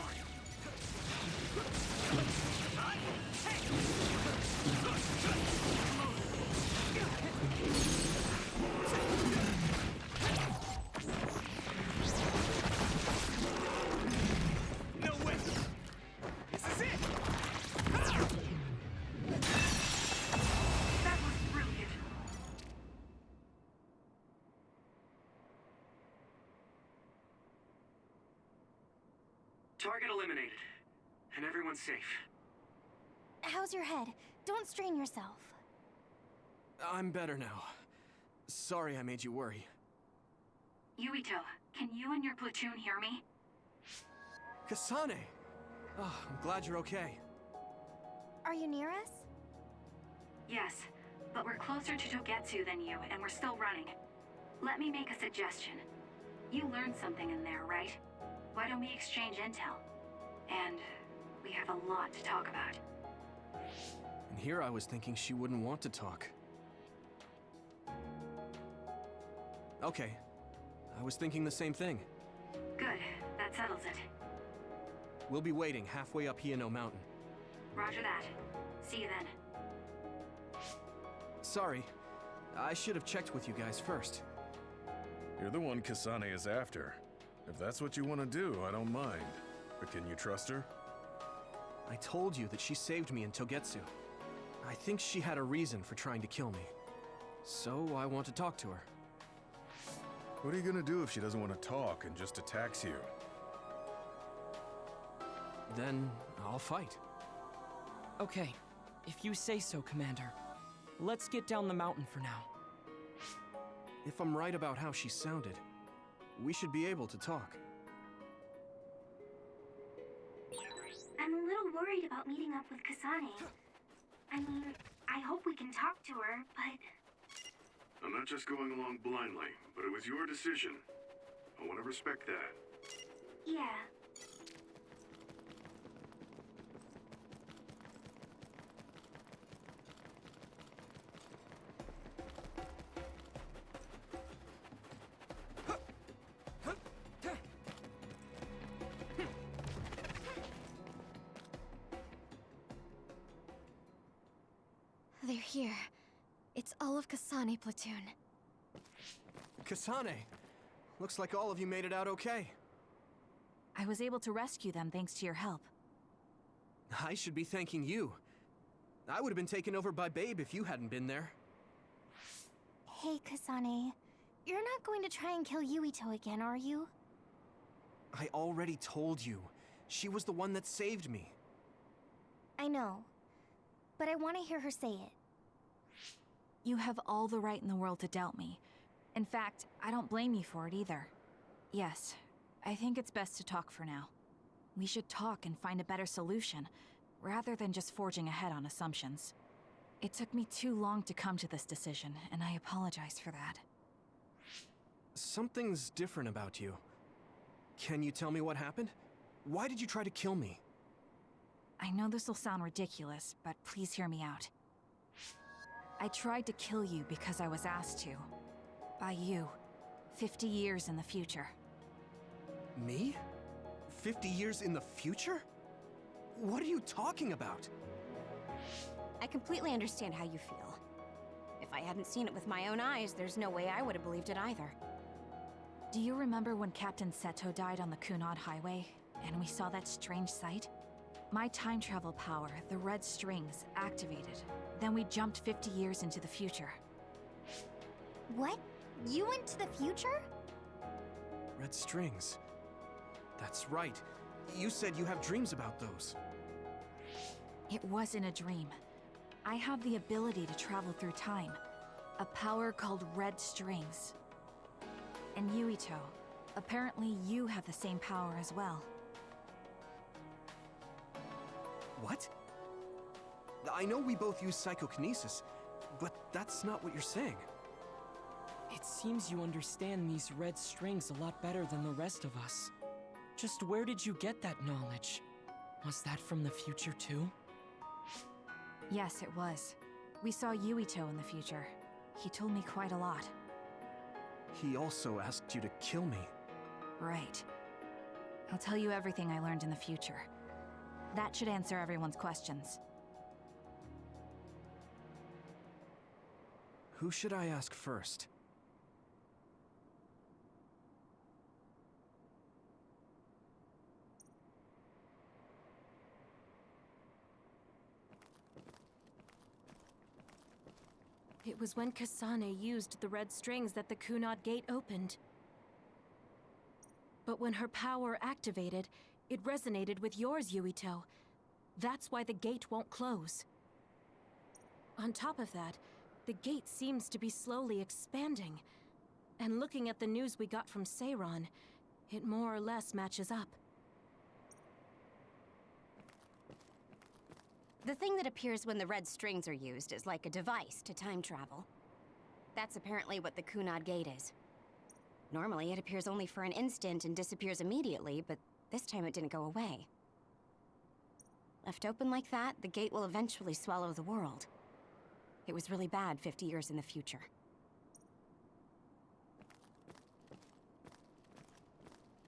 No way! This is it! That was brilliant. Target eliminated. And everyone's safe. How's your head? Don't strain yourself. I'm better now. Sorry I made you worry. Yuito, can you and your platoon hear me? Kasane! Oh, I'm glad you're okay. Are you near us? Yes, but we're closer to Togetsu than you, and we're still running. Let me make a suggestion. You learned something in there, right? Why don't we exchange intel? And we have a lot to talk about. And here I was thinking she wouldn't want to talk. Okay. I was thinking the same thing. Good, that settles it. We'll be waiting halfway up Hino Mountain. Roger that. See you then. Sorry. I should have checked with you guys first. You're the one Kasane is after. If that's what you want to do, I don't mind. But can you trust her? I told you that she saved me in Togetsu. I think she had a reason for trying to kill me. So I want to talk to her. What are you gonna do if she doesn't want to talk and just attacks you? Then I'll fight. Okay, if you say so, Commander. Let's get down the mountain for now. If I'm right about how she sounded, we should be able to talk. I'm a little worried about meeting up with Kasane. I mean, I hope we can talk to her, but... I'm not just going along blindly, but it was your decision. I want to respect that. yeah. They're here. It's all of Kasane platoon. Kasane! Looks like all of you made it out okay. I was able to rescue them thanks to your help. I should be thanking you. I would have been taken over by Babe if you hadn't been there. Hey, Kasane. You're not going to try and kill Yuito again, are you? I already told you. She was the one that saved me. I know. But I want to hear her say it. You have all the right in the world to doubt me. In fact, I don't blame you for it either. Yes, I think it's best to talk for now. We should talk and find a better solution, rather than just forging ahead on assumptions. It took me too long to come to this decision, and I apologize for that. Something's different about you. Can you tell me what happened? Why did you try to kill me? I know this will sound ridiculous, but please hear me out. I tried to kill you because I was asked to. By you. 50 years in the future. Me? 50 years in the future? What are you talking about? I completely understand how you feel. If I hadn't seen it with my own eyes, there's no way I would have believed it either. Do you remember when Captain Seto died on the Kunad Highway, and we saw that strange sight? My time travel power, the red strings, activated. Then we jumped 50 years into the future. What? You went to the future? red strings. That's right. You said you have dreams about those. It wasn't a dream. I have the ability to travel through time. A power called red strings. And Yuito, apparently you have the same power as well. What? I know we both use psychokinesis, but that's not what you're saying. It seems you understand these red strings a lot better than the rest of us. Just where did you get that knowledge? Was that from the future too? Yes, it was. We saw Yuito in the future. He told me quite a lot. He also asked you to kill me. Right. I'll tell you everything I learned in the future. That should answer everyone's questions. Who should I ask first? It was when Kasane used the red strings that the Kunad Gate opened. But when her power activated, it resonated with yours, Yuito. That's why the gate won't close. On top of that, the gate seems to be slowly expanding. And looking at the news we got from Seiron, it more or less matches up. The thing that appears when the red strings are used is like a device to time travel. That's apparently what the Kunad Gate is. Normally, it appears only for an instant and disappears immediately, but this time it didn't go away. Left open like that, the gate will eventually swallow the world. It was really bad 50 years in the future.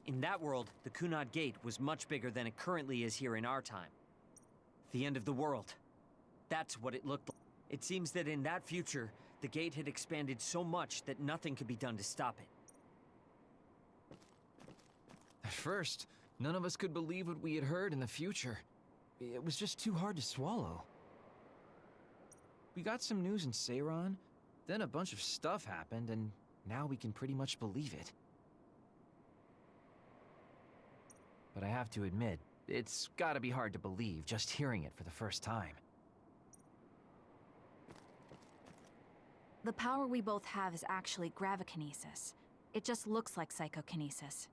In that world, the Kunad Gate was much bigger than it currently is here in our time. The end of the world. That's what it looked like. It seems that in that future, the gate had expanded so much that nothing could be done to stop it. At first, none of us could believe what we had heard in the future. It was just too hard to swallow. We got some news in Seiron, then a bunch of stuff happened, and now we can pretty much believe it. But I have to admit, it's gotta be hard to believe just hearing it for the first time. The power we both have is actually gravikinesis. It just looks like psychokinesis.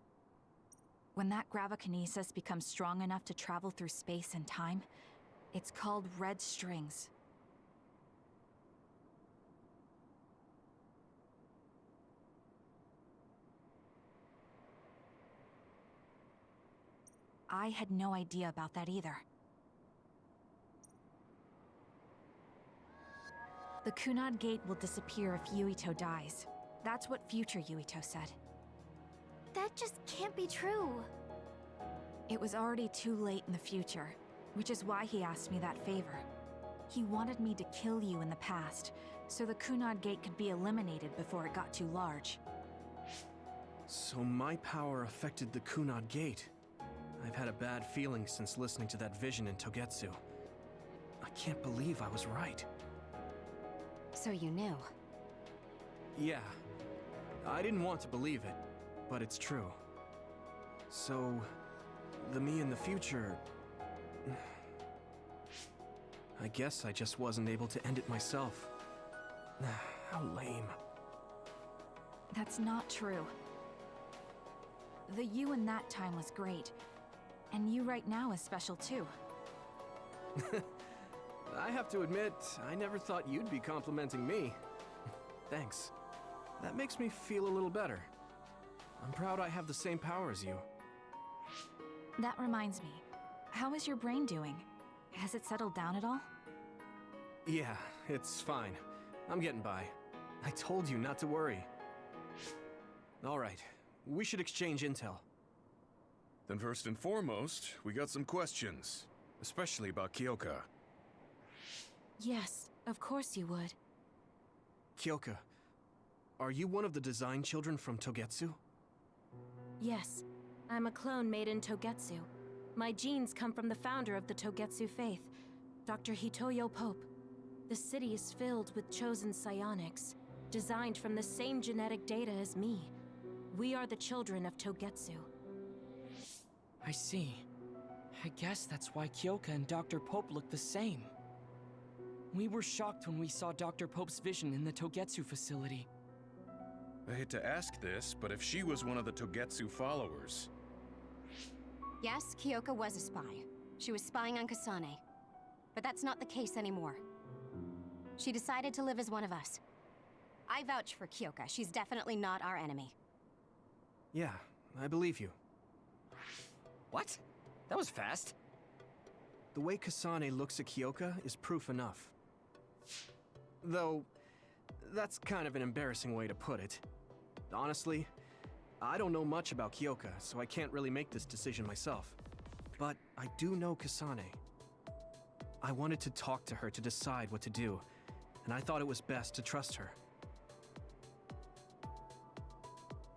When that gravikinesis becomes strong enough to travel through space and time, it's called red strings. I had no idea about that either. The Kunad Gate will disappear if Yuito dies. That's what future Yuito said. That just can't be true. It was already too late in the future, which is why he asked me that favor. He wanted me to kill you in the past, so the Kunad Gate could be eliminated before it got too large. So my power affected the Kunad Gate. I've had a bad feeling since listening to that vision in Togetsu. I can't believe I was right. So you knew? Yeah. I didn't want to believe it, but it's true. So, the me in the future... I guess I just wasn't able to end it myself. How lame. That's not true. The you in that time was great. And you right now is special too. I have to admit, I never thought you'd be complimenting me. Thanks. That makes me feel a little better. I'm proud I have the same power as you. That reminds me. How is your brain doing? Has it settled down at all? Yeah, it's fine. I'm getting by. I told you not to worry. All right, we should exchange intel. Then first and foremost, we got some questions. Especially about Kyoka. Yes, of course you would. Kyoka, are you one of the design children from Togetsu? Yes, I'm a clone made in Togetsu. My genes come from the founder of the Togetsu faith, Dr. Hitoyo Pope. The city is filled with chosen psionics, designed from the same genetic data as me. We are the children of Togetsu. I see. I guess that's why Kyoka and Dr. Pope look the same. We were shocked when we saw Dr. Pope's vision in the Togetsu facility. I hate to ask this, but if she was one of the Togetsu followers... Yes, Kyoka was a spy. She was spying on Kasane. But that's not the case anymore. She decided to live as one of us. I vouch for Kyoka. She's definitely not our enemy. Yeah, I believe you. What? That was fast. The way Kasane looks at Kyoka is proof enough. Though, that's kind of an embarrassing way to put it. Honestly, I don't know much about Kyoka, so I can't really make this decision myself. But I do know Kasane. I wanted to talk to her to decide what to do, and I thought it was best to trust her.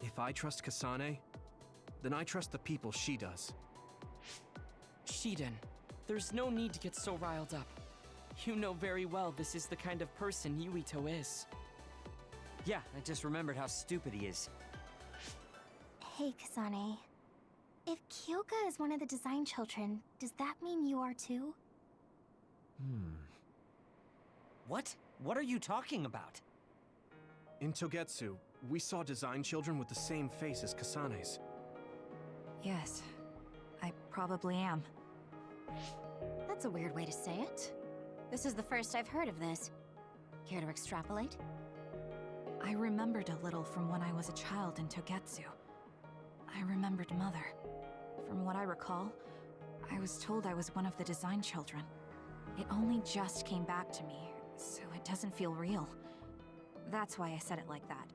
If I trust Kasane, then I trust the people she does. Shiden, there's no need to get so riled up. You know very well this is the kind of person Yuito is. Yeah, I just remembered how stupid he is. Hey, Kasane. If Kyoka is one of the design children, does that mean you are too? What? What are you talking about? In Togetsu, we saw design children with the same face as Kasane's. Yes, I probably am. That's a weird way to say it. This is the first I've heard of this. Care to extrapolate? I remembered a little from when I was a child in Togetsu. I remembered Mother. From what I recall, I was told I was one of the design children. It only just came back to me, so it doesn't feel real. That's why I said it like that.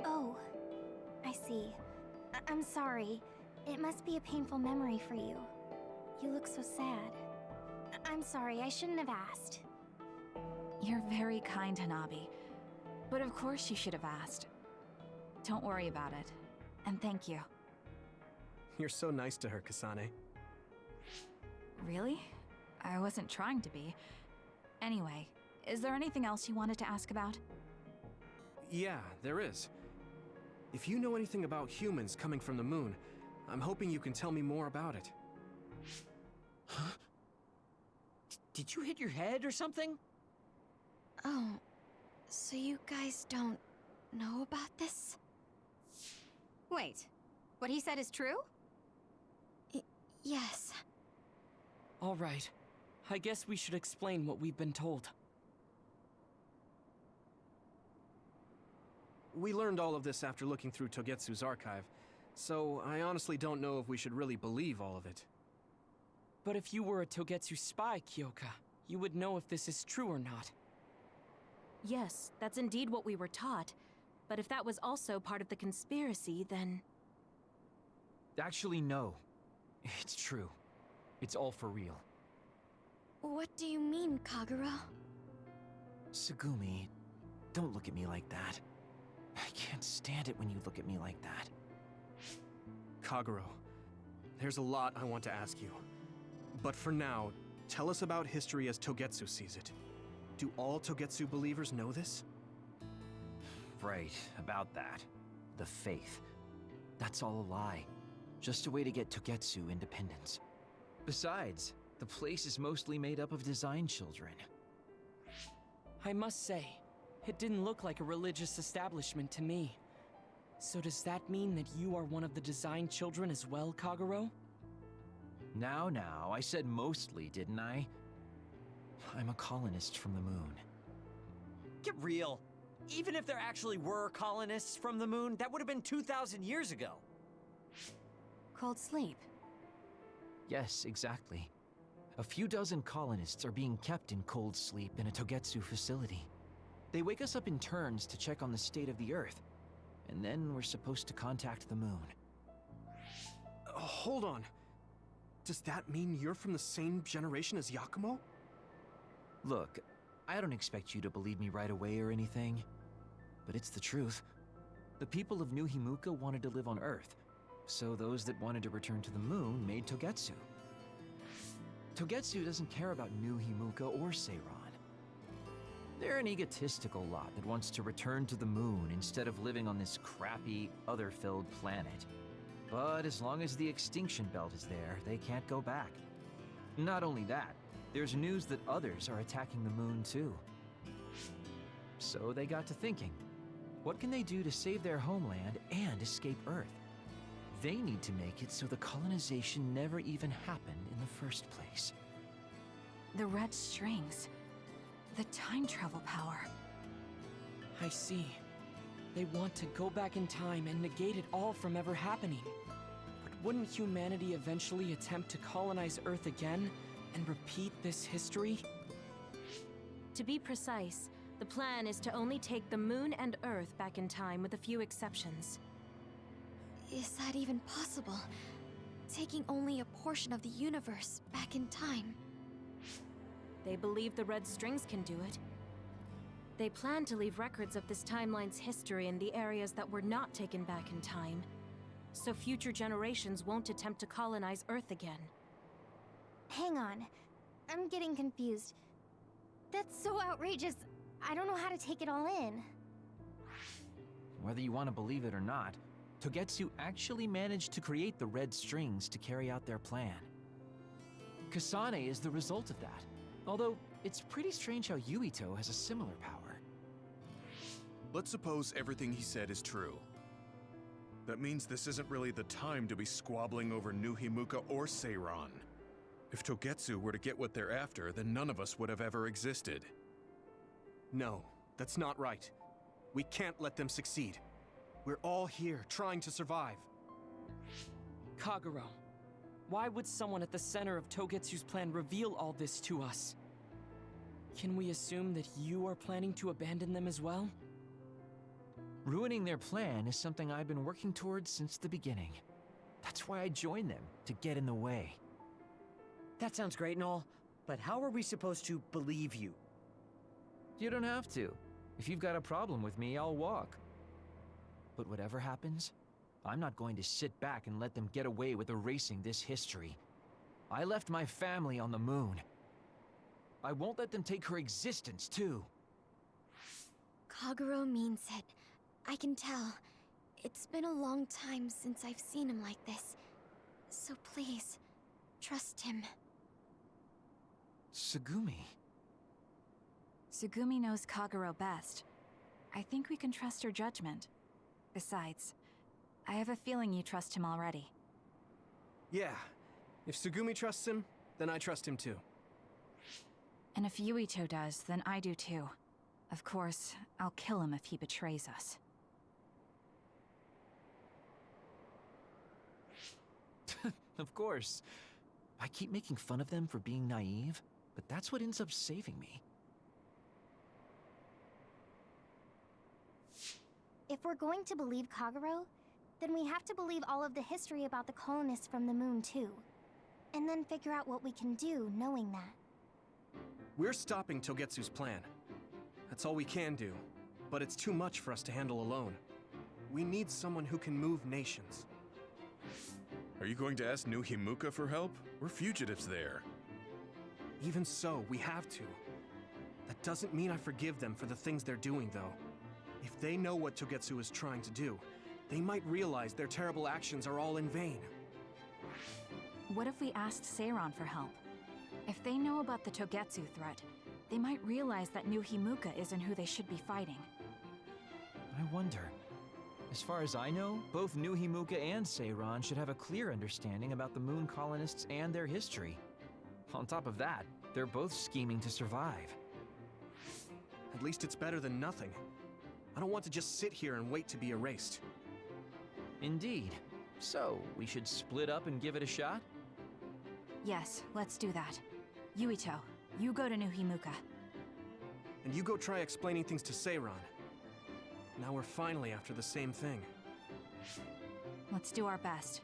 Oh, I see. I'm sorry. It must be a painful memory for you. You look so sad. I'm sorry, I shouldn't have asked. You're very kind, Hanabi. But of course you should have asked. Don't worry about it. And thank you. You're so nice to her, Kasane. Really? I wasn't trying to be. Anyway, is there anything else you wanted to ask about? Yeah, there is. If you know anything about humans coming from the moon, I'm hoping you can tell me more about it. Huh? Did you hit your head or something? Oh, so you guys don't know about this? Wait, what he said is true? Yes. All right. I guess we should explain what we've been told. We learned all of this after looking through Togetsu's archive, so I honestly don't know if we should really believe all of it. But if you were a Togetsu spy, Kyoka, you would know if this is true or not. Yes, that's indeed what we were taught. But if that was also part of the conspiracy, then... Actually, no. It's true. It's all for real. What do you mean, Kagura? Tsugumi, don't look at me like that. I can't stand it when you look at me like that. Kaguro, there's a lot I want to ask you. But for now, tell us about history as Togetsu sees it. Do all Togetsu believers know this? Right, about that. The faith. That's all a lie. Just a way to get Togetsu independence. Besides, the place is mostly made up of design children. I must say, it didn't look like a religious establishment to me. So does that mean that you are one of the design children as well, Kaguro? Now, I said mostly, didn't I? I'm a colonist from the moon. Get real. Even if there actually were colonists from the moon, that would have been 2,000 years ago. Cold sleep. Yes, exactly. A few dozen colonists are being kept in cold sleep in a Togetsu facility. They wake us up in turns to check on the state of the Earth, and then we're supposed to contact the moon. Hold on. Does that mean you're from the same generation as Yakumo? Look, I don't expect you to believe me right away or anything, but it's the truth. The people of New Himuka wanted to live on Earth, so those that wanted to return to the moon made Togetsu. Togetsu doesn't care about New Himuka or Seiran. They're an egotistical lot that wants to return to the moon instead of living on this crappy, other-filled planet. But as long as the extinction belt is there, they can't go back. Not only that, there's news that others are attacking the moon too. So they got to thinking, what can they do to save their homeland and escape Earth? They need to make it so the colonization never even happened in the first place. The red strings. The time travel power. I see. They want to go back in time and negate it all from ever happening. But wouldn't humanity eventually attempt to colonize Earth again and repeat this history? To be precise, the plan is to only take the moon and Earth back in time with a few exceptions. Is that even possible? Taking only a portion of the universe back in time? They believe the red strings can do it. They plan to leave records of this timeline's history in the areas that were not taken back in time, so future generations won't attempt to colonize Earth again. Hang on. I'm getting confused. That's so outrageous. I don't know how to take it all in. Whether you want to believe it or not, Togetsu actually managed to create the red strings to carry out their plan. Kasane is the result of that, although it's pretty strange how Yuito has a similar power. Let's suppose everything he said is true. That means this isn't really the time to be squabbling over New Himuka or Seiran. If Togetsu were to get what they're after, then none of us would have ever existed. No, that's not right. We can't let them succeed. We're all here, trying to survive. Kagero, why would someone at the center of Togetsu's plan reveal all this to us? Can we assume that you are planning to abandon them as well? Ruining their plan is something I've been working towards since the beginning. That's why I joined them, to get in the way. That sounds great and all, but how are we supposed to believe you? You don't have to. If you've got a problem with me, I'll walk. But whatever happens, I'm not going to sit back and let them get away with erasing this history. I left my family on the moon. I won't let them take her existence, too. Kagero means it. I can tell. It's been a long time since I've seen him like this. So please, trust him. Tsugumi. Tsugumi knows Kagero best. I think we can trust her judgment. Besides, I have a feeling you trust him already. Yeah. If Tsugumi trusts him, then I trust him too. And if Yuito does, then I do too. Of course, I'll kill him if he betrays us. Of course. I keep making fun of them for being naive, but that's what ends up saving me. If we're going to believe Kagero, then we have to believe all of the history about the colonists from the moon too. And then figure out what we can do knowing that. We're stopping Togetsu's plan. That's all we can do, but it's too much for us to handle alone. We need someone who can move nations. Are you going to ask New Himuka for help? We're fugitives there. Even so, we have to. That doesn't mean I forgive them for the things they're doing, though. If they know what Togetsu is trying to do, they might realize their terrible actions are all in vain. What if we asked Seiran for help? If they know about the Togetsu threat, they might realize that New Himuka isn't who they should be fighting. I wonder. As far as I know, both New Himuka and Seiran should have a clear understanding about the moon colonists and their history. On top of that, they're both scheming to survive. At least it's better than nothing. I don't want to just sit here and wait to be erased. Indeed. So, we should split up and give it a shot? Yes, let's do that. Yuito, you go to New Himuka. And you go try explaining things to Seiran. Now we're finally after the same thing. Let's do our best.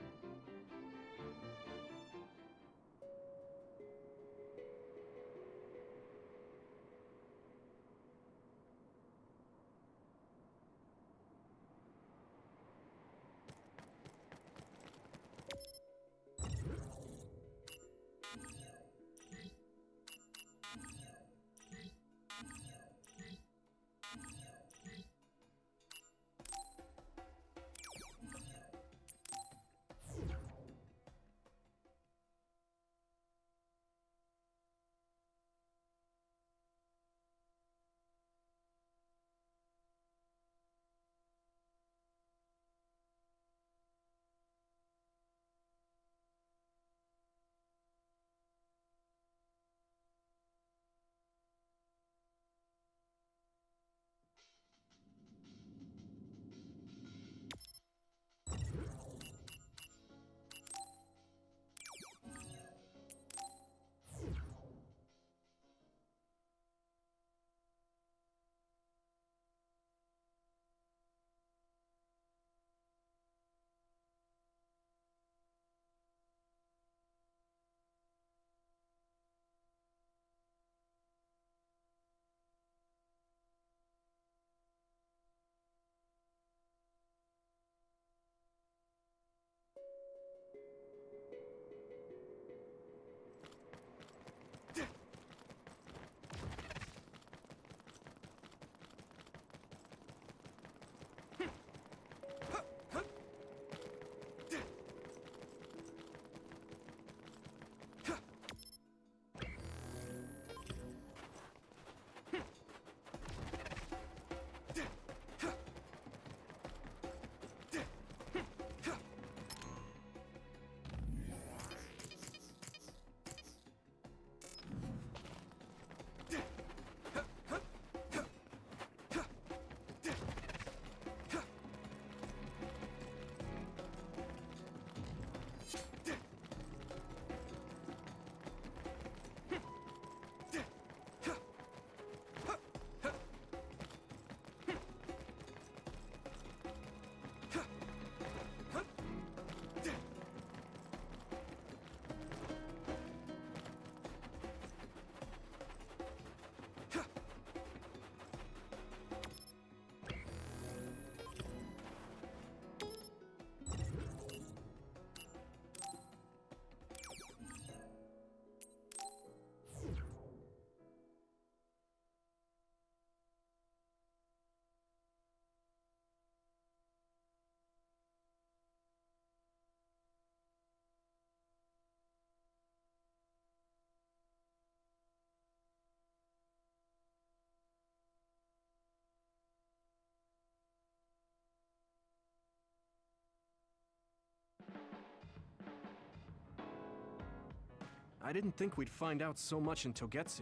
I didn't think we'd find out so much in Togetsu.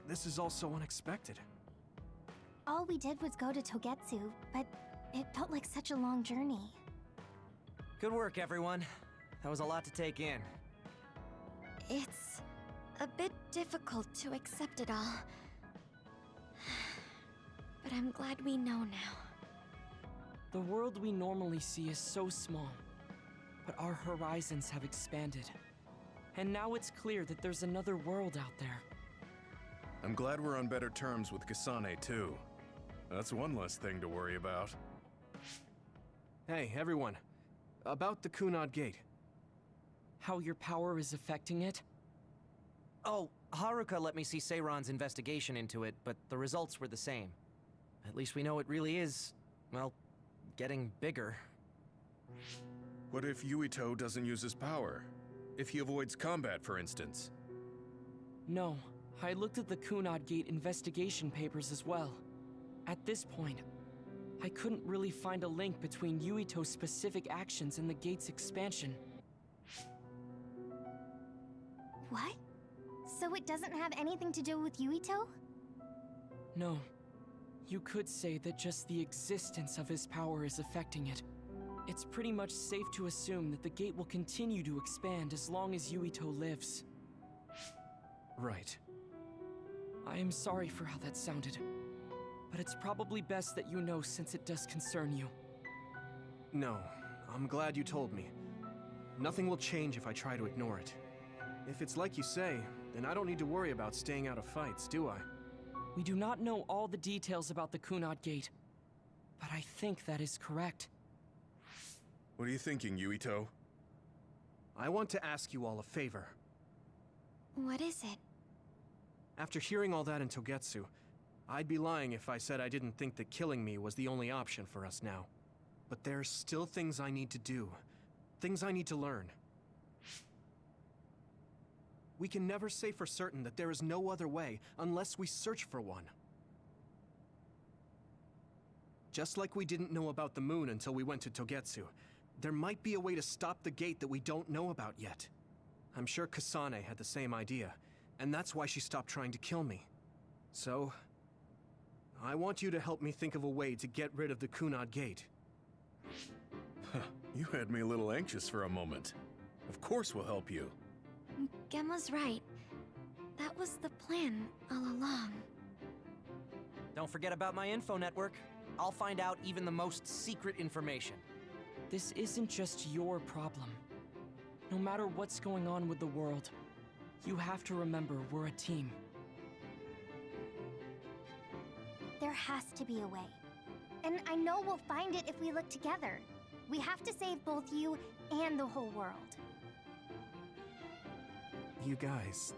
This is all so unexpected. All we did was go to Togetsu, but it felt like such a long journey. Good work, everyone. That was a lot to take in. It's a bit difficult to accept it all. But I'm glad we know now. The world we normally see is so small, but our horizons have expanded. And now it's clear that there's another world out there. I'm glad we're on better terms with Kasane, too. That's one less thing to worry about. Hey, everyone. About the Kunad Gate. How your power is affecting it? Oh, Haruka let me see Seiron's investigation into it, but the results were the same. At least we know it really is, well, getting bigger. What if Yuito doesn't use his power? If he avoids combat, for instance? No, I looked at the Kunad Gate investigation papers as well. At this point, I couldn't really find a link between Yuito's specific actions and the gate's expansion. What? So it doesn't have anything to do with Yuito? No. You could say that just the existence of his power is affecting it. It's pretty much safe to assume that the gate will continue to expand as long as Yuito lives. Right. I am sorry for how that sounded, but it's probably best that you know since it does concern you. No, I'm glad you told me. Nothing will change if I try to ignore it. If it's like you say, then I don't need to worry about staying out of fights, do I? We do not know all the details about the Kunad Gate, but I think that is correct. What are you thinking, Yuito? I want to ask you all a favor. What is it? After hearing all that in Togetsu, I'd be lying if I said I didn't think that killing me was the only option for us now. But there's still things I need to do. Things I need to learn. We can never say for certain that there is no other way unless we search for one. Just like we didn't know about the moon until we went to Togetsu, there might be a way to stop the gate that we don't know about yet. I'm sure Kasane had the same idea, and that's why she stopped trying to kill me. So, I want you to help me think of a way to get rid of the Kunad Gate. You had me a little anxious for a moment. Of course we'll help you. Gemma's right. That was the plan all along. Don't forget about my info network. I'll find out even the most secret information. This isn't just your problem. No matter what's going on with the world, you have to remember we're a team. There has to be a way. And I know we'll find it if we look together. We have to save both you and the whole world. You guys...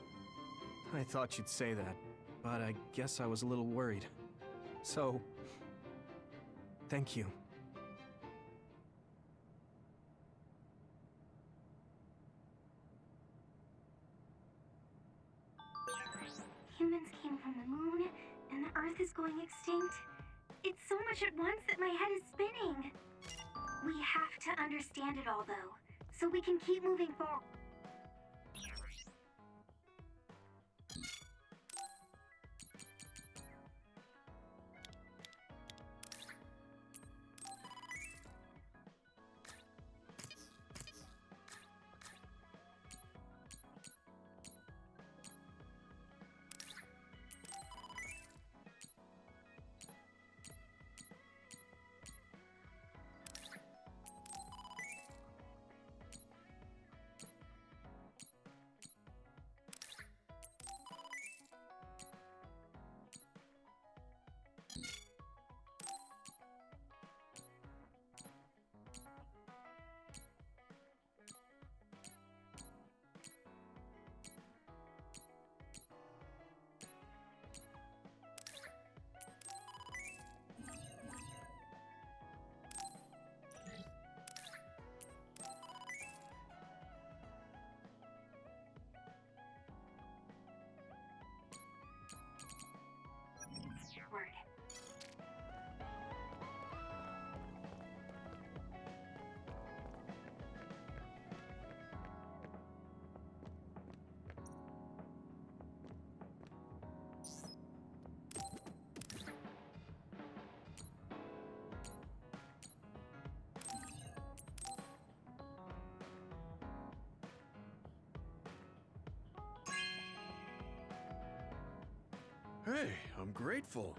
I thought you'd say that, but I guess I was a little worried. So... thank you. Humans came from the moon, and the Earth is going extinct. It's so much at once that my head is spinning. We have to understand it all, though, so we can keep moving forward. Hey, I'm grateful.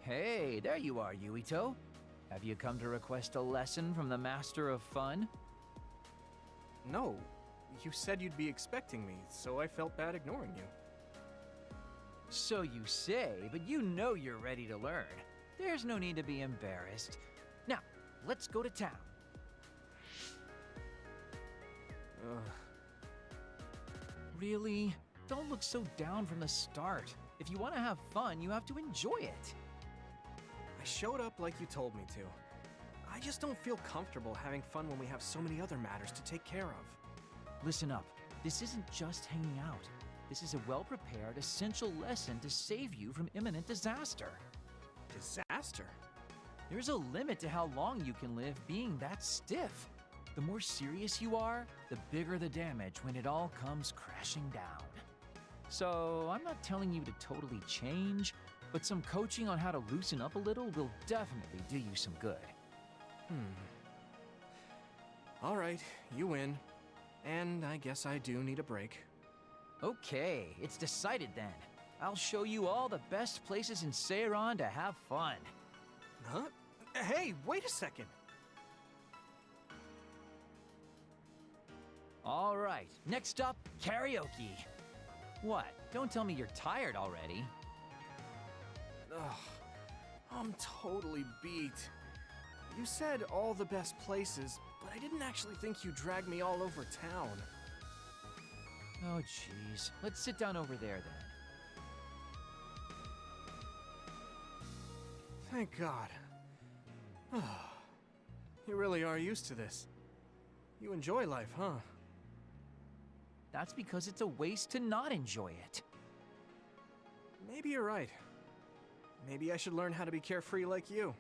Hey, there you are, Yuito. Have you come to request a lesson from the Master of Fun? No, you said you'd be expecting me, so I felt bad ignoring you. So you say, but you know you're ready to learn. There's no need to be embarrassed. Now, let's go to town. Really? Don't look so down from the start. If you want to have fun, you have to enjoy it. I showed up like you told me to. I just don't feel comfortable having fun when we have so many other matters to take care of. Listen up. This isn't just hanging out. This is a well-prepared, essential lesson to save you from imminent disaster. Disaster? There's a limit to how long you can live being that stiff. The more serious you are, the bigger the damage when it all comes crashing down. So, I'm not telling you to totally change, but some coaching on how to loosen up a little will definitely do you some good. All right, you win. And I guess I do need a break. Okay, it's decided then. I'll show you all the best places in Seiran to have fun. Huh? Hey, wait a second. All right, next up, karaoke. What? Don't tell me you're tired already. Ugh, I'm totally beat. You said all the best places, but I didn't actually think you dragged me all over town. Oh, jeez. Let's sit down over there, then. Thank God. You really are used to this. You enjoy life, huh? That's because it's a waste to not enjoy it. Maybe you're right. Maybe I should learn how to be carefree like you.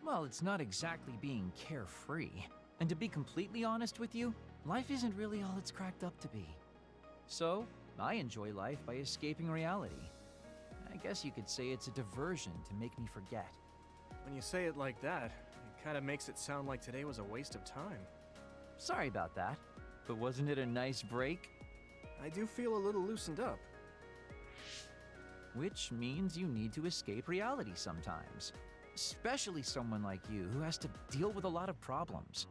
Well, it's not exactly being carefree. And to be completely honest with you, life isn't really all it's cracked up to be. So, I enjoy life by escaping reality. I guess you could say it's a diversion to make me forget. When you say it like that, it kind of makes it sound like today was a waste of time. Sorry about that, but wasn't it a nice break? I do feel a little loosened up. Which means you need to escape reality sometimes. Especially someone like you who has to deal with a lot of problems.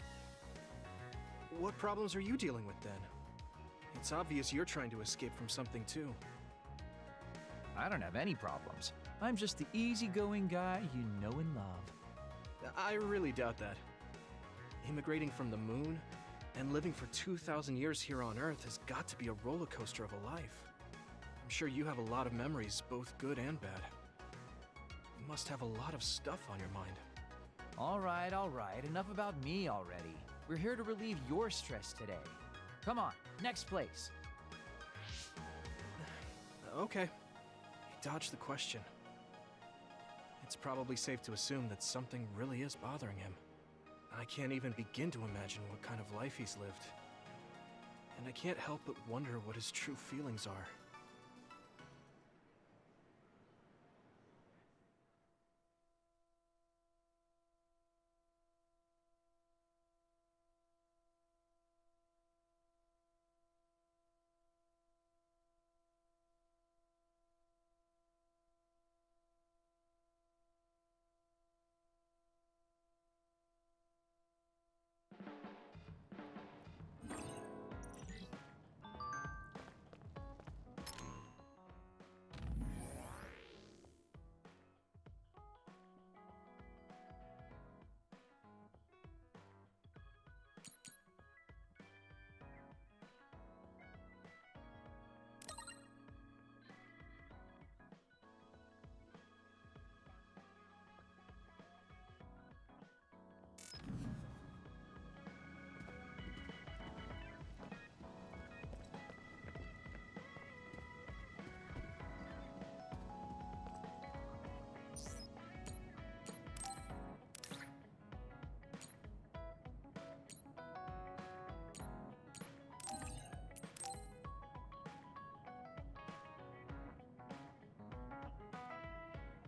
What problems are you dealing with then? It's obvious you're trying to escape from something too. I don't have any problems. I'm just the easygoing guy you know and love. I really doubt that. Immigrating from the moon and living for 2,000 years here on Earth has got to be a roller coaster of a life. I'm sure you have a lot of memories, both good and bad. You must have a lot of stuff on your mind. All right, enough about me already. We're here to relieve your stress today. Come on, next place. Okay. You dodged the question. it's probably safe to assume that something really is bothering him. I can't even begin to imagine what kind of life he's lived. And I can't help but wonder what his true feelings are.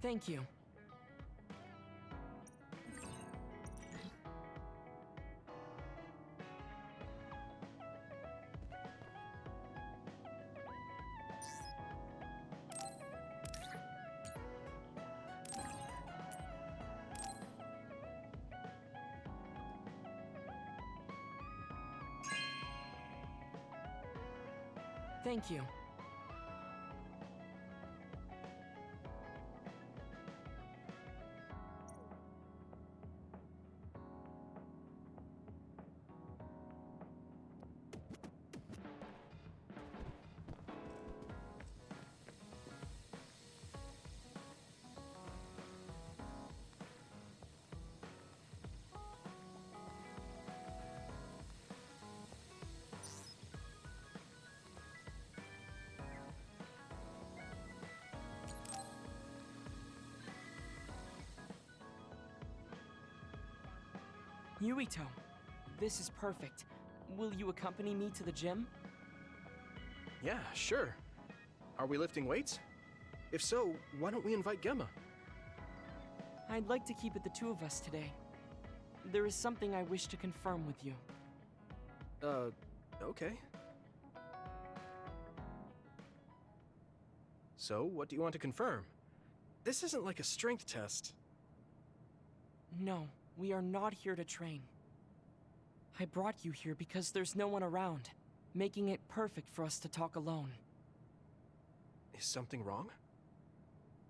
Thank you. Thank you. Yuito, this is perfect. Will you accompany me to the gym? Yeah, sure. Are we lifting weights? If so, why don't we invite Gemma? I'd like to keep it the two of us today. There is something I wish to confirm with you. Okay. So, what do you want to confirm? This isn't like a strength test. No, we are not here to train. I brought you here because there's no one around, making it perfect for us to talk alone. Is something wrong?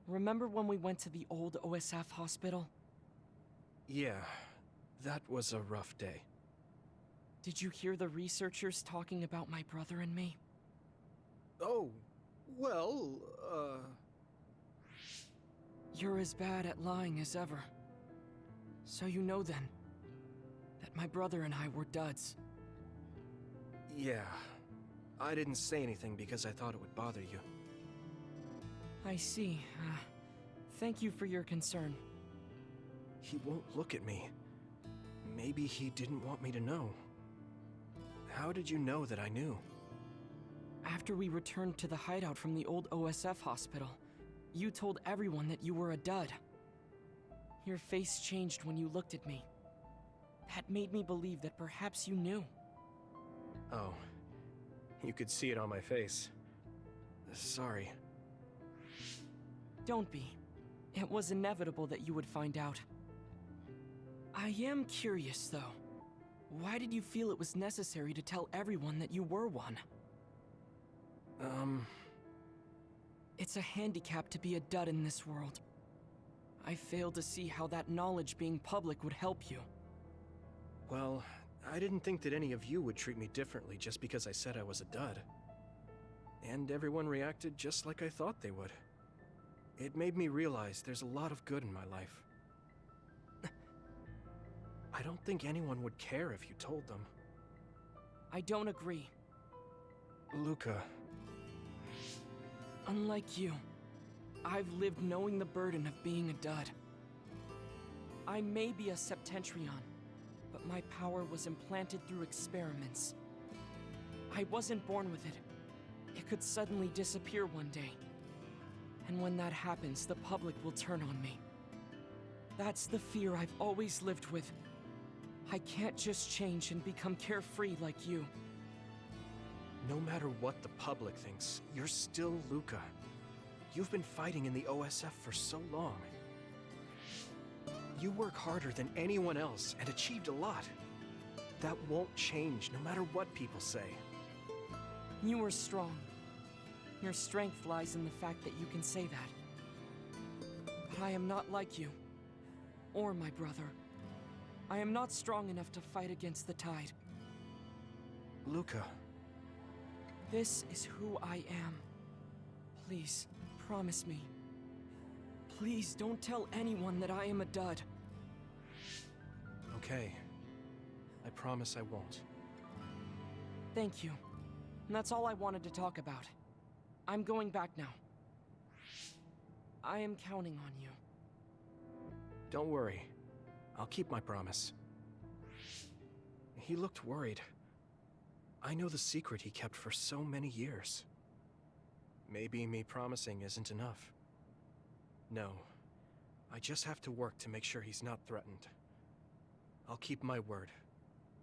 Remember when we went to the old OSF hospital? Yeah, that was a rough day. Did you hear the researchers talking about my brother and me? Oh, well, You're as bad at lying as ever. So you know then, that my brother and I were duds. Yeah. I didn't say anything because I thought it would bother you. I see. Thank you for your concern. He won't look at me. Maybe he didn't want me to know. How did you know that I knew? After we returned to the hideout from the old OSF hospital, you told everyone that you were a dud. Your face changed when you looked at me. That made me believe that perhaps you knew. Oh. You could see it on my face. Sorry. Don't be. It was inevitable that you would find out. I am curious, though. Why did you feel it was necessary to tell everyone that you were one? It's a handicap to be a dud in this world. I fail to see how that knowledge being public would help you. Well, I didn't think that any of you would treat me differently just because I said I was a dud. And everyone reacted just like I thought they would. It made me realize there's a lot of good in my life. I don't think anyone would care if you told them. I don't agree. Luca. Unlike you, I've lived knowing the burden of being a dud. I may be a Septentrion, but my power was implanted through experiments. I wasn't born with it. It could suddenly disappear one day. And when that happens, the public will turn on me. That's the fear I've always lived with. I can't just change and become carefree like you. No matter what the public thinks, you're still Luca. You've been fighting in the OSF for so long. You work harder than anyone else and achieved a lot. That won't change no matter what people say. You are strong. Your strength lies in the fact that you can say that. But I am not like you. Or my brother. I am not strong enough to fight against the tide. Luca. This is who I am. Please, promise me. Please don't tell anyone that I am a dud. Okay. I promise I won't. Thank you. And that's all I wanted to talk about. I'm going back now. I am counting on you. Don't worry. I'll keep my promise. He looked worried. I know the secret he kept for so many years. Maybe me promising isn't enough. No. I just have to work to make sure he's not threatened. I'll keep my word,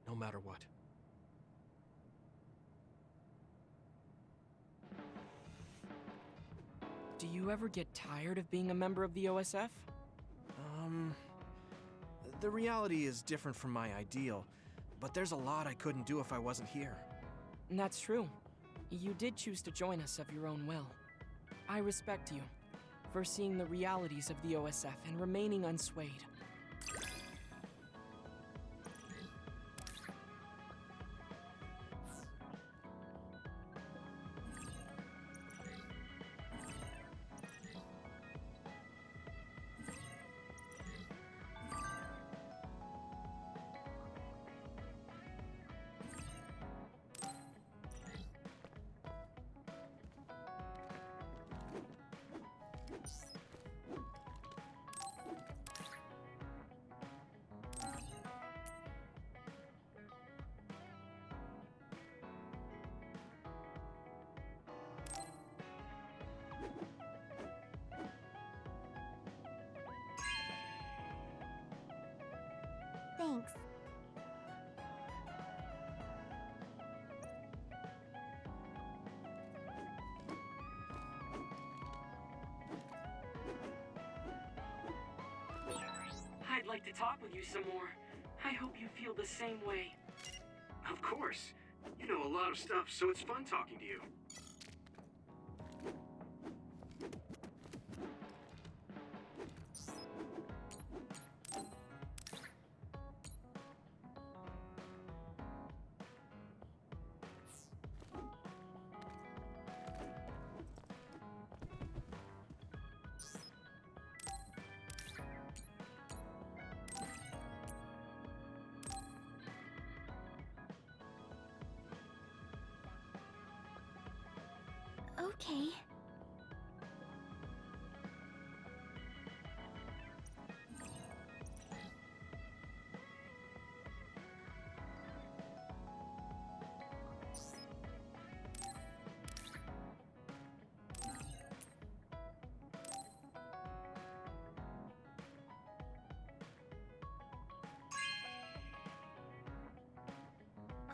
no matter what. Do you ever get tired of being a member of the OSF? The reality is different from my ideal, but there's a lot I couldn't do if I wasn't here. And that's true. You did choose to join us of your own will. I respect you for seeing the realities of the OSF and remaining unswayed. Thanks. I'd like to talk with you some more. I hope you feel the same way. Of course. You know a lot of stuff, so it's fun talking to you. Okay.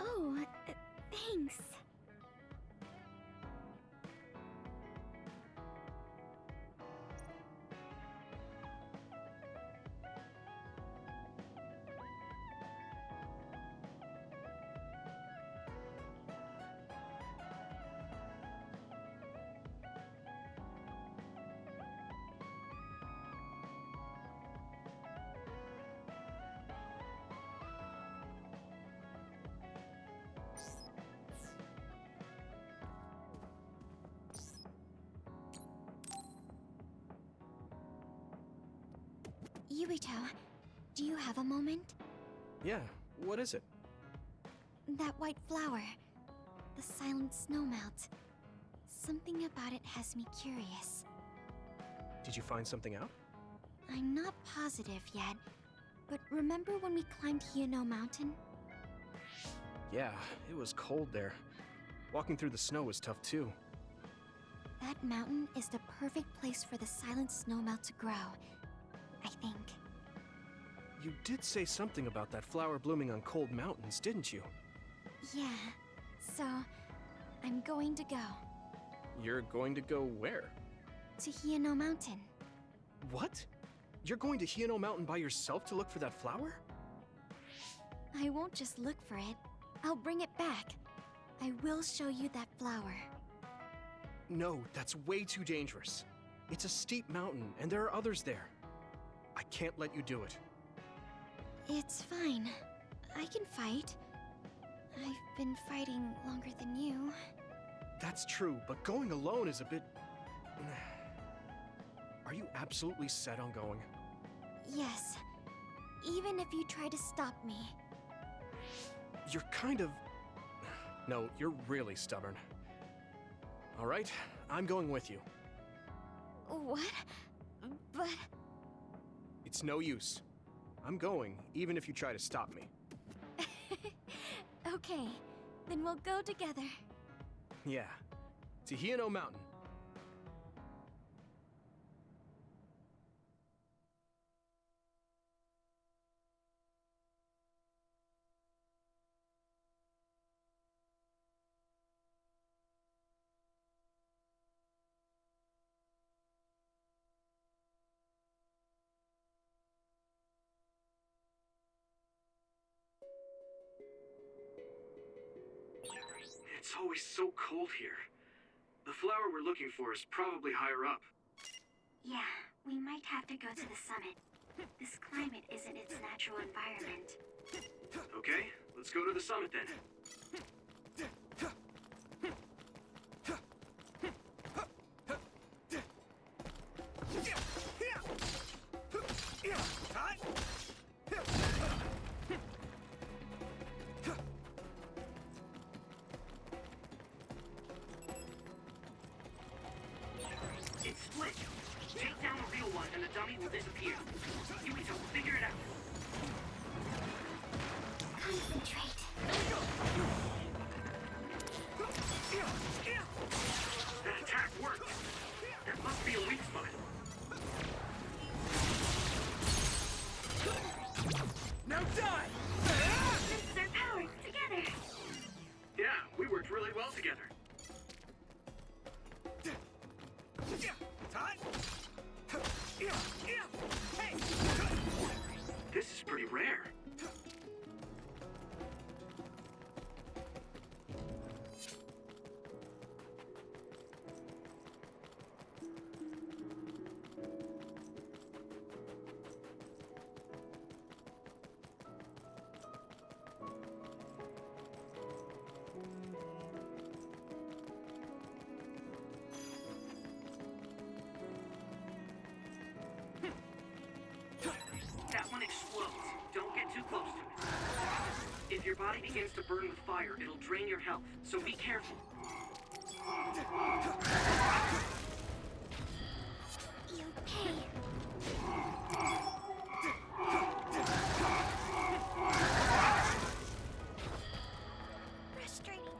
Oh, thanks. Yuito, do you have a moment? Yeah, what is it? That white flower. The silent snowmelt. Something about it has me curious. Did you find something out? I'm not positive yet, but remember when we climbed Hiano Mountain? Yeah, it was cold there. Walking through the snow was tough too. That mountain is the perfect place for the silent snowmelt to grow, I think. You did say something about that flower blooming on cold mountains, didn't you? Yeah, so I'm going to go. You're going to go where? To Hiano Mountain. What? You're going to Hiano Mountain by yourself to look for that flower? I won't just look for it. I'll bring it back. I will show you that flower. No, that's way too dangerous. It's a steep mountain, and there are others there. I can't let you do it. It's fine. I can fight. I've been fighting longer than you. That's true, but going alone is a bit... Are you absolutely set on going? Yes. Even if you try to stop me. You're kind of... No, you're really stubborn. All right, I'm going with you. What? But... It's no use. I'm going, even if you try to stop me. Okay, then we'll go together. Yeah, to Hiano Mountain. It's always so cold here. The flower we're looking for is probably higher up. Yeah, we might have to go to the summit. This climate isn't its natural environment. Okay, let's go to the summit then. It's split. Take down the real one and the dummy will disappear. Yuito, figure it out. Concentrate. That attack worked. There must be a weak spot. Now die! This is our power, together. Yeah, we worked really well together. This is pretty rare. That one explodes. Don't get too close to it. If your body begins to burn with fire, it'll drain your health, so be careful. You okay? Frustrating.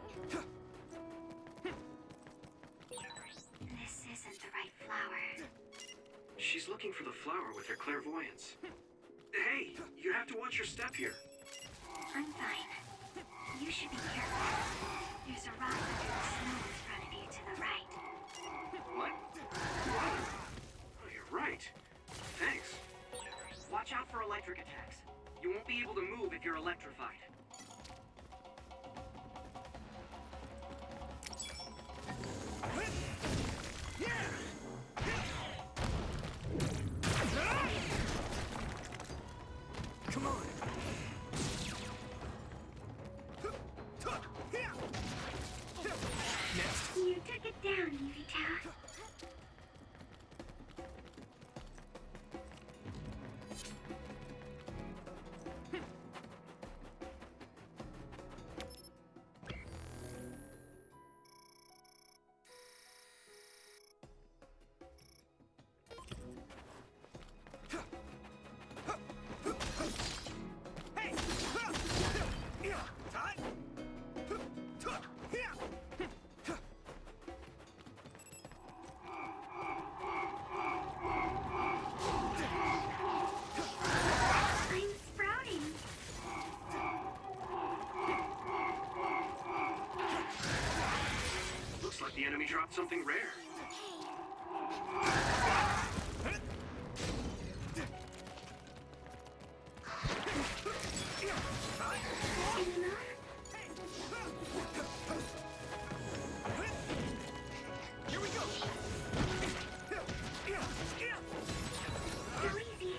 This isn't the right flower. She's looking for the flower with her clairvoyance. Hey, you have to watch your step here. I'm fine. You should be careful. There's a rock under the snow in front of you to the right. What? Oh, you're right. Thanks. Watch out for electric attacks. You won't be able to move if you're electrified. Come on! Next! You took it down, Yuito. enemy dropped something rare. Here we go! Go easy.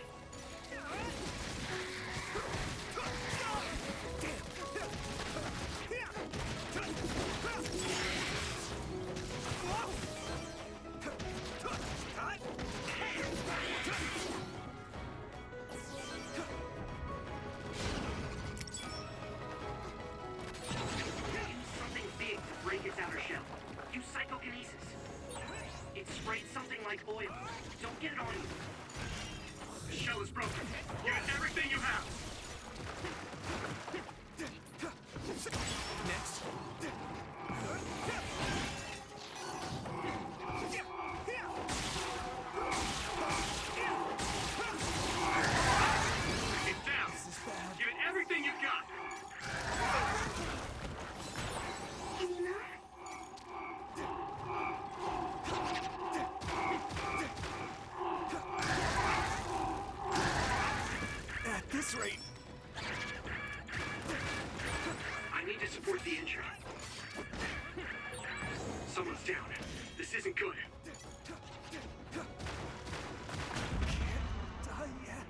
Something big to break its outer shell. Use psychokinesis. It sprayed something like oil. Don't get it on you. The shell is broken. Give it everything you have! Next. It's down! Give it everything you've got! At this rate. I need to support the injured. Someone's down. This isn't good. Die yet.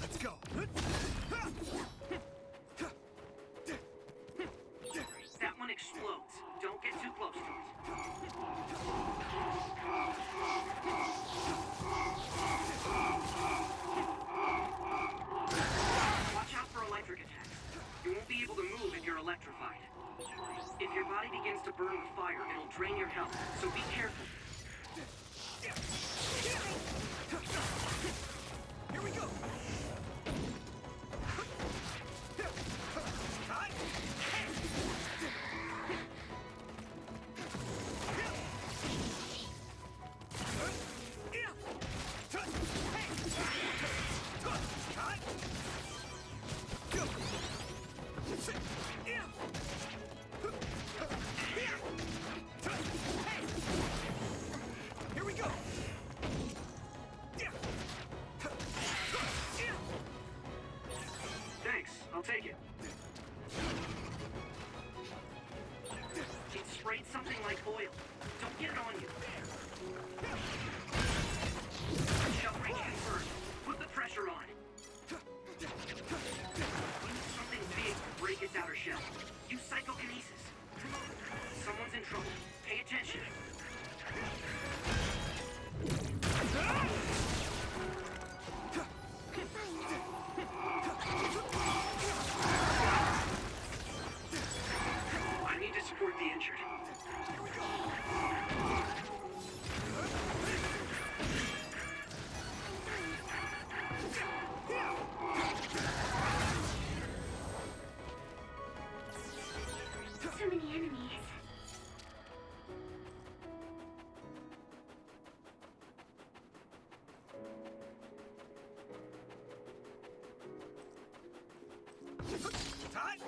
Let's go! That one explodes. Don't get too close to it. Watch out for electric attacks. You won't be able to move if you're electrified. If your body begins to burn with fire, it'll drain your health, so be careful. Here we go. Here we go. Thanks, I'll take it. It sprayed something like oil. Don't get it on you. Shell breach confirmed. Put the pressure on. Use something big to break its outer shell. Use psychokinesis. Someone's in trouble. Pay attention. I need to support the injured. So many enemies. Time.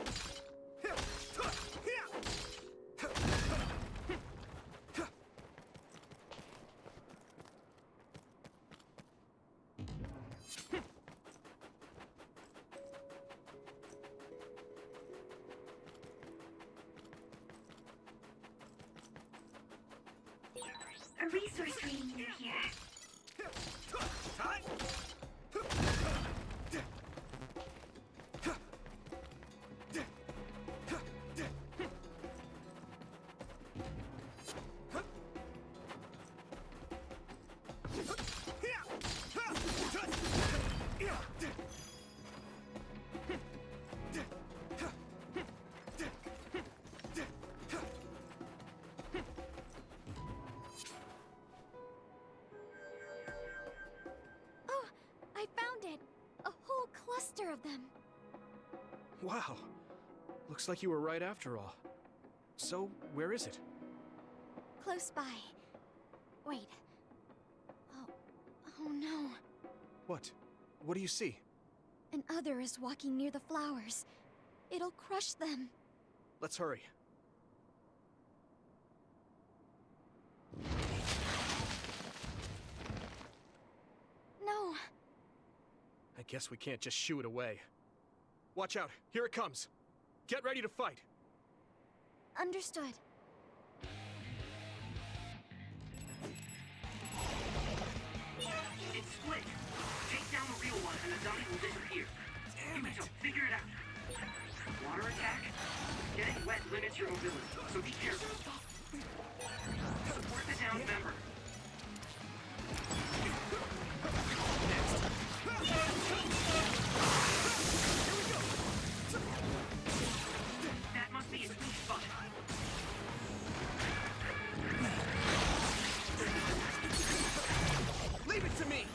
A resource reading near here. Oh, I found it! A whole cluster of them. Wow. Looks like you were right after all. So, where is it? Close by. Wait. Oh no. What? What do you see? An other is walking near the flowers. It'll crush them. Let's hurry. No. I guess we can't just shoo it away. Watch out, here it comes. Get ready to fight. Understood. It's split. Take down the real one and the dummy will disappear. Damn it! Figure it out. Water attack? Getting wet limits your mobility, so be careful. Support the downed member. That must be its weak spot. Leave it to me!